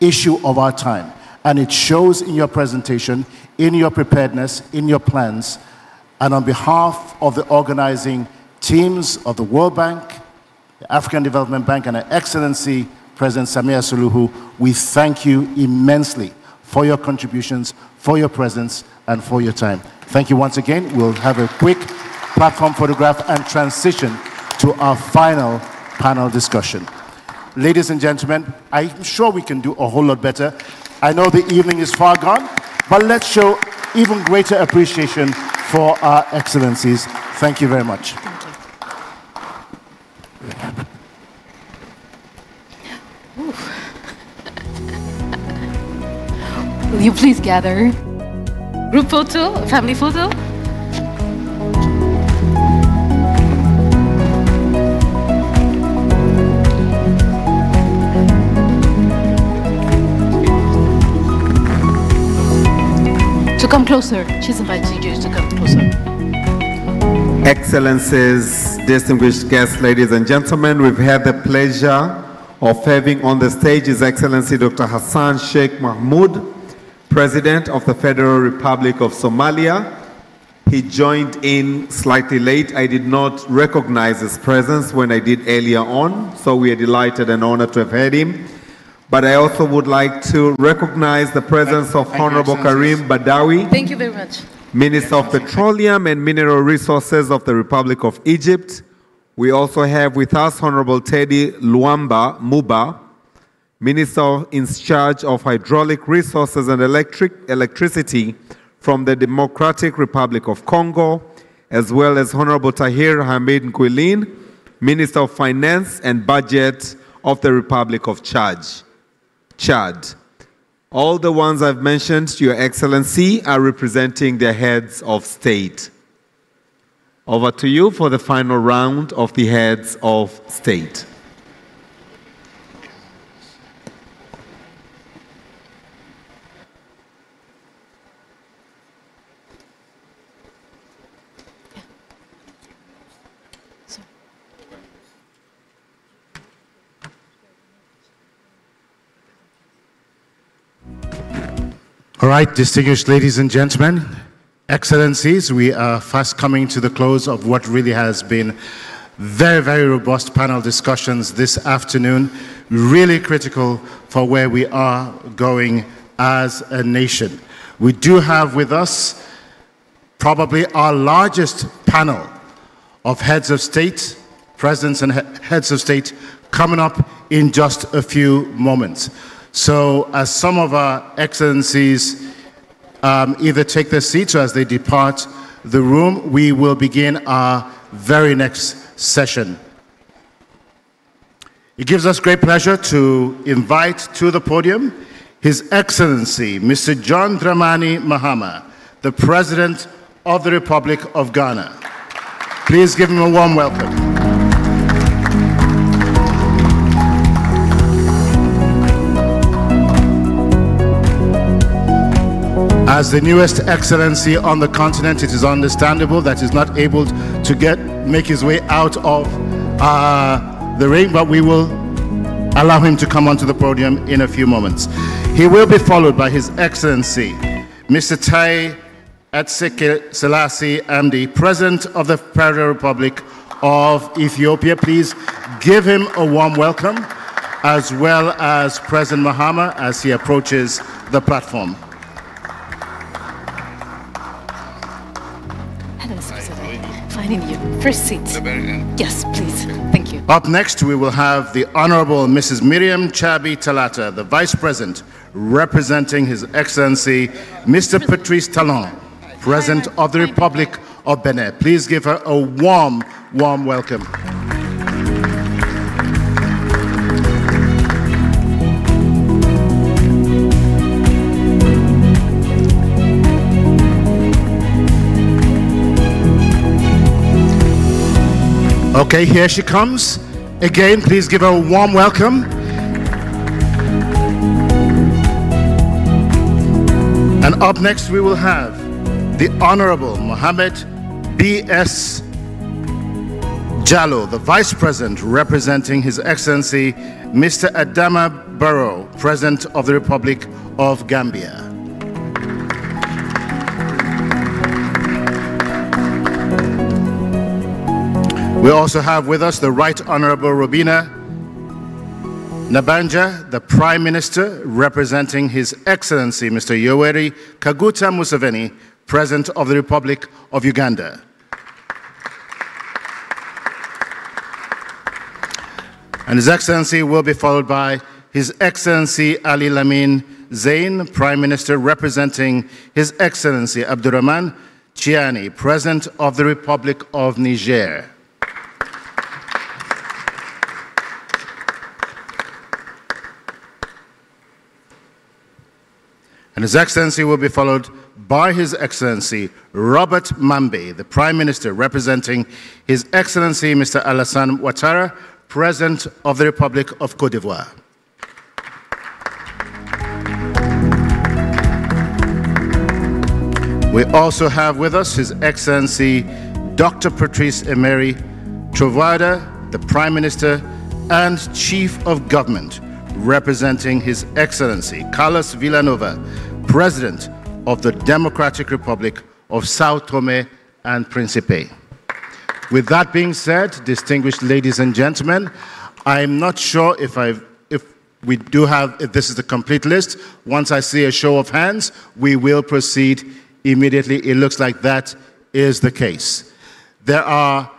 issue of our time, and it shows in your presentation, in your preparedness, in your plans. And on behalf of the organizing teams of the World Bank, the African Development Bank, and Her Excellency President Samia Suluhu, we thank you immensely for your contributions, for your presence, and for your time. Thank you once again. We'll have a quick platform photograph and transition to our final panel discussion. Ladies and gentlemen, I'm sure we can do a whole lot better. I know the evening is far gone, but let's show even greater appreciation for our excellencies. Thank you very much. Thank you. Will you please gather? Group photo, family photo. To come closer. She's inviting you to come closer. Excellencies, distinguished guests, ladies and gentlemen, we've had the pleasure of having on the stage His Excellency Dr. Hassan Sheikh Mahmoud, President of the Federal Republic of Somalia. He joined in slightly late. I did not recognize his presence when I did earlier on, so we are delighted and honored to have had him. But I also would like to recognize the presence of Honorable Karim Badawi. Thank you very much. Minister of Petroleum and Mineral Resources of the Republic of Egypt. We also have with us Honorable Teddy Luamba Muba, Minister in charge of Hydraulic Resources and Electricity from the Democratic Republic of Congo, as well as Honorable Tahir Hamid Nkwilin, Minister of Finance and Budget of the Republic of Chad. All the ones I've mentioned, Your Excellency, are representing the heads of state. Over to you for the final round of the heads of state. All right, distinguished ladies and gentlemen, excellencies, we are fast coming to the close of what really has been very, very robust panel discussions this afternoon, really critical for where we are going as a nation. We do have with us probably our largest panel of heads of state, presidents and heads of state coming up in just a few moments. So as some of our excellencies either take their seats or as they depart the room, we will begin our very next session. It gives us great pleasure to invite to the podium His Excellency, Mr. John Dramani Mahama, the President of the Republic of Ghana. Please give him a warm welcome. As the newest excellency on the continent, it is understandable that he's not able to make his way out of the ring, but we will allow him to come onto the podium in a few moments. He will be followed by His Excellency, Mr. Tai Atseke Selassie Amdi, President of the Federal Republic of Ethiopia. Please give him a warm welcome, as well as President Mahama as he approaches the platform. Hello, finding you. First seat. Yes, please. Thank you. Up next, we will have the Honorable Mrs. Miriam Chabi Talata, the Vice President, representing His Excellency, Mr. Patrice Talon, President of the Republic of Benin. Please give her a warm, warm welcome. Okay, here she comes. Again, please give her a warm welcome. And up next, we will have the Honorable Mohammed B.S. Jallo, the Vice President representing His Excellency, Mr. Adama Barrow, President of the Republic of Gambia. We also have with us the Right Honorable Robina Nabanja, the Prime Minister representing His Excellency Mr. Yoweri Kaguta Museveni, President of the Republic of Uganda. And His Excellency will be followed by His Excellency Ali Lamin Zain, Prime Minister representing His Excellency Abdurrahman Chiani, President of the Republic of Niger. And His Excellency will be followed by His Excellency Robert Mambe, the Prime Minister representing His Excellency Mr. Alassane Ouattara, President of the Republic of Côte d'Ivoire. We also have with us His Excellency Dr. Patrice Emery Trovoada, the Prime Minister and Chief of Government representing His Excellency Carlos Villanova, President of the Democratic Republic of Sao Tome and Principe. With that being said, distinguished ladies and gentlemen, I'm not sure if this is the complete list. Once I see a show of hands, we will proceed immediately. It looks like that is the case. There are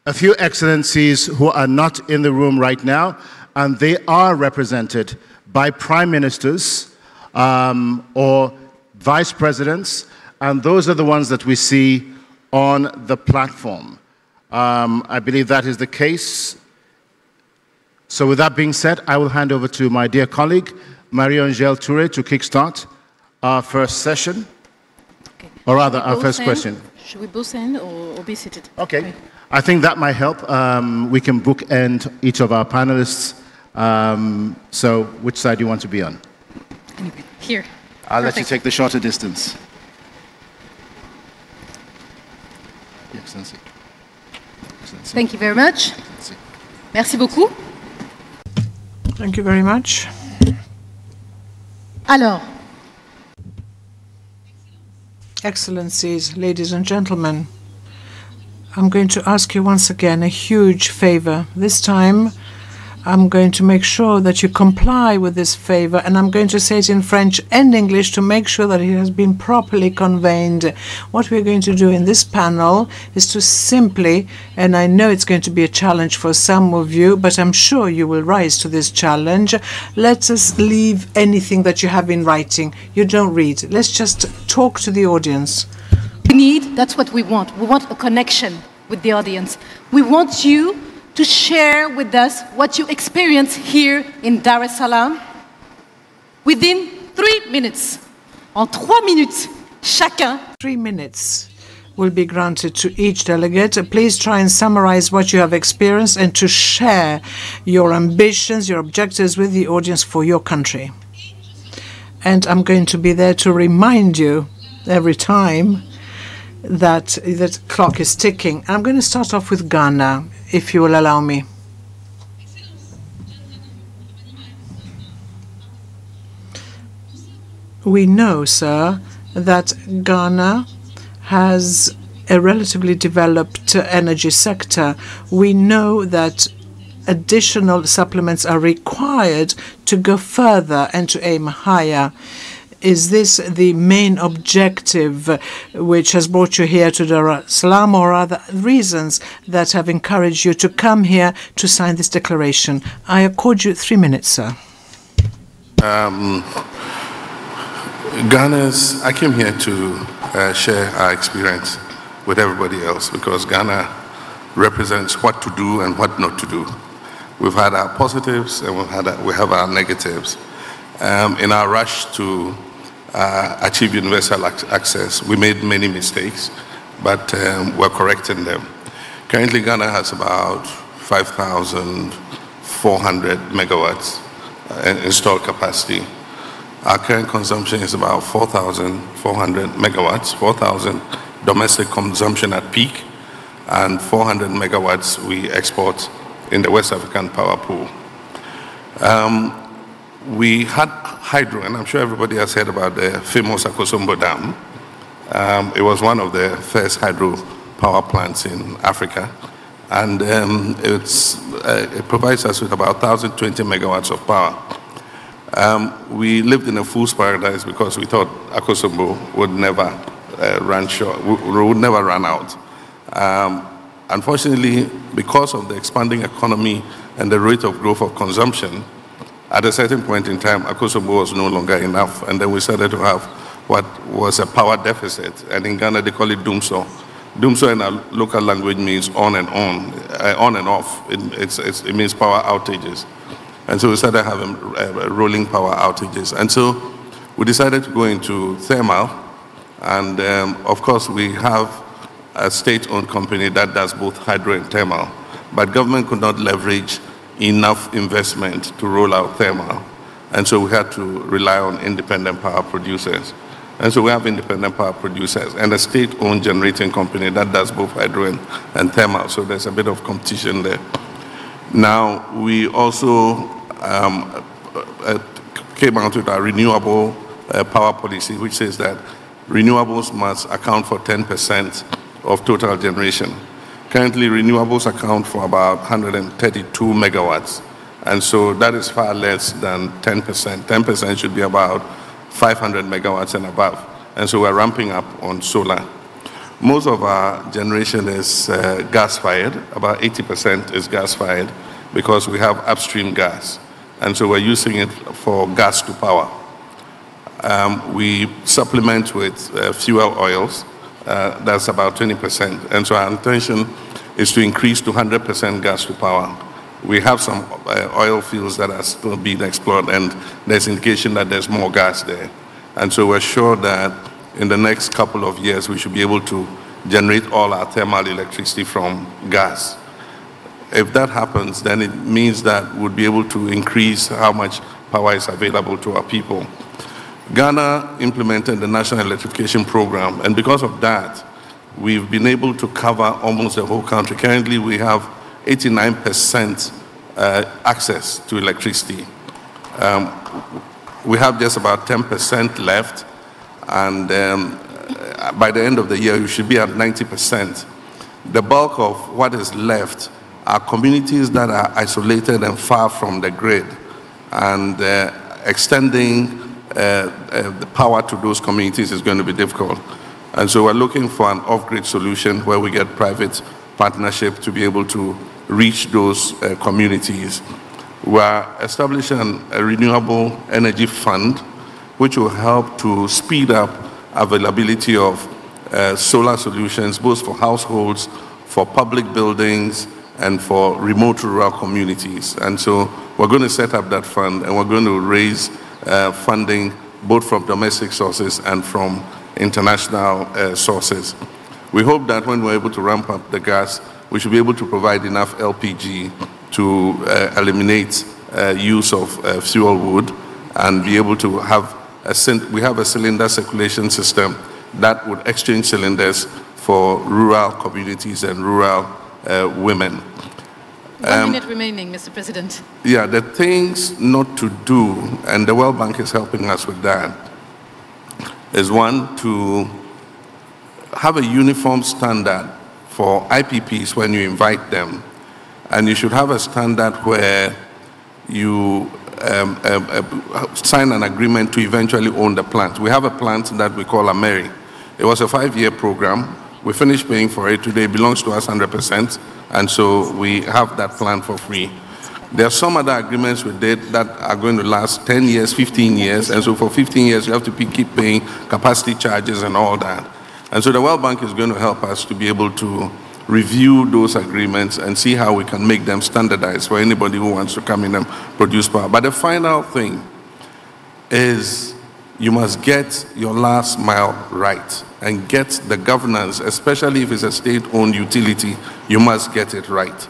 a few excellencies who are not in the room right now, and they are represented by prime ministers or vice presidents, and those are the ones that we see on the platform. I believe that is the case. So with that being said, I will hand over to my dear colleague, Marie-Angèle Touré, to kickstart our first session, okay. Or rather our first question. Should we both end or be seated? Okay. I think that might help. We can bookend each of our panelists. So which side do you want to be on? Anyway, here. I'll let you take the shorter distance. Excellency. Excellency. Thank you very much. Merci beaucoup. Thank you very much. Alors. Excellencies, ladies and gentlemen, I'm going to ask you once again a huge favor. This time, I'm going to make sure that you comply with this favor, and I'm going to say it in French and English to make sure that it has been properly conveyed. What we're going to do in this panel is to simply, and I know it's going to be a challenge for some of you, but I'm sure you will rise to this challenge. Let us leave anything that you have in writing. You don't read. Let's just talk to the audience. That's what we want. We want a connection with the audience. We want you to share with us what you experience here in Dar es Salaam within 3 minutes. En 3 minutes, chacun. 3 minutes will be granted to each delegate. Please try and summarize what you have experienced and to share your ambitions, your objectives with the audience for your country. And I'm going to be there to remind you every time that the clock is ticking. I'm going to start off with Ghana, if you will allow me. We know, sir, that Ghana has a relatively developed energy sector. We know that additional supplements are required to go further and to aim higher. Is this the main objective which has brought you here to Dar es Salaam, or other reasons that have encouraged you to come here to sign this declaration? I accord you 3 minutes, sir. I came here to share our experience with everybody else, because Ghana represents what to do and what not to do. We've had our positives and we have our negatives. In our rush to achieve universal access, we made many mistakes, but we're correcting them. Currently, Ghana has about 5,400 megawatts installed capacity. Our current consumption is about 4,400 megawatts, 4,000 domestic consumption at peak, and 400 megawatts we export in the West African power pool. We had hydro, and I'm sure everybody has heard about the famous Akosombo Dam. It was one of the first hydro power plants in Africa, and it provides us with about 1,020 megawatts of power. We lived in a fool's paradise because we thought Akosombo would never would never run out. Unfortunately, because of the expanding economy and the rate of growth of consumption, at a certain point in time, Akosombo was no longer enough, and then we started to have what was a power deficit, and in Ghana they call it Dumso. Dumso in our local language means on and off. It means power outages. And so we started having rolling power outages. And so we decided to go into thermal, and of course we have a state-owned company that does both hydro and thermal, but government could not leverage enough investment to roll out thermal, and so we had to rely on independent power producers. And so we have independent power producers and a state-owned generating company that does both hydro and thermal, so there's a bit of competition there. Now, we also came out with our renewable power policy, which says that renewables must account for 10% of total generation. Currently, renewables account for about 132 megawatts, and so that is far less than 10%. 10% should be about 500 megawatts and above, and so we're ramping up on solar. Most of our generation is gas-fired. About 80% is gas-fired because we have upstream gas, and so we're using it for gas to power. We supplement with fuel oils. That's about 20%, and so our intention is to increase to 100% gas to power. We have some oil fields that are still being explored, and there's indication that there's more gas there. And so we're sure that in the next couple of years, we should be able to generate all our thermal electricity from gas. If that happens, then it means that we'll be able to increase how much power is available to our people. Ghana implemented the National Electrification Program, and because of that, we've been able to cover almost the whole country. Currently, we have 89% access to electricity. We have just about 10% left, and by the end of the year, we should be at 90%. The bulk of what is left are communities that are isolated and far from the grid, and extending the power to those communities is going to be difficult. And so we're looking for an off-grid solution where we get private partnership to be able to reach those communities. We're establishing a renewable energy fund, which will help to speed up availability of solar solutions, both for households, for public buildings, and for remote rural communities. And so we're going to set up that fund, and we're going to raise funding both from domestic sources and from international sources. We hope that when we're able to ramp up the gas, we should be able to provide enough LPG to eliminate use of fuel wood, and be able to have we have a cylinder circulation system that would exchange cylinders for rural communities and rural women. 1 minute remaining, Mr. President. Yeah, the things not to do, and the World Bank is helping us with that, is one, to have a uniform standard for IPPs when you invite them. And you should have a standard where you sign an agreement to eventually own the plant. We have a plant that we call Ameri. It was a 5-year program. We finished paying for it. Today it belongs to us 100%. And so we have that plant for free. There are some other agreements we did that are going to last 10 years, 15 years. And so for 15 years, you have to keep paying capacity charges and all that. And so the World Bank is going to help us to be able to review those agreements and see how we can make them standardized for anybody who wants to come in and produce power. But the final thing is you must get your last mile right and get the governance, especially if it's a state-owned utility, you must get it right.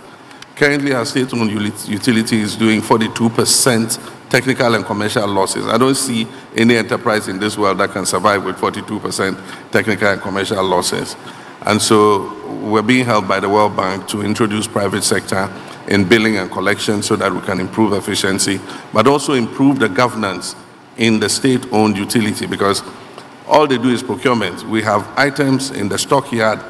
Currently, our state-owned utility is doing 42% technical and commercial losses. I don't see any enterprise in this world that can survive with 42% technical and commercial losses. And so we're being helped by the World Bank to introduce private sector in billing and collection so that we can improve efficiency, but also improve the governance in the state-owned utility, because all they do is procurement. We have items in the stockyard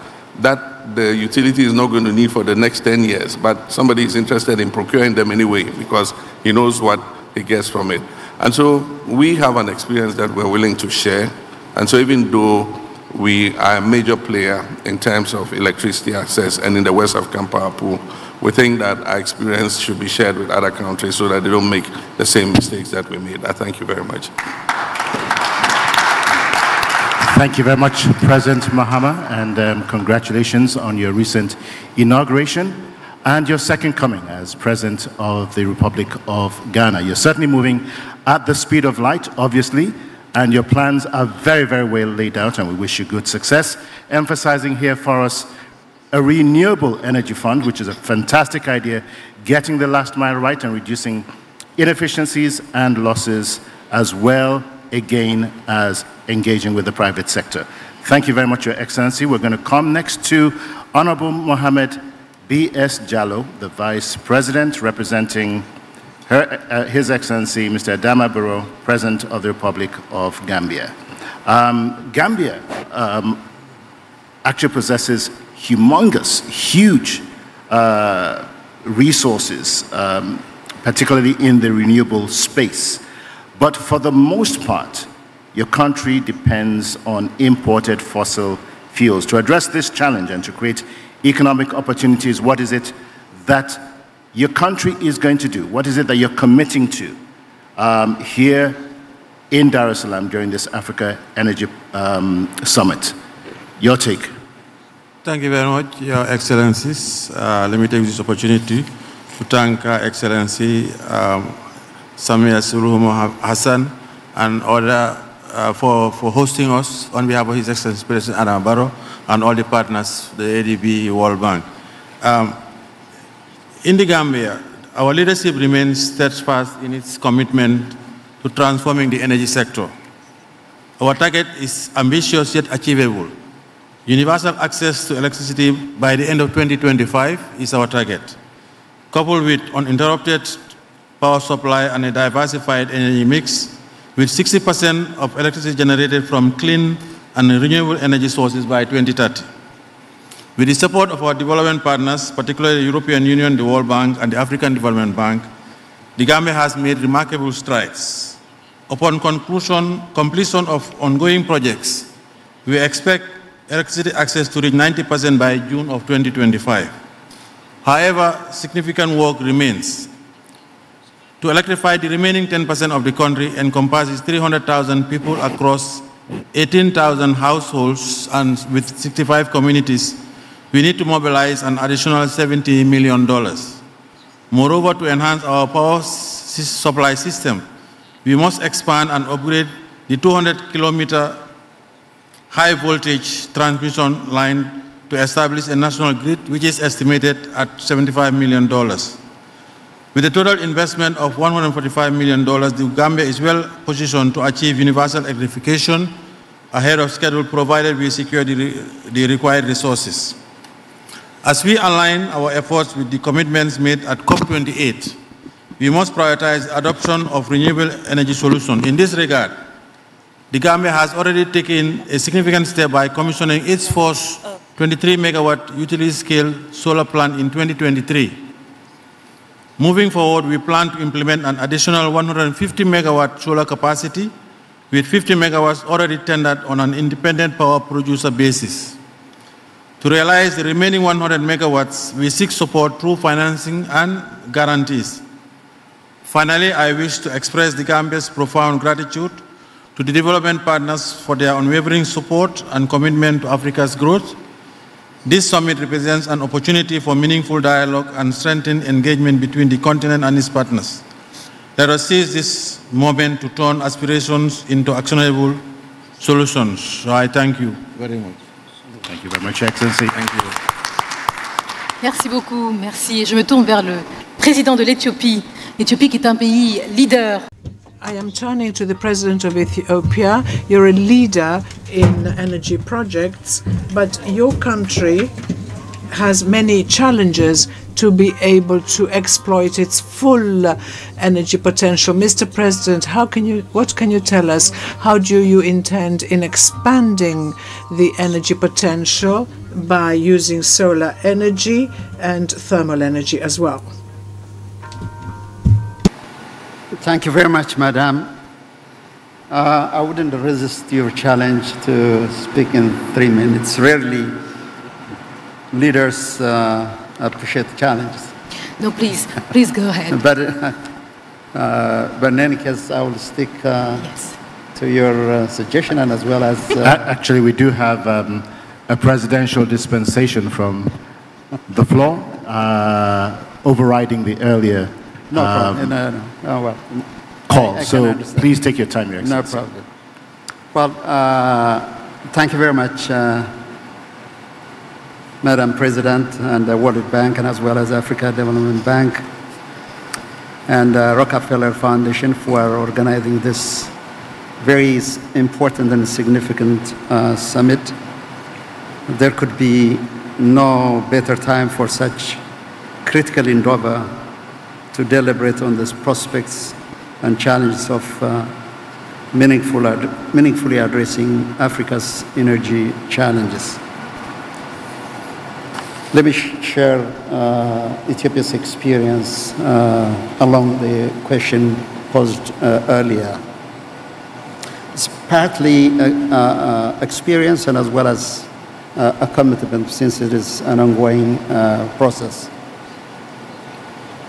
that the utility is not going to need for the next 10 years, but somebody is interested in procuring them anyway because he knows what he gets from it. And so we have an experience that we're willing to share. And so even though we are a major player in terms of electricity access and in the West African power pool, we think that our experience should be shared with other countries so that they don't make the same mistakes that we made. I thank you very much. Thank you very much, President Mahama, and congratulations on your recent inauguration and your second coming as President of the Republic of Ghana. You're certainly moving at the speed of light, obviously, and your plans are very, very well laid out, and we wish you good success. Emphasizing here for us a renewable energy fund, which is a fantastic idea, getting the last mile right and reducing inefficiencies and losses, as well, again, as engaging with the private sector. Thank you very much, Your Excellency. We're going to come next to Honorable Mohammed B.S. Jallow, the Vice President, representing His Excellency, Mr. Adama Barrow, President of the Republic of Gambia. Gambia actually possesses humongous, huge resources, particularly in the renewable space. But for the most part, your country depends on imported fossil fuels. To address this challenge and to create economic opportunities, what is it that your country is going to do? What is it that you're committing to here in Dar es Salaam during this Africa Energy Summit? Your take. Thank you very much, Your Excellencies. Let me take this opportunity to thank Her Excellency Samia Suluhu Hassan and other for hosting us on behalf of His Excellency President Adama Barrow and all the partners, the ADB, World Bank. In the Gambia, our leadership remains steadfast in its commitment to transforming the energy sector. Our target is ambitious yet achievable. Universal access to electricity by the end of 2025 is our target. Coupled with uninterrupted power supply and a diversified energy mix, with 60% of electricity generated from clean and renewable energy sources by 2030. With the support of our development partners, particularly the European Union, the World Bank, and the African Development Bank, the Gambia has made remarkable strides. Upon completion of ongoing projects, we expect electricity access to reach 90% by June of 2025. However, significant work remains. To electrify the remaining 10% of the country encompasses 300,000 people across 18,000 households and with 65 communities. We need to mobilize an additional $70 million. Moreover, to enhance our power supply system, we must expand and upgrade the 200-kilometer high-voltage transmission line to establish a national grid, which is estimated at $75 million. With a total investment of $145 million, the Gambia is well positioned to achieve universal electrification ahead of schedule, provided we secure the required resources. As we align our efforts with the commitments made at COP28, we must prioritize adoption of renewable energy solutions. In this regard, The Gambia has already taken a significant step by commissioning its first 23 megawatt utility scale solar plant in 2023. Moving forward, we plan to implement an additional 150 megawatt solar capacity with 50 megawatts already tendered on an independent power producer basis. To realize the remaining 100 megawatts, we seek support through financing and guarantees. Finally, I wish to express the Gambia's profound gratitude to the development partners for their unwavering support and commitment to Africa's growth. This summit represents an opportunity for meaningful dialogue and strengthened engagement between the continent and its partners. Let us seize this moment to turn aspirations into actionable solutions. So I thank you very much. Thank you very much, Excellency. Thank you. Merci beaucoup, merci. Et je me tourne vers le président de l'Éthiopie. L'Éthiopie qui est un pays leader. I am turning to the President of Ethiopia. You're a leader in energy projects, but your country has many challenges to be able to exploit its full energy potential. Mr. President, what can you tell us? How do you intend in expanding the energy potential by using solar energy and thermal energy as well? Thank you very much, Madam. I wouldn't resist your challenge to speak in 3 minutes. Rarely leaders appreciate challenges. No, please go ahead. But in any case, I will stick to your suggestion and as well as... Actually, we do have a presidential dispensation from the floor, overriding the earlier No problem. No, well, call. I So understand. please take your time, Your No Excellency. problem. Well, thank you very much, Madam President, and the World Bank, and as well as Africa Development Bank and Rockefeller Foundation for organizing this very important and significant summit. There could be no better time for such critical endeavor to deliberate on the prospects and challenges of meaningfully addressing Africa's energy challenges. Let me share Ethiopia's experience along the question posed earlier. It's partly experience and as well as a commitment, since it is an ongoing process.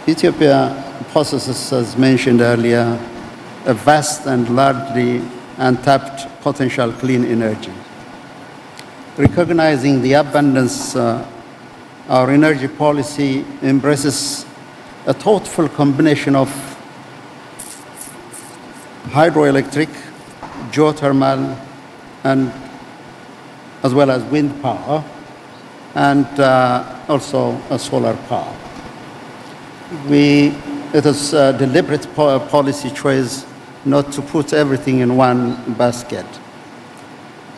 Ethiopia possesses, as mentioned earlier, a vast and largely untapped potential clean energy. Recognizing the abundance, our energy policy embraces a thoughtful combination of hydroelectric, geothermal, and as well as wind power, and also a solar power. It is a deliberate policy choice not to put everything in one basket.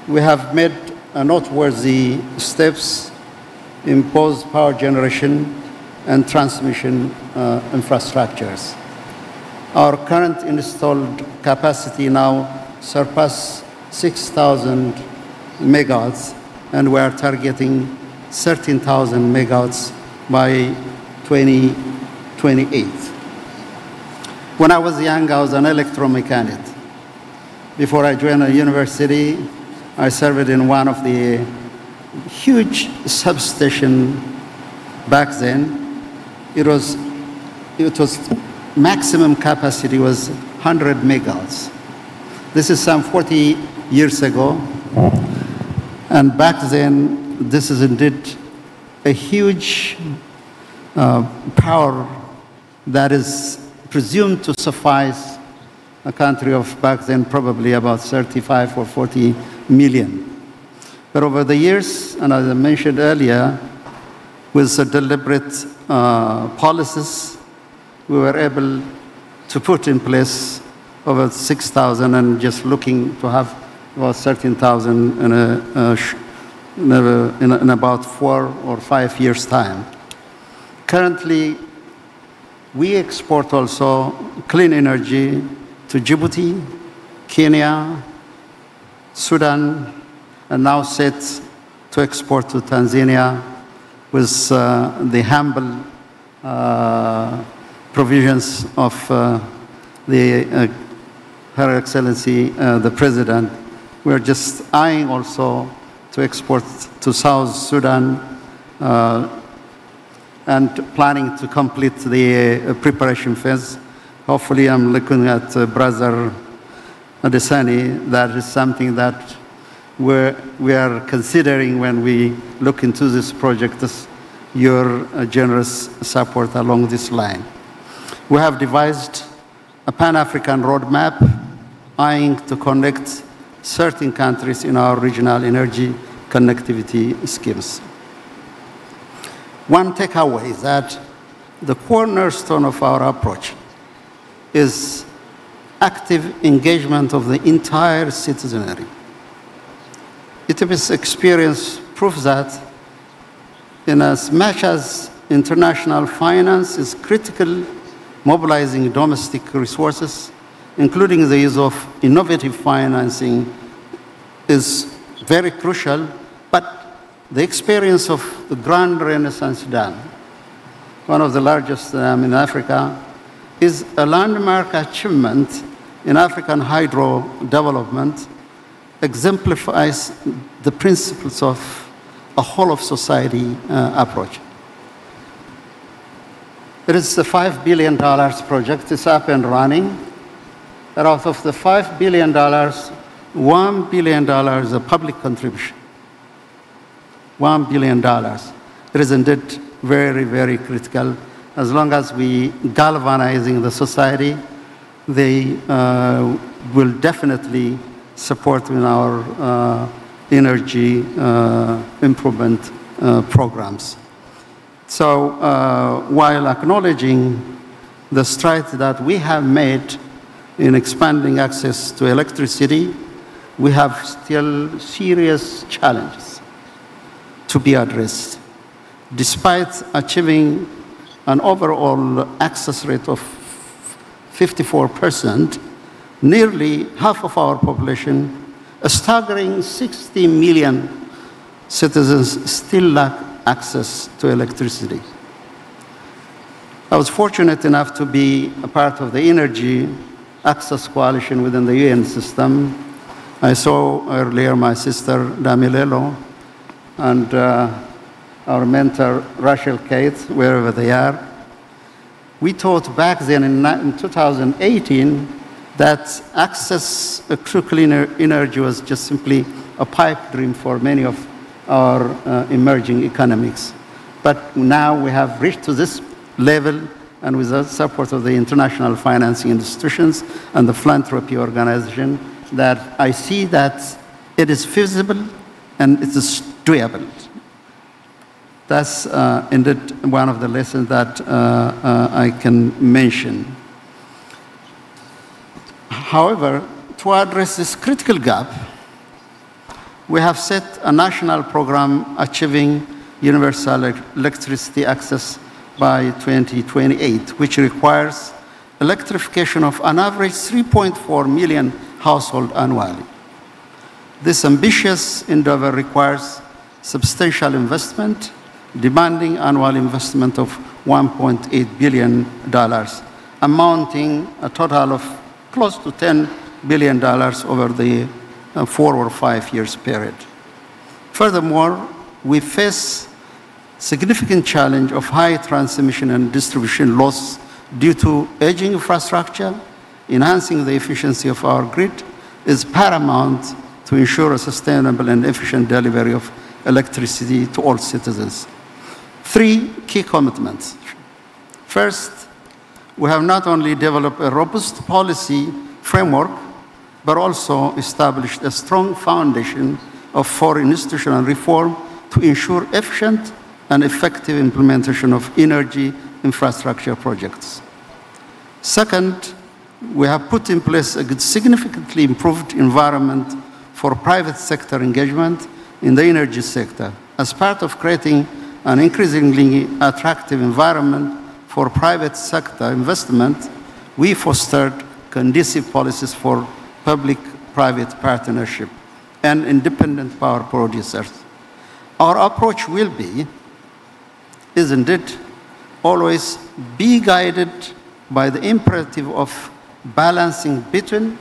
We have made noteworthy steps in both power generation and transmission infrastructures. Our current installed capacity now surpasses 6,000 megawatts, and we are targeting 13,000 megawatts by 2028. When I was young, I was an electromechanic. Before I joined a university, I served in one of the huge substation back then. It was maximum capacity was 100 megawatts. This is some 40 years ago. And back then, this is indeed a huge power that is presumed to suffice a country of back then probably about 35 or 40 million. But over the years, and as I mentioned earlier, with the deliberate policies, we were able to put in place over 6,000 and just looking to have about 13,000 in about 4 or 5 years' time. Currently, we export also clean energy to Djibouti, Kenya, Sudan, and now set to export to Tanzania with the humble provisions of Her Excellency the President. We're just eyeing also to export to South Sudan and planning to complete the preparation phase. Hopefully, I'm looking at Brother Adesani. That is something that we are considering when we look into this project, your generous support along this line. We have devised a Pan-African roadmap eyeing to connect certain countries in our regional energy connectivity schemes. One takeaway is that the cornerstone of our approach is active engagement of the entire citizenry. Ethiopia's experience proves that in as much as international finance is critical, mobilizing domestic resources, including the use of innovative financing, is very crucial, but the experience of the Grand Renaissance Dam, one of the largest dams in Africa, is a landmark achievement in African hydro development, exemplifies the principles of a whole of society approach. It is a $5 billion project. It's up and running. Out of the $5 billion, $1 billion is a public contribution. $1 billion. It is indeed very, very critical. As long as we galvanizing the society, they will definitely support in our energy improvement programs. So while acknowledging the strides that we have made in expanding access to electricity, we have still serious challenges to be addressed. Despite achieving an overall access rate of 54%, nearly half of our population, a staggering 60 million citizens, still lack access to electricity. I was fortunate enough to be a part of the Energy Access Coalition within the UN system. I saw earlier my sister Damilelo and our mentor Rachel Kate, wherever they are. We thought back then in 2018 that access to clean energy was just simply a pipe dream for many of our emerging economies. But now we have reached to this level, and with the support of the international financing institutions and the philanthropy organization, that I see that it is feasible and it is doable. That's indeed one of the lessons that I can mention. However, to address this critical gap, we have set a national program achieving universal electricity access by 2028, which requires electrification of an average 3.4 million households annually. This ambitious endeavor requires substantial investment, demanding annual investment of $1.8 billion, amounting a total of close to $10 billion over the 4 or 5 years period. Furthermore, we face significant challenge of high transmission and distribution loss due to aging infrastructure. Enhancing the efficiency of our grid is paramount to ensure a sustainable and efficient delivery of electricity to all citizens. 3 key commitments. First, we have not only developed a robust policy framework, but also established a strong foundation of foreign institutional reform to ensure efficient and effective implementation of energy infrastructure projects. Second, we have put in place a significantly improved environment for private sector engagement in the energy sector. As part of creating an increasingly attractive environment for private sector investment, we fostered conducive policies for public-private partnership. and independent power producers. Our approach will be, isn't it, always be guided by the imperative of balancing between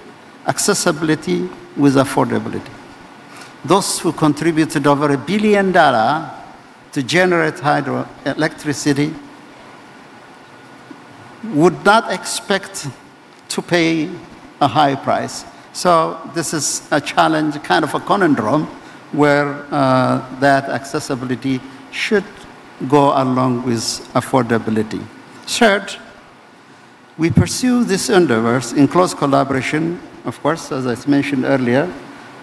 accessibility with affordability. Those who contributed over $1 billion to generate hydroelectricity would not expect to pay a high price. So this is a challenge, kind of a conundrum, where that accessibility should go along with affordability. Third, we pursue these endeavors in close collaboration, of course, as I mentioned earlier,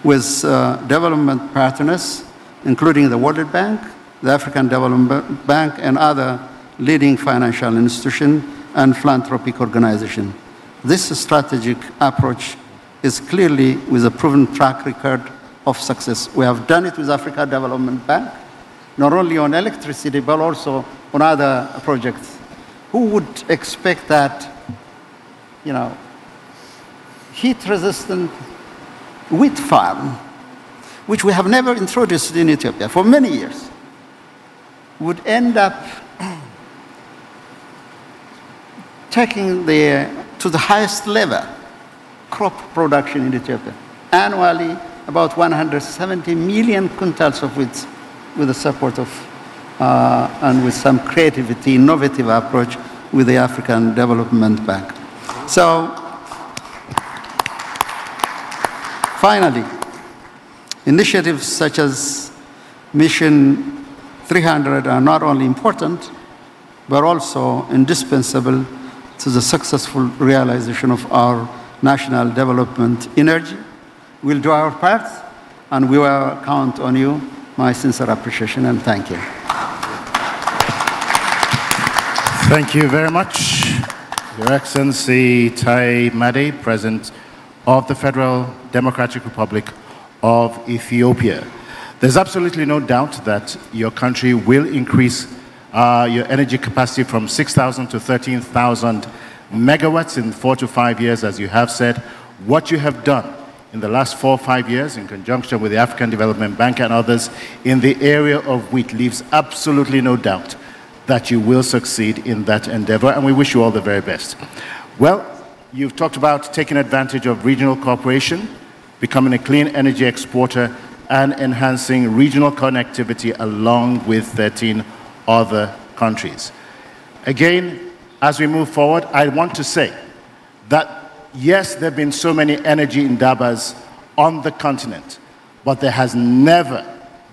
with development partners, including the World Bank, the African Development Bank, and other leading financial institutions and philanthropic organizations. This strategic approach is clearly with a proven track record of success. We have done it with Africa Development Bank, not only on electricity, but also on other projects. Who would expect that, heat-resistant wheat farm, which we have never introduced in Ethiopia for many years, would end up taking to the highest level crop production in Ethiopia. Annually, about 170 million quintals of wheat, with the support of and with some creativity, innovative approach with the African Development Bank. So, finally, initiatives such as Mission 300 are not only important, but also indispensable to the successful realization of our national development energy. We'll do our part, and we will count on you. My sincere appreciation and thank you. Thank you very much, Your Excellency Tai Made, President of the Federal Democratic Republic of Ethiopia. There's absolutely no doubt that your country will increase your energy capacity from 6,000 to 13,000 megawatts in 4 to 5 years, as you have said. What you have done in the last 4 or 5 years, in conjunction with the African Development Bank and others, in the area of wheat, leaves absolutely no doubt that you will succeed in that endeavor, and we wish you all the very best. Well, you've talked about taking advantage of regional cooperation, becoming a clean energy exporter, and enhancing regional connectivity along with 13 other countries. Again, as we move forward, I want to say that yes, there have been so many energy endeavors on the continent, but there has never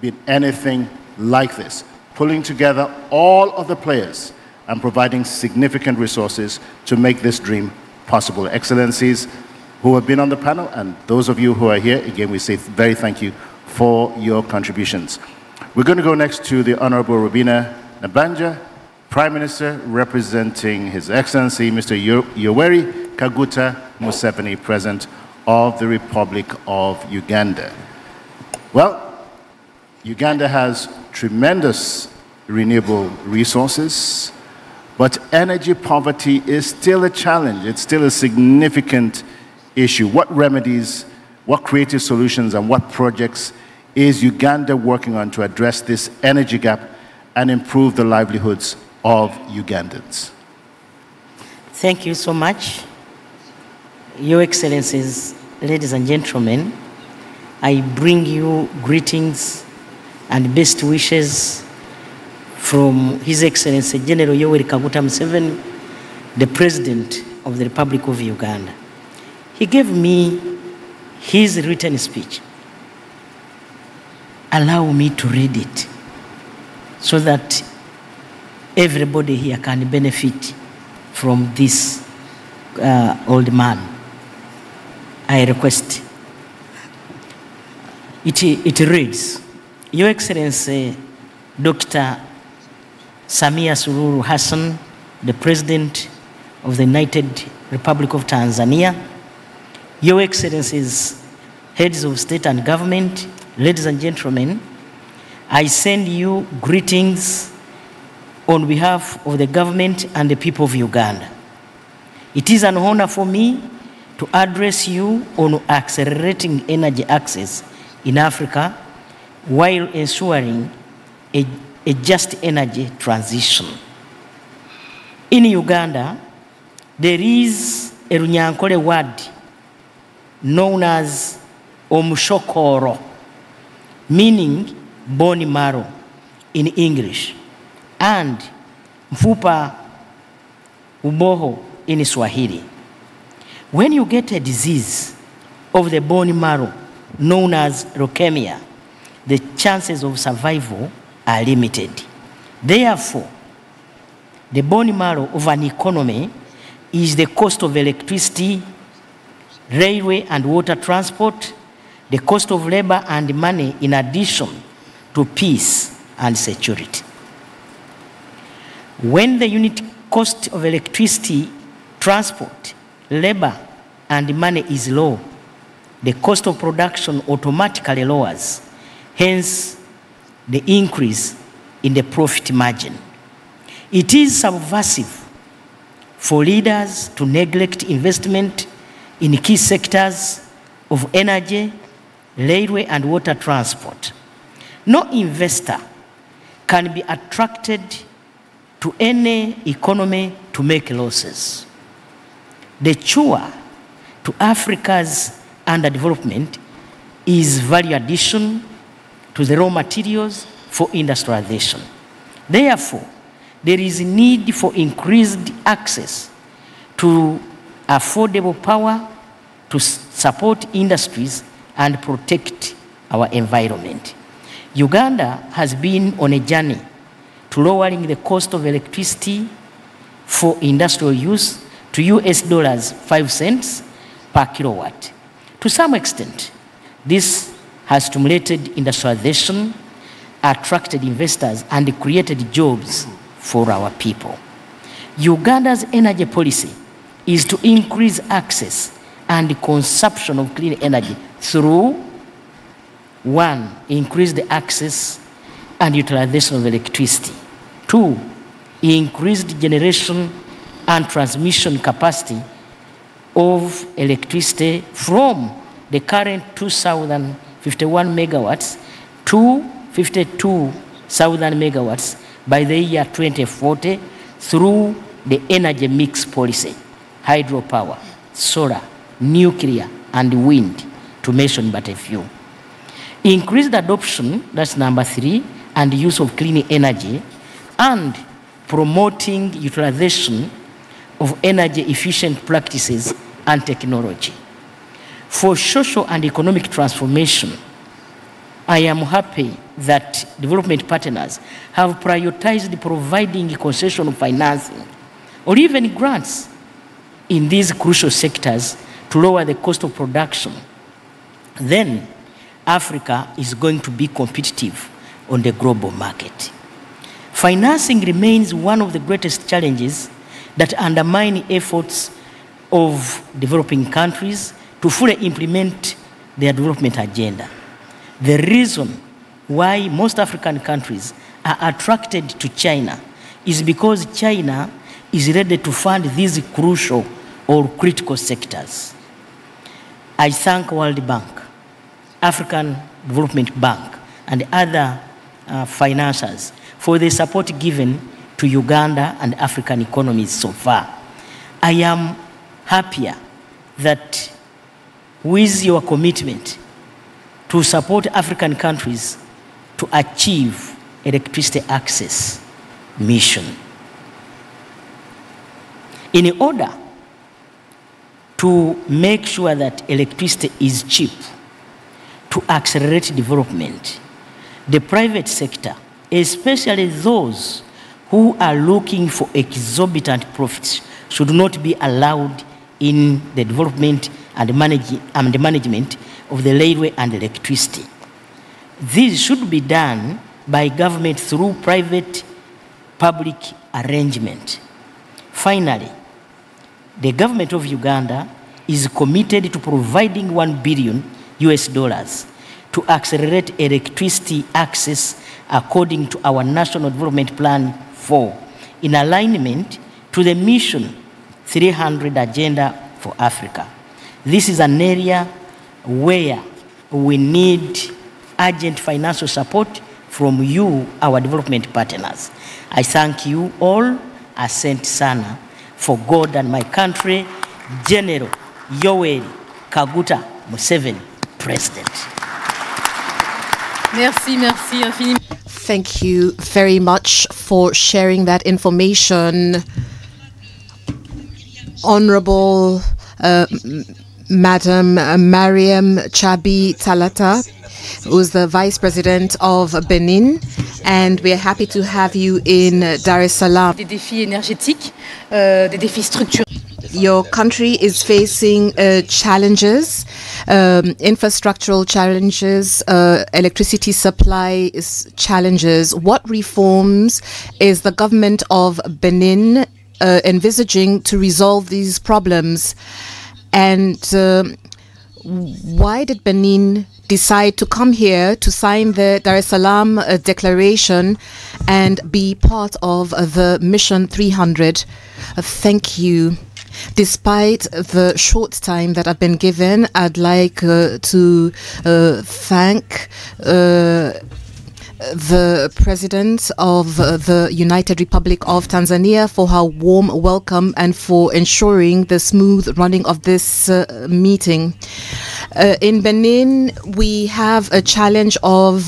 been anything like this, pulling together all of the players and providing significant resources to make this dream possible. Excellencies who have been on the panel, and those of you who are here, again, we say very thank you for your contributions. We're going to go next to the Honorable Robina Nabanja, Prime Minister representing His Excellency Mr. Yoweri Kaguta Museveni, President of the Republic of Uganda. Well, Uganda has tremendous renewable resources, but energy poverty is still a challenge. It's still a significant issue. What remedies, what creative solutions, and what projects is Uganda working on to address this energy gap and improve the livelihoods of Ugandans? Thank you so much. Your Excellencies, ladies and gentlemen, I bring you greetings and best wishes from His Excellency General Yoweri Kaguta Museveni, the President of the Republic of Uganda. He gave me his written speech. Allow me to read it so that everybody here can benefit from this old man. I request. It reads, Your Excellency Dr. Samia Suluhu Hassan, the President of the United Republic of Tanzania, Your Excellencies, Heads of State and Government, ladies and gentlemen, I send you greetings on behalf of the government and the people of Uganda. It is an honor for me to address you on accelerating energy access in Africa while ensuring a just energy transition. In Uganda, there is a Runyankole word known as Omushokoro, meaning bone marrow in English, and Mfupa Uboho in Swahili. When you get a disease of the bone marrow known as leukemia, the chances of survival are limited. Therefore, the bone marrow of an economy is the cost of electricity, railway and water transport, the cost of labor and money in addition to peace and security. When the unit cost of electricity, transport, labor and money is low, the cost of production automatically lowers, hence the increase in the profit margin. It is subversive for leaders to neglect investment in key sectors of energy, railway and water transport. No investor can be attracted to any economy to make losses. The cure to Africa's underdevelopment is value addition to the raw materials for industrialization. Therefore, there is a need for increased access to affordable power to support industries and protect our environment. Uganda has been on a journey to lowering the cost of electricity for industrial use to $5 per kilowatt. To some extent, this has stimulated industrialization, attracted investors, and created jobs for our people. Uganda's energy policy is to increase access and consumption of clean energy through 1, increase the access and utilization of electricity. 2, increased generation and transmission capacity of electricity from the current 2,051 megawatts to 52,000 megawatts by the year 2040 through the energy mix policy, hydropower, solar, nuclear, and wind, to mention but a few. Increased adoption, that's number 3, and use of clean energy, and promoting utilization of energy efficient practices and technology. For social and economic transformation, I am happy that development partners have prioritized providing concessional financing or even grants in these crucial sectors to lower the cost of production. Then Africa is going to be competitive on the global market. Financing remains one of the greatest challenges that undermine efforts of developing countries to fully implement their development agenda. The reason why most African countries are attracted to China is because China is ready to fund these crucial or critical sectors. I thank World Bank, African Development Bank, and other financiers for the support given to Uganda and African economies so far. I am happier that with your commitment to support African countries to achieve electricity access mission. In order to make sure that electricity is cheap, to accelerate development, the private sector, especially those who are looking for exorbitant profits, should not be allowed in the development and the management of the railway and electricity. This should be done by government through private-public arrangement. Finally, the government of Uganda is committed to providing $1 billion to accelerate electricity access according to our National Development Plan 4, in alignment to the Mission 300 Agenda for Africa. This is an area where we need urgent financial support from you, our development partners. I thank you all. Asante sana. For God and my country, General Yoweri Kaguta Museveni, President. Merci, merci infiniment. Thank you very much for sharing that information. Honorable Madam Mariam Chabi Talata, who's the Vice President of Benin, and we are happy to have you in Dar es Salaam. Des défis énergétiques, des défis structurels. Your country is facing challenges, infrastructural challenges, electricity supply challenges. What reforms is the government of Benin envisaging to resolve these problems? And why did Benin decide to come here to sign the Dar es Salaam Declaration and be part of the Mission 300? Thank you. Despite the short time that I've been given, I'd like to thank the President of the United Republic of Tanzania for her warm welcome and for ensuring the smooth running of this meeting. In Benin, we have a challenge of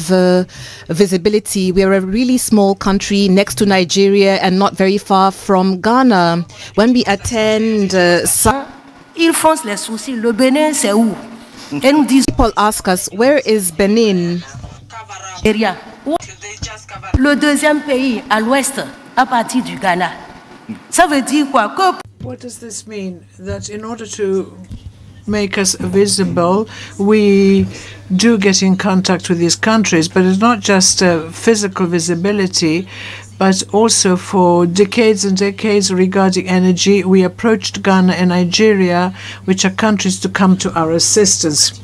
visibility. We are a really small country next to Nigeria and not very far from Ghana. When we attend ils font les soucis. Le Bénin, c'est où? People ask us, where is Benin? Le deuxième pays à l'ouest, à partir du Ghana. Ça veut dire quoi? What does this mean? That in order to make us visible, we do get in contact with these countries, but it's not just physical visibility, but also for decades and decades regarding energy. We approached Ghana and Nigeria, which are countries to come to our assistance.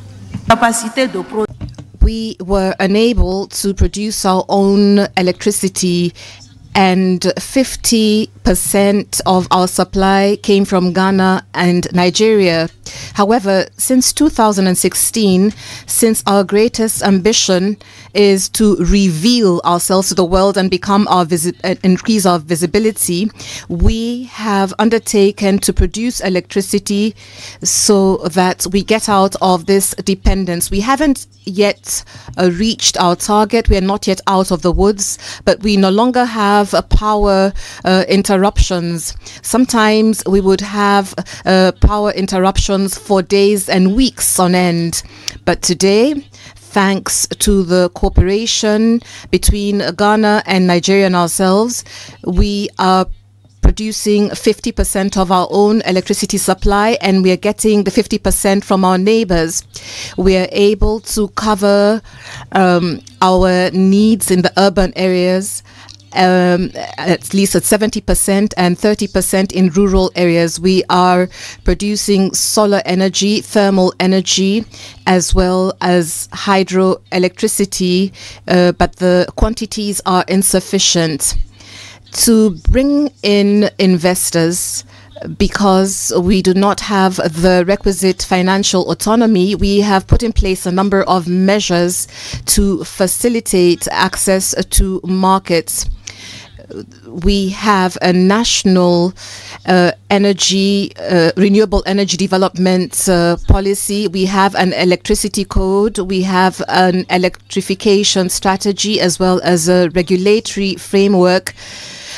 We were unable to produce our own electricity, and 50% of our supply came from Ghana and Nigeria. However, since 2016, since our greatest ambition is to reveal ourselves to the world and become increase our visibility, we have undertaken to produce electricity so that we get out of this dependence. We haven't yet reached our target. We are not yet out of the woods, but we no longer have power interruptions. Sometimes we would have power interruptions for days and weeks on end. But today, thanks to the cooperation between Ghana and Nigeria and ourselves, we are producing 50% of our own electricity supply, and we are getting the 50% from our neighbors. We are able to cover our needs in the urban areas, at least at 70% and 30% in rural areas. We are producing solar energy, thermal energy, as well as hydroelectricity, but the quantities are insufficient. To bring in investors, because we do not have the requisite financial autonomy, we have put in place a number of measures to facilitate access to markets. We have a national renewable energy development policy. We have an electricity code. We have an electrification strategy, as well as a regulatory framework,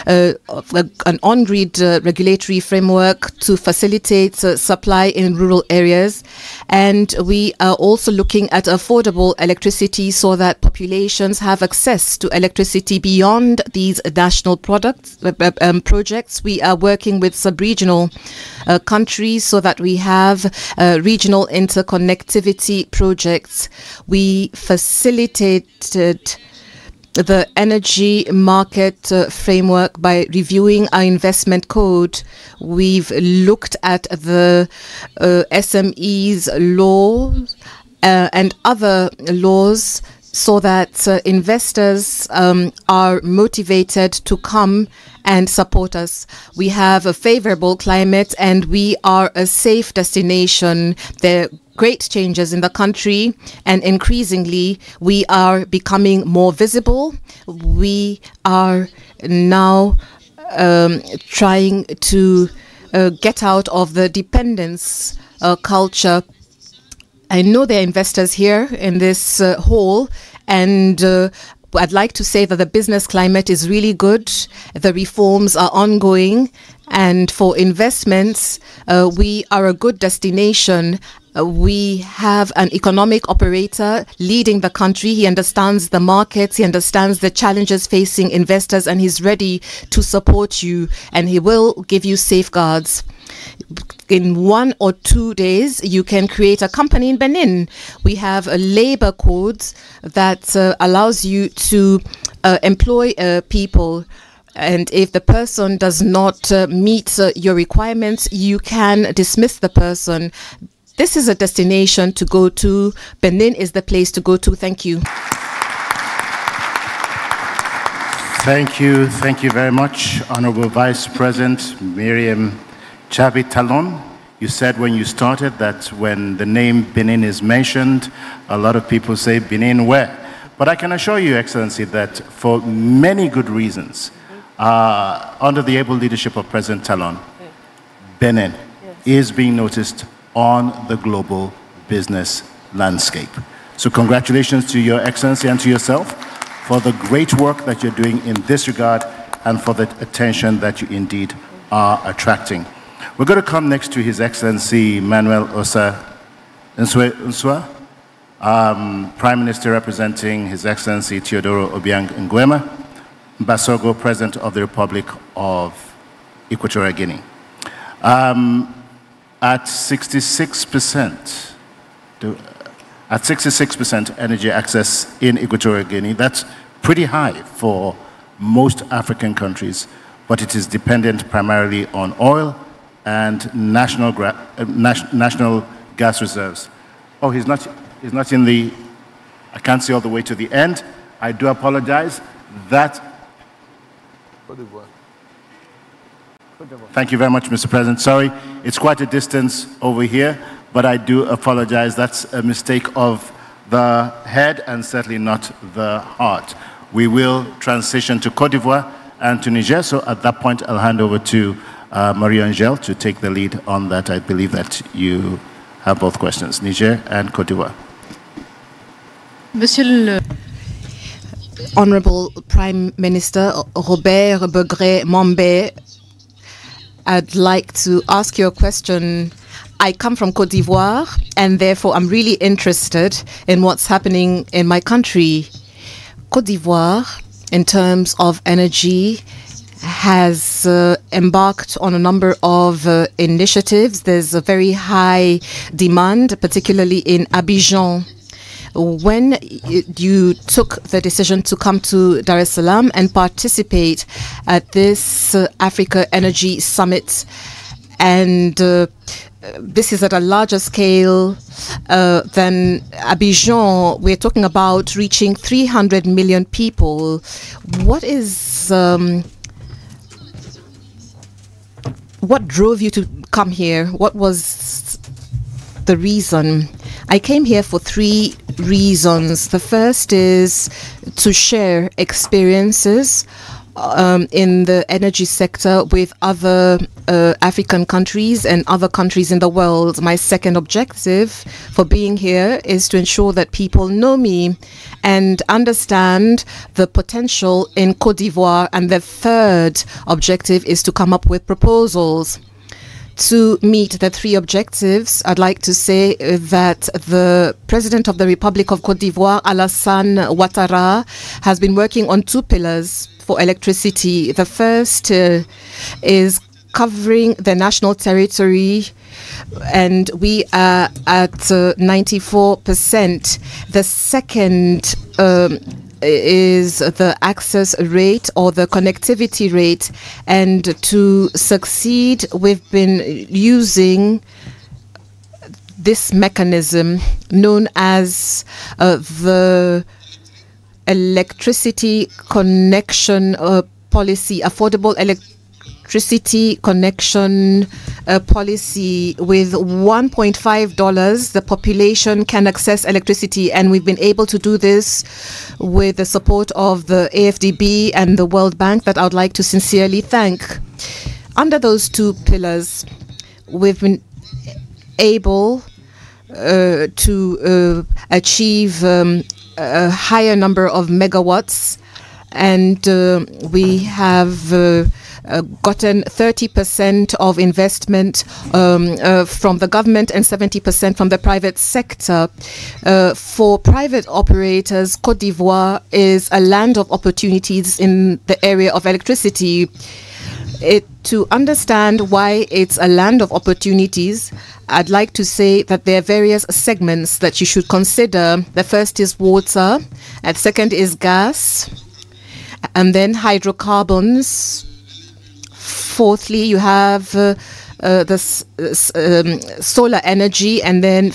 an on-grid regulatory framework to facilitate supply in rural areas. And we are also looking at affordable electricity so that populations have access to electricity beyond these national projects. We are working with sub-regional countries so that we have regional interconnectivity projects. We facilitated the energy market framework by reviewing our investment code. We've looked at the SMEs law and other laws so that investors are motivated to come and support us. We have a favorable climate and we are a safe destination. There are great changes in the country and increasingly we are becoming more visible. We are now trying to get out of the dependence culture. I know there are investors here in this hall, and I'd like to say that the business climate is really good. The reforms are ongoing, and for investments, we are a good destination. We have an economic operator leading the country. He understands the markets, he understands the challenges facing investors, and he's ready to support you, and he will give you safeguards. In 1 or 2 days, you can create a company in Benin. We have a labor code that allows you to employ people. And if the person does not meet your requirements, you can dismiss the person. This is a destination to go to. Benin is the place to go to. Thank you. Thank you. Thank you very much, Honorable Vice President Miriam Chabi Talon. You said when you started that when the name Benin is mentioned, a lot of people say Benin where? But I can assure you, Excellency, that for many good reasons, under the able leadership of President Talon, Benin is being noticed on the global business landscape. So congratulations to Your Excellency and to yourself for the great work that you're doing in this regard and for the attention that you indeed are attracting. We're going to come next to His Excellency Manuel Osa Nsua, Prime Minister representing His Excellency Teodoro Obiang Nguema, Basogo, President of the Republic of Equatorial Guinea. At 66% energy access in Equatorial Guinea, that's pretty high for most African countries, but it is dependent primarily on oil and national gas reserves. Oh, he's not in the, I can't see all the way to the end. I do apologize. Thank you very much, Mr. President. Sorry, it's quite a distance over here, but I do apologize. That's a mistake of the head and certainly not the heart. We will transition to Côte d'Ivoire and to Niger. So at that point, I'll hand over to Marie-Angèle to take the lead on that. I believe that you have both questions, Niger and Côte d'Ivoire. Monsieur le Honorable Prime Minister Robert Begré Mambe, I'd like to ask you a question. I come from Côte d'Ivoire, and therefore I'm really interested in what's happening in my country. Côte d'Ivoire, in terms of energy, has embarked on a number of initiatives. There's a very high demand, particularly in Abidjan. When you took the decision to come to Dar es Salaam and participate at this Africa Energy Summit, and this is at a larger scale than Abidjan, we're talking about reaching 300 million people. What drove you to come here? What was the reason? I came here for 3 reasons. The first is to share experiences in the energy sector with other African countries and other countries in the world. My second objective for being here is to ensure that people know me and understand the potential in Côte d'Ivoire. And the third objective is to come up with proposals. To meet the 3 objectives, I'd like to say that the President of the Republic of Côte d'Ivoire, Alassane Ouattara, has been working on 2 pillars for electricity. The first is covering the national territory, and we are at 94%. The second is the access rate or the connectivity rate, and to succeed we've been using this mechanism known as the electricity connection policy, affordable electricity connection policy. With $1.5, the population can access electricity, and we've been able to do this with the support of the AFDB and the World Bank, that I would like to sincerely thank. Under those two pillars, we've been able to achieve a higher number of megawatts, and we have gotten 30% of investment from the government and 70% from the private sector. For private operators, Côte d'Ivoire is a land of opportunities in the area of electricity. To understand why it's a land of opportunities, I'd like to say that there are various segments that you should consider. The first is water, and second is gas, and then hydrocarbons. Fourthly, you have solar energy, and then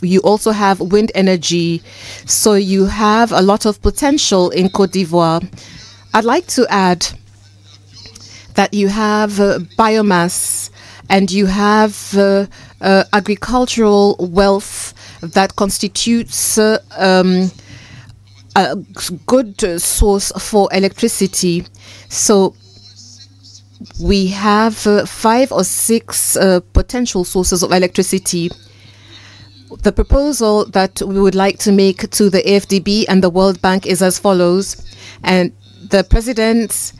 you also have wind energy. So you have a lot of potential in Côte d'Ivoire. I'd like to add that you have biomass, and you have agricultural wealth that constitutes a good source for electricity. So we have 5 or 6 potential sources of electricity. The proposal that we would like to make to the AFDB and the World Bank is as follows, and the President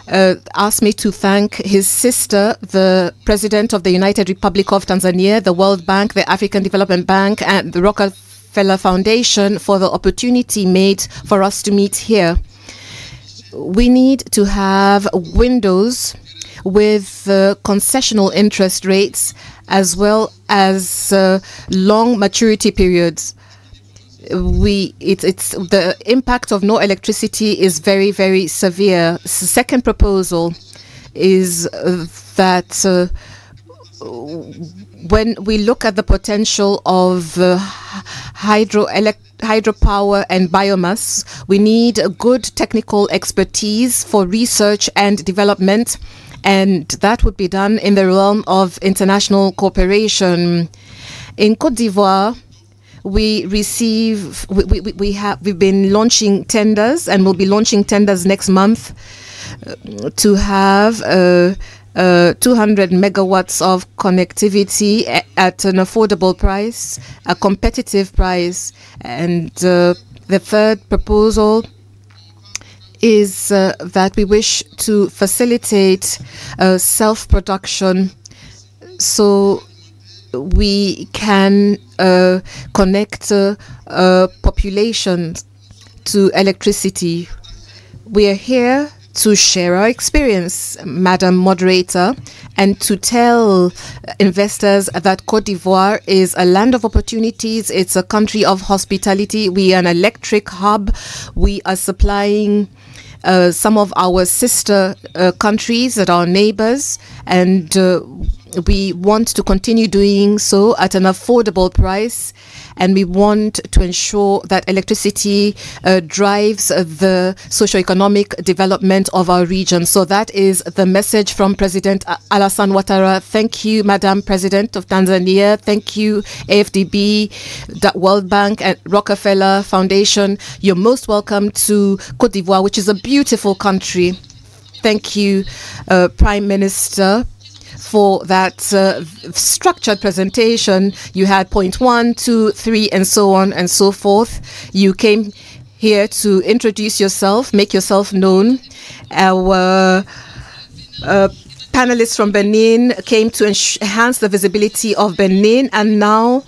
asked me to thank his sister, the President of the United Republic of Tanzania, the World Bank, the African Development Bank, and the Rockefeller Foundation for the opportunity made for us to meet here. We need to have windows with concessional interest rates, as well as long maturity periods. The impact of no electricity is very, very severe. Second proposal is that when we look at the potential of hydropower and biomass, we need a good technical expertise for research and development, and that would be done in the realm of international cooperation. In Côte d'Ivoire, we've been launching tenders, and we'll be launching tenders next month to have 200 megawatts of connectivity at an affordable price, a competitive price. And the third proposal is that we wish to facilitate self-production, so we can connect populations to electricity. We are here to share our experience, Madam Moderator, and to tell investors that Côte d'Ivoire is a land of opportunities. It's a country of hospitality. We are an electric hub. We are supplying some of our sister countries that are neighbors, and we want to continue doing so at an affordable price, and we want to ensure that electricity drives the socio-economic development of our region. So that is the message from President Alassane Ouattara. Thank you, Madam President of Tanzania. Thank you, AFDB, the World Bank, and Rockefeller Foundation. You're most welcome to Côte d'Ivoire, which is a beautiful country. Thank you, Prime Minister, for that structured presentation. You had point 1, 2, 3, and so on and so forth. You came here to introduce yourself, make yourself known. Our panelists from Benin came to enhance the visibility of Benin, and now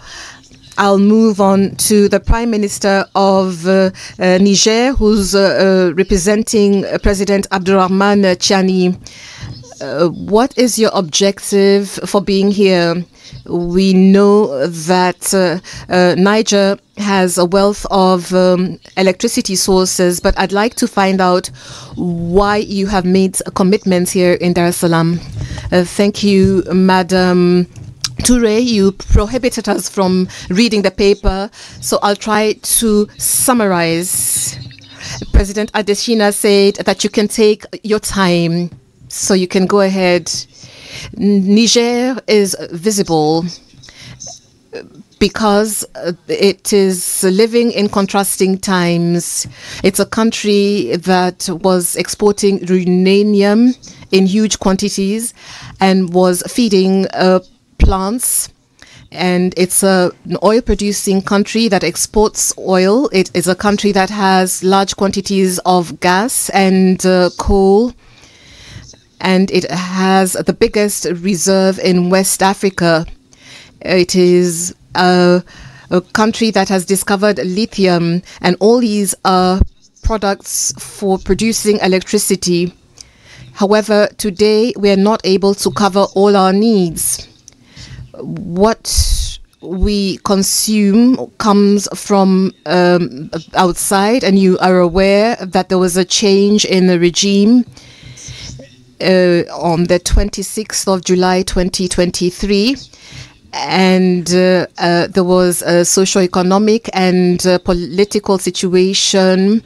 I'll move on to the Prime Minister of Niger, who's representing President Abdourahmane Tiani. What is your objective for being here? We know that Niger has a wealth of electricity sources, but I'd like to find out why you have made commitments here in Dar es Salaam. Thank you, Madam Toure. You prohibited us from reading the paper, so I'll try to summarize. President Adesina said that you can take your time, so you can go ahead. Niger is visible because it is living in contrasting times. It's a country that was exporting uranium in huge quantities and was feeding plants. And it's an oil-producing country that exports oil. It is a country that has large quantities of gas and coal. And it has the biggest reserve in West Africa. It is a country that has discovered lithium, and all these are products for producing electricity. However, today we are not able to cover all our needs. What we consume comes from outside, and you are aware that there was a change in the regime on the 26th of July 2023. And there was a socio-economic and political situation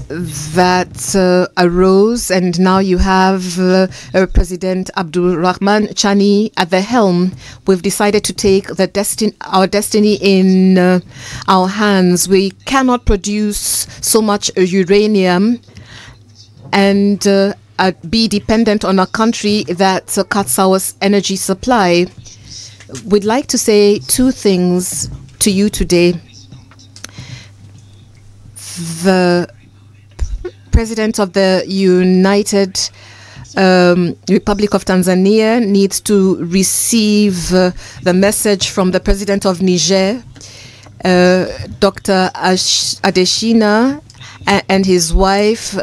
that arose, and now you have President Abdul Rahman Chani at the helm. We've decided to take our destiny in our hands. We cannot produce so much uranium and be dependent on a country that cuts our energy supply. We'd like to say two things to you today. The President of the United Republic of Tanzania needs to receive the message from the President of Niger, Dr. Adesina, and his wife,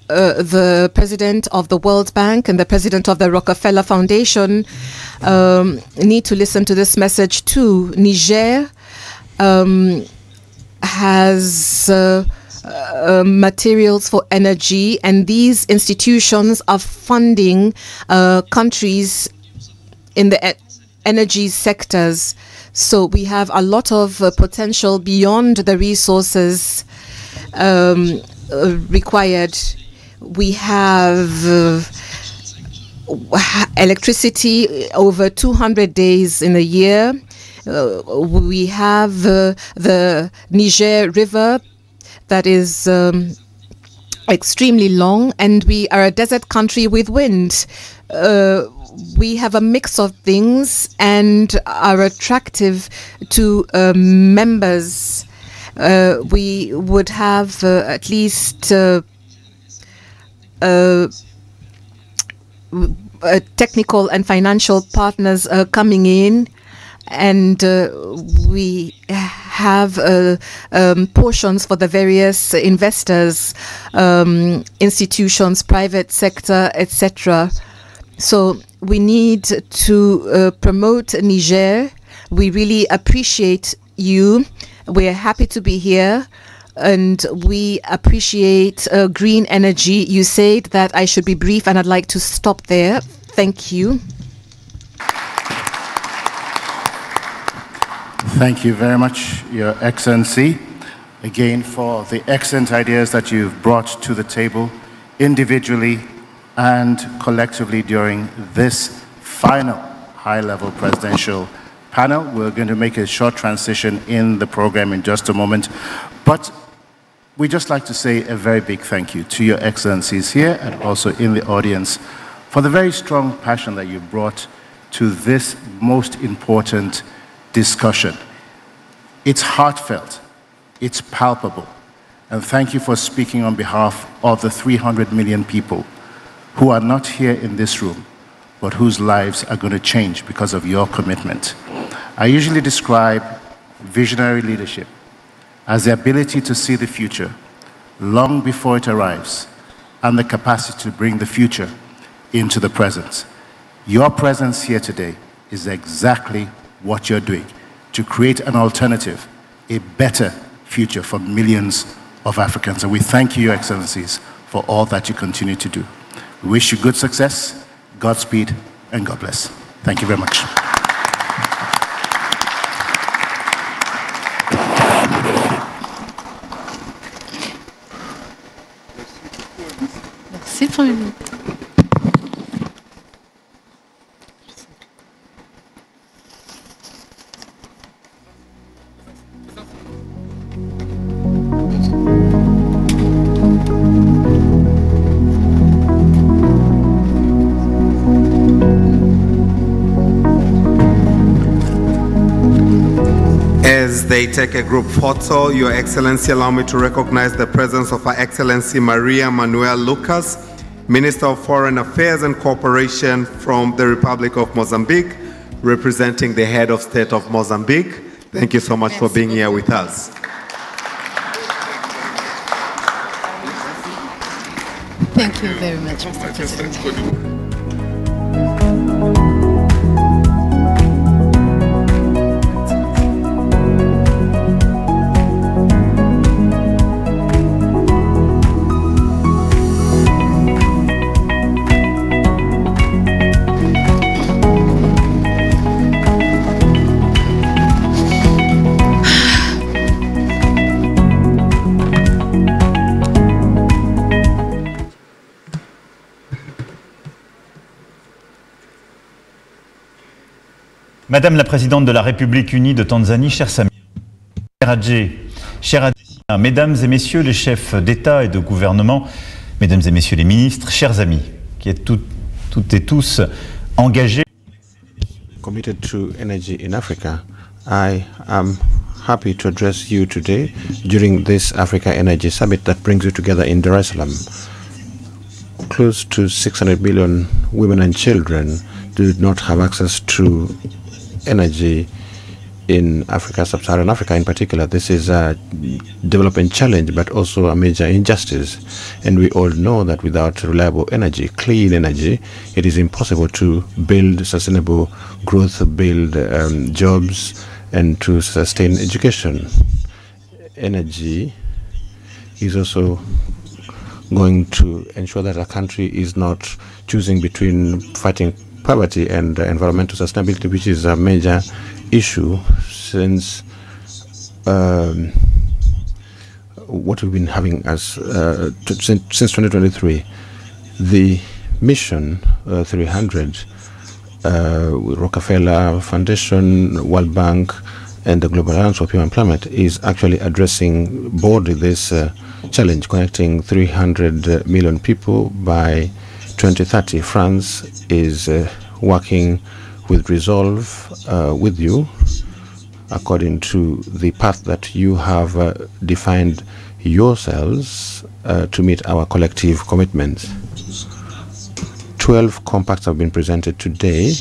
the President of the World Bank and the President of the Rockefeller Foundation need to listen to this message too. Niger has materials for energy, and these institutions are funding countries in the energy sectors. So we have a lot of potential beyond the resources required. We have electricity over 200 days in a year. We have the Niger River that is extremely long, and we are a desert country with wind. We have a mix of things and are attractive to members. We would have at least technical and financial partners coming in, and we have portions for the various investors, institutions, private sector, etc. So we need to promote Niger. We really appreciate you. We're happy to be here, and we appreciate green energy. You said that I should be brief, and I'd like to stop there. Thank you. Thank you very much, Your Excellency, again for the excellent ideas that you've brought to the table individually and collectively during this final high-level presidential panel. We're going to make a short transition in the program in just a moment, but we'd just like to say a very big thank you to Your Excellencies here and also in the audience for the very strong passion that you brought to this most important discussion. It's heartfelt, it's palpable, and thank you for speaking on behalf of the 300 million people who are not here in this room, but whose lives are going to change because of your commitment. I usually describe visionary leadership as the ability to see the future long before it arrives and the capacity to bring the future into the present. Your presence here today is exactly what you're doing to create an alternative, a better future for millions of Africans. And we thank you, Your Excellencies, for all that you continue to do. We wish you good success, Godspeed, and God bless. Thank you very much. Fine. As they take a group photo, Your Excellency, allow me to recognize the presence of Her Excellency Maria Manuel Lucas, Minister of Foreign Affairs and Cooperation from the Republic of Mozambique, representing the head of state of Mozambique. Thank you so much for being here with us. Thank you very much, Mr. President. Madame la Présidente de la République unie de Tanzanie, cher Samia, cher Adjé, cher Adesina, Mesdames et Messieurs les chefs d'État et de gouvernement, Mesdames et Messieurs les ministres, chers amis, qui êtes toutes et tous engagés. Committed to energy in Africa, I am happy to address you today during this Africa Energy Summit that brings you together in Dar es Salaam. Close to 600 million women and children do not have access to energy in Africa, sub-Saharan Africa in particular. This is a development challenge, but also a major injustice. And we all know that without reliable energy, clean energy, it is impossible to build sustainable growth, build jobs, and to sustain education. Energy is also going to ensure that a country is not choosing between fighting poverty and environmental sustainability, which is a major issue since what we've been having as since 2023. The mission 300 Rockefeller Foundation, World Bank, and the Global Alliance for Pure Employment is actually addressing broadly this challenge, connecting 300 million people by 2030. France is working with resolve with you according to the path that you have defined yourselves to meet our collective commitments. 12 compacts have been presented today,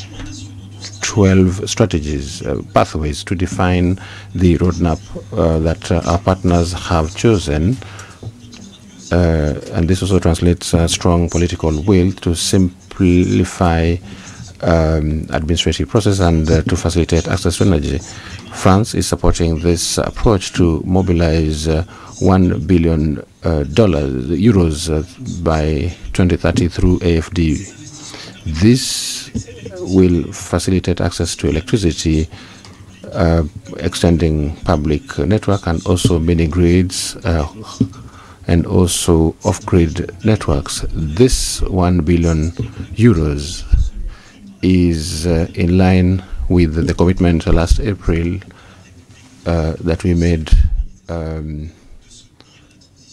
12 strategies, pathways to define the roadmap that our partners have chosen. And this also translates a strong political will to simplify administrative process and to facilitate access to energy. France is supporting this approach to mobilize $1 billion by 2030 through AFD. This will facilitate access to electricity, extending public network and also mini grids and also off-grid networks. This €1 billion is in line with the commitment last April that we made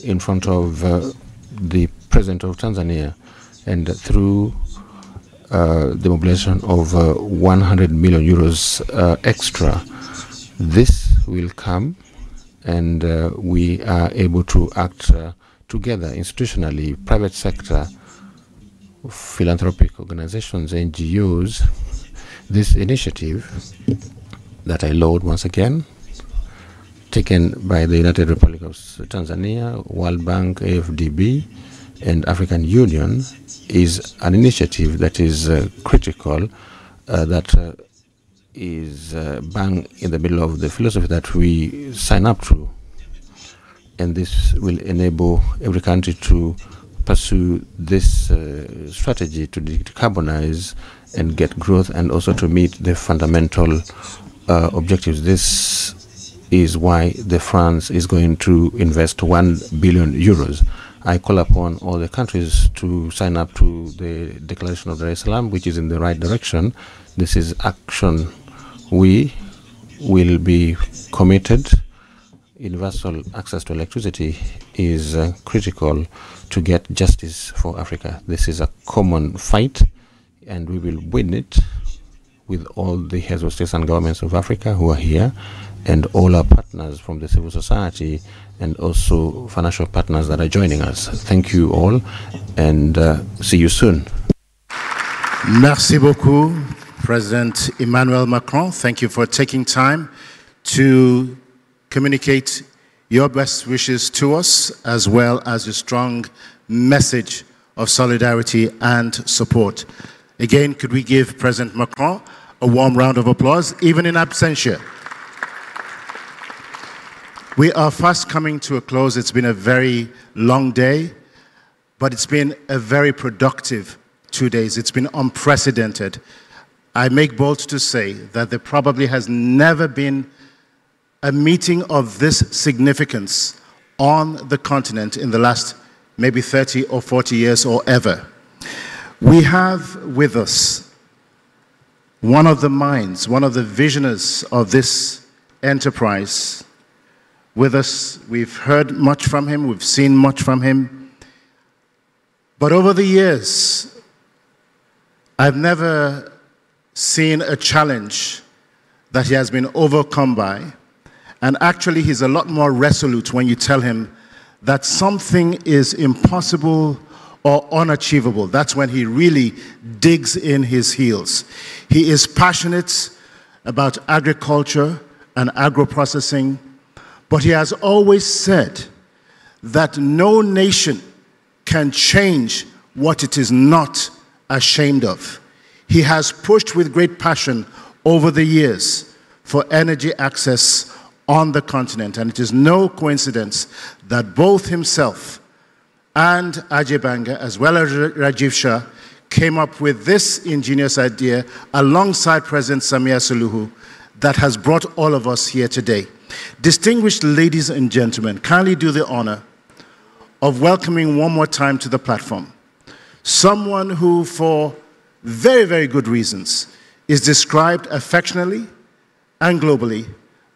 in front of the President of Tanzania, and through the mobilization of €100 million extra. This will come, and we are able to act together institutionally, private sector, philanthropic organizations, NGOs. This initiative that I laud once again, taken by the United Republic of Tanzania, World Bank, AFDB, and African Union, is an initiative that is critical, that is bang in the middle of the philosophy that we sign up to. And this will enable every country to pursue this strategy to decarbonize and get growth, and also to meet the fundamental objectives. This is why France is going to invest €1 billion. I call upon all the countries to sign up to the Declaration of Dar es Salaam, which is in the right direction. This is action. We will be committed. Universal access to electricity is critical to get justice for Africa. This is a common fight, and we will win it with all the heads of states and governments of Africa who are here, and all our partners from the civil society, and also financial partners that are joining us. Thank you all, and see you soon. Merci beaucoup, President Emmanuel Macron. Thank you for taking time to communicate your best wishes to us, as well as your strong message of solidarity and support. Again, could we give President Macron a warm round of applause, even in absentia? We are fast coming to a close. It's been a very long day, but it's been a very productive 2 days. It's been unprecedented. I make bold to say that there probably has never been a meeting of this significance on the continent in the last maybe 30 or 40 years or ever. We have with us one of the minds, one of the visionaries of this enterprise. With us, we've heard much from him, we've seen much from him. But over the years, I've never seen a challenge that he has been overcome by. And actually, he's a lot more resolute when you tell him that something is impossible or unachievable. That's when he really digs in his heels. He is passionate about agriculture and agro-processing, but he has always said that no nation can change what it is not ashamed of. He has pushed with great passion over the years for energy access on the continent, and it is no coincidence that both himself and Ajay Banga, as well as Rajiv Shah, came up with this ingenious idea alongside President Samia Suluhu that has brought all of us here today. Distinguished ladies and gentlemen, kindly do the honor of welcoming one more time to the platform someone who, for very, very good reasons, is described affectionately and globally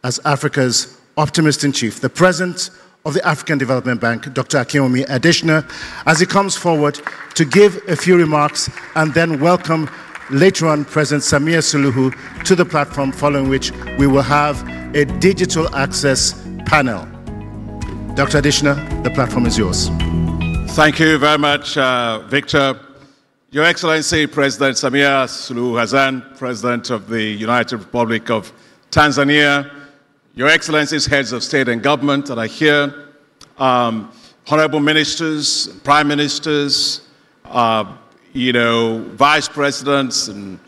as Africa's optimist-in-chief, the President of the African Development Bank, Dr. Akinwumi Adesina, as he comes forward to give a few remarks and then welcome later on President Samia Suluhu to the platform, following which we will have a digital access panel. Dr. Adesina, the platform is yours. Thank you very much, Victor. Your Excellency, President Samia Suluhu Hassan, President of the United Republic of Tanzania, Your Excellencies, heads of state and government that are here, honorable ministers, prime ministers, vice presidents, and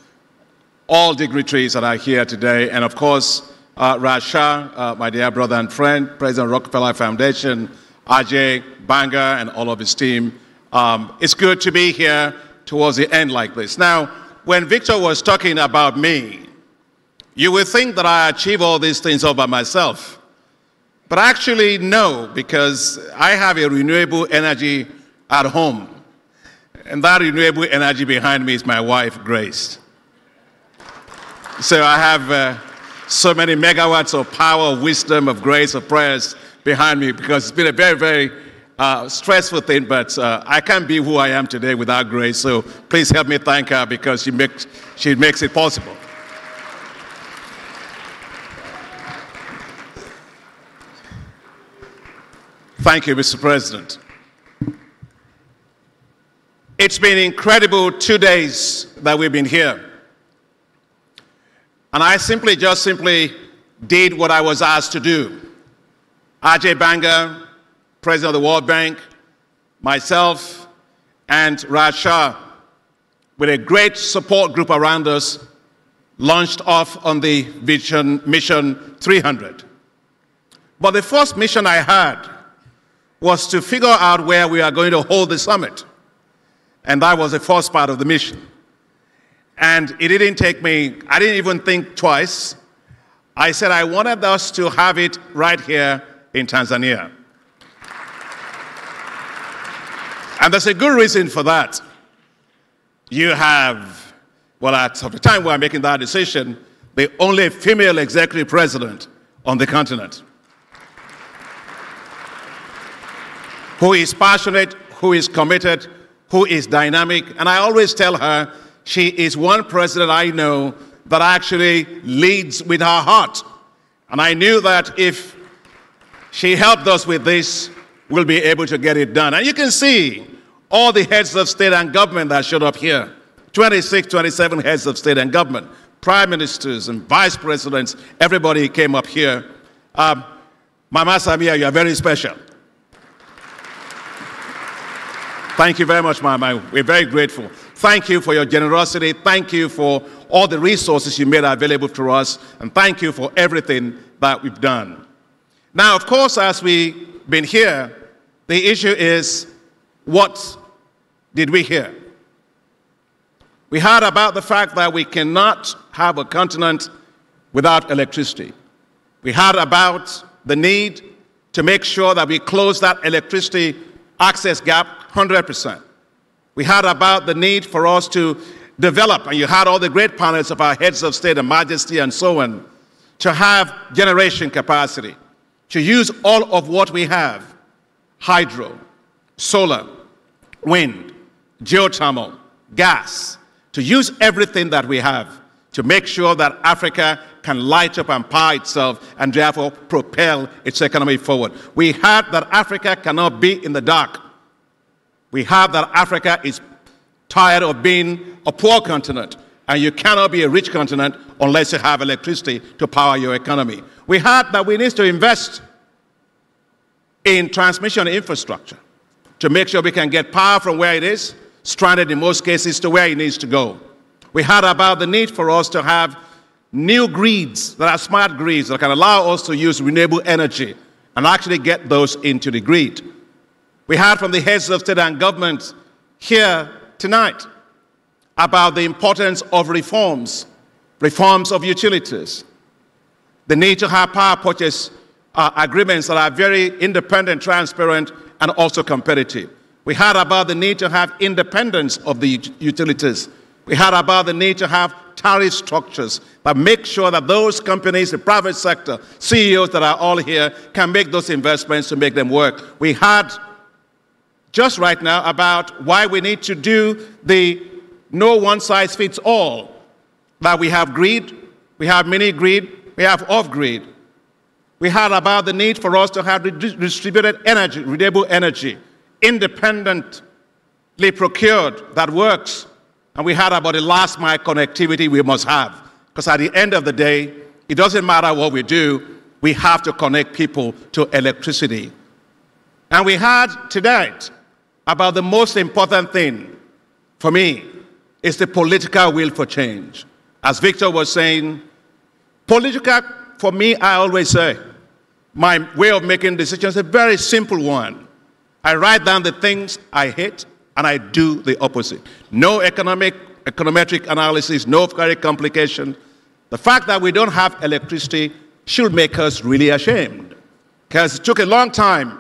all dignitaries that are here today, and of course, Raj Shah, my dear brother and friend, President Rockefeller Foundation, Ajay Banga, and all of his team. It's good to be here towards the end like this. Now, when Victor was talking about me, you would think that I achieve all these things all by myself. But actually, no, because I have a renewable energy at home. And that renewable energy behind me is my wife, Grace. So I have so many megawatts of power, of wisdom, of grace, of prayers behind me, because it's been a very, very stressful thing, but I can't be who I am today without Grace. So please help me thank her, because she makes it possible. Thank you, Mr. President. It's been incredible 2 days that we've been here. And I simply did what I was asked to do. Ajay Banga, President of the World Bank, myself, and Raj Shah, with a great support group around us, launched off on the Mission 300. But the first mission I had was to figure out where we are going to hold the summit. And that was the first part of the mission. And it didn't take me, I didn't even think twice. I said I wanted us to have it right here in Tanzania. And there's a good reason for that. You have, well, at the time we are making that decision, the only female executive president on the continent, who is passionate, who is committed, who is dynamic. And I always tell her she is one president I know that actually leads with her heart. And I knew that if she helped us with this, we'll be able to get it done. And you can see all the heads of state and government that showed up here, 26, 27 heads of state and government, prime ministers and vice presidents, everybody came up here. Mama Samia, you are very special. Thank you very much, Mama. We're very grateful. Thank you for your generosity. Thank you for all the resources you made available to us. And thank you for everything that we've done. Now, of course, as we've been here, the issue is, what did we hear? We heard about the fact that we cannot have a continent without electricity. We heard about the need to make sure that we close that electricity access gap 100%. We heard about the need for us to develop, and you had all the great panels of our heads of state and majesty and so on, to have generation capacity, to use all of what we have, hydro, solar, wind, geothermal, gas, to use everything that we have to make sure that Africa can light up and power itself and therefore propel its economy forward. We heard that Africa cannot be in the dark. We heard that Africa is tired of being a poor continent, and you cannot be a rich continent unless you have electricity to power your economy. We heard that we need to invest in transmission infrastructure to make sure we can get power from where it is, stranded in most cases, to where it needs to go. We heard about the need for us to have new grids that are smart grids that can allow us to use renewable energy and actually get those into the grid. We heard from the heads of state and government here tonight about the importance of reforms of utilities, the need to have power purchase agreements that are very independent, transparent, and also competitive. We heard about the need to have independence of the utilities. We heard about the need to have tariff structures that make sure that those companies, the private sector, CEOs that are all here, can make those investments to make them work. We heard just right now about why we need to do the no one-size-fits-all, that we have grid, we have mini-grid, we have off-grid. We heard about the need for us to have distributed energy, renewable energy, independently procured, that works. And we heard about the last mile connectivity we must have. Because at the end of the day, it doesn't matter what we do, we have to connect people to electricity. And we heard tonight about the most important thing for me is the political will for change. As Victor was saying, political, for me, I always say, my way of making decisions is a very simple one. I write down the things I hate, and I do the opposite. No econometric analysis, no very complication. The fact that we don't have electricity should make us really ashamed, because it took a long time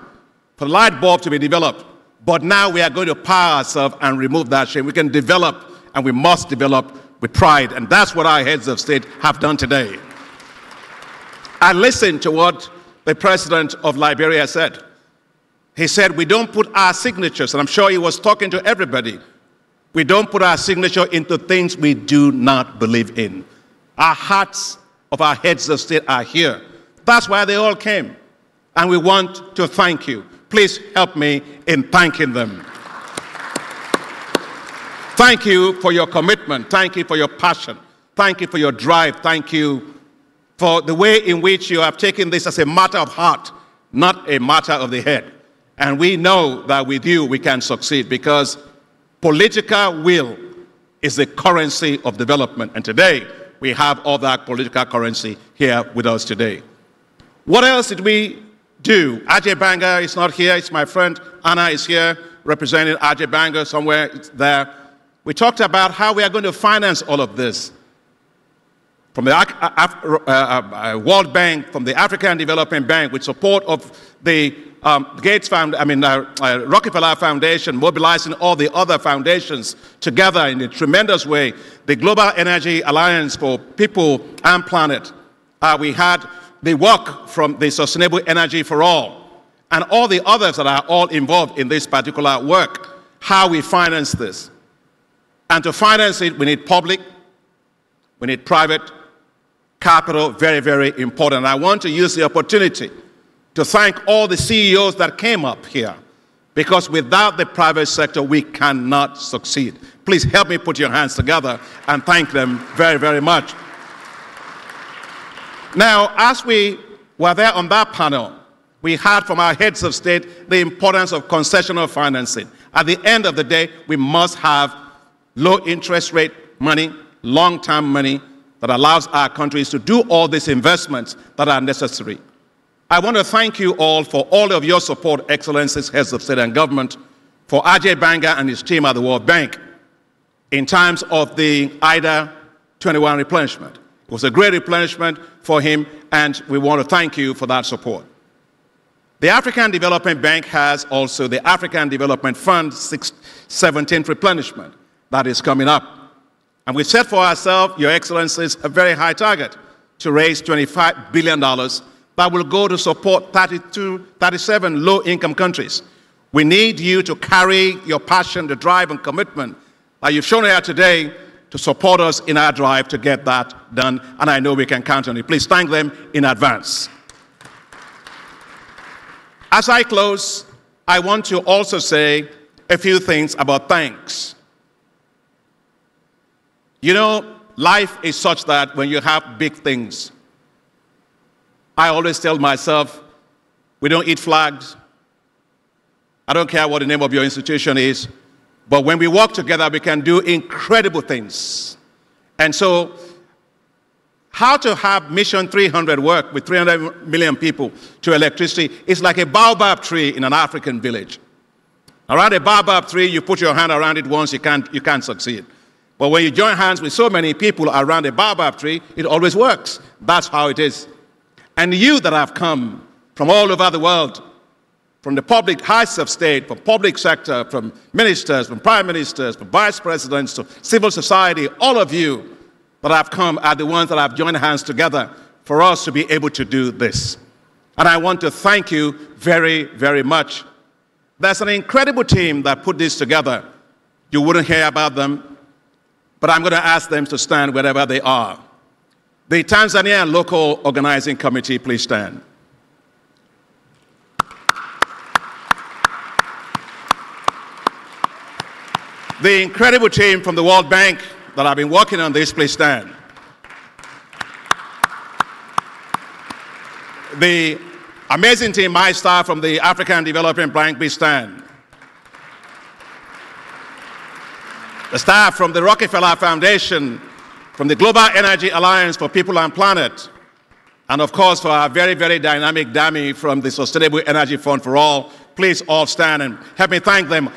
for the light bulb to be developed. But now we are going to power ourselves and remove that shame. We can develop, and we must develop with pride. And that's what our heads of state have done today. I listened to what the president of Liberia said. He said, we don't put our signatures, and I'm sure he was talking to everybody, we don't put our signature into things we do not believe in. Our hearts of our heads of state are here. That's why they all came. And we want to thank you. Please help me in thanking them. Thank you for your commitment. Thank you for your passion. Thank you for your drive. Thank you for the way in which you have taken this as a matter of heart, not a matter of the head. And we know that with you we can succeed, because political will is the currency of development. And today we have all that political currency here with us today. What else did we do? Ajay Banga is not here. It's my friend Anna is here representing Ajay Banga somewhere there. We talked about how we are going to finance all of this. From the World Bank, from the African Development Bank, with support of the Rockefeller Foundation, mobilizing all the other foundations together in a tremendous way. The Global Energy Alliance for People and Planet. We had the work from the Sustainable Energy for All, and all the others that are all involved in this particular work, how we finance this. And to finance it, we need public, we need private capital, very, very important. And I want to use the opportunity to thank all the CEOs that came up here, because without the private sector, we cannot succeed. Please help me put your hands together and thank them very, very much. Now, as we were there on that panel, we heard from our heads of state the importance of concessional financing. At the end of the day, we must have low interest rate money, long-term money that allows our countries to do all these investments that are necessary. I want to thank you all for all of your support, Excellencies, heads of state and government, for Ajay Banga and his team at the World Bank in times of the IDA 21 replenishment. It was a great replenishment for him, and we want to thank you for that support. The African Development Bank has also the African Development Fund 17th replenishment that is coming up. And we set for ourselves, Your Excellencies, a very high target to raise $25 billion that will go to support 37 low-income countries. We need you to carry your passion, the drive, and commitment that you've shown here today to support us in our drive to get that done, and I know we can count on it. Please thank them in advance. As I close, I want to also say a few things about thanks. You know, life is such that when you have big things, I always tell myself, we don't eat flags. I don't care what the name of your institution is, but when we work together, we can do incredible things. And so, how to have Mission 300 work with 300 million people to electricity is like a baobab tree in an African village. Around a baobab tree, you put your hand around it once, you can't succeed. But when you join hands with so many people around a baobab tree, it always works. That's how it is. And you that have come from all over the world, from the public heights of state, from public sector, from ministers, from prime ministers, from vice presidents, to civil society, all of you that have come are the ones that have joined hands together for us to be able to do this. And I want to thank you very, very much. There's an incredible team that put this together. You wouldn't hear about them, but I'm going to ask them to stand wherever they are. The Tanzanian Local Organizing Committee, please stand. The incredible team from the World Bank that have been working on this, please stand. The amazing team, my staff from the African Development Bank, please stand. The staff from the Rockefeller Foundation, from the Global Energy Alliance for People and Planet, and of course for our very, very dynamic DAMI from the Sustainable Energy Fund for All, please all stand and help me thank them.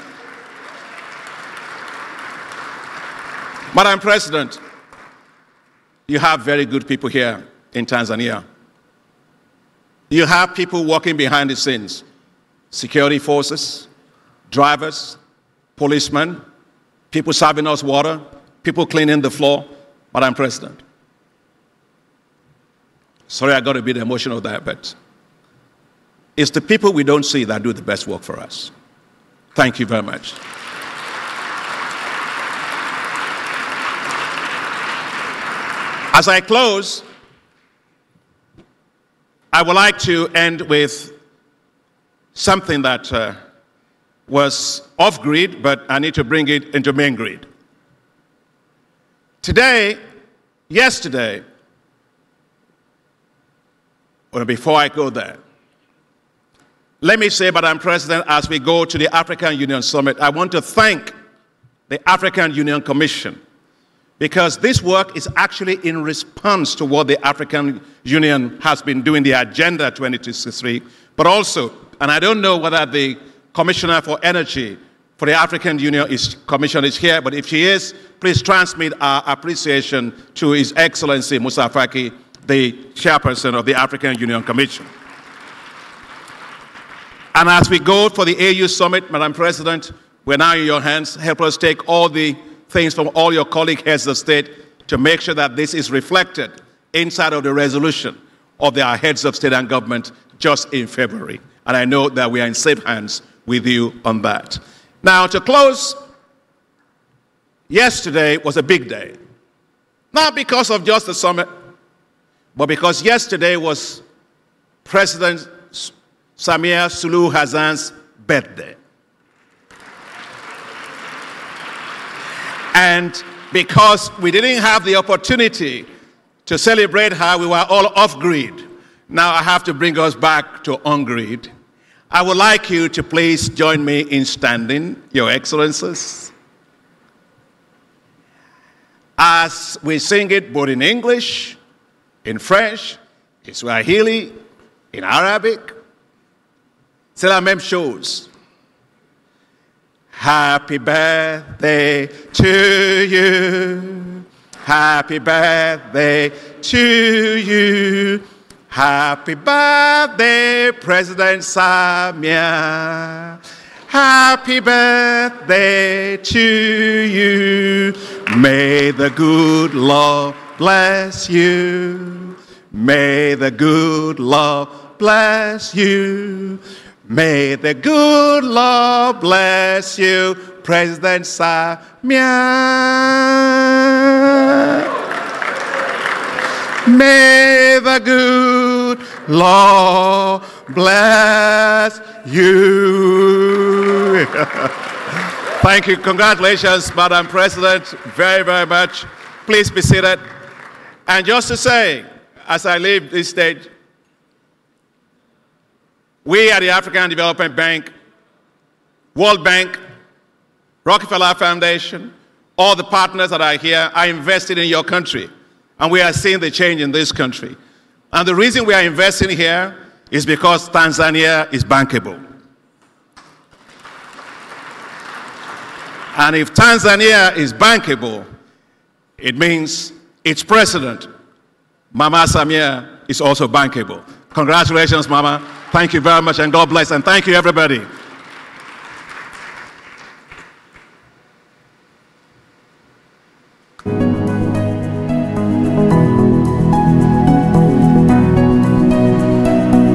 Madam President, you have very good people here in Tanzania. You have people working behind the scenes, security forces, drivers, policemen, people serving us water, people cleaning the floor. Madam President, sorry I got a bit emotional there, but it's the people we don't see that do the best work for us. Thank you very much. As I close, I would like to end with something that was off-grid, but I need to bring it into main grid. Yesterday, or before I go there, let me say, Madam President, as we go to the African Union Summit, I want to thank the African Union Commission, because this work is actually in response to what the African Union has been doing, the Agenda 2063, but also, and I don't know whether the Commissioner for Energy for the African Union Commission is here, but if she is, please transmit our appreciation to His Excellency Musa Faki, the chairperson of the African Union Commission. And as we go for the AU Summit, Madam President, we're now in your hands. Help us take all the things from all your colleague heads of state to make sure that this is reflected inside of the resolution of our heads of state and government just in February. And I know that we are in safe hands with you on that. Now, to close, yesterday was a big day. Not because of just the summit, but because yesterday was President Samia Suluhu Hassan's birthday. And because we didn't have the opportunity to celebrate her, we were all off-grid. Now I have to bring us back to on-grid. I would like you to please join me in standing, Your Excellencies, as we sing it both in English, in French, in Swahili, in Arabic. C'est la même chose. Happy birthday to you. Happy birthday to you. Happy birthday, President Samia. Happy birthday to you. May the good Lord bless you. May the good Lord bless you. May the good Lord bless you, President Samia. May the good Lord bless you. Thank you. Congratulations, Madam President, very, very much. Please be seated. And just to say, as I leave this stage, we at the African Development Bank, World Bank, Rockefeller Foundation, all the partners that are here are invested in your country. And we are seeing the change in this country. And the reason we are investing here is because Tanzania is bankable. And if Tanzania is bankable, it means its president, Mama Samia, is also bankable. Congratulations, Mama. Thank you very much, and God bless, and thank you, everybody.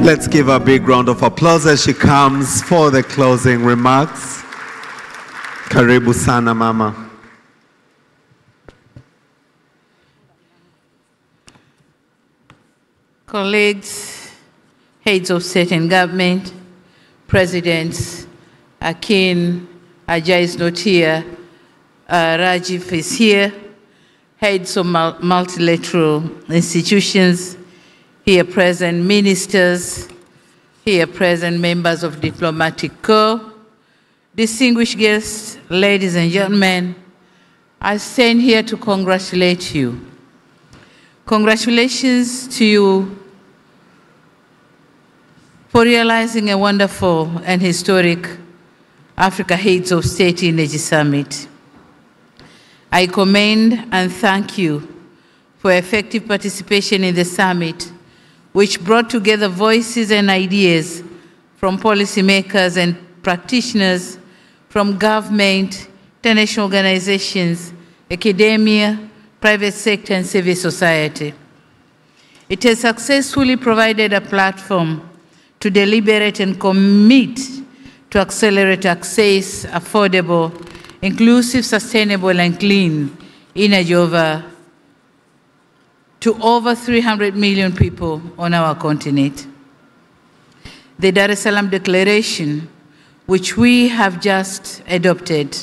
Let's give a big round of applause as she comes for the closing remarks. Karibu sana, Mama. Colleagues, heads of state and government, presidents, Akin, Ajay is not here, Rajiv is here, heads of multilateral institutions, here present ministers, here present members of diplomatic corps, distinguished guests, ladies and gentlemen, I stand here to congratulate you. Congratulations to you for realizing a wonderful and historic Africa Heads of State Energy Summit. I commend and thank you for effective participation in the summit, which brought together voices and ideas from policymakers and practitioners from government, international organizations, academia, private sector, and civil society. It has successfully provided a platform to deliberate and commit to accelerate access, affordable, inclusive, sustainable, and clean energy to over 300 million people on our continent. The Dar es Salaam Declaration, which we have just adopted,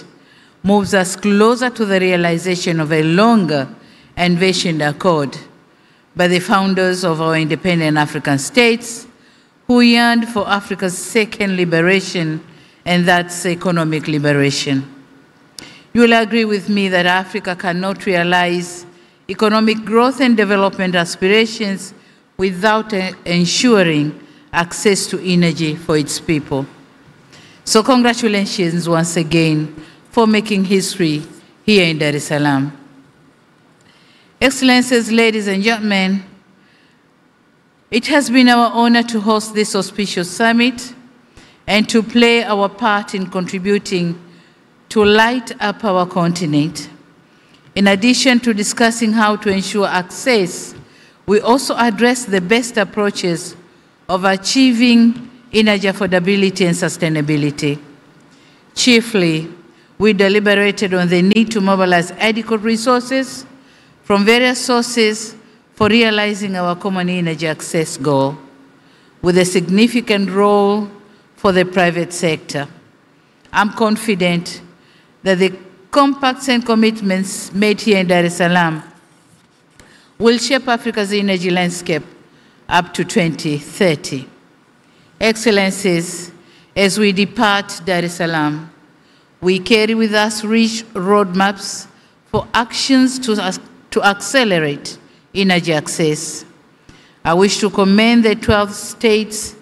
moves us closer to the realization of a longer envisioned accord by the founders of our independent African states who yearned for Africa's second liberation, and that's economic liberation. You will agree with me that Africa cannot realize economic growth and development aspirations without ensuring access to energy for its people. So congratulations once again for making history here in Dar es Salaam. Excellencies, ladies and gentlemen, it has been our honor to host this auspicious summit and to play our part in contributing to light up our continent. In addition to discussing how to ensure access, we also address the best approaches of achieving energy affordability and sustainability. Chiefly, we deliberated on the need to mobilize adequate resources from various sources for realizing our common energy access goal, with a significant role for the private sector. I'm confident that the compacts and commitments made here in Dar es Salaam will shape Africa's energy landscape up to 2030. Excellencies, as we depart Dar es Salaam, we carry with us rich roadmaps for actions to accelerate energy access. I wish to commend the 12 states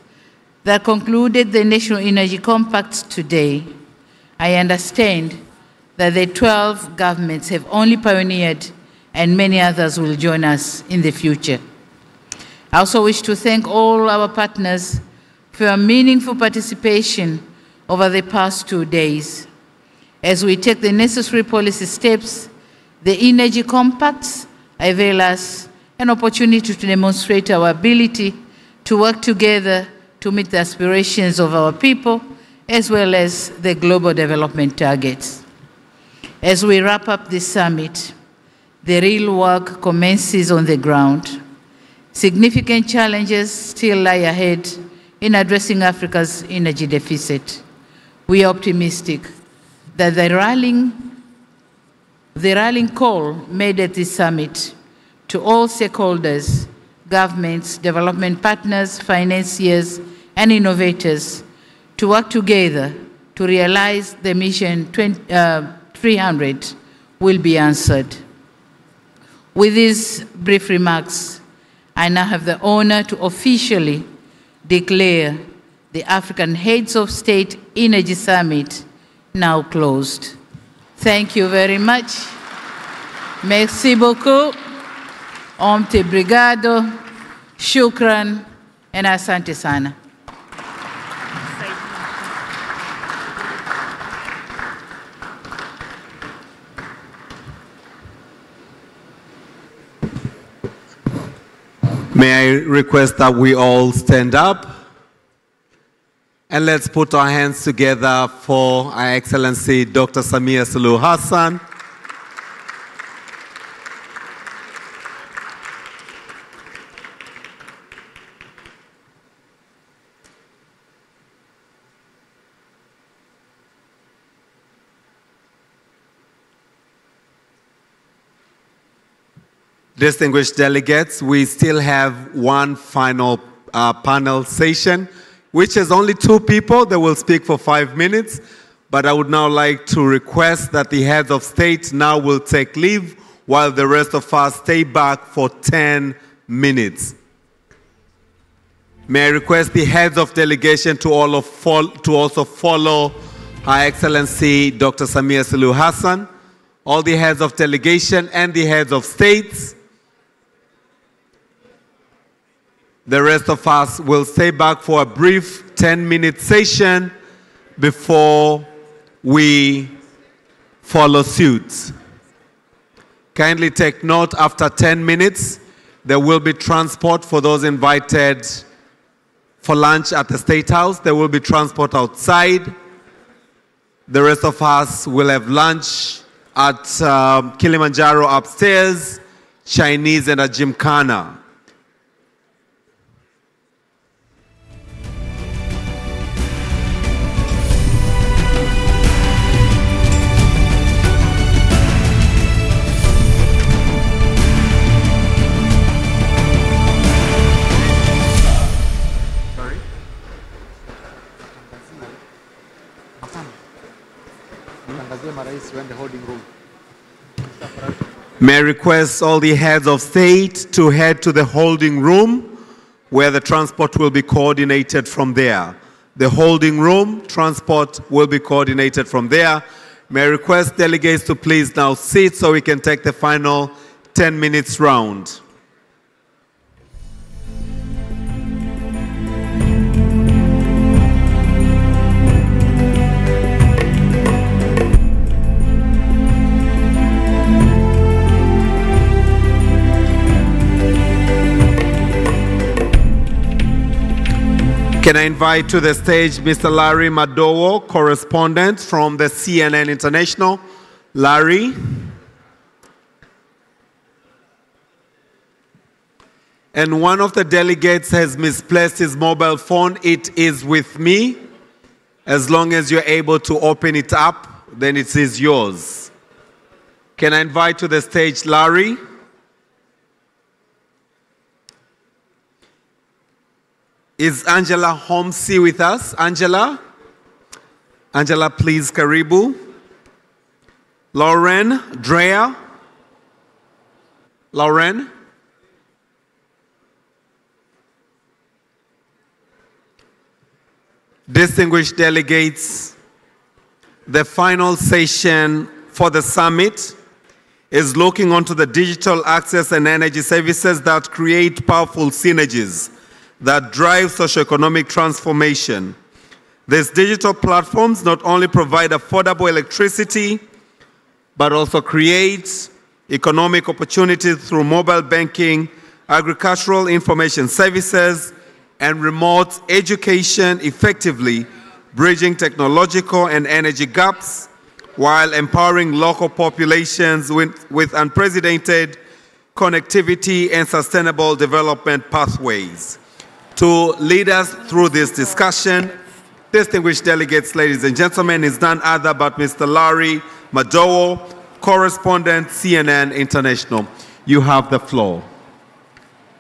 that concluded the National Energy Compacts today. I understand that the 12 governments have only pioneered and many others will join us in the future. I also wish to thank all our partners for your meaningful participation over the past 2 days. As we take the necessary policy steps, the energy compacts avail us an opportunity to demonstrate our ability to work together to meet the aspirations of our people, as well as the global development targets. As we wrap up this summit, the real work commences on the ground. Significant challenges still lie ahead in addressing Africa's energy deficit. We are optimistic that the rallying call made at this summit to all stakeholders, governments, development partners, financiers, and innovators to work together to realize the mission 300 will be answered. With these brief remarks, I now have the honor to officially declare the African Heads of State Energy Summit now closed. Thank you very much. Merci beaucoup. Omte brigado, shukran, and asante sana. May I request that we all stand up and let's put our hands together for Our Excellency Dr. Samia Suluhu Hassan. Distinguished delegates, we still have one final panel session, which is only 2 people that will speak for 5 minutes. But I would now like to request that the heads of state now will take leave while the rest of us stay back for 10 minutes. May I request the heads of delegation to also follow Her Excellency Dr. Samia Suluhu Hassan, all the heads of delegation and the heads of states. The rest of us will stay back for a brief 10-minute session before we follow suit. Kindly take note, after 10 minutes, there will be transport for those invited for lunch at the State House. There will be transport outside. The rest of us will have lunch at Kilimanjaro upstairs, Chinese, and at Gymkhana. May I request all the heads of state to head to the holding room where the transport will be coordinated from there. The holding room, transport will be coordinated from there. May I request delegates to please now sit so we can take the final 10 minutes round. Can I invite to the stage Mr. Larry Madowo, correspondent from the CNN International. Larry. And one of the delegates has misplaced his mobile phone. It is with me. As long as you're able to open it up, then it is yours. Can I invite to the stage Larry? Is Angela Homsey with us? Angela? Angela, please, karibu. Lauren Dreyer? Lauren? Distinguished delegates, the final session for the summit is looking onto the digital access and energy services that create powerful synergies that drive socioeconomic transformation. These digital platforms not only provide affordable electricity, but also create economic opportunities through mobile banking, agricultural information services, and remote education, effectively bridging technological and energy gaps while empowering local populations with unprecedented connectivity and sustainable development pathways. To lead us through this discussion, distinguished delegates, ladies and gentlemen, is none other but Mr. Larry Madowo, correspondent, CNN International. You have the floor.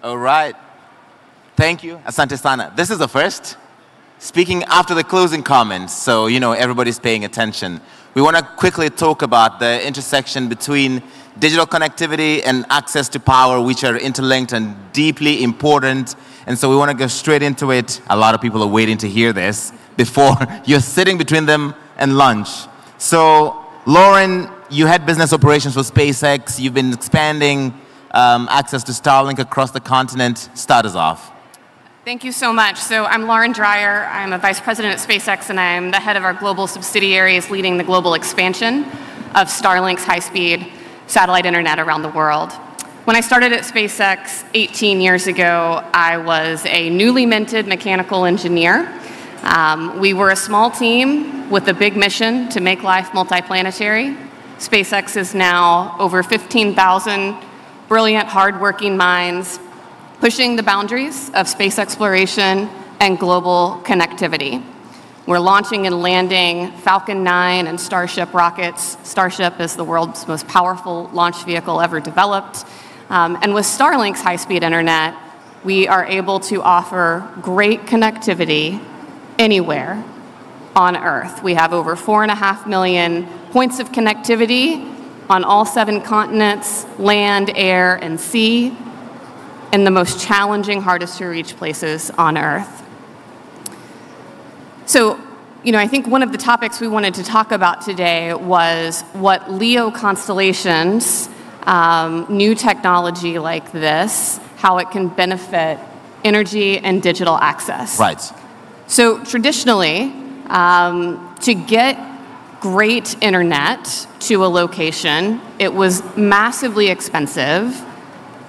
All right. Thank you, Asante Sana. This is the first. Speaking after the closing comments, so you know everybody's paying attention. We want to quickly talk about the intersection between digital connectivity and access to power, which are interlinked and deeply important. And so we want to go straight into it. A lot of people are waiting to hear this before you're sitting between them and lunch. So, Lauren, you had business operations for SpaceX. You've been expanding access to Starlink across the continent. Start us off. Thank you so much. So I'm Lauren Dreyer. I'm a vice president at SpaceX, and I'm the head of our global subsidiaries leading the global expansion of Starlink's high-speed satellite internet around the world. When I started at SpaceX 18 years ago, I was a newly minted mechanical engineer. We were a small team with a big mission to make life multiplanetary. SpaceX is now over 15,000 brilliant, hardworking minds pushing the boundaries of space exploration and global connectivity. We're launching and landing Falcon 9 and Starship rockets. Starship is the world's most powerful launch vehicle ever developed. And with Starlink's high-speed internet, we are able to offer great connectivity anywhere on Earth. We have over 4.5 million points of connectivity on all 7 continents, land, air, and sea, in the most challenging, hardest to reach places on Earth. So, you know, I think one of the topics we wanted to talk about today was what LEO constellations, new technology like this, how it can benefit energy and digital access. Right. So traditionally, to get great internet to a location, it was massively expensive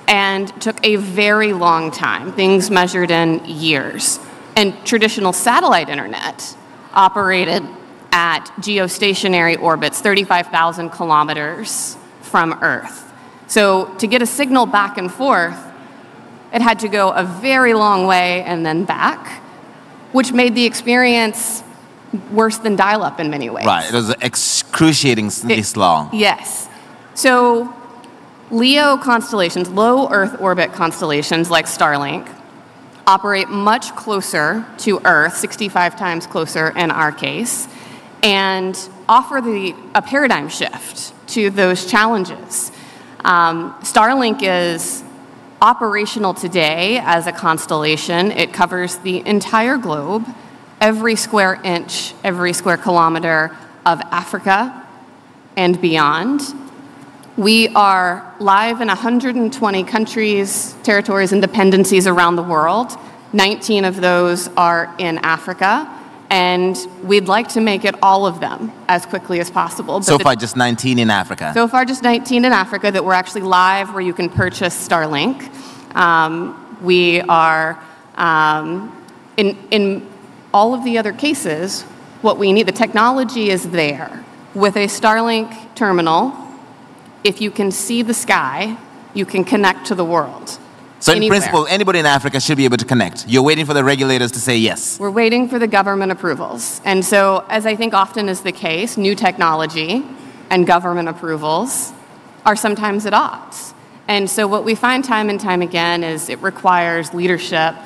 and took a very long time, things measured in years. And traditional satellite internet operated at geostationary orbits 35,000 kilometers from Earth. So to get a signal back and forth, it had to go a very long way and then back, which made the experience worse than dial-up in many ways. Right, it was excruciatingly slow. Yes. So LEO constellations, low Earth orbit constellations like Starlink, operate much closer to Earth, 65 times closer in our case, and offer a paradigm shift to those challenges. Starlink is operational today as a constellation. It covers the entire globe, every square inch, every square kilometer of Africa and beyond. We are live in 120 countries, territories, and dependencies around the world. 19 of those are in Africa, and we'd like to make it all of them as quickly as possible. So far, just 19 in Africa. So far, just 19 in Africa that we're actually live where you can purchase Starlink. We are in all of the other cases, what we need, the technology is there. With a Starlink terminal, if you can see the sky, you can connect to the world. So in anywhere. principle, anybody in Africa should be able to connect. You're waiting for the regulators to say yes. We're waiting for the government approvals. And so, as I think often is the case, new technology and government approvals are sometimes at odds. And so what we find time and time again is it requires leadership,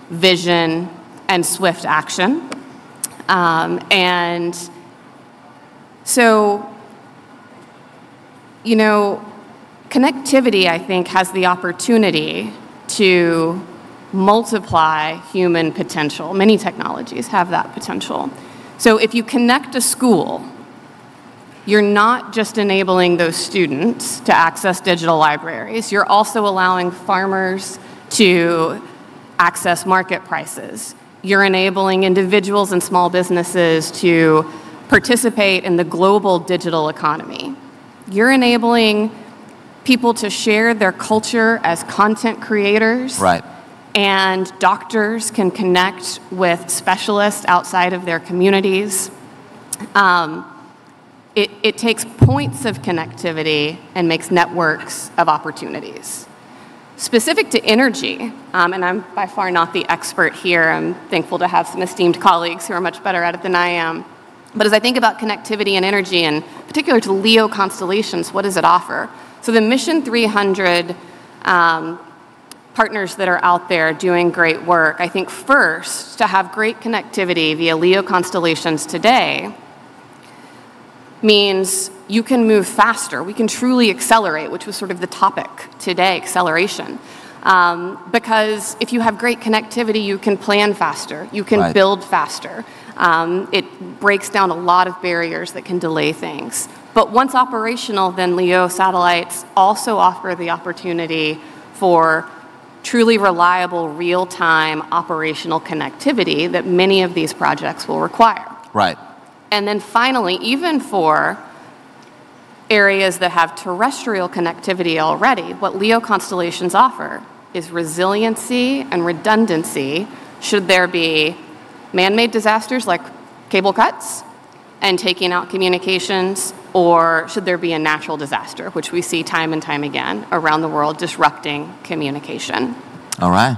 vision, and swift action. And so, you know, connectivity, I think, has the opportunity to multiply human potential. Many technologies have that potential. So if you connect a school, you're not just enabling those students to access digital libraries, you're also allowing farmers to access market prices. You're enabling individuals and small businesses to participate in the global digital economy. You're enabling people to share their culture as content creators. Right. And doctors can connect with specialists outside of their communities. It takes points of connectivity and makes networks of opportunities. Specific to energy, and I'm by far not the expert here, I'm thankful to have some esteemed colleagues who are much better at it than I am. But as I think about connectivity and energy, and particular to LEO constellations, what does it offer? So the Mission 300 partners that are out there doing great work, I think first, to have great connectivity via LEO constellations today means you can move faster. We can truly accelerate, which was sort of the topic today, acceleration. Because if you have great connectivity, you can plan faster, you can build faster. It breaks down a lot of barriers that can delay things. But once operational, then LEO satellites also offer the opportunity for truly reliable, real-time operational connectivity that many of these projects will require. Right. And then finally, even for areas that have terrestrial connectivity already, what LEO constellations offer is resiliency and redundancy should there be man-made disasters like cable cuts and taking out communications, or should there be a natural disaster, which we see time and time again around the world disrupting communication. All right.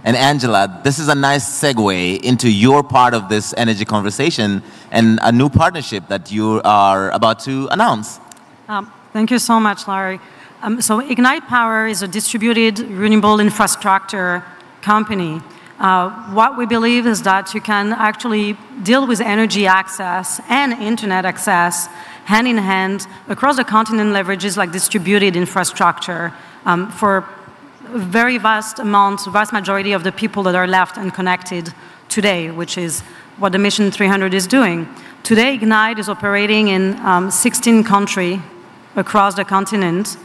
And Angela, this is a nice segue into your part of this energy conversation and a new partnership that you are about to announce. Thank you so much, Larry. So Ignite Power is a distributed renewable infrastructure company. What we believe is that you can actually deal with energy access and internet access hand in hand across the continent, leverages like distributed infrastructure for very vast majority of the people that are left unconnected today, which is what the Mission 300 is doing. Today, Ignite is operating in 16 countries across the continent.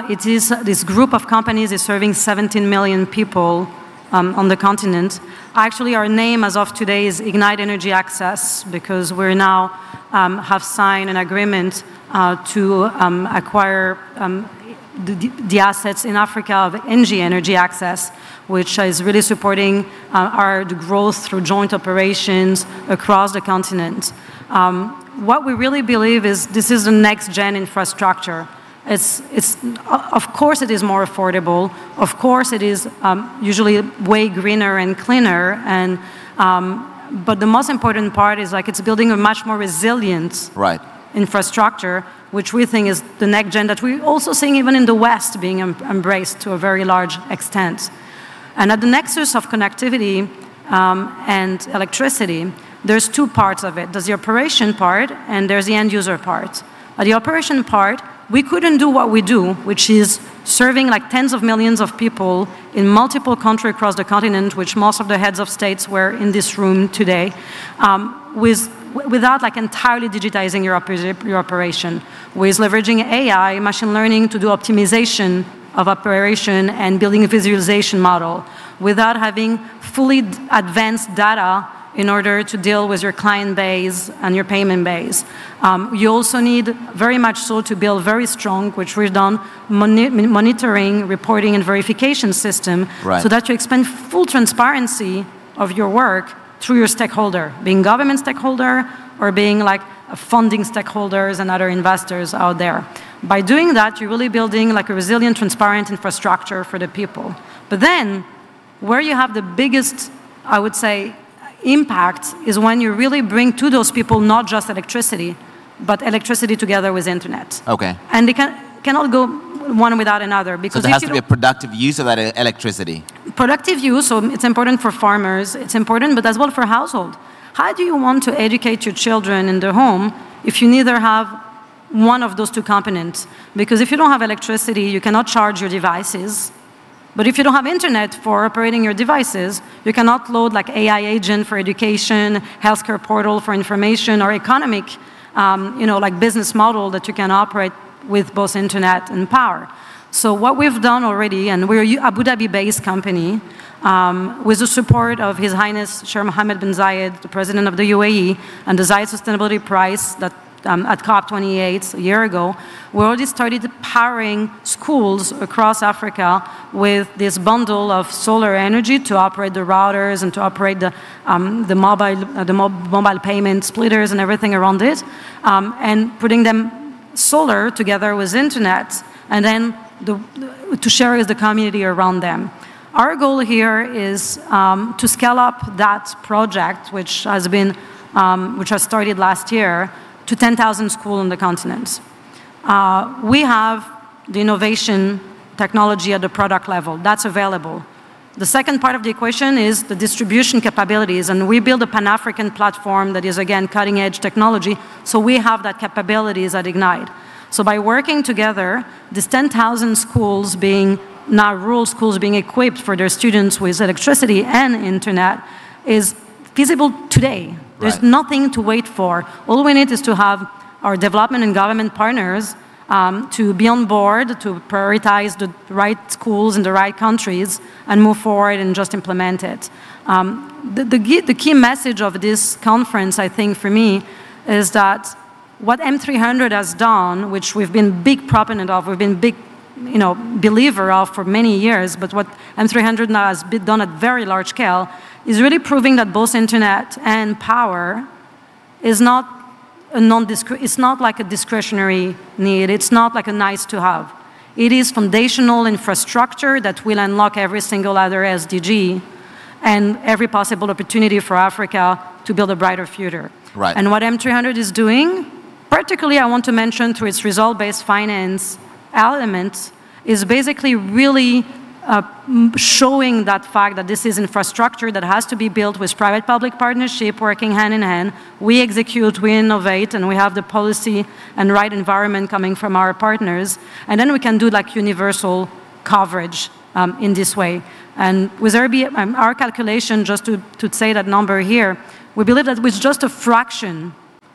This group of companies is serving 17 million people on the continent. Actually, our name as of today is Ignite Energy Access because we now have signed an agreement to acquire the assets in Africa of NG Energy Access, which is really supporting the growth through joint operations across the continent. What we really believe is this is the next-gen infrastructure. Of course it is more affordable. Of course it is usually way greener and cleaner. But the most important part is like it's building a much more resilient infrastructure, which we think is the next gen that we're also seeing even in the West being embraced to a very large extent. And at the nexus of connectivity and electricity, there's two parts of it. There's the operation part and there's the end user part. At the operation part, we couldn't do what we do, which is serving like tens of millions of people in multiple countries across the continent, which most of the heads of states were in this room today, without like entirely digitizing your operation, with leveraging AI, machine learning to do optimization of operation and building a visualization model, without having fully advanced data in order to deal with your client base and your payment base. You also need very much so to build very strong, which we've done, monitoring, reporting, and verification system so that you expand full transparency of your work through your stakeholder, being government stakeholder or being like funding stakeholders and other investors out there. By doing that, you're really building like a resilient, transparent infrastructure for the people. But then, where you have the biggest, I would say, impact is when you really bring to those people not just electricity, but electricity together with internet. Okay. And they cannot go one without another. Because so there has to be a productive use of that electricity. Productive use, so it's important for farmers, it's important, but as well for household. How do you want to educate your children in the home if you neither have one of those two components? Because if you don't have electricity, you cannot charge your devices. But if you don't have internet for operating your devices, you cannot load like AI agent for education, healthcare portal for information, or economic, like business model that you can operate with both internet and power. So what we've done already, and we're an Abu Dhabi-based company, with the support of His Highness Sheikh Mohammed bin Zayed, the President of the UAE, and the Zayed Sustainability Prize that at COP28 a year ago, we already started powering schools across Africa with this bundle of solar energy to operate the routers and to operate the mobile payment splitters and everything around it, and putting them solar together with internet, and then to share with the community around them. Our goal here is to scale up that project, which has started last year, to 10,000 schools on the continent. We have the innovation technology at the product level. That's available. The second part of the equation is the distribution capabilities, and we build a Pan-African platform that is, again, cutting-edge technology, so we have that capabilities at Ignite. So by working together, these 10,000 schools being now rural schools being equipped for their students with electricity and internet is feasible today. There's nothing to wait for. All we need is to have our development and government partners to be on board, to prioritize the right schools in the right countries and move forward and just implement it. The key message of this conference, I think, for me, is that what M300 has done, which we've been big proponent of, we've been big believer of for many years, but what M300 now has been done at very large scale is really proving that both internet and power is not it's not like a discretionary need, it's not like a nice to have. It is foundational infrastructure that will unlock every single other SDG and every possible opportunity for Africa to build a brighter future. Right. And what M300 is doing, particularly I want to mention through its result-based finance element, is basically really showing that fact that this is infrastructure that has to be built with private-public partnership working hand in hand. We execute, we innovate, and we have the policy and right environment coming from our partners. And then we can do like universal coverage in this way. And with our calculation, just to say that number here, we believe that with just a fraction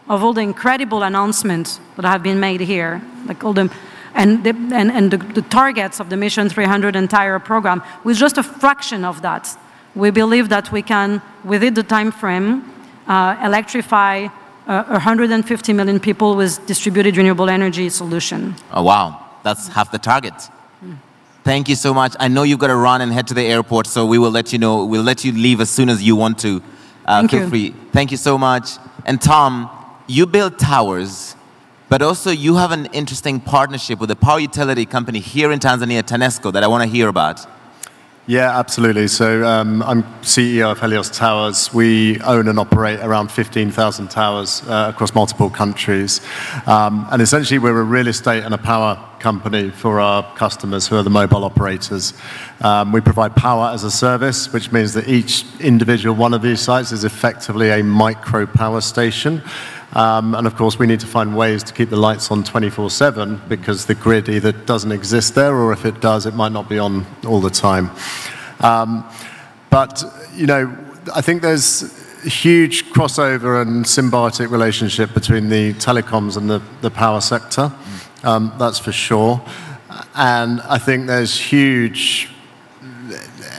of all the incredible announcements that have been made here, like all the and the targets of the Mission 300 entire program, with just a fraction of that, we believe that we can, within the time frame, electrify 150 million people with distributed renewable energy solution. Oh, wow. That's half the target. Thank you so much. I know you've got to run and head to the airport, so we will let you know. We'll let you leave as soon as you want to. Feel free. Thank you so much. And Tom, you build towers, but also you have an interesting partnership with a power utility company here in Tanzania, TANESCO, that I want to hear about. Yeah, absolutely. So I'm CEO of Helios Towers. We own and operate around 15,000 towers across multiple countries. And essentially, we're a real estate and a power company for our customers who are the mobile operators. We provide power as a service, which means that each individual one of these sites is effectively a micro power station. And of course, we need to find ways to keep the lights on 24/7 because the grid either doesn't exist there, or if it does, it might not be on all the time. But, I think there's a huge crossover and symbiotic relationship between the telecoms and the power sector. That's for sure. And I think there's huge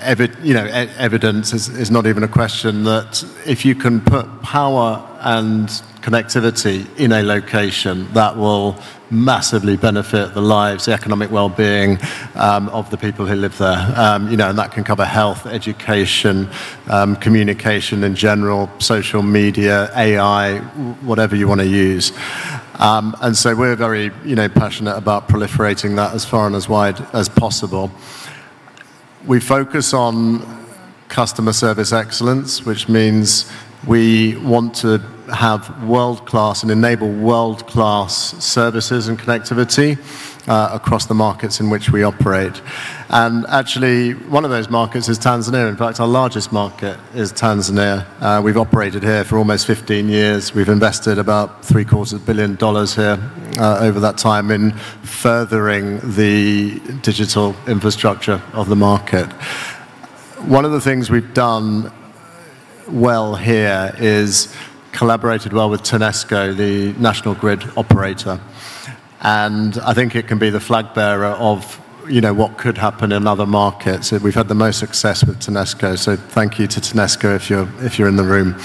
evidence is not even a question that if you can put power and connectivity in a location that will massively benefit the lives, the economic well-being of the people who live there. And that can cover health, education, communication in general, social media, AI, whatever you want to use. And so we're very, passionate about proliferating that as far and as wide as possible. We focus on customer service excellence, which means we want to have world-class and enable world-class services and connectivity across the markets in which we operate. And actually, one of those markets is Tanzania. In fact, our largest market is Tanzania. We've operated here for almost 15 years. We've invested about $750 million here over that time in furthering the digital infrastructure of the market. One of the things we've done well here is collaborated well with TANESCO, the national grid operator. And I think it can be the flag bearer of what could happen in other markets. We've had the most success with TANESCO, so thank you to TANESCO if you're in the room.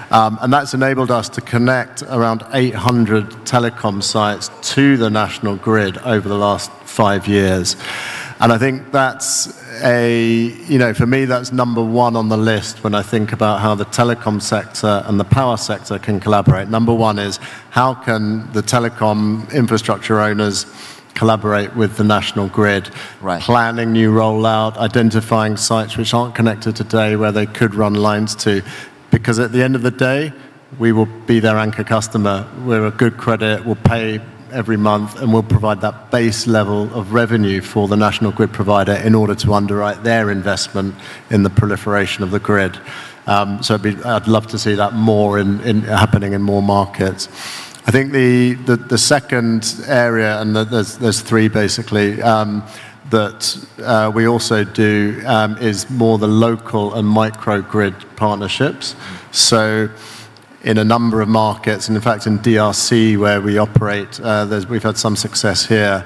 And that's enabled us to connect around 800 telecom sites to the national grid over the last 5 years. And I think that's for me, that's number one on the list when I think about how the telecom sector and the power sector can collaborate. Number one is, how can the telecom infrastructure owners collaborate with the national grid, planning new rollout, identifying sites which aren't connected today where they could run lines to. Because at the end of the day, we will be their anchor customer. We're a good credit, we'll pay every month, and we'll provide that base level of revenue for the national grid provider in order to underwrite their investment in the proliferation of the grid. So I'd love to see that more happening in more markets. I think the second area, and there's three basically, that we also do is more the local and microgrid partnerships. So in a number of markets, and in fact in DRC where we operate, we've had some success here.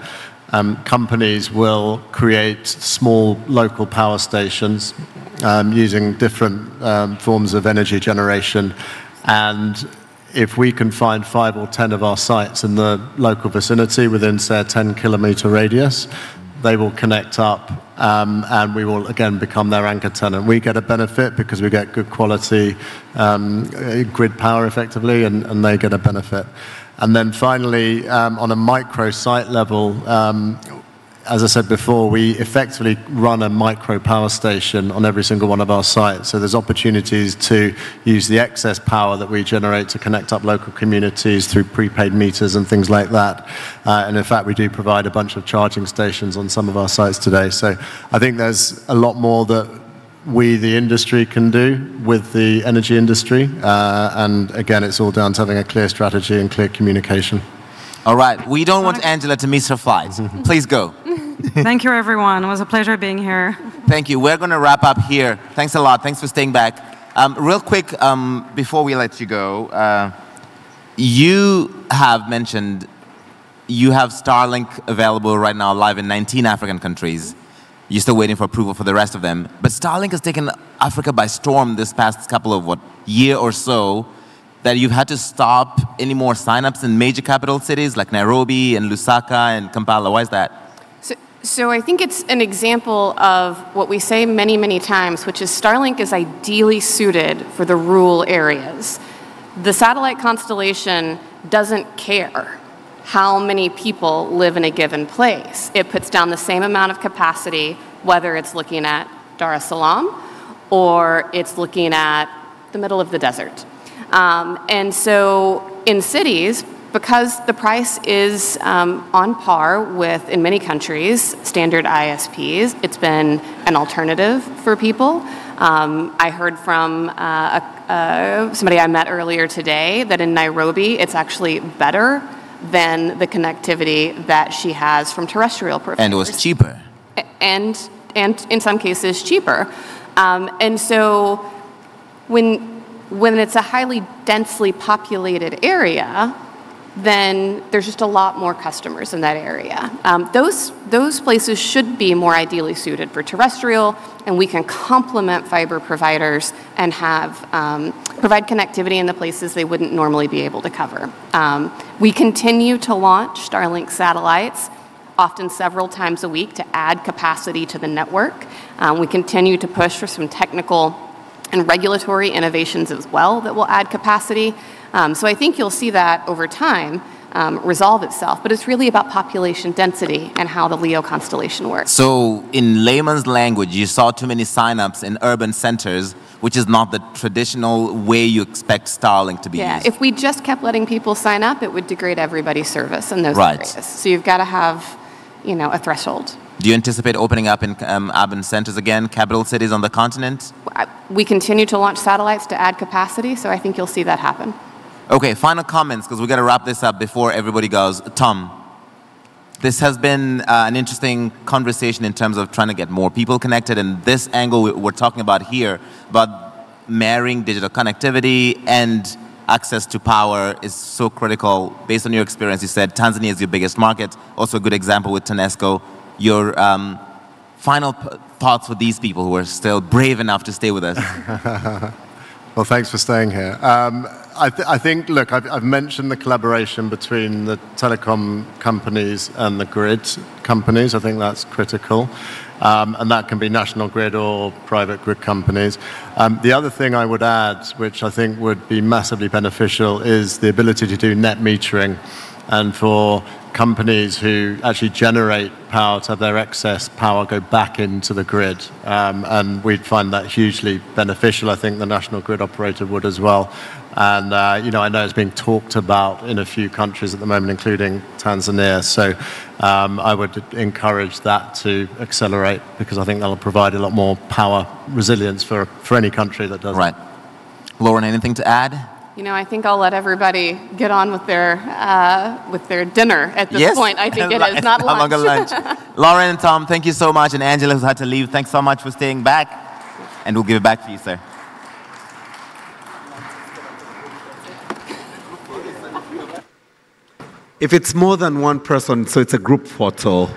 Companies will create small local power stations using different forms of energy generation, and if we can find 5 or 10 of our sites in the local vicinity within, say, a 10-kilometer radius, they will connect up, and we will again become their anchor tenant. We get a benefit because we get good quality grid power effectively, and they get a benefit. And then finally, on a micro site level, as I said before, we effectively run a micro power station on every single one of our sites. So there's opportunities to use the excess power that we generate to connect up local communities through prepaid meters and things like that. And in fact, we do provide a bunch of charging stations on some of our sites today. So I think there's a lot more that we, the industry, can do with the energy industry. And again, it's all down to having a clear strategy and clear communication. All right, we don't want Angela to miss her flight. Please go. Thank you, everyone. It was a pleasure being here. Thank you. We're going to wrap up here. Thanks a lot. Thanks for staying back. Real quick, before we let you go, you have mentioned you have Starlink available right now live in 19 African countries. You're still waiting for approval for the rest of them. But Starlink has taken Africa by storm this past couple of, year or so, that you've had to stop any more signups in major capital cities like Nairobi and Lusaka and Kampala. Why is that? So I think it's an example of what we say many, many times, which is Starlink is ideally suited for the rural areas. The satellite constellation doesn't care how many people live in a given place. It puts down the same amount of capacity, whether it's looking at Dar es Salaam or it's looking at the middle of the desert. And so in cities, because the price is on par with, in many countries, standard ISPs, it's been an alternative for people. I heard from somebody I met earlier today that in Nairobi, it's actually better than the connectivity that she has from terrestrial providers. And it was cheaper. And in some cases, cheaper. And so when it's a highly densely populated area, then there's just a lot more customers in that area. Those places should be more ideally suited for terrestrial, and we can complement fiber providers and have provide connectivity in the places they wouldn't normally be able to cover. We continue to launch Starlink satellites, often several times a week, to add capacity to the network. We continue to push for some technical and regulatory innovations as well that will add capacity. So I think you'll see that over time resolve itself, but it's really about population density and how the LEO constellation works. So in layman's language, you saw too many signups in urban centers, which is not the traditional way you expect Starlink to be used. If we just kept letting people sign up, it would degrade everybody's service in those areas. So you've got to have, you know, a threshold. Do you anticipate opening up in urban centers again, capital cities on the continent? We continue to launch satellites to add capacity, so I think you'll see that happen. Okay, final comments, because we've got to wrap this up before everybody goes. Tom, this has been an interesting conversation in terms of trying to get more people connected, and this angle we're talking about here, about marrying digital connectivity and access to power is so critical. Based on your experience, you said Tanzania is your biggest market, also a good example with TANESCO. Your final thoughts for these people who are still brave enough to stay with us. Well, thanks for staying here. I think, look, I've mentioned the collaboration between the telecom companies and the grid companies. I think that's critical. And that can be national grid or private grid companies. The other thing I would add, which I think would be massively beneficial, is the ability to do net metering, and for companies who actually generate power to have their excess power go back into the grid. And we'd find that hugely beneficial. I think the national grid operator would as well. And you know, I know it's being talked about in a few countries at the moment, including Tanzania. So I would encourage that to accelerate, because I think that'll provide a lot more power resilience for any country that does. Right. Lauren, anything to add? You know, I think I'll let everybody get on with their dinner at this point. I think it is not lunch. Lauren and Tom, thank you so much. And Angela, who's had to leave, thanks so much for staying back. And we'll give it back to you, sir. If it's more than one person, so it's a group photo.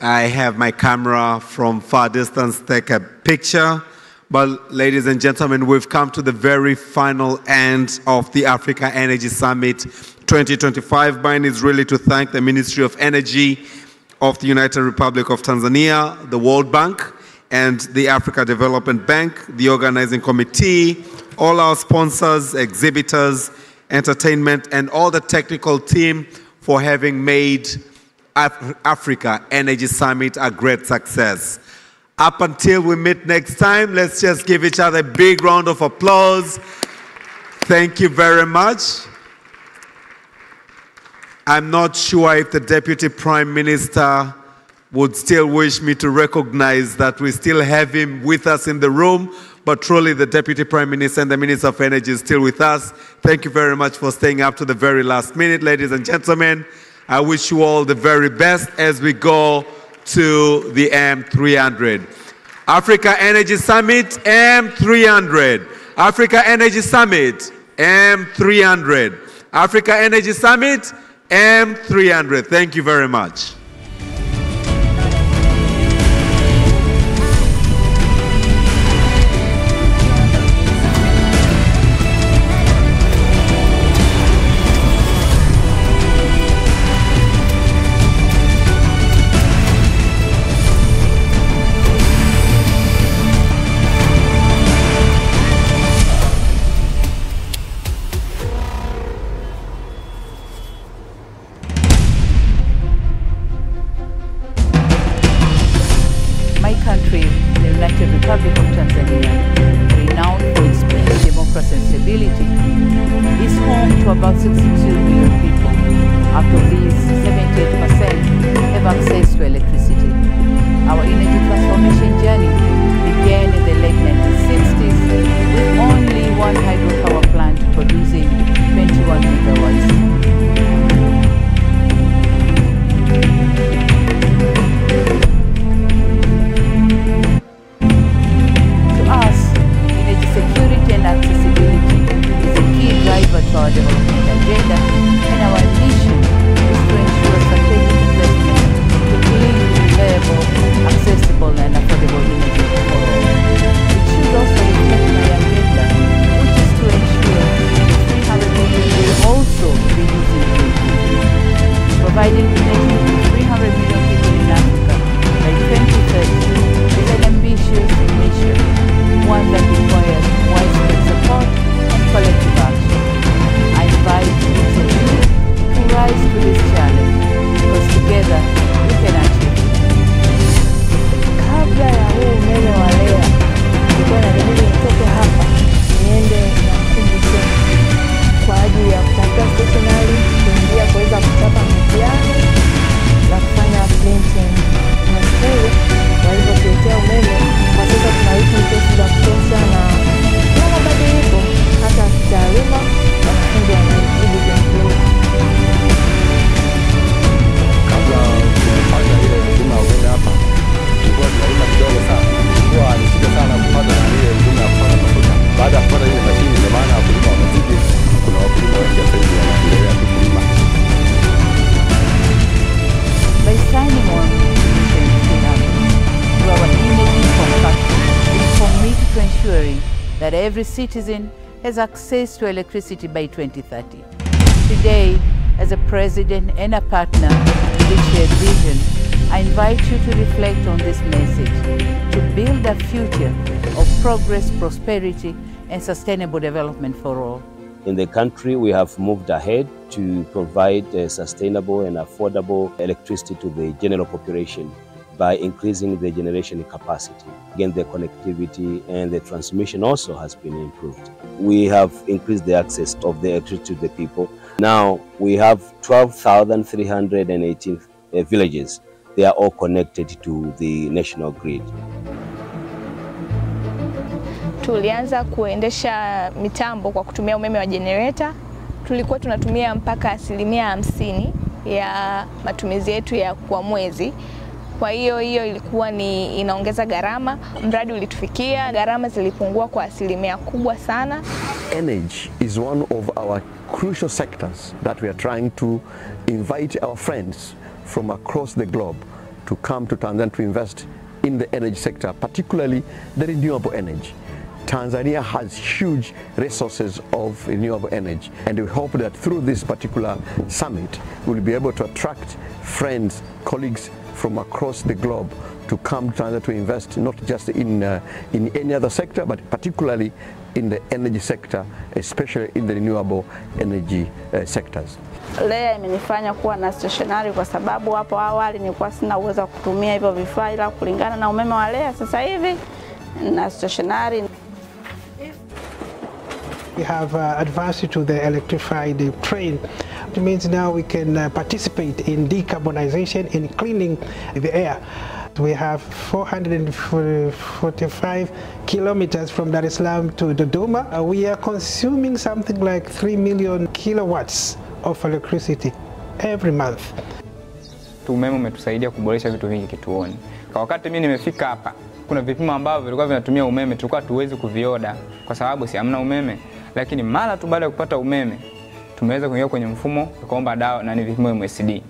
I have my camera from far distance take a picture. But ladies and gentlemen, we've come to the very final end of the Africa Energy Summit 2025. Mine is really to thank the Ministry of Energy of the United Republic of Tanzania, the World Bank, and the Africa Development Bank, the organizing committee, all our sponsors, exhibitors, entertainment, and all the technical team for having made Africa Energy Summit a great success. Up until we meet next time, let's just give each other a big round of applause. Thank you very much. I'm not sure if the Deputy Prime Minister would still wish me to recognize that we still have him with us in the room, but truly the Deputy Prime Minister and the Minister of Energy is still with us. Thank you very much for staying up to the very last minute, ladies and gentlemen. I wish you all the very best as we go to the M300. Africa Energy Summit, M300. Africa Energy Summit, M300. Africa Energy Summit, M300. Thank you very much. Accessible and affordable energy for all. It should also reflect my engagement every citizen has access to electricity by 2030. Today, as a president and a partner with shared vision, I invite you to reflect on this message to build a future of progress, prosperity, and sustainable development for all. In the country, we have moved ahead to provide sustainable and affordable electricity to the general population by increasing the generation capacity. Again, the connectivity and the transmission also has been improved. We have increased the access of the electricity to the people. Now we have 12,318 villages. They are all connected to the national grid. Tulianza kuendesha mitambo kwa kutumia umeme wa generator. Tulikuwa tunatumia mpaka 50% ya matumizi yetu ya kwa mwezi. Kwa hiyo ilikuwa ni inaongeza gharama. Mradi ulitufikia, gharama zilipungua kwa 1% kubwa sana. Energy is one of our crucial sectors that we are trying to invite our friends from across the globe to come to Tanzania to invest in the energy sector, particularly the renewable energy. Tanzania has huge resources of renewable energy, and we hope that through this particular summit we'll be able to attract friends, colleagues from across the globe to come to Tanzania to invest not just in any other sector, but particularly in the energy sector, especially in the renewable energy sectors. Leo imenifanya kuwa na stationary kwa sababu hapo awali nilikuwa sina uwezo wa kutumia hivyo vifaa, ila kulingana na umeme wa leo sasa hivi na stationary. We have advanced to the electrified train. It means now we can participate in decarbonization, in cleaning the air. We have 445 kilometers from Dar es Salaam to Dodoma. We are consuming something like 3 million kilowatts of electricity every month. Umeme umetusaidia kuboresha vitu vingi kituoni. Kwa wakati mimi nimefika hapa, kuna vipimo ambavyo vilikuwa vinatumia umeme tulikuwa tuwezi kuvioda kwa sababu si hamna umeme. Lakini mara tu baada ya kupata umeme tumeweza kuingia kwenye mfumo tukaomba dawa na ni vipimo MSD.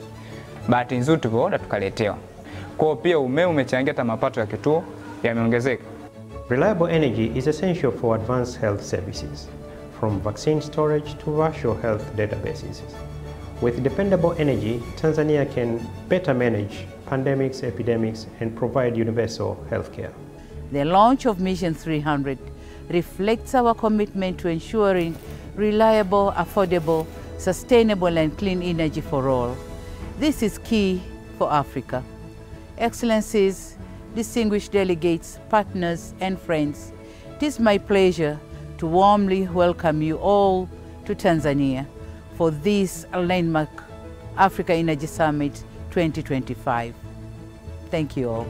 Bahati nzuri tulipooda tukaletewa. Kwa pia umeme umechangia hata mapato ya kituo yameongezeka. Reliable energy is essential for advanced health services, from vaccine storage to virtual health databases. With dependable energy, Tanzania can better manage pandemics, epidemics, and provide universal health care. The launch of Mission 300 reflects our commitment to ensuring reliable, affordable, sustainable, and clean energy for all. This is key for Africa. Excellencies, distinguished delegates, partners, and friends, it is my pleasure to warmly welcome you all to Tanzania for this landmark Africa Energy Summit 2025. Thank you all.